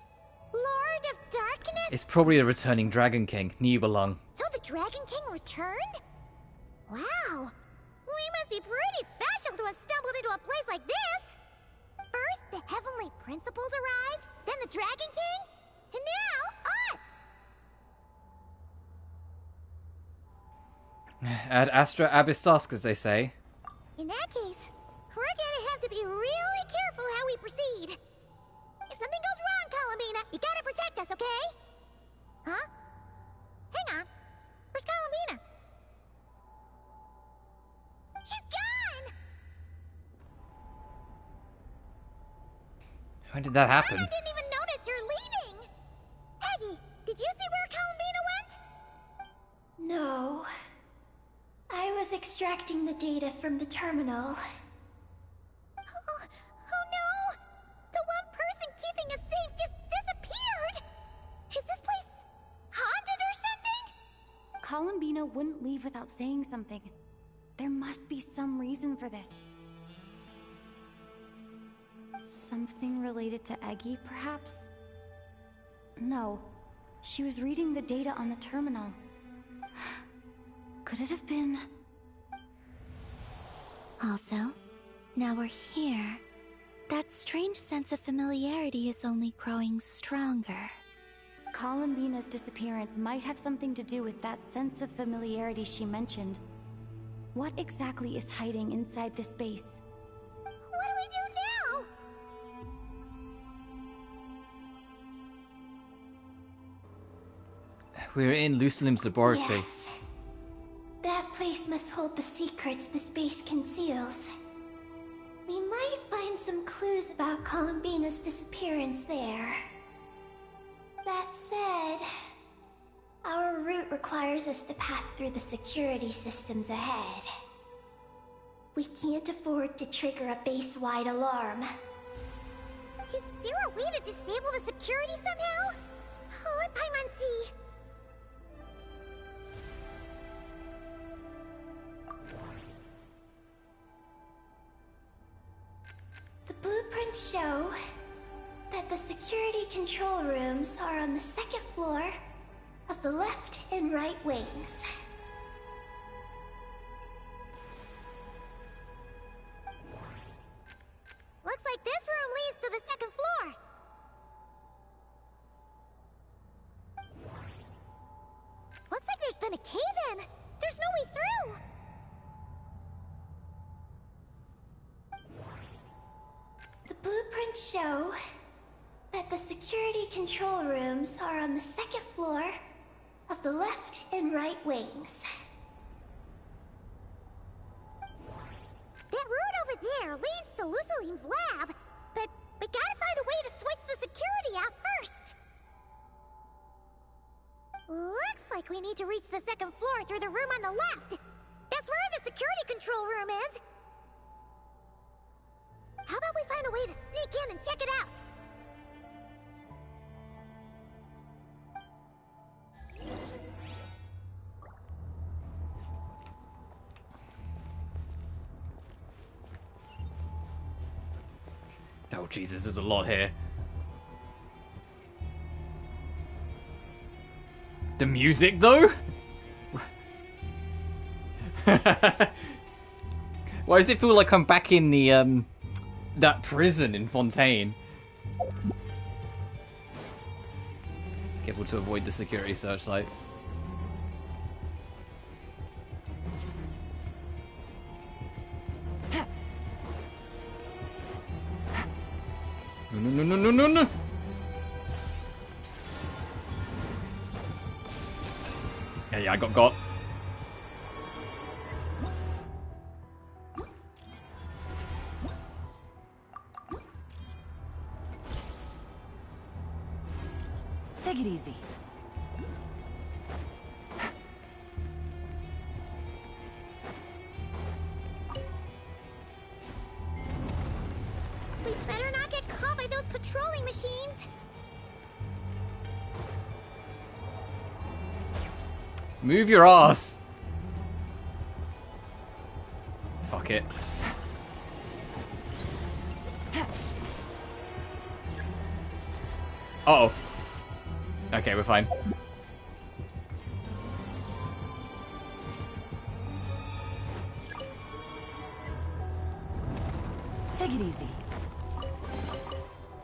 Speaker 2: Lord of Darkness?
Speaker 1: It's probably the returning Dragon King, Nibelung.
Speaker 2: So the Dragon King returned? Wow, we must be pretty special to have stumbled into a place like this. First, the Heavenly Principles arrived, then the Dragon King, and now us!
Speaker 1: Ad Astra Abyssosque, as they say.
Speaker 2: In that case, we're gonna have to be really careful how we proceed. If something goes wrong, Columbina, you gotta protect us, okay? Huh? Hang on. Where's Columbina? She's gone!
Speaker 1: When did that happen?
Speaker 2: I didn't even notice you're leaving! Aggie, did you see where Columbina went?
Speaker 12: No. I was extracting the data from the terminal.
Speaker 2: Oh no! The one person keeping us safe just disappeared! Is this place haunted or something?
Speaker 4: Columbina wouldn't leave without saying something. There must be some reason for this. Something related to Eggy, perhaps? No. She was reading the data on the terminal.
Speaker 6: Could it have been? Also, now we're here. That strange sense of familiarity is only growing stronger.
Speaker 4: Columbina's disappearance might have something to do with that sense of familiarity she mentioned. What exactly is hiding inside this base?
Speaker 2: What do we do now?
Speaker 1: We're in Lucilim's laboratory.
Speaker 12: Yes. That place must hold the secrets this base conceals. We might find some clues about Columbina's disappearance there. That said, our route requires us to pass through the security systems ahead. We can't afford to trigger a base-wide alarm.
Speaker 2: Is there a way to disable the security somehow? Let Paimon see.
Speaker 12: The blueprints show that the security control rooms are on the second floor of the left and right wings.
Speaker 2: Looks like this room leads to the second floor. Looks like there's been a cave-in. There's no way through.
Speaker 12: The blueprints show that the security control rooms are on the second floor of the left and right wings.
Speaker 2: That route over there leads to Lucilim's lab, but we gotta find a way to switch the security out first. Looks like we need to reach the second floor through the room on the left. That's where the security control room is. How about we find a way to sneak in and check it out?
Speaker 1: Oh Jesus, there's a lot here. The music though? Why does it feel like I'm back in the that prison in Fontaine? Careful to avoid the security searchlights. No. Yeah, I got.
Speaker 9: Take it easy.
Speaker 2: We better not get caught by those patrolling machines.
Speaker 1: Move your ass. Fuck it. Uh-oh. Okay, we're fine.
Speaker 9: Take it easy.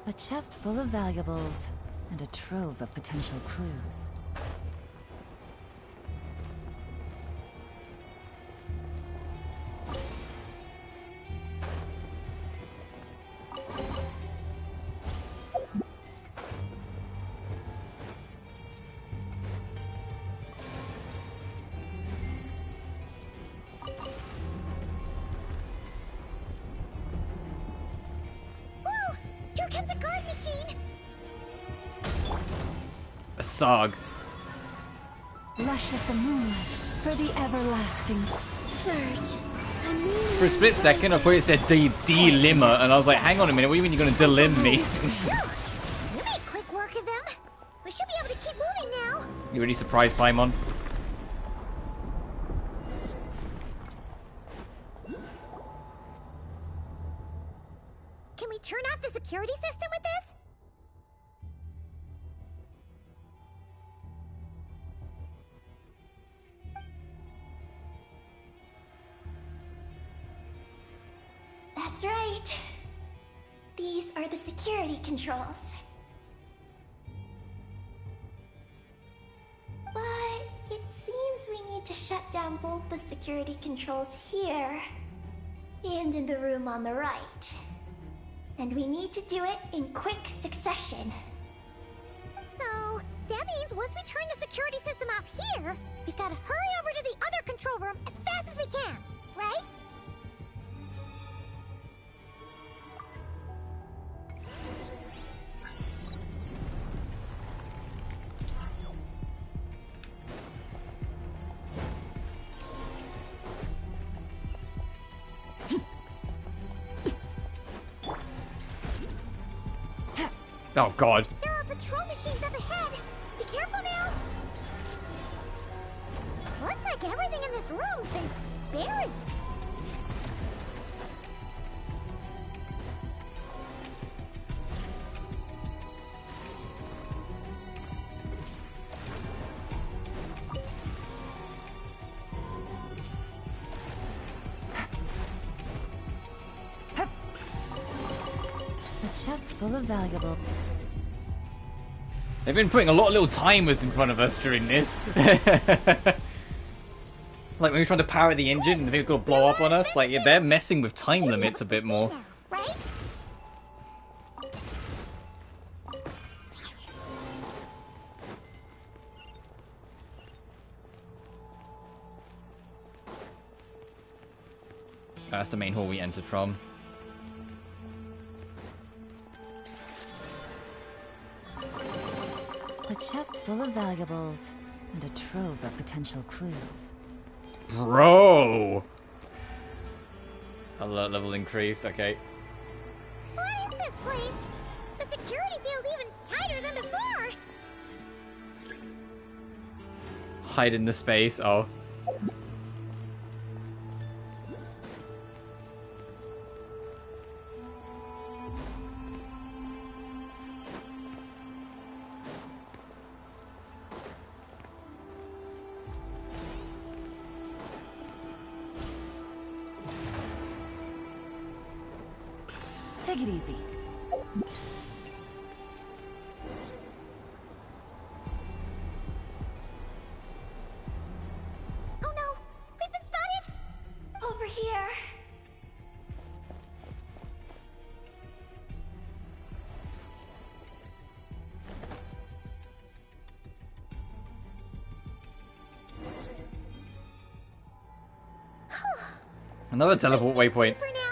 Speaker 9: A chest full of valuables and a trove of potential clues.
Speaker 2: Whoa! Here comes a guard machine!
Speaker 1: A Sarg.
Speaker 9: Lush as the moonlight for the everlasting.
Speaker 12: Surge.
Speaker 1: For a split second, I thought it said delimmer, and I was like, hang on a minute, what do you mean you're gonna delim me?
Speaker 2: You made quick work of them. We should be able to keep moving now.
Speaker 1: You really surprised, Paimon?
Speaker 2: Can we turn off the security system with this?
Speaker 12: That's right. These are the security controls. But it seems we need to shut down both the security controls here and in the room on the right. And we need to do it in quick succession.
Speaker 2: So, that means once we turn the security system off here, we've got to hurry over to the other control room as fast as we can, right?
Speaker 1: Oh god.
Speaker 2: There are patrol machines up ahead. Be careful now. Looks like everything in this room's been buried.
Speaker 9: A chest full of valuables.
Speaker 1: They've been putting a lot of little timers in front of us during this. Like when we're trying to power the engine and they've got to blow up on us, like they're messing with time limits a bit more.
Speaker 2: Right?
Speaker 1: That's the main hall we entered from.
Speaker 9: A chest full of valuables and a trove of potential clues.
Speaker 1: Bro! Alert level increased, okay.
Speaker 2: What is this place? The security feels even tighter than before.
Speaker 1: Hide in the space, oh.
Speaker 9: Take it easy.
Speaker 2: Oh no! We've been spotted!
Speaker 12: Over here.
Speaker 1: Another teleport waypoint.
Speaker 2: For now.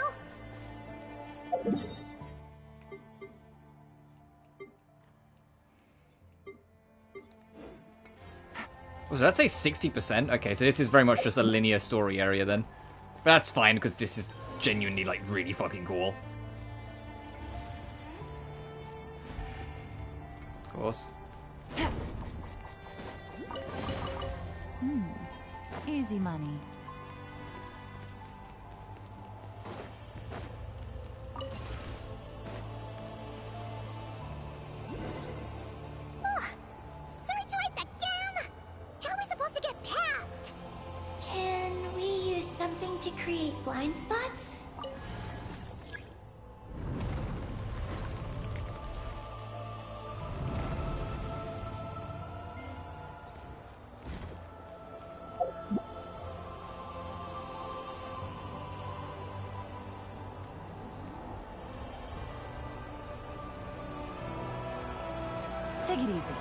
Speaker 1: Was that say 60%? Okay, so this is very much just a linear story area then. But that's fine, because this is genuinely, like, really fucking cool. Of course.
Speaker 9: Easy money.
Speaker 2: Searchlights again! How are we supposed to get past?
Speaker 12: Can we use something to create blind spots?
Speaker 9: Take it easy.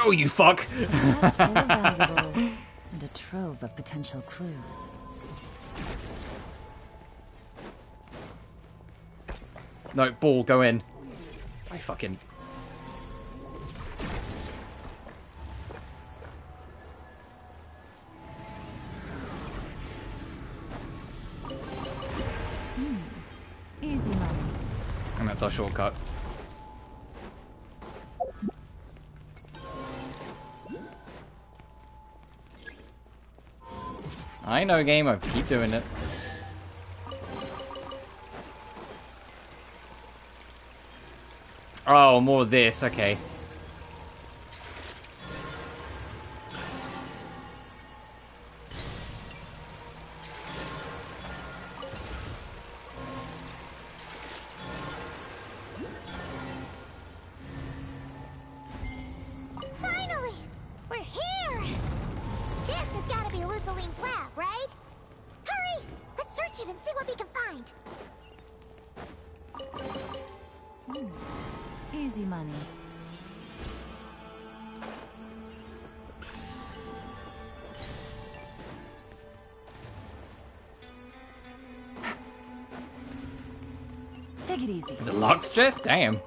Speaker 1: Oh, you fuck!
Speaker 9: A chest full of valuables and a trove of potential clues.
Speaker 1: No, ball, go in. I fucking...
Speaker 9: Easy money.
Speaker 1: And that's our shortcut. I know, game. I keep doing it. Oh, more of this. Okay.
Speaker 2: Finally! We're here! This has got to be Luciline's lab, right? Hurry! Let's search it and see what we can find.
Speaker 9: Easy money. Take it easy.
Speaker 1: Is it locked, Jess? Damn.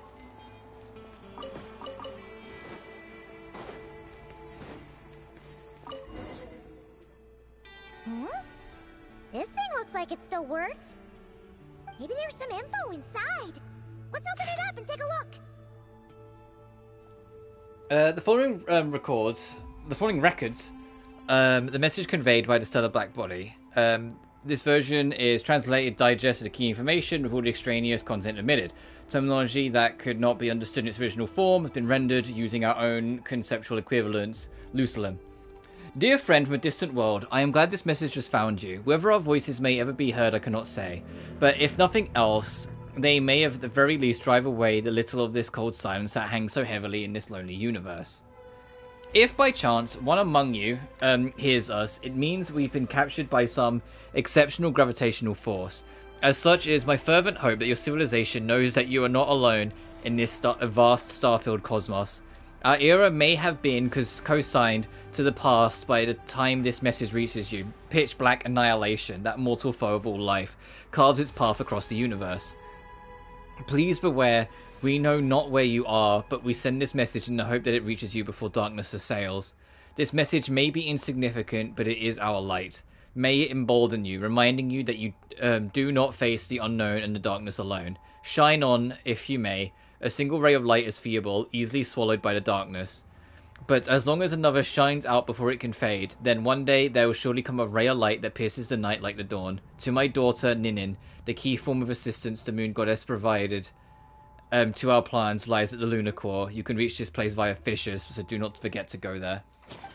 Speaker 2: This thing looks like it still works. Maybe there's some info inside. Let's open it up and take a look.
Speaker 1: The following records, the message conveyed by the stellar black body. This version is translated, digested the key information with all the extraneous content omitted. Terminology that could not be understood in its original form has been rendered using our own conceptual equivalents, Lucilim. Dear friend from a distant world, I am glad this message has found you. Whether our voices may ever be heard, I cannot say. But if nothing else, they may at the very least drive away the little of this cold silence that hangs so heavily in this lonely universe. If by chance one among you hears us, it means we've been captured by some exceptional gravitational force. As such, it is my fervent hope that your civilization knows that you are not alone in this vast star-filled cosmos. Our era may have been co-signed to the past by the time this message reaches you. Pitch black annihilation, that mortal foe of all life, carves its path across the universe. Please beware, we know not where you are, but we send this message in the hope that it reaches you before darkness assails. This message may be insignificant, but it is our light. May it embolden you, reminding you that you do not face the unknown and the darkness alone. Shine on, if you may. A single ray of light is feeble, easily swallowed by the darkness. But as long as another shines out before it can fade, then one day there will surely come a ray of light that pierces the night like the dawn. To my daughter, Ninin, the key form of assistance the moon goddess provided to our plans lies at the lunar core. You can reach this place via fissures, so do not forget to go there.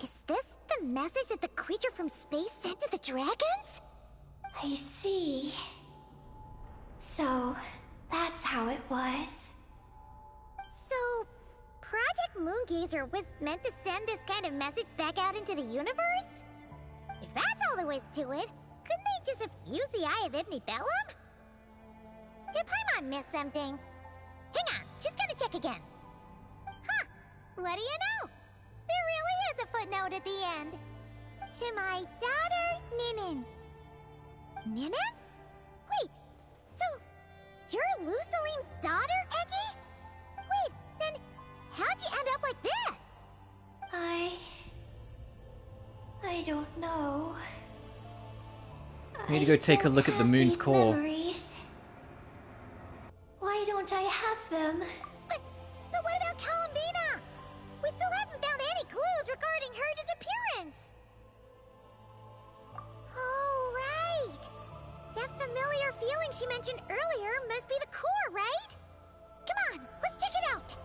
Speaker 2: Is this the message that the creature from space sent to the dragons?
Speaker 12: I see. So, that's how it was.
Speaker 2: So, Project Moongazer was meant to send this kind of message back out into the universe? If that's all there was to it, couldn't they just have used the Eye of Ibn Bellum? Did Paimon miss something? Hang on, just gonna check again. Huh, what do you know? There really is a footnote at the end. To my daughter, Ninin. Ninin? Wait, so you're Lucilim's daughter, Eggy? Wait, then how'd you end up like this?
Speaker 12: I don't know.
Speaker 1: We need to go take a look at the moon's core.
Speaker 12: Memories. Why don't I have them?
Speaker 2: But what about Columbina? We still haven't found any clues regarding her disappearance. Oh, right. That familiar feeling she mentioned earlier must be the core, right? Come on, let's check it out.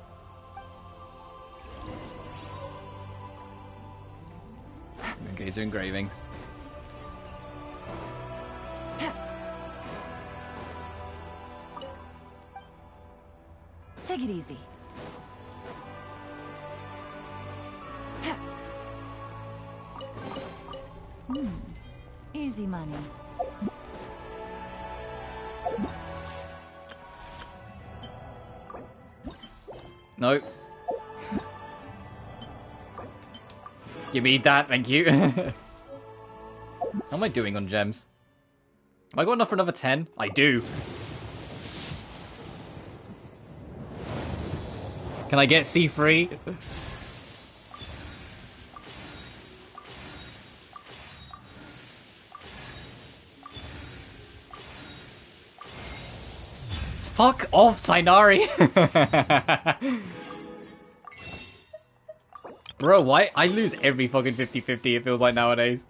Speaker 1: Gazer engravings.
Speaker 9: Take it easy. Easy money.
Speaker 1: Nope. Give me that, thank you. How am I doing on gems? Have I got enough for another 10? I do. Can I get C3? Fuck off, Tainari! Bro, why? I lose every fucking 50-50, it feels like nowadays.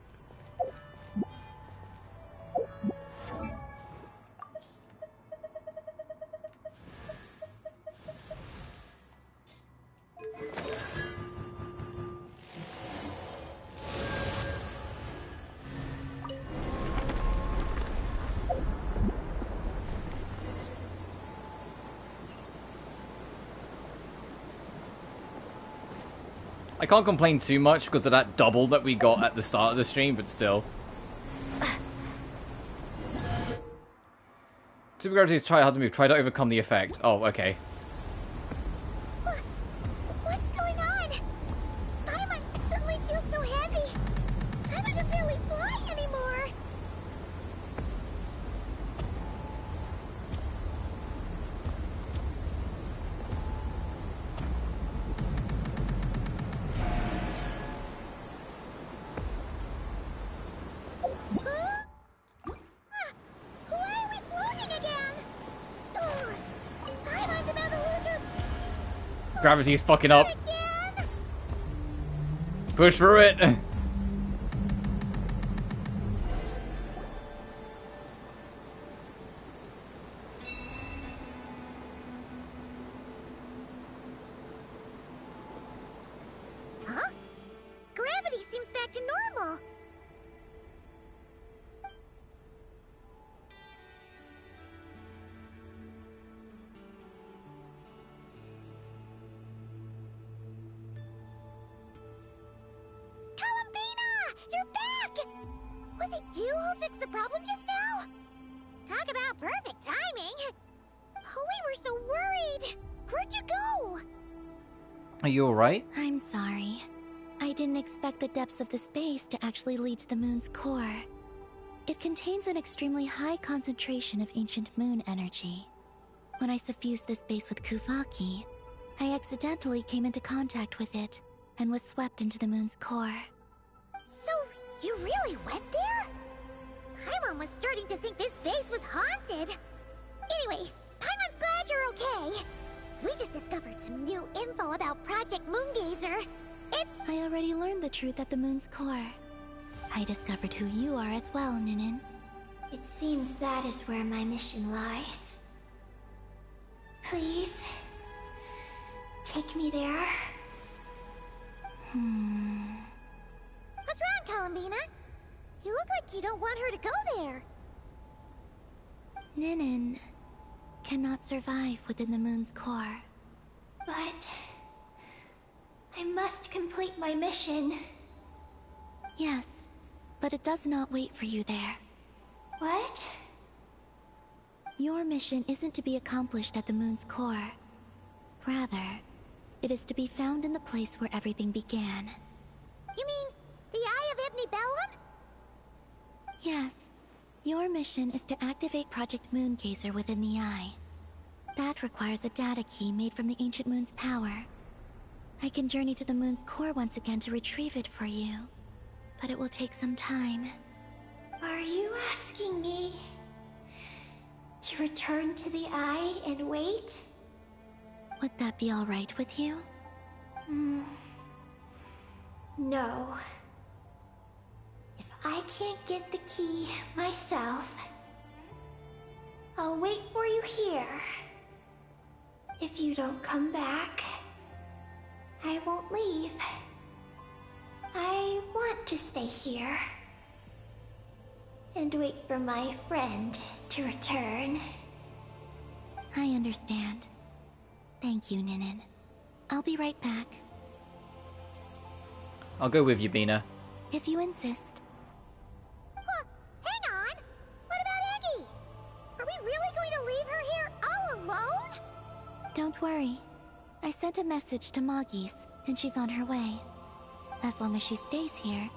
Speaker 1: I can't complain too much because of that double that we got at the start of the stream, but still. Super gravities try hard to move. Try to overcome the effect. Oh, okay.
Speaker 2: What's going on? Paimon suddenly feels so heavy. Paimon can barely fly anymore. Why are we floating again? Ugh. Paimon's about to lose her
Speaker 1: Gravity's fucking up.
Speaker 2: again.
Speaker 1: Push through it.
Speaker 2: Huh? Gravity seems back to normal. Columbina! You're back! Was it you who fixed the problem just now? Talk about perfect timing! Oh, we were so worried! Where'd you go?
Speaker 1: Are you alright?
Speaker 6: I'm sorry. I didn't expect the depths of the space to actually lead to the moon's core. It contains an extremely high concentration of ancient moon energy. When I suffused this base with Kuvaki, I accidentally came into contact with it and was swept into the moon's core.
Speaker 2: So, you really went there? Paimon was starting to think this base was haunted. Anyway, Paimon's glad you're okay. We just discovered some new info about Project Moongazer. It's...
Speaker 6: I already learned the truth at the moon's core. I discovered who you are as well, Ninin.
Speaker 12: It seems that is where my mission lies. Please, take me there.
Speaker 2: What's wrong, Columbina? You look like you don't want her to go there.
Speaker 6: Ninin cannot survive within the moon's core.
Speaker 12: But I must complete my mission.
Speaker 6: Yes, but it does not wait for you there.
Speaker 12: What?
Speaker 6: Your mission isn't to be accomplished at the moon's core. Rather, it is to be found in the place where everything began.
Speaker 2: You mean the Eye of Ibn Bellum?
Speaker 6: Yes. Your mission is to activate Project Moongazer within the Eye. That requires a data key made from the ancient moon's power. I can journey to the moon's core once again to retrieve it for you. But it will take some time.
Speaker 12: Are you asking me to return to the Eye and wait?
Speaker 6: Would that be alright with you?
Speaker 12: No. If I can't get the key myself, I'll wait for you here. If you don't come back, I won't leave. I want to stay here and wait for my friend to return.
Speaker 6: I understand. Thank you, Ninin. I'll be right back.
Speaker 1: I'll go with you, Bina.
Speaker 6: If you insist.
Speaker 2: Huh, hang on! What about Eggy? Are we really going to leave her here all alone?
Speaker 6: Don't worry. I sent a message to Moggy's, and she's on her way. As long as she stays here,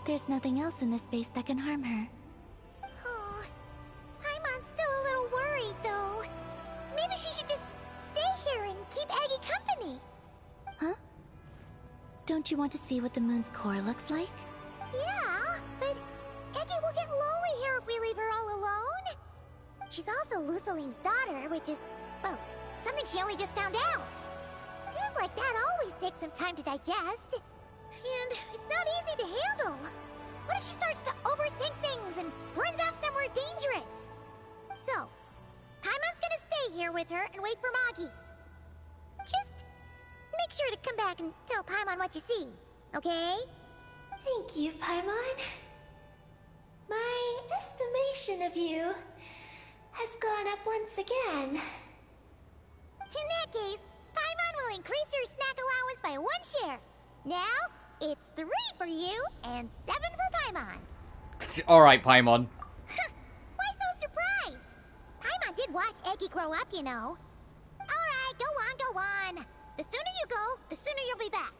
Speaker 6: there's nothing else in this base that can harm her.
Speaker 2: Oh, Paimon's still a little worried, though. Maybe she should just stay here and keep Eggy company.
Speaker 6: Huh? Don't you want to see what the moon's core looks like?
Speaker 2: Yeah, but Eggy will get lonely here if we leave her all alone. She's also Lusalim's daughter, which is Well, something she only just found out. News like that always takes some time to digest. And it's not easy to handle. What if she starts to overthink things and runs off somewhere dangerous? So, Paimon's gonna stay here with her and wait for Moggies. Just make sure to come back and tell Paimon what you see, okay?
Speaker 12: Thank you, Paimon. My estimation of you has gone up once again.
Speaker 2: In that case, Paimon will increase your snack allowance by 1 share. Now, it's 3 for you and 7 for Paimon.
Speaker 1: Alright, Paimon.
Speaker 2: Why so surprised? Paimon did watch Eggy grow up, you know. Alright, go on. The sooner you go, the sooner you'll be back.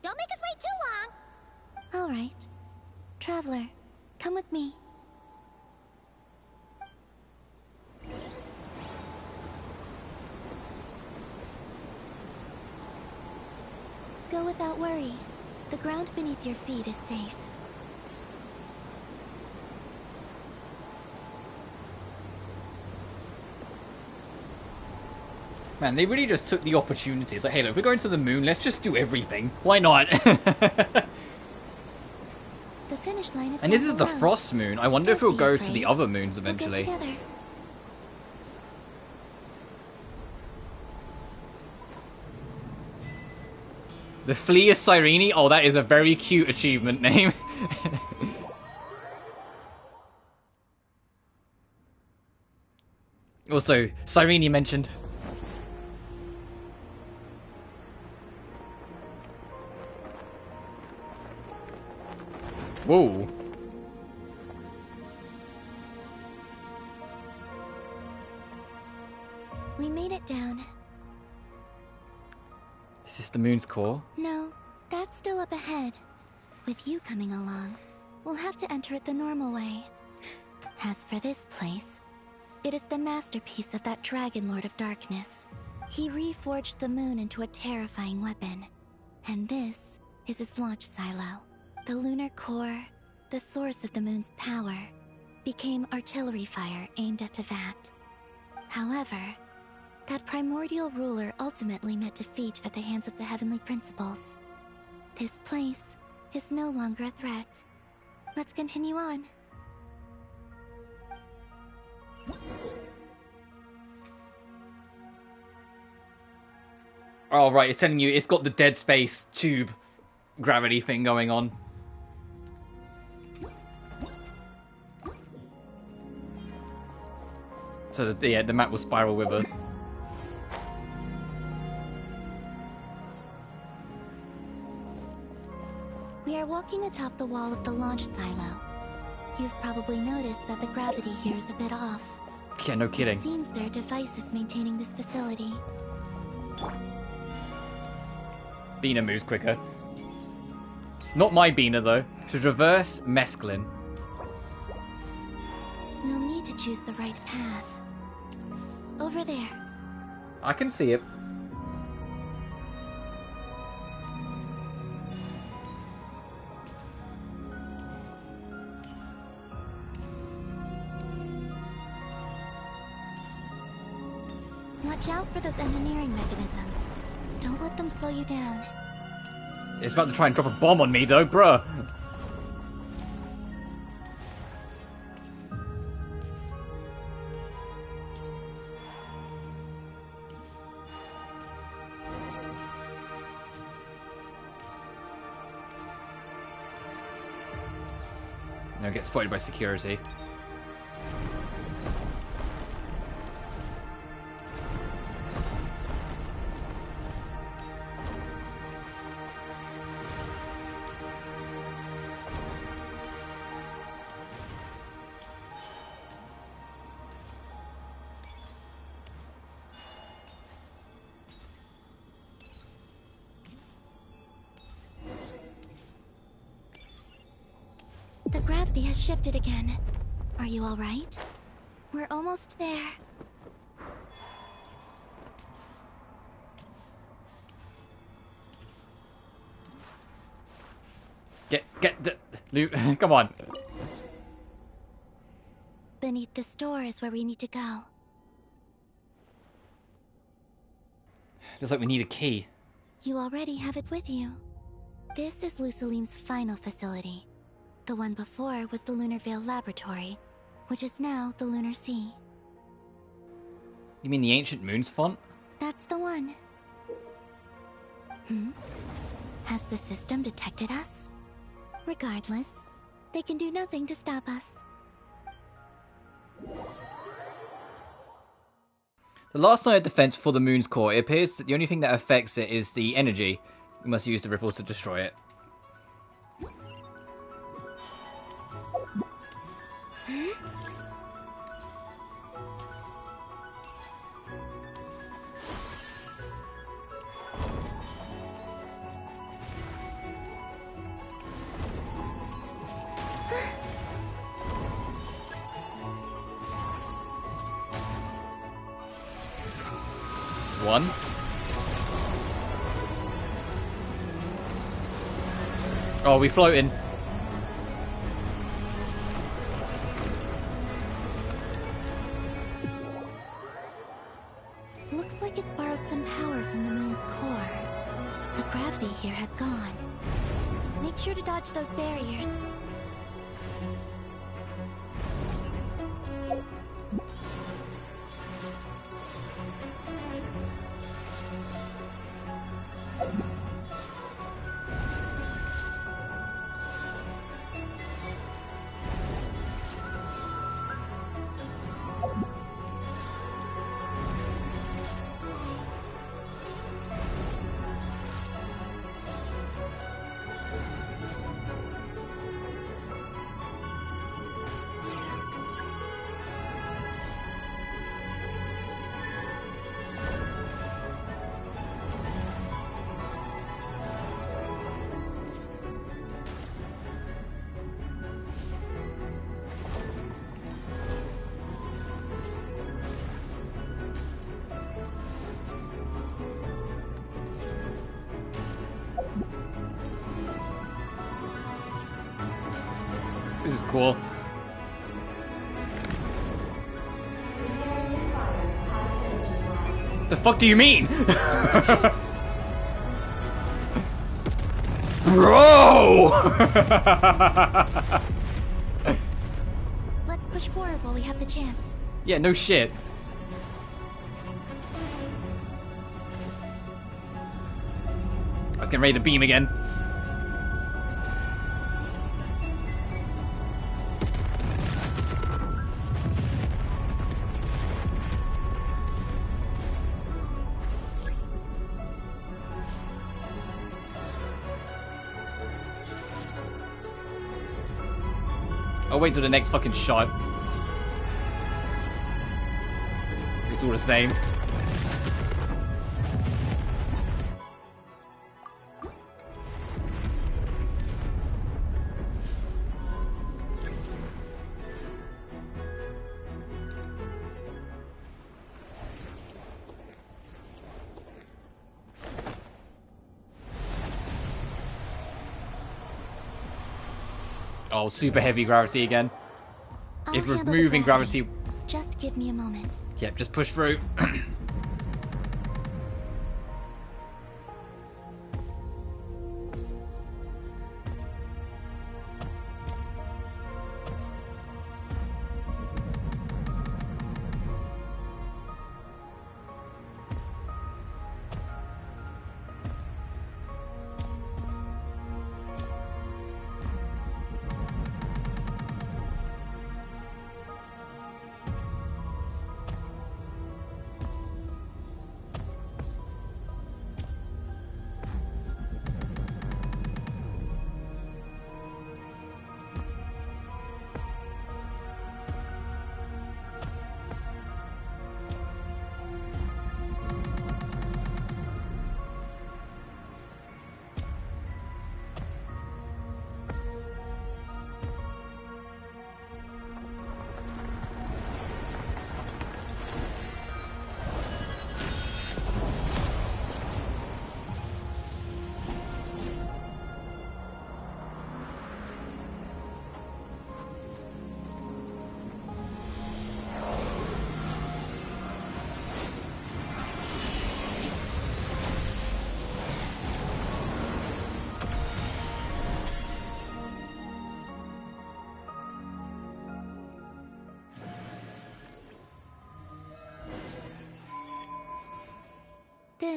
Speaker 2: Don't make us wait too long.
Speaker 6: All right. Traveler, come with me. Go without worry. The ground beneath your feet is safe.
Speaker 1: Man, they really just took the opportunity. It's like, hey, look, if we're going to the moon, let's just do everything. Why not?
Speaker 6: The finish line is
Speaker 1: And this
Speaker 6: down
Speaker 1: is the
Speaker 6: below.
Speaker 1: frost moon. I wonder if
Speaker 6: Don't
Speaker 1: we'll
Speaker 6: be
Speaker 1: go to
Speaker 6: afraid.
Speaker 1: the other moons
Speaker 6: We'll get
Speaker 1: eventually.
Speaker 6: together.
Speaker 1: The Flea is Cyrene? Oh, that is a very cute achievement name. Also, Cyrene mentioned. Whoa.
Speaker 6: We made it down.
Speaker 1: Is this the moon's core?
Speaker 6: No, that's still up ahead. With you coming along, we'll have to enter it the normal way. As for this place, it is the masterpiece of that Dragon Lord of Darkness. He reforged the moon into a terrifying weapon. And this is its launch silo. The lunar core, the source of the moon's power, became artillery fire aimed at Tevat. However, that primordial ruler ultimately met defeat at the hands of the heavenly principles. This place is no longer a threat. Let's continue on.
Speaker 1: Oh, right, it's telling you it's got the Dead Space tube gravity thing going on. So, yeah, the map will spiral with us.
Speaker 6: We are walking atop the wall of the launch silo. You've probably noticed that the gravity here is a bit off.
Speaker 1: Yeah, no kidding.
Speaker 6: It seems there are devices maintaining this facility.
Speaker 1: Bina moves quicker. Not my Bina, though. To traverse Mesclin.
Speaker 6: We'll need to choose the right path. Over there.
Speaker 1: I can see it.
Speaker 6: Watch out for those engineering mechanisms. Don't let them slow you down.
Speaker 1: It's about to try and drop a bomb on me, though, bruh. No, get spotted by security.
Speaker 6: The gravity has shifted again. Are you all right? We're almost there.
Speaker 1: Get the loot. Come on.
Speaker 6: Beneath this door is where we need to go.
Speaker 1: Looks like we need a key.
Speaker 6: You already have it with you. This is Lusalim's final facility. The one before was the Lunar Veil Laboratory, which is now the Lunar Sea.
Speaker 1: You mean the Ancient Moons font?
Speaker 6: That's the one. Has the system detected us? Regardless, they can do nothing to stop us.
Speaker 1: The last line of defense before the moon's core, it appears that the only thing that affects it is the energy. We must use the ripples to destroy it. One. Oh, we floating.
Speaker 6: Looks like it's borrowed some power from the moon's core. The gravity here has gone. Make sure to dodge those barriers. This is cool. The fuck do you mean? Bro! Let's push forward while we have the chance.
Speaker 1: Yeah, no shit. I was getting ready to beam again. I'll wait till the next fucking shot. It's all the same. Oh, super heavy gravity again.
Speaker 6: I'll
Speaker 1: If
Speaker 6: handle the
Speaker 1: removing gravity...
Speaker 6: Just give me a moment.
Speaker 1: Yep, just push through.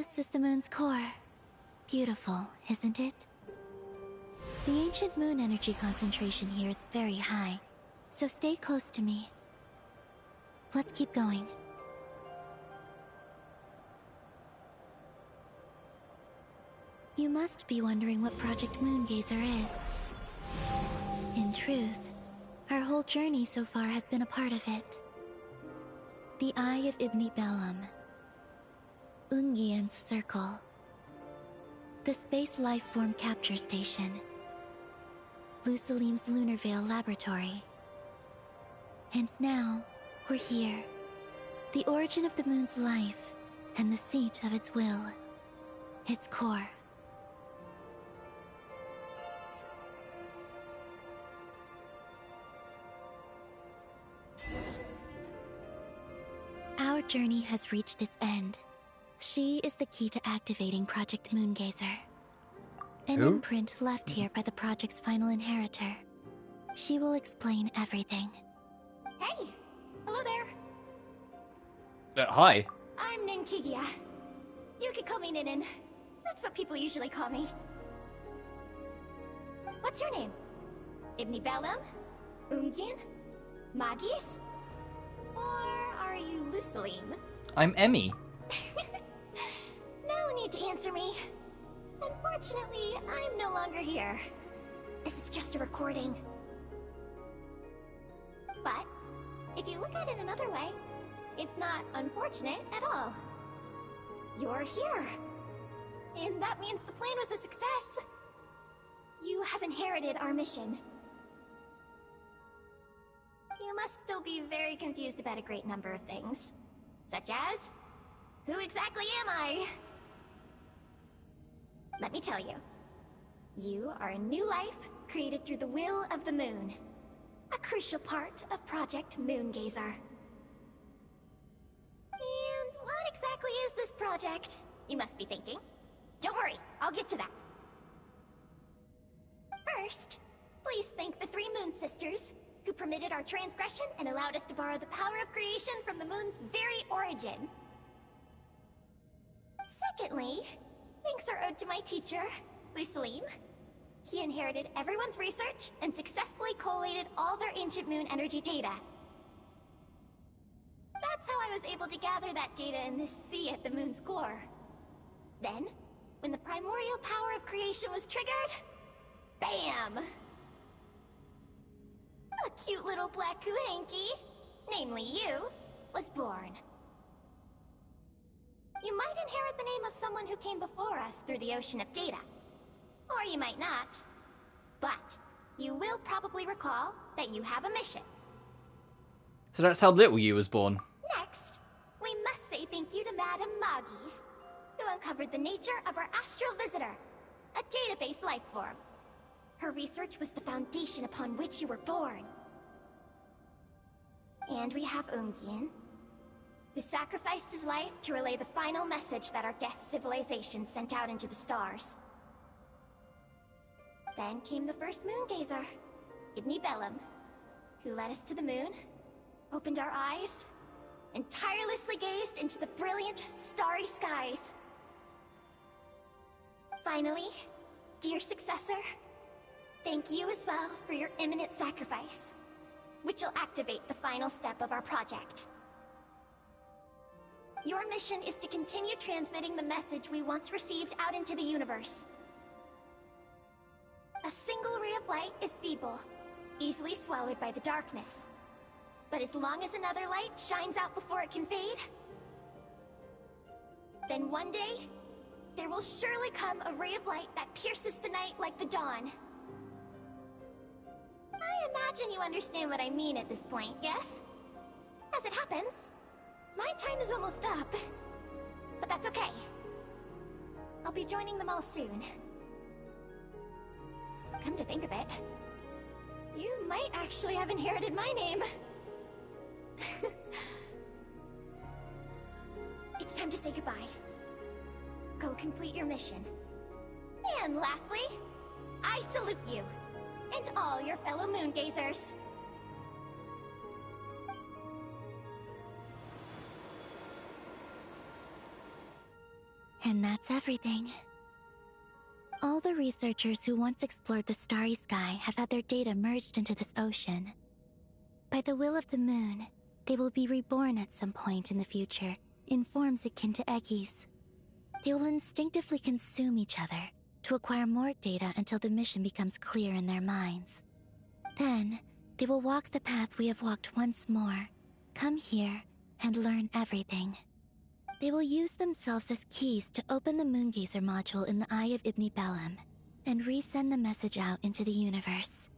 Speaker 6: This is the moon's core. Beautiful, isn't it? The ancient moon energy concentration here is very high, so stay close to me. Let's keep going. You must be wondering what Project Moongazer is. In truth, our whole journey so far has been a part of it. The Eye of Ibni Bellum, Ungian's Circle, the Space Lifeform Capture Station, Lusalim's Lunar Veil Laboratory. And now, we're here. The origin of the moon's life, and the seat of its will. Its core. Our journey has reached its end. She is the key to activating Project Moongazer. An imprint left here by the project's final inheritor. She will explain everything.
Speaker 2: Hey! Hello there.
Speaker 1: Hi.
Speaker 2: I'm Ninkigia. You could call me Ninin. That's what people usually call me. What's your name? Ibni Bellum? Ungian? Magis? Or are you Lusalim?
Speaker 1: I'm Emmy.
Speaker 2: No need to answer me. Unfortunately, I'm no longer here. This is just a recording. But, if you look at it another way, it's not unfortunate at all. You're here. And that means the plan was a success. You have inherited our mission. You must still be very confused about a great number of things. Such as, who exactly am I? Let me tell you. You are a new life created through the will of the moon. A crucial part of Project Moongazer. And what exactly is this project? You must be thinking. Don't worry, I'll get to that. First, please thank the three Moon Sisters, who permitted our transgression and allowed us to borrow the power of creation from the moon's very origin. Secondly, thanks are owed to my teacher, Lusalim. He inherited everyone's research and successfully collated all their ancient moon energy data. That's how I was able to gather that data in this sea at the moon's core. Then, when the primordial power of creation was triggered, BAM! A cute little black Kuhanky, namely you, was born. You might inherit the name of someone who came before us through the ocean of data. Or you might not. But, you will probably recall that you have a mission.
Speaker 1: So that's how little you was born.
Speaker 2: Next, we must say thank you to Madame Magis, who uncovered the nature of our astral visitor, a database life form. Her research was the foundation upon which you were born. And we have Ungian, who sacrificed his life to relay the final message that our guest civilization sent out into the stars. Then came the first Moongazer, Ibni Bellum, who led us to the moon, opened our eyes, and tirelessly gazed into the brilliant, starry skies. Finally, dear successor, thank you as well for your imminent sacrifice, which will activate the final step of our project. Your mission is to continue transmitting the message we once received out into the universe. A single ray of light is feeble, easily swallowed by the darkness. But as long as another light shines out before it can fade, then one day, there will surely come a ray of light that pierces the night like the dawn. I imagine you understand what I mean at this point, yes? As it happens, my time is almost up. But that's okay. I'll be joining them all soon. Come to think of it, you might actually have inherited my name. It's time to say goodbye. Go complete your mission. And lastly, I salute you, and all your fellow Moongazers.
Speaker 6: And that's everything. All the researchers who once explored the starry sky have had their data merged into this ocean. By the will of the moon, they will be reborn at some point in the future in forms akin to Eggies. They will instinctively consume each other to acquire more data until the mission becomes clear in their minds. Then, they will walk the path we have walked once more, come here, and learn everything. They will use themselves as keys to open the Moongazer module in the Eye of Ibn Bellum, and resend the message out into the universe.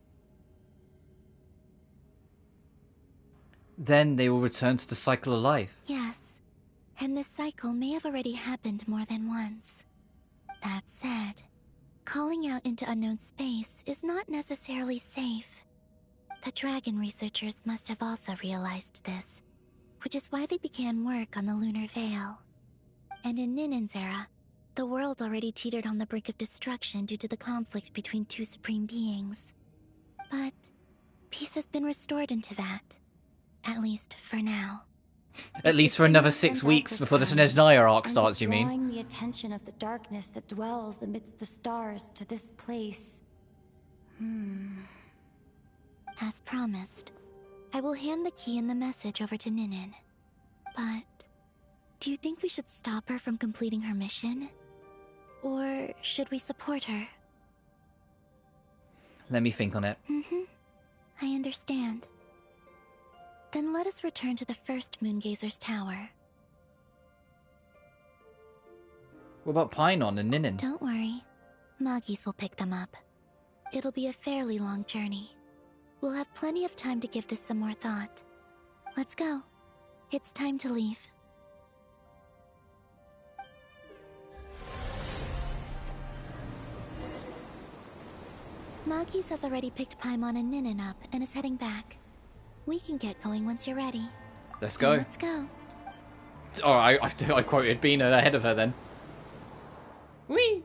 Speaker 1: Then they will return to the cycle of life.
Speaker 6: Yes, and this cycle may have already happened more than once. That said, calling out into unknown space is not necessarily safe. The dragon researchers must have also realized this, which is why they began work on the lunar veil. And in Ninen's era, the world already teetered on the brink of destruction due to the conflict between two supreme beings. But peace has been restored into that, at least for now.
Speaker 1: At least for another 6 weeks before the Snezhnaya arc starts, you mean?
Speaker 4: Drawing the attention of the darkness that dwells amidst the stars to this place.
Speaker 6: As promised, I will hand the key and the message over to Ninen. But do you think we should stop her from completing her mission? Or should we support her?
Speaker 1: Let me think on it.
Speaker 6: I understand. Then let us return to the first Moongazer's tower.
Speaker 1: What about Painon and Ninin?
Speaker 6: Don't worry. Magis will pick them up. It'll be a fairly long journey. We'll have plenty of time to give this some more thought. Let's go. It's time to leave. Magis has already picked Paimon and Ninin up and is heading back. We can get going once you're ready.
Speaker 1: Let's go.
Speaker 6: Let's go.
Speaker 1: Alright, I quoted Bina ahead of her then. Whee!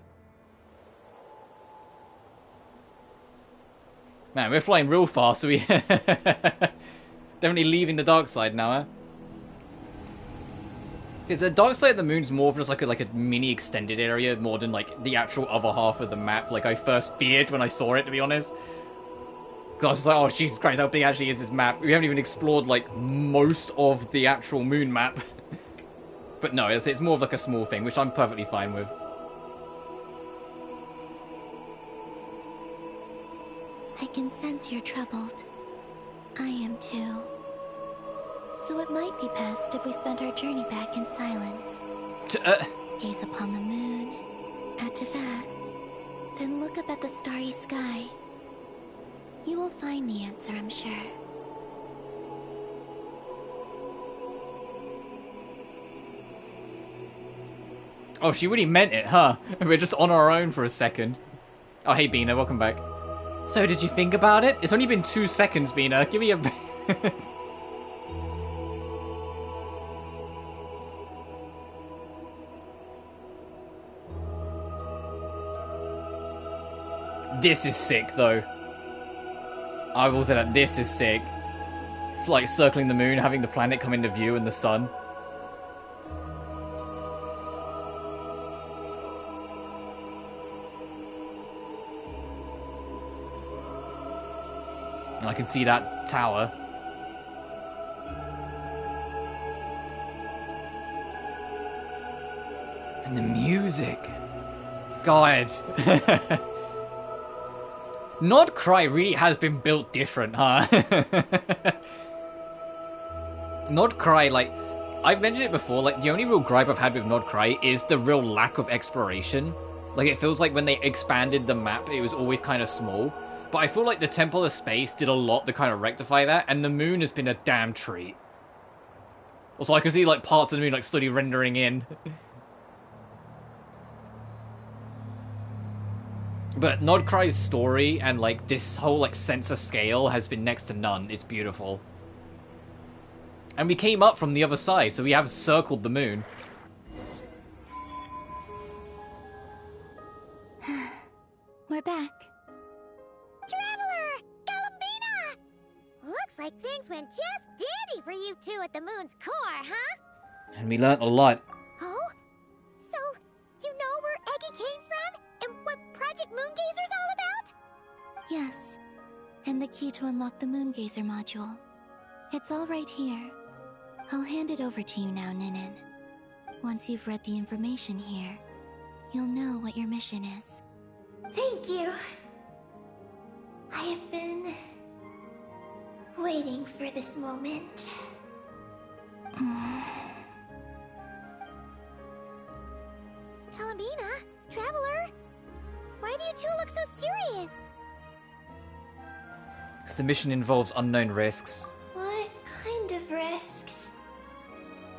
Speaker 1: Man, we're flying real fast, so we definitely leaving the dark side now, huh? Because the dark side of the moon's more of just like a mini extended area more than like the actual other half of the map. Like I first feared when I saw it, to be honest. Because I was just like, oh Jesus Christ, how big actually is this map? We haven't even explored like most of the actual moon map. But no, it's more of like a small thing, which I'm perfectly fine with.
Speaker 6: I can sense you're troubled. I am too. So it might be best if we spend our journey back in silence. Gaze upon the moon, at Tefat, then look up at the starry sky. You will find the answer, I'm sure.
Speaker 1: Oh, she really meant it, huh? We're just on our own for a second. Oh, hey, Bina, welcome back. So, did you think about it? It's only been 2 seconds, Bina. Give me a... This is sick, though. I will say that this is sick. Like, circling the moon, having the planet come into view and the sun. And I can see that tower. And the music. God. Nod Cry really has been built different, huh? Nod Cry, like, I've mentioned it before, like, the only real gripe I've had with Nod Cry is the real lack of exploration. Like, it feels like when they expanded the map, it was always kind of small. But I feel like the Temple of Space did a lot to kind of rectify that, and the moon has been a damn treat. Also, I can see, like, parts of the moon, like, slowly rendering in. But Nod Cry's story and, like, this whole, like, sense of scale has been next to none. It's beautiful. And we came up from the other side, so we have circled the moon.
Speaker 6: We're back.
Speaker 2: Traveler! Galambina! Looks like things went just dandy for you two at the moon's core, huh?
Speaker 1: And we learnt a lot.
Speaker 2: Oh? So,
Speaker 6: and the key to unlock the Moongazer module. It's all right here. I'll hand it over to you now, Ninin. Once you've read the information here, you'll know what your mission is.
Speaker 12: Thank you. I have been waiting for this moment.
Speaker 2: Columbina, Traveler, why do you two look so serious?
Speaker 1: Because the mission involves unknown risks.
Speaker 12: What kind of risks?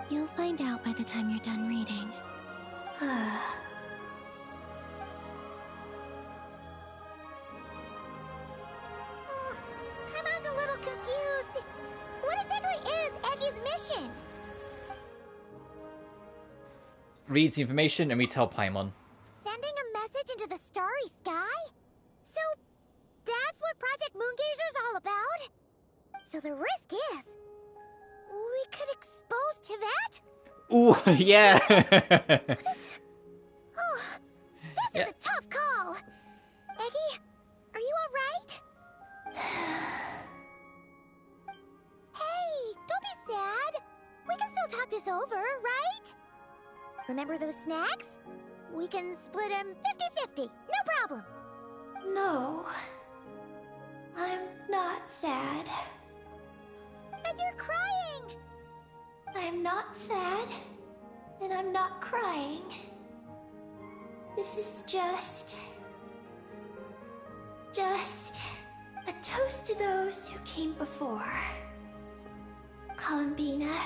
Speaker 6: You'll find out by the time you're done reading.
Speaker 2: Paimon's a little confused. What exactly is Eggy's mission?
Speaker 1: Reads the information and we tell Paimon.
Speaker 2: Sending a message into the starry sky? So, that's what Project Moongazer's all about? So the risk is, we could expose Tevat?
Speaker 1: Ooh, yeah!
Speaker 2: This is a tough call. Eggy, are you alright? Hey, don't be sad. We can still talk this over, right? Remember those snacks? We can split them 50-50, no problem.
Speaker 12: No. I'm not sad.
Speaker 2: But you're crying.
Speaker 12: I'm not sad. And I'm not crying. This is just a toast to those who came before. Columbina,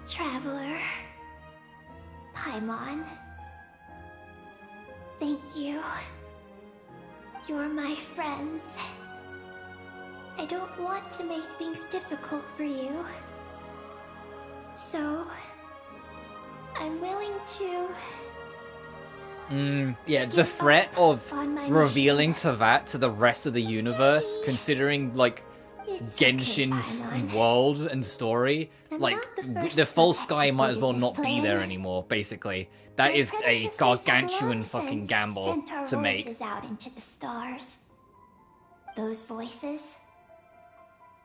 Speaker 12: Traveler, Paimon. Thank you. You're my friends. I don't want to make things difficult for you. So, I'm willing to...
Speaker 1: yeah, the threat of revealing Tevat to the rest of the universe, considering, like, Genshin's world and story, like, the full sky might as well not be there anymore, basically. That is a gargantuan fucking gamble to make.
Speaker 12: Voices out into the stars. Those voices,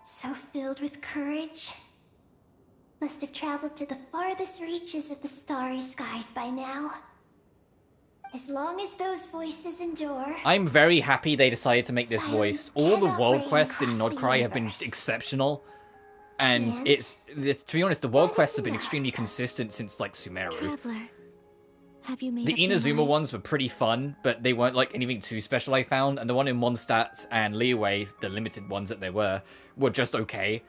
Speaker 12: so filled with courage, must have traveled to the farthest reaches of the starry skies by now. As long as those voices endure...
Speaker 1: I'm very happy they decided to make this voice. All the world quests in Nodcry have been exceptional. And it's to be honest, the world quests have been extremely consistent since, like, Sumeru.
Speaker 6: Traveler, have you made
Speaker 1: The
Speaker 6: up your
Speaker 1: Inazuma
Speaker 6: mind?
Speaker 1: ones were pretty fun, but they weren't, like, anything too special, I found. And the one in Mondstadt and Liyue, the limited ones that they were just okay.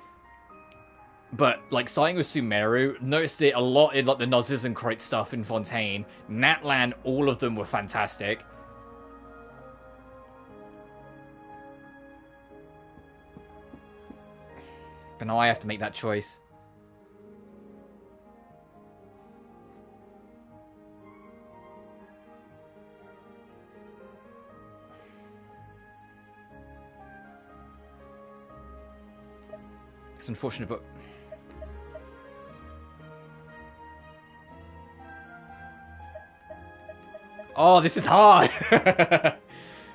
Speaker 1: But, like, starting with Sumeru, noticed it a lot in, like, the Nuzz and Kreutz stuff in Fontaine. Natlan, all of them were fantastic. But now I have to make that choice. It's unfortunate, but... Oh, this is hard!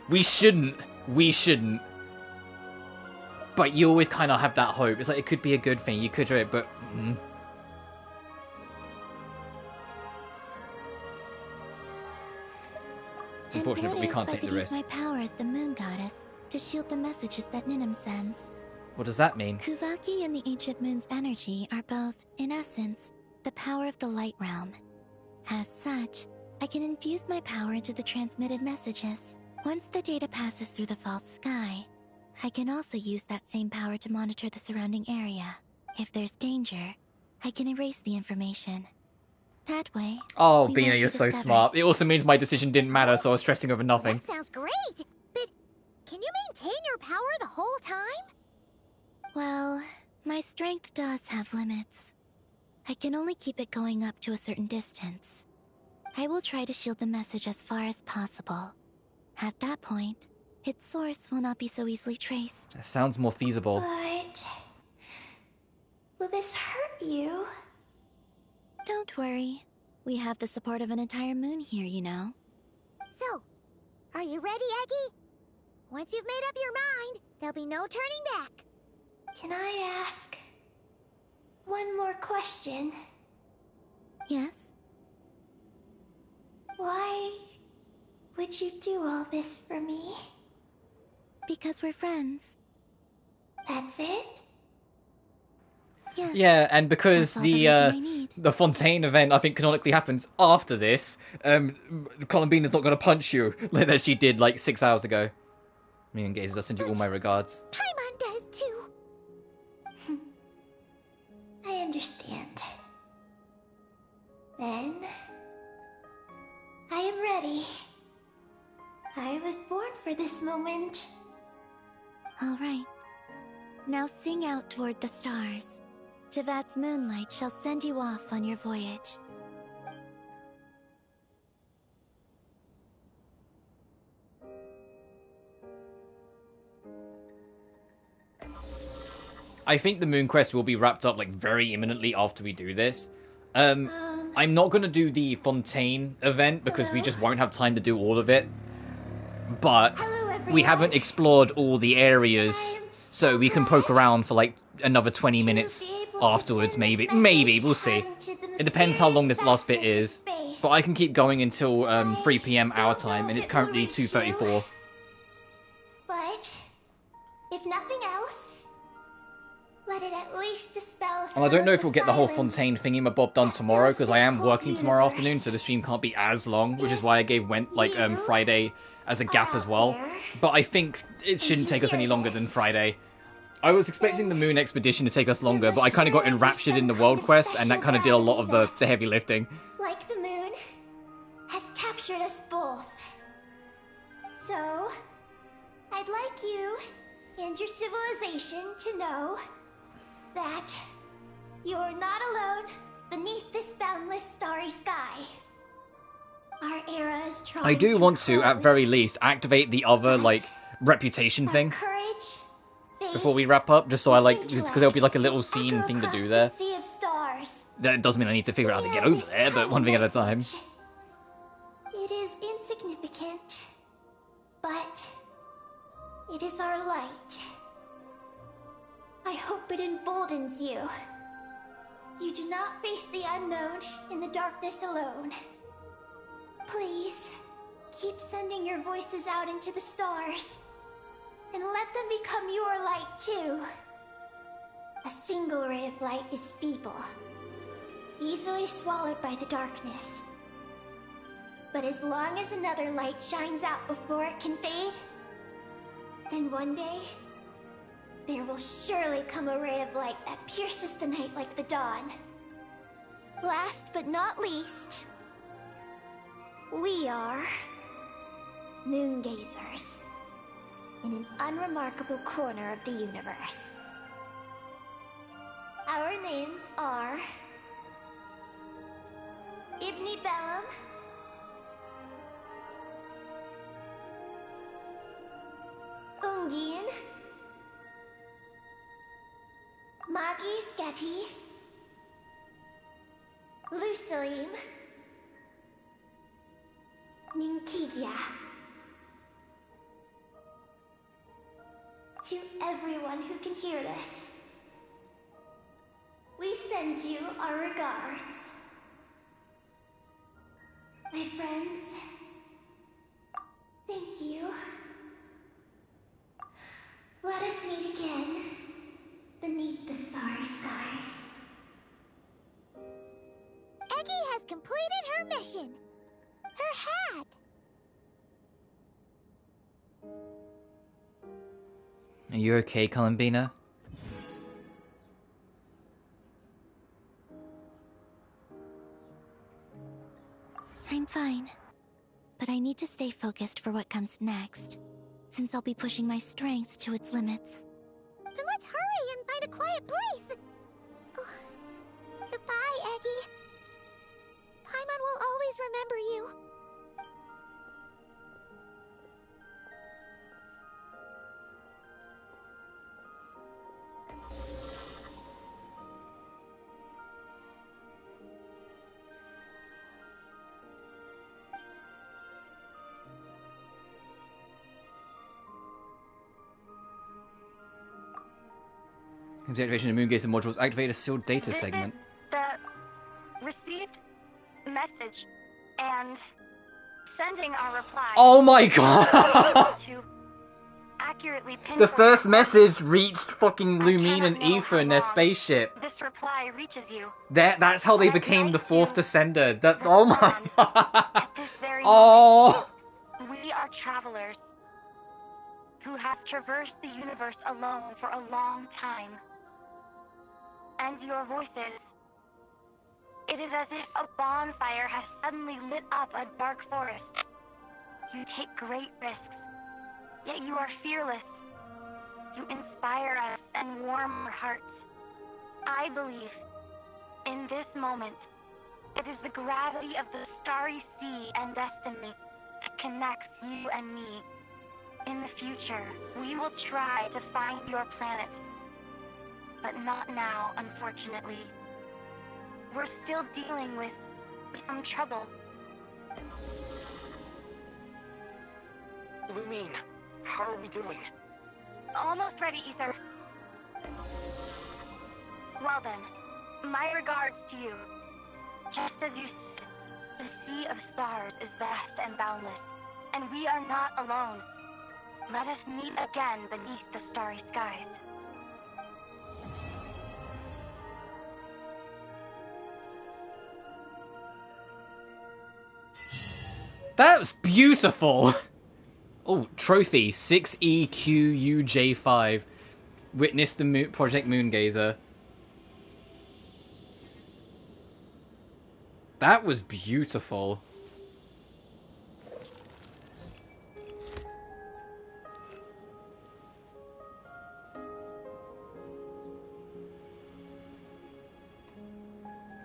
Speaker 1: We shouldn't. But you always kind of have that hope. It's like, it could be a good thing, you could do it, but... It's unfortunate, but we can't take the risk.
Speaker 6: I could use my power as the moon goddess to shield the messages that Ninim sends.
Speaker 1: What does that mean?
Speaker 6: Kuvaki and the ancient moon's energy are both, in essence, the power of the light realm. As such, I can infuse my power into the transmitted messages. Once the data passes through the false sky, I can also use that same power to monitor the surrounding area. If there's danger, I can erase the information. That way...
Speaker 1: Oh, Bina, you're so smart. It also means my decision didn't matter, so I was stressing over nothing.
Speaker 2: That sounds great, but can you maintain your power the whole time?
Speaker 6: Well, my strength does have limits. I can only keep it going up to a certain distance. I will try to shield the message as far as possible. At that point, its source will not be so easily traced.
Speaker 1: That sounds more feasible.
Speaker 12: But... will this hurt you?
Speaker 6: Don't worry. We have the support of an entire moon here, you know.
Speaker 2: So, are you ready, Eggy? Once you've made up your mind, there'll be no turning back.
Speaker 12: Can I ask one more question?
Speaker 6: Yes?
Speaker 12: Why would you do all this for me?
Speaker 6: Because we're friends.
Speaker 12: That's it?
Speaker 6: Yes.
Speaker 1: Yeah, and because
Speaker 6: That's all the reason I need.
Speaker 1: the Fontaine event, I think, canonically happens after this, Columbina's not going to punch you like that she did, like, 6 hours ago. Me and Gazes, I send you all my regards.
Speaker 2: Paimon does too.
Speaker 12: I understand. Then, I am ready. I was born for this moment.
Speaker 6: All right. Now sing out toward the stars. Javat's moonlight shall send you off on your voyage.
Speaker 1: I think the Moon Quest will be wrapped up, like, very imminently after we do this. I'm not going to do the Fontaine event because we just won't have time to do all of it. But we haven't explored all the areas, so we can poke around for, like, another 20 minutes afterwards, maybe. Maybe, we'll see. It depends how long this last bit is. But I can keep going until 3 PM our time, and it's currently 2:34.
Speaker 12: But, if nothing else, let it at least dispel
Speaker 1: And I don't know if we'll get the whole
Speaker 12: silence.
Speaker 1: Fontaine thingamabob done tomorrow, because I am working tomorrow afternoon, so the stream can't be as long, which is why I gave Friday as a gap as well. But I think it shouldn't take us any longer than Friday. I was expecting the Moon Expedition to take us longer, but I kind of got enraptured in the World Quest, and that kind of did a lot of the heavy lifting.
Speaker 12: Like the moon, has captured us both. So, I'd like you and your civilization to know that you're not alone beneath this boundless starry sky. Our era is trying
Speaker 1: I do
Speaker 12: to
Speaker 1: want to, at
Speaker 12: close.
Speaker 1: very least, activate the other, like, reputation thing
Speaker 12: Courage, faith,
Speaker 1: before we wrap up, just so I, like, because
Speaker 12: intellect
Speaker 1: there'll be, like, a little scene thing to
Speaker 12: across
Speaker 1: do
Speaker 12: the
Speaker 1: there.
Speaker 12: sea of stars.
Speaker 1: That does mean I need to figure out how to get over there, but one thing at a time.
Speaker 12: It is insignificant, but it is our light. I hope it emboldens you. You do not face the unknown in the darkness alone. Please, keep sending your voices out into the stars, and let them become your light too. A single ray of light is feeble, easily swallowed by the darkness. But as long as another light shines out before it can fade, then one day, there will surely come a ray of light that pierces the night like the dawn. Last but not least, we are moon gazers in an unremarkable corner of the universe. Our names are Ibni Bellum, Ungin, Magis Getty, Lusalim, Ninkigia. To everyone who can hear this, we send you our regards. My friends, thank you. Let us meet again beneath the starry skies.
Speaker 2: Eggy has completed her mission. Her hat.
Speaker 1: Are you okay, Columbina?
Speaker 6: I'm fine. But I need to stay focused for what comes next, since I'll be pushing my strength to its limits.
Speaker 2: Then let's hurry and find a quiet place. Oh, goodbye, Eggy. Paimon will always remember you.
Speaker 1: The activation of Moongazer modules activate a sealed data segment.
Speaker 13: The received message and sending our reply.
Speaker 1: Oh my god!
Speaker 13: To accurately
Speaker 1: The
Speaker 13: pinpoint
Speaker 1: first
Speaker 13: your
Speaker 1: message reached fucking Lumine and Aether in their spaceship.
Speaker 13: this reply reaches you.
Speaker 1: That's how they became the fourth descender. That, oh my god.
Speaker 13: This very
Speaker 1: Oh.
Speaker 13: moment, we are travelers who have traversed the universe alone for a long time. And your voices. It is as if a bonfire has suddenly lit up a dark forest. You take great risks, yet you are fearless. You inspire us and warm our hearts. I believe, in this moment, it is the gravity of the starry sea and destiny that connects you and me. In the future, we will try to find your planet. But not now, unfortunately. We're still dealing with some trouble.
Speaker 14: Lumine, how are we doing?
Speaker 13: Almost ready, Aether. Well then, my regards to you. Just as you said, the sea of stars is vast and boundless, and we are not alone. Let us meet again beneath the starry skies.
Speaker 1: That was beautiful! Oh, trophy 6EQUJ5. Witness the Project Moongazer. That was beautiful.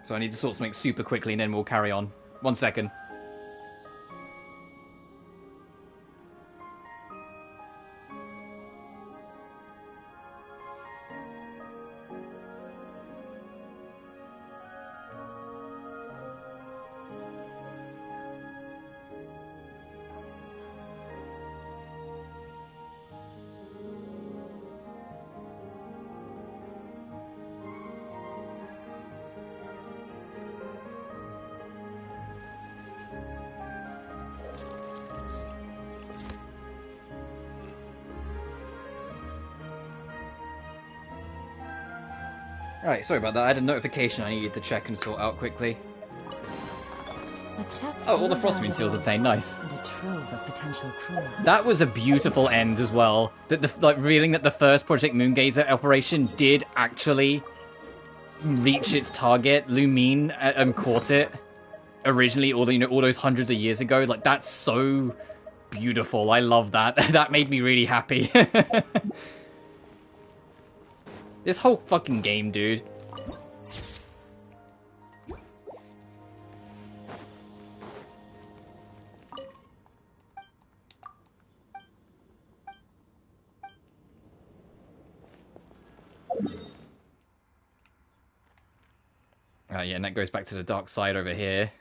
Speaker 1: So I need to sort something super quickly and then we'll carry on. 1 second. Alright, sorry about that. I had a notification I needed to check and sort out quickly. Oh, all the Frostmoon seals obtained. Nice.
Speaker 9: And a trove of potential clues.
Speaker 1: That was a beautiful end as well. That revealing that the first Project Moongazer operation did actually reach its target. Lumine caught it originally, all those hundreds of years ago. Like, that's so beautiful. I love that. That made me really happy. This whole fucking game, dude. Yeah, and that goes back to the dark side over here.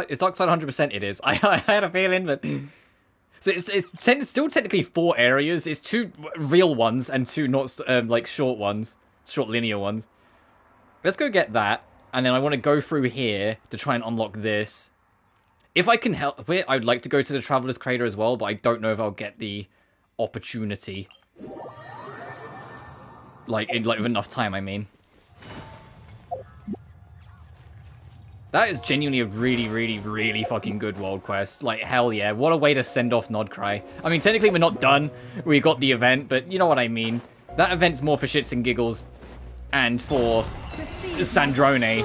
Speaker 1: Is dark side 100%? It is. I had a feeling, but... So it's still technically 4 areas. It's 2 real ones and 2 not like short ones, short linear ones. Let's go get that, and then I want to go through here to try and unlock this. If I can help it, I'd like to go to the Traveler's Crater as well, but I don't know if I'll get the opportunity. Like with enough time, I mean. That is genuinely a really, really, really fucking good world quest. Like, hell yeah. What a way to send off Nodcry. I mean, technically we're not done. We got the event, but you know what I mean. That event's more for shits and giggles. And for Sandrone.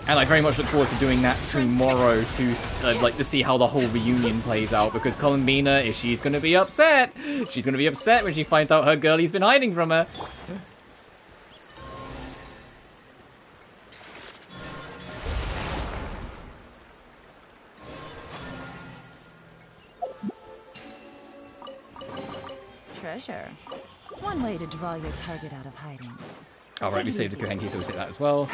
Speaker 1: And I very much look forward to doing that tomorrow to see how the whole reunion plays out. Because Columbina, she's going to be upset. She's going to be upset when she finds out her girlie's been hiding from her.
Speaker 9: Treasure. One way to draw your target out of hiding.
Speaker 1: Alright, we saved the Kohenki, so we say that as well.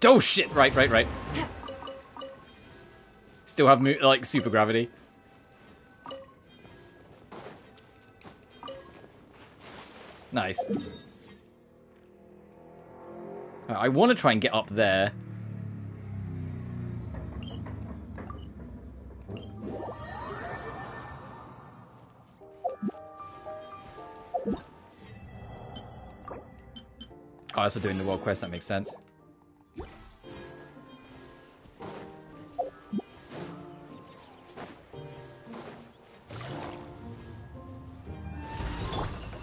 Speaker 1: Oh shit! Right. Still have like super gravity. Nice. I want to try and get up there. Oh, that's for doing the world quest. That makes sense.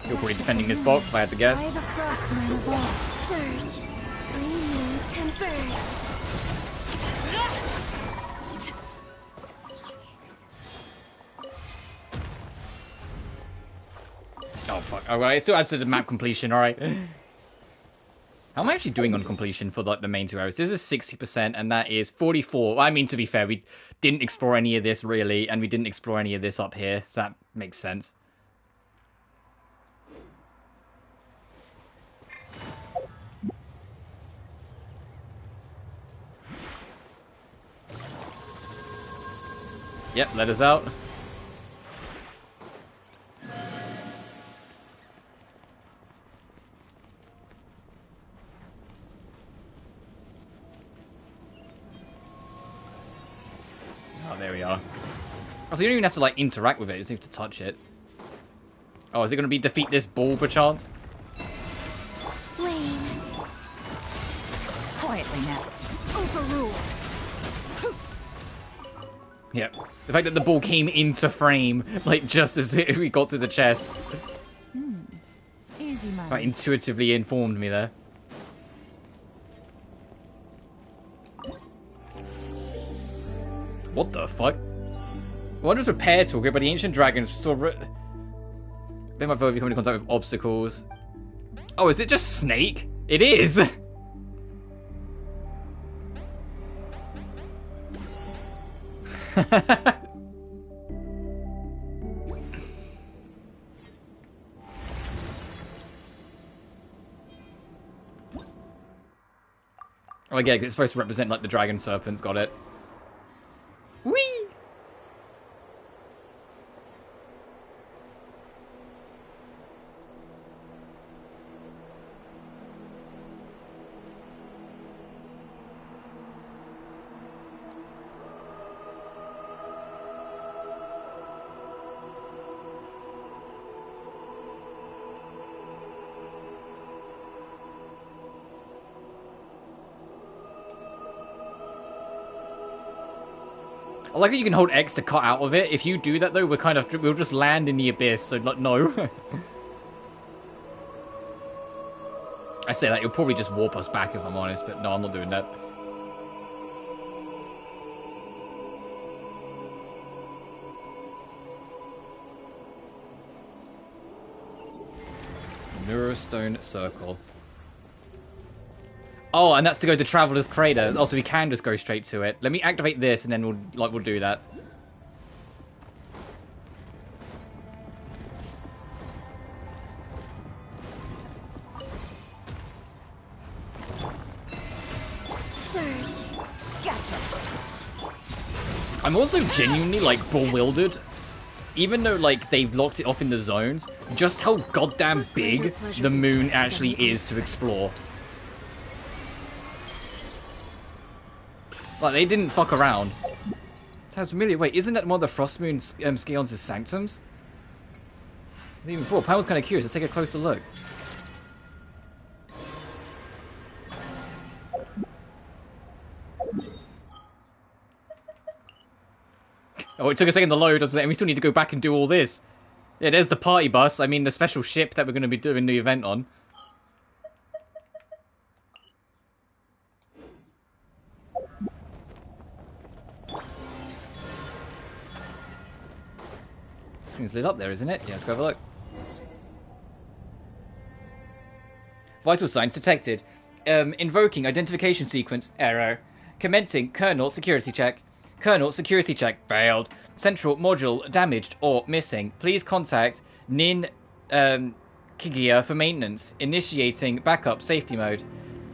Speaker 1: You're probably defending this box, if I had to guess.
Speaker 6: By the Frostman of all, surge. Green moons converge.
Speaker 1: Oh, fuck. Alright, it still adds to the map completion, alright. How am I actually doing on completion for like the main 2 areas? This is 60%, and that is 44. I mean, to be fair, we didn't explore any of this, really, and we didn't explore any of this up here, so that makes sense. Yep, let us out. Oh, there we are. Oh, so you don't even have to, like, interact with it. You just have to touch it. Oh, is it going to be defeat this ball, perchance?
Speaker 6: Wayne.
Speaker 9: Quietly now.
Speaker 11: Overruled.
Speaker 1: Yep. The fact that the ball came into frame, like, just as we got to the chest.
Speaker 9: Easy money.
Speaker 1: Quite intuitively informed me there. What the fuck? What was repair tool by the ancient dragons restore they might come into contact with obstacles. Oh, is it just Snake? It is! Oh, yeah, 'cause it's supposed to represent, like, the dragon serpents. Got it. Whee! I like that you can hold X to cut out of it. If you do that, though, we'll just land in the abyss, so, like, no. I say that, it'll probably just warp us back, if I'm honest, but no, I'm not doing that. Neurostone Circle. Oh, and that's to go to Traveler's Crater. Also, we can just go straight to it. Let me activate this, and then we'll do that.
Speaker 6: Surge. Gotcha.
Speaker 1: I'm also genuinely, like, bewildered. Even though, like, they've locked it off in the zones, just how goddamn big the moon actually is to explore. Like, they didn't fuck around. Sounds familiar. Wait, isn't that one of the Frost Moon Scions' sanctums? Even before, Pam was kind of curious. Let's take a closer look. Oh, it took a second to load, doesn't it? And we still need to go back and do all this. Yeah, there's the party bus. I mean, the special ship that we're going to be doing the event on. It's lit up there, isn't it? Yeah, let's go have a look. Vital signs detected. Invoking identification sequence error. Commencing kernel security check. Kernel security check failed. Central module damaged or missing. Please contact Nin Kigia for maintenance. Initiating backup safety mode.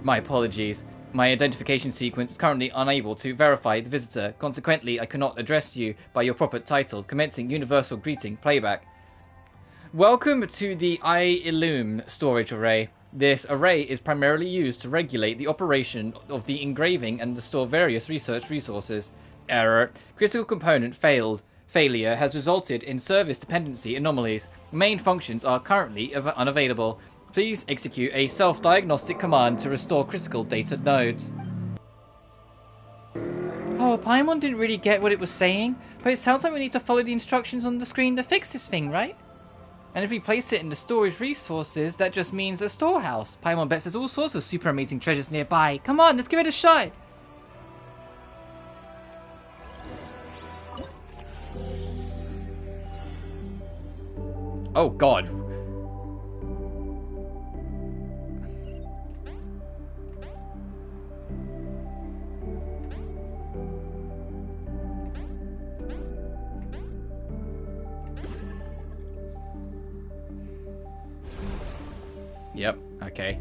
Speaker 1: My apologies. My identification sequence is currently unable to verify the visitor. Consequently, I cannot address you by your proper title. Commencing universal greeting playback. Welcome to the I-Illume storage array. This array is primarily used to regulate the operation of the engraving and to store various research resources. Error. Critical component failed. Failure has resulted in service dependency anomalies. Main functions are currently unavailable. Please execute a self-diagnostic command to restore critical data nodes. Oh, Paimon didn't really get what it was saying, but it sounds like we need to follow the instructions on the screen to fix this thing, right? And if we place it in the storage resources, that just means a storehouse. Paimon bets there's all sorts of super amazing treasures nearby. Come on, let's give it a shot. Oh god. Yep, okay.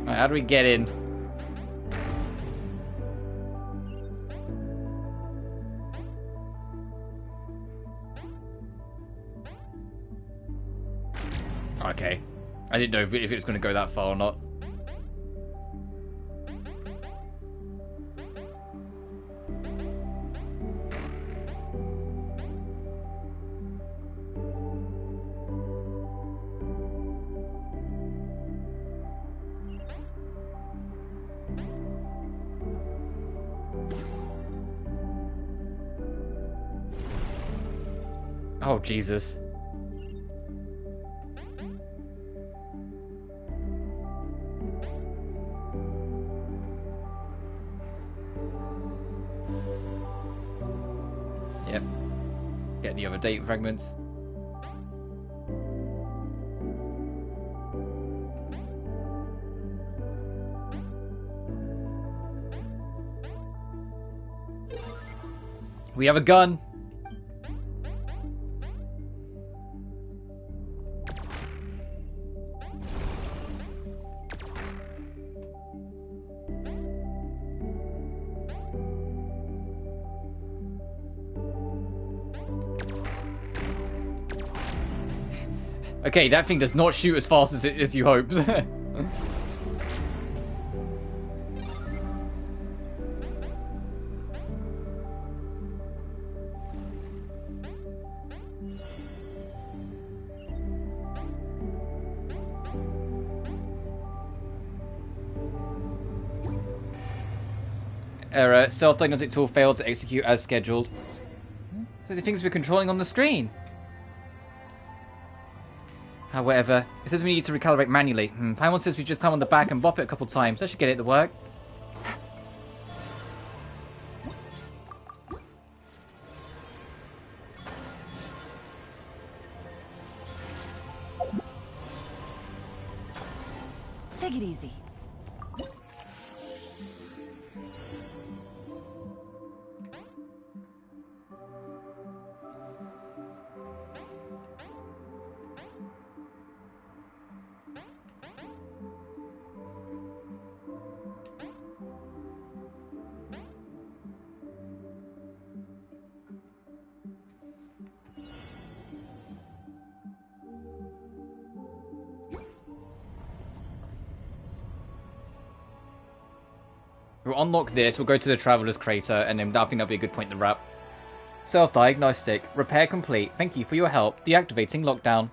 Speaker 1: Alright, how do we get in? Okay. I didn't know if it was going to go that far or not. Oh, Jesus. Yep. Get the other data fragments. We have a gun. Okay, that thing does not shoot as fast as you hoped. Error. Self-diagnostic tool failed to execute as scheduled. So the things we're controlling on the screen. However, it says we need to recalibrate manually. Paimon says we just climb on the back and bop it a couple times. That should get it to work.
Speaker 9: Take it easy.
Speaker 1: We'll unlock this, we'll go to the Traveler's Crater, and then I think that'll be a good point to wrap. Self-diagnostic. Repair complete. Thank you for your help. Deactivating lockdown.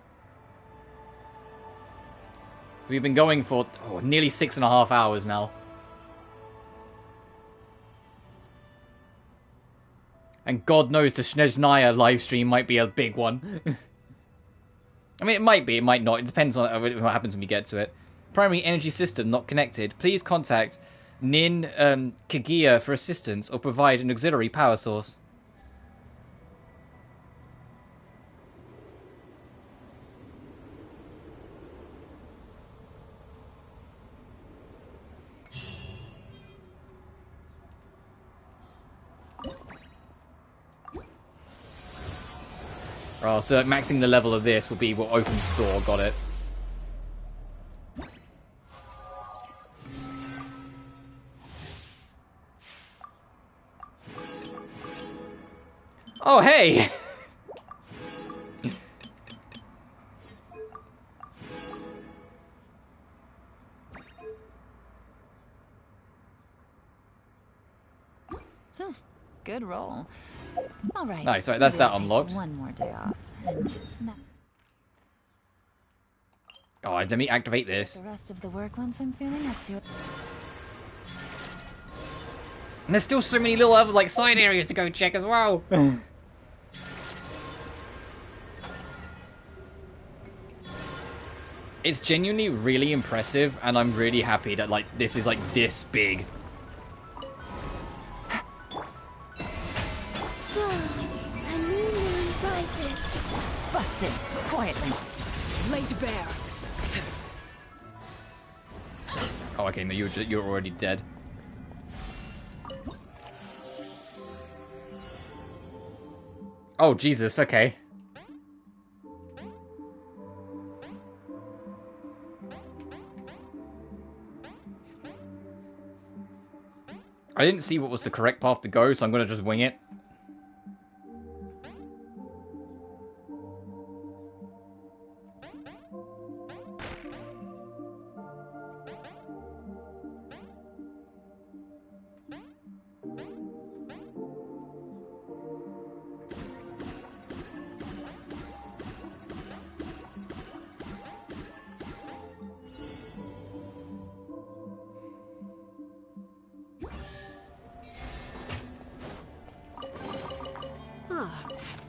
Speaker 1: We've been going for nearly 6.5 hours now. And God knows the Snezhnaya livestream might be a big one. I mean, it might be, it might not. It depends on what happens when we get to it. Primary energy system not connected. Please contact Nin Kaguya for assistance or provide an auxiliary power source. Oh, so maxing the level of this would be what opens the door. Got it. Oh, hey!
Speaker 9: Good roll. All right.
Speaker 1: Nice, right, that's
Speaker 9: maybe
Speaker 1: that
Speaker 9: I'll take
Speaker 1: unlocked.
Speaker 9: One more day off, and
Speaker 1: Oh, let me activate this.
Speaker 9: the rest of the work once I'm feeling up to it.
Speaker 1: And there's still so many little other, like, side areas to go check as well. It's genuinely really impressive, and I'm really happy that, like, this is, like, this big.
Speaker 6: A new moon rises.
Speaker 9: Busted. Quietly.
Speaker 11: Laid bare.
Speaker 1: Oh, okay, no, you're already dead. Oh, Jesus, okay. I didn't see what was the correct path to go, so I'm gonna just wing it.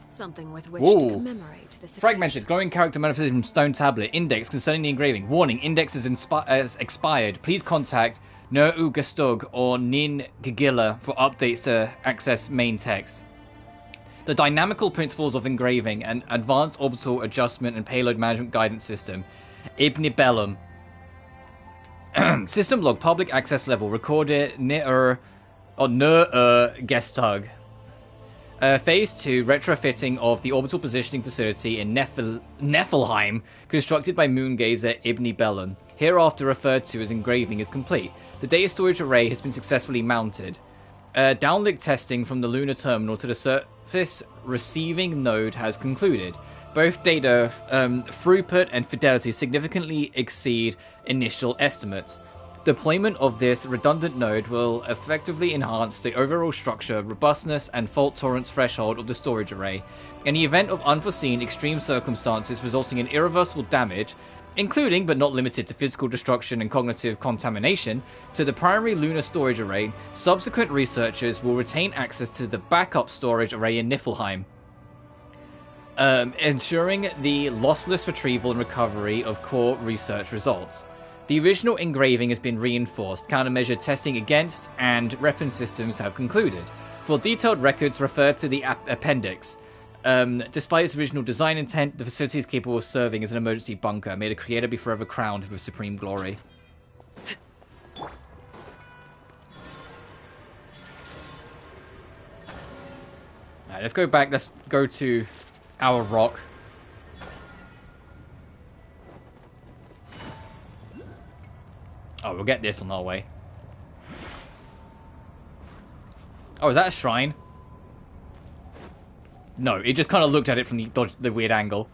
Speaker 11: Something with which
Speaker 1: Whoa.
Speaker 11: to commemorate this
Speaker 1: Fragmented, glowing character manifestation stone tablet. Index concerning the engraving. Warning, index is expired. Please contact No Ugastug or Nin Gigilla for updates to access main text. The dynamical principles of engraving and advanced orbital adjustment and payload management guidance system. Ibnibellum. System log, public access level. Recorded Nir Gestug. Phase 2, retrofitting of the orbital positioning facility in Niflheim, constructed by moongazer Ibn Bellum, hereafter referred to as engraving, is complete. The data storage array has been successfully mounted. Downlink testing from the lunar terminal to the surface receiving node has concluded. Both data throughput and fidelity significantly exceed initial estimates. Deployment of this redundant node will effectively enhance the overall structure, robustness, and fault tolerance threshold of the storage array. In the event of unforeseen extreme circumstances resulting in irreversible damage, including but not limited to physical destruction and cognitive contamination, to the primary lunar storage array, subsequent researchers will retain access to the backup storage array in Niflheim, ensuring the lossless retrieval and recovery of core research results. The original engraving has been reinforced, countermeasure testing against, and weapon systems have concluded. For detailed records, refer to the appendix. Despite its original design intent, the facility is capable of serving as an emergency bunker. May the creator be forever crowned with supreme glory. Alright, let's go back. Let's go to our rock. Oh, we'll get this on our way. Oh, is that a shrine? No, it just kind of looked at it from the weird angle.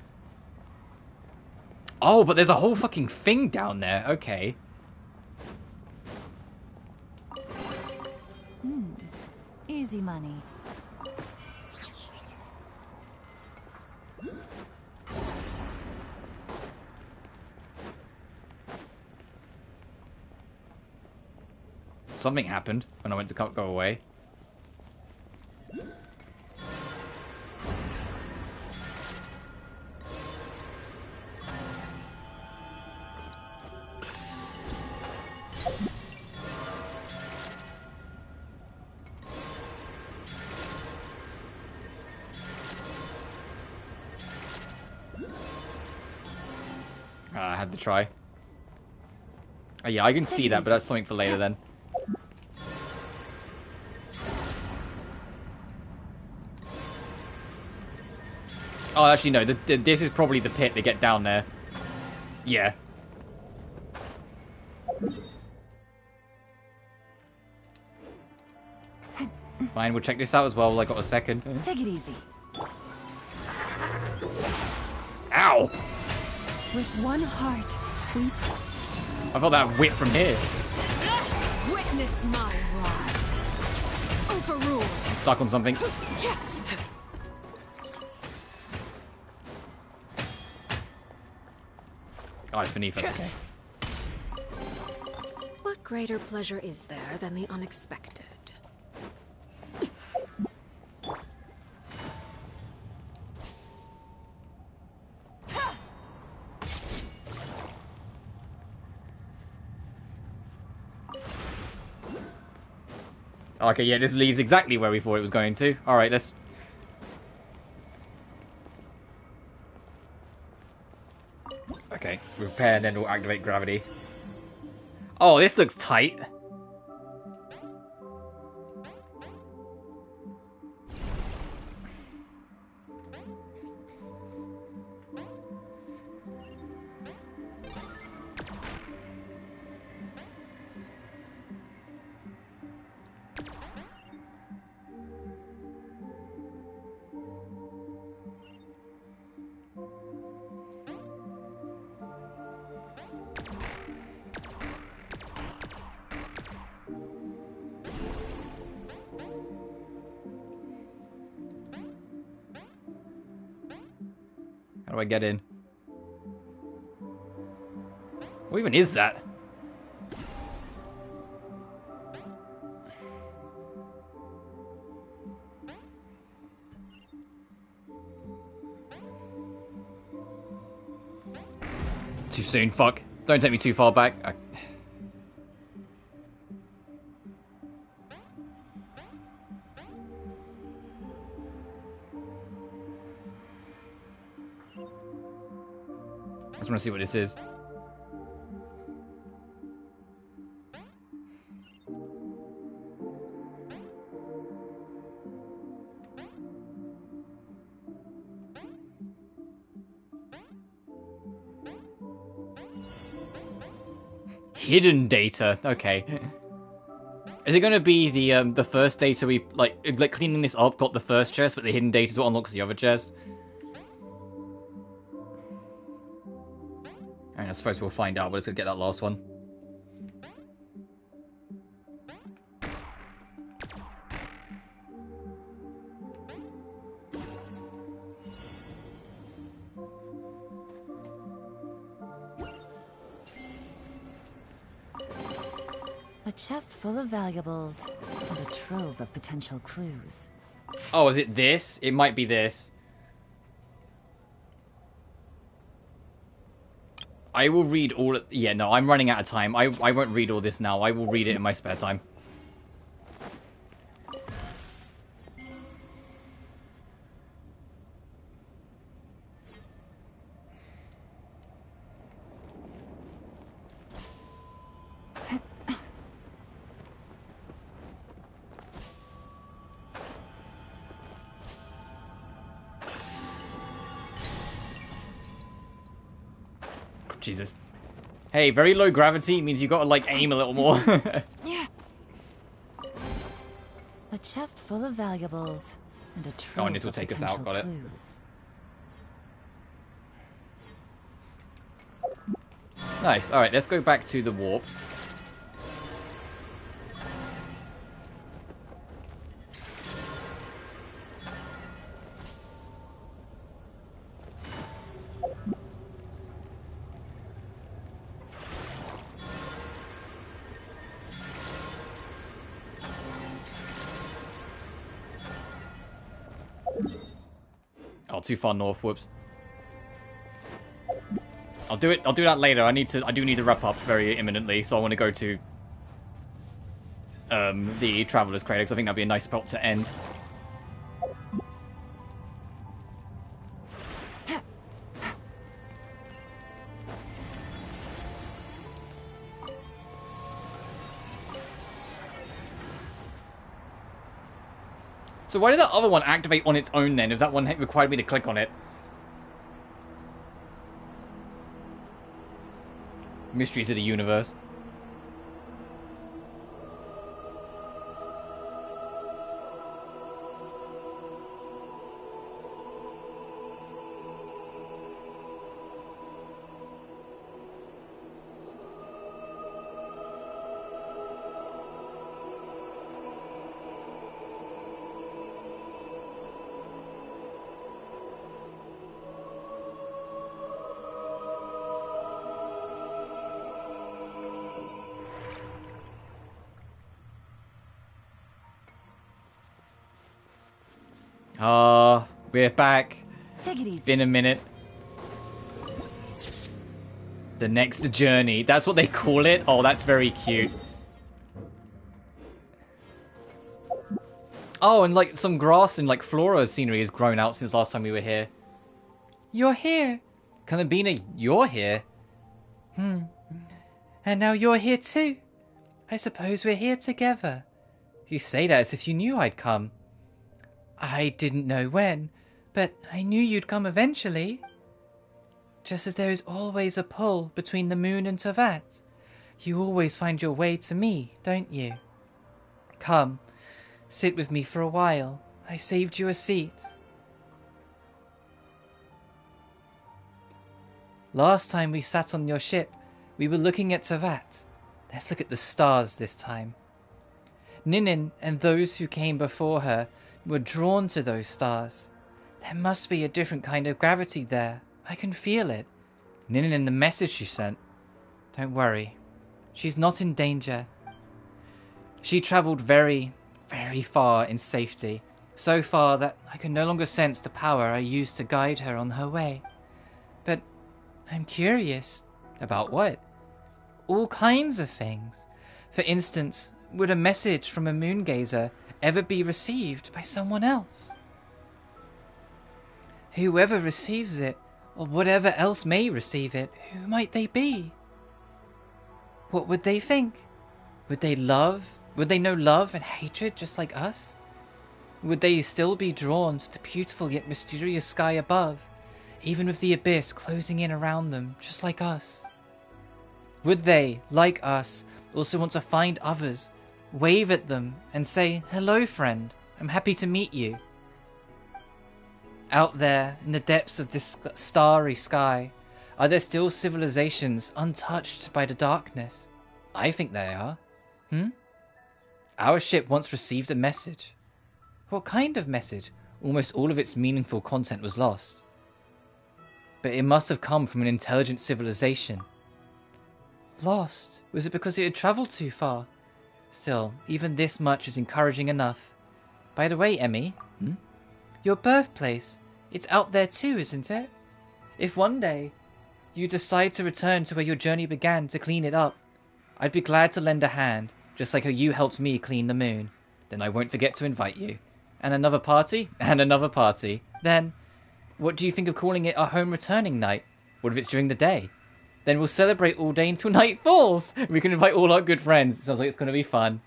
Speaker 1: Oh, but there's a whole fucking thing down there. Okay.
Speaker 9: Easy money.
Speaker 1: Something happened when I went to go away. I had to try. Oh, yeah, I can see that, but that's something for later then. Oh, actually, no. This is probably the pit to get down there. Yeah. Fine, we'll check this out as well while I got a second.
Speaker 9: Take it easy.
Speaker 1: Ow!
Speaker 11: With one heart, we...
Speaker 1: I felt that whip from here.
Speaker 11: Witness my rise. Overruled.
Speaker 1: Stuck on something. Oh, it's beneath us, okay.
Speaker 11: What greater pleasure is there than the unexpected?
Speaker 1: Okay, yeah, this leads exactly where we thought it was going to. Alright, let's... Okay, repair and then we'll activate gravity. Oh, this looks tight. How do I get in? What even is that? Too soon, fuck. Don't take me too far back. I just want to see what this is. Hidden data. Okay. Is it going to be the first data we like cleaning this up got the first chest, but the hidden data is what unlocks the other chest? I suppose we'll find out, but let's go get that last one.
Speaker 9: A chest full of valuables and a trove of potential clues.
Speaker 1: Oh, is it this? It might be this. I will read all... Yeah, no, I'm running out of time. I won't read all this now. I will read it in my spare time. Jesus. Hey, very low gravity means you gotta, like, aim a little more.
Speaker 9: Yeah. A chest full of valuables and a trove
Speaker 1: Oh, and this will take us out. Got it. Nice. Alright, let's go back to the warp. Oh, too far north. Whoops. I'll do it. I'll do that later. I do need to wrap up very imminently, so I want to go to the Traveler's Cradle, because I think that'd be a nice spot to end. So why did that other one activate on its own then, if that one required me to click on it? Mysteries of the universe. Ah, we're back.
Speaker 9: Take it easy.
Speaker 1: Been a minute. The next journey. That's what they call it? Oh, that's very cute. Oh, and like some grass and like flora scenery has grown out since last time we were here. You're here. Kalabina, you're here. And now you're here too. I suppose we're here together. You say that as if you knew I'd come. I didn't know when, but I knew you'd come eventually. Just as there is always a pull between the moon and Teyvat, you always find your way to me, don't you? Come, sit with me for a while. I saved you a seat. Last time we sat on your ship, we were looking at Teyvat. Let's look at the stars this time. Ninin and those who came before her were drawn to those stars. There must be a different kind of gravity there. I can feel it. Ninin and the message she sent. Don't worry. She's not in danger. She travelled very, very far in safety. So far that I can no longer sense the power I used to guide her on her way. But I'm curious. About what? All kinds of things. For instance, would a message from a moon gazer ever be received by someone else? Whoever receives it, or whatever else may receive it, who might they be? What would they think? Would they love? Would they know love and hatred just like us? Would they still be drawn to the beautiful yet mysterious sky above, even with the abyss closing in around them just like us? Would they, like us, also want to find others, wave at them and say, "Hello, friend, I'm happy to meet you"? Out there, in the depths of this starry sky, are there still civilizations untouched by the darkness? I think they are. Our ship once received a message. What kind of message? Almost all of its meaningful content was lost. But it must have come from an intelligent civilization. Lost? Was it because it had travelled too far? Still, even this much is encouraging enough. By the way, Emmy, your birthplace, it's out there too, isn't it? If one day you decide to return to where your journey began to clean it up, I'd be glad to lend a hand, just like how you helped me clean the moon. Then I won't forget to invite you. And another party, and another party. Then, what do you think of calling it our home returning night? What if it's during the day? Then we'll celebrate all day until night falls. We can invite all our good friends. It sounds like it's going to be fun.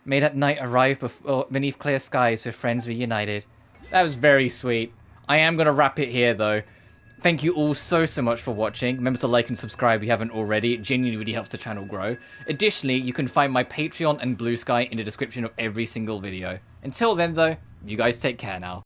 Speaker 1: May that night arrive beneath clear skies with friends reunited. That was very sweet. I am going to wrap it here, though. Thank you all so much for watching. Remember to like and subscribe if you haven't already. It genuinely really helps the channel grow. Additionally, you can find my Patreon and BlueSky in the description of every single video. Until then, though, you guys take care now.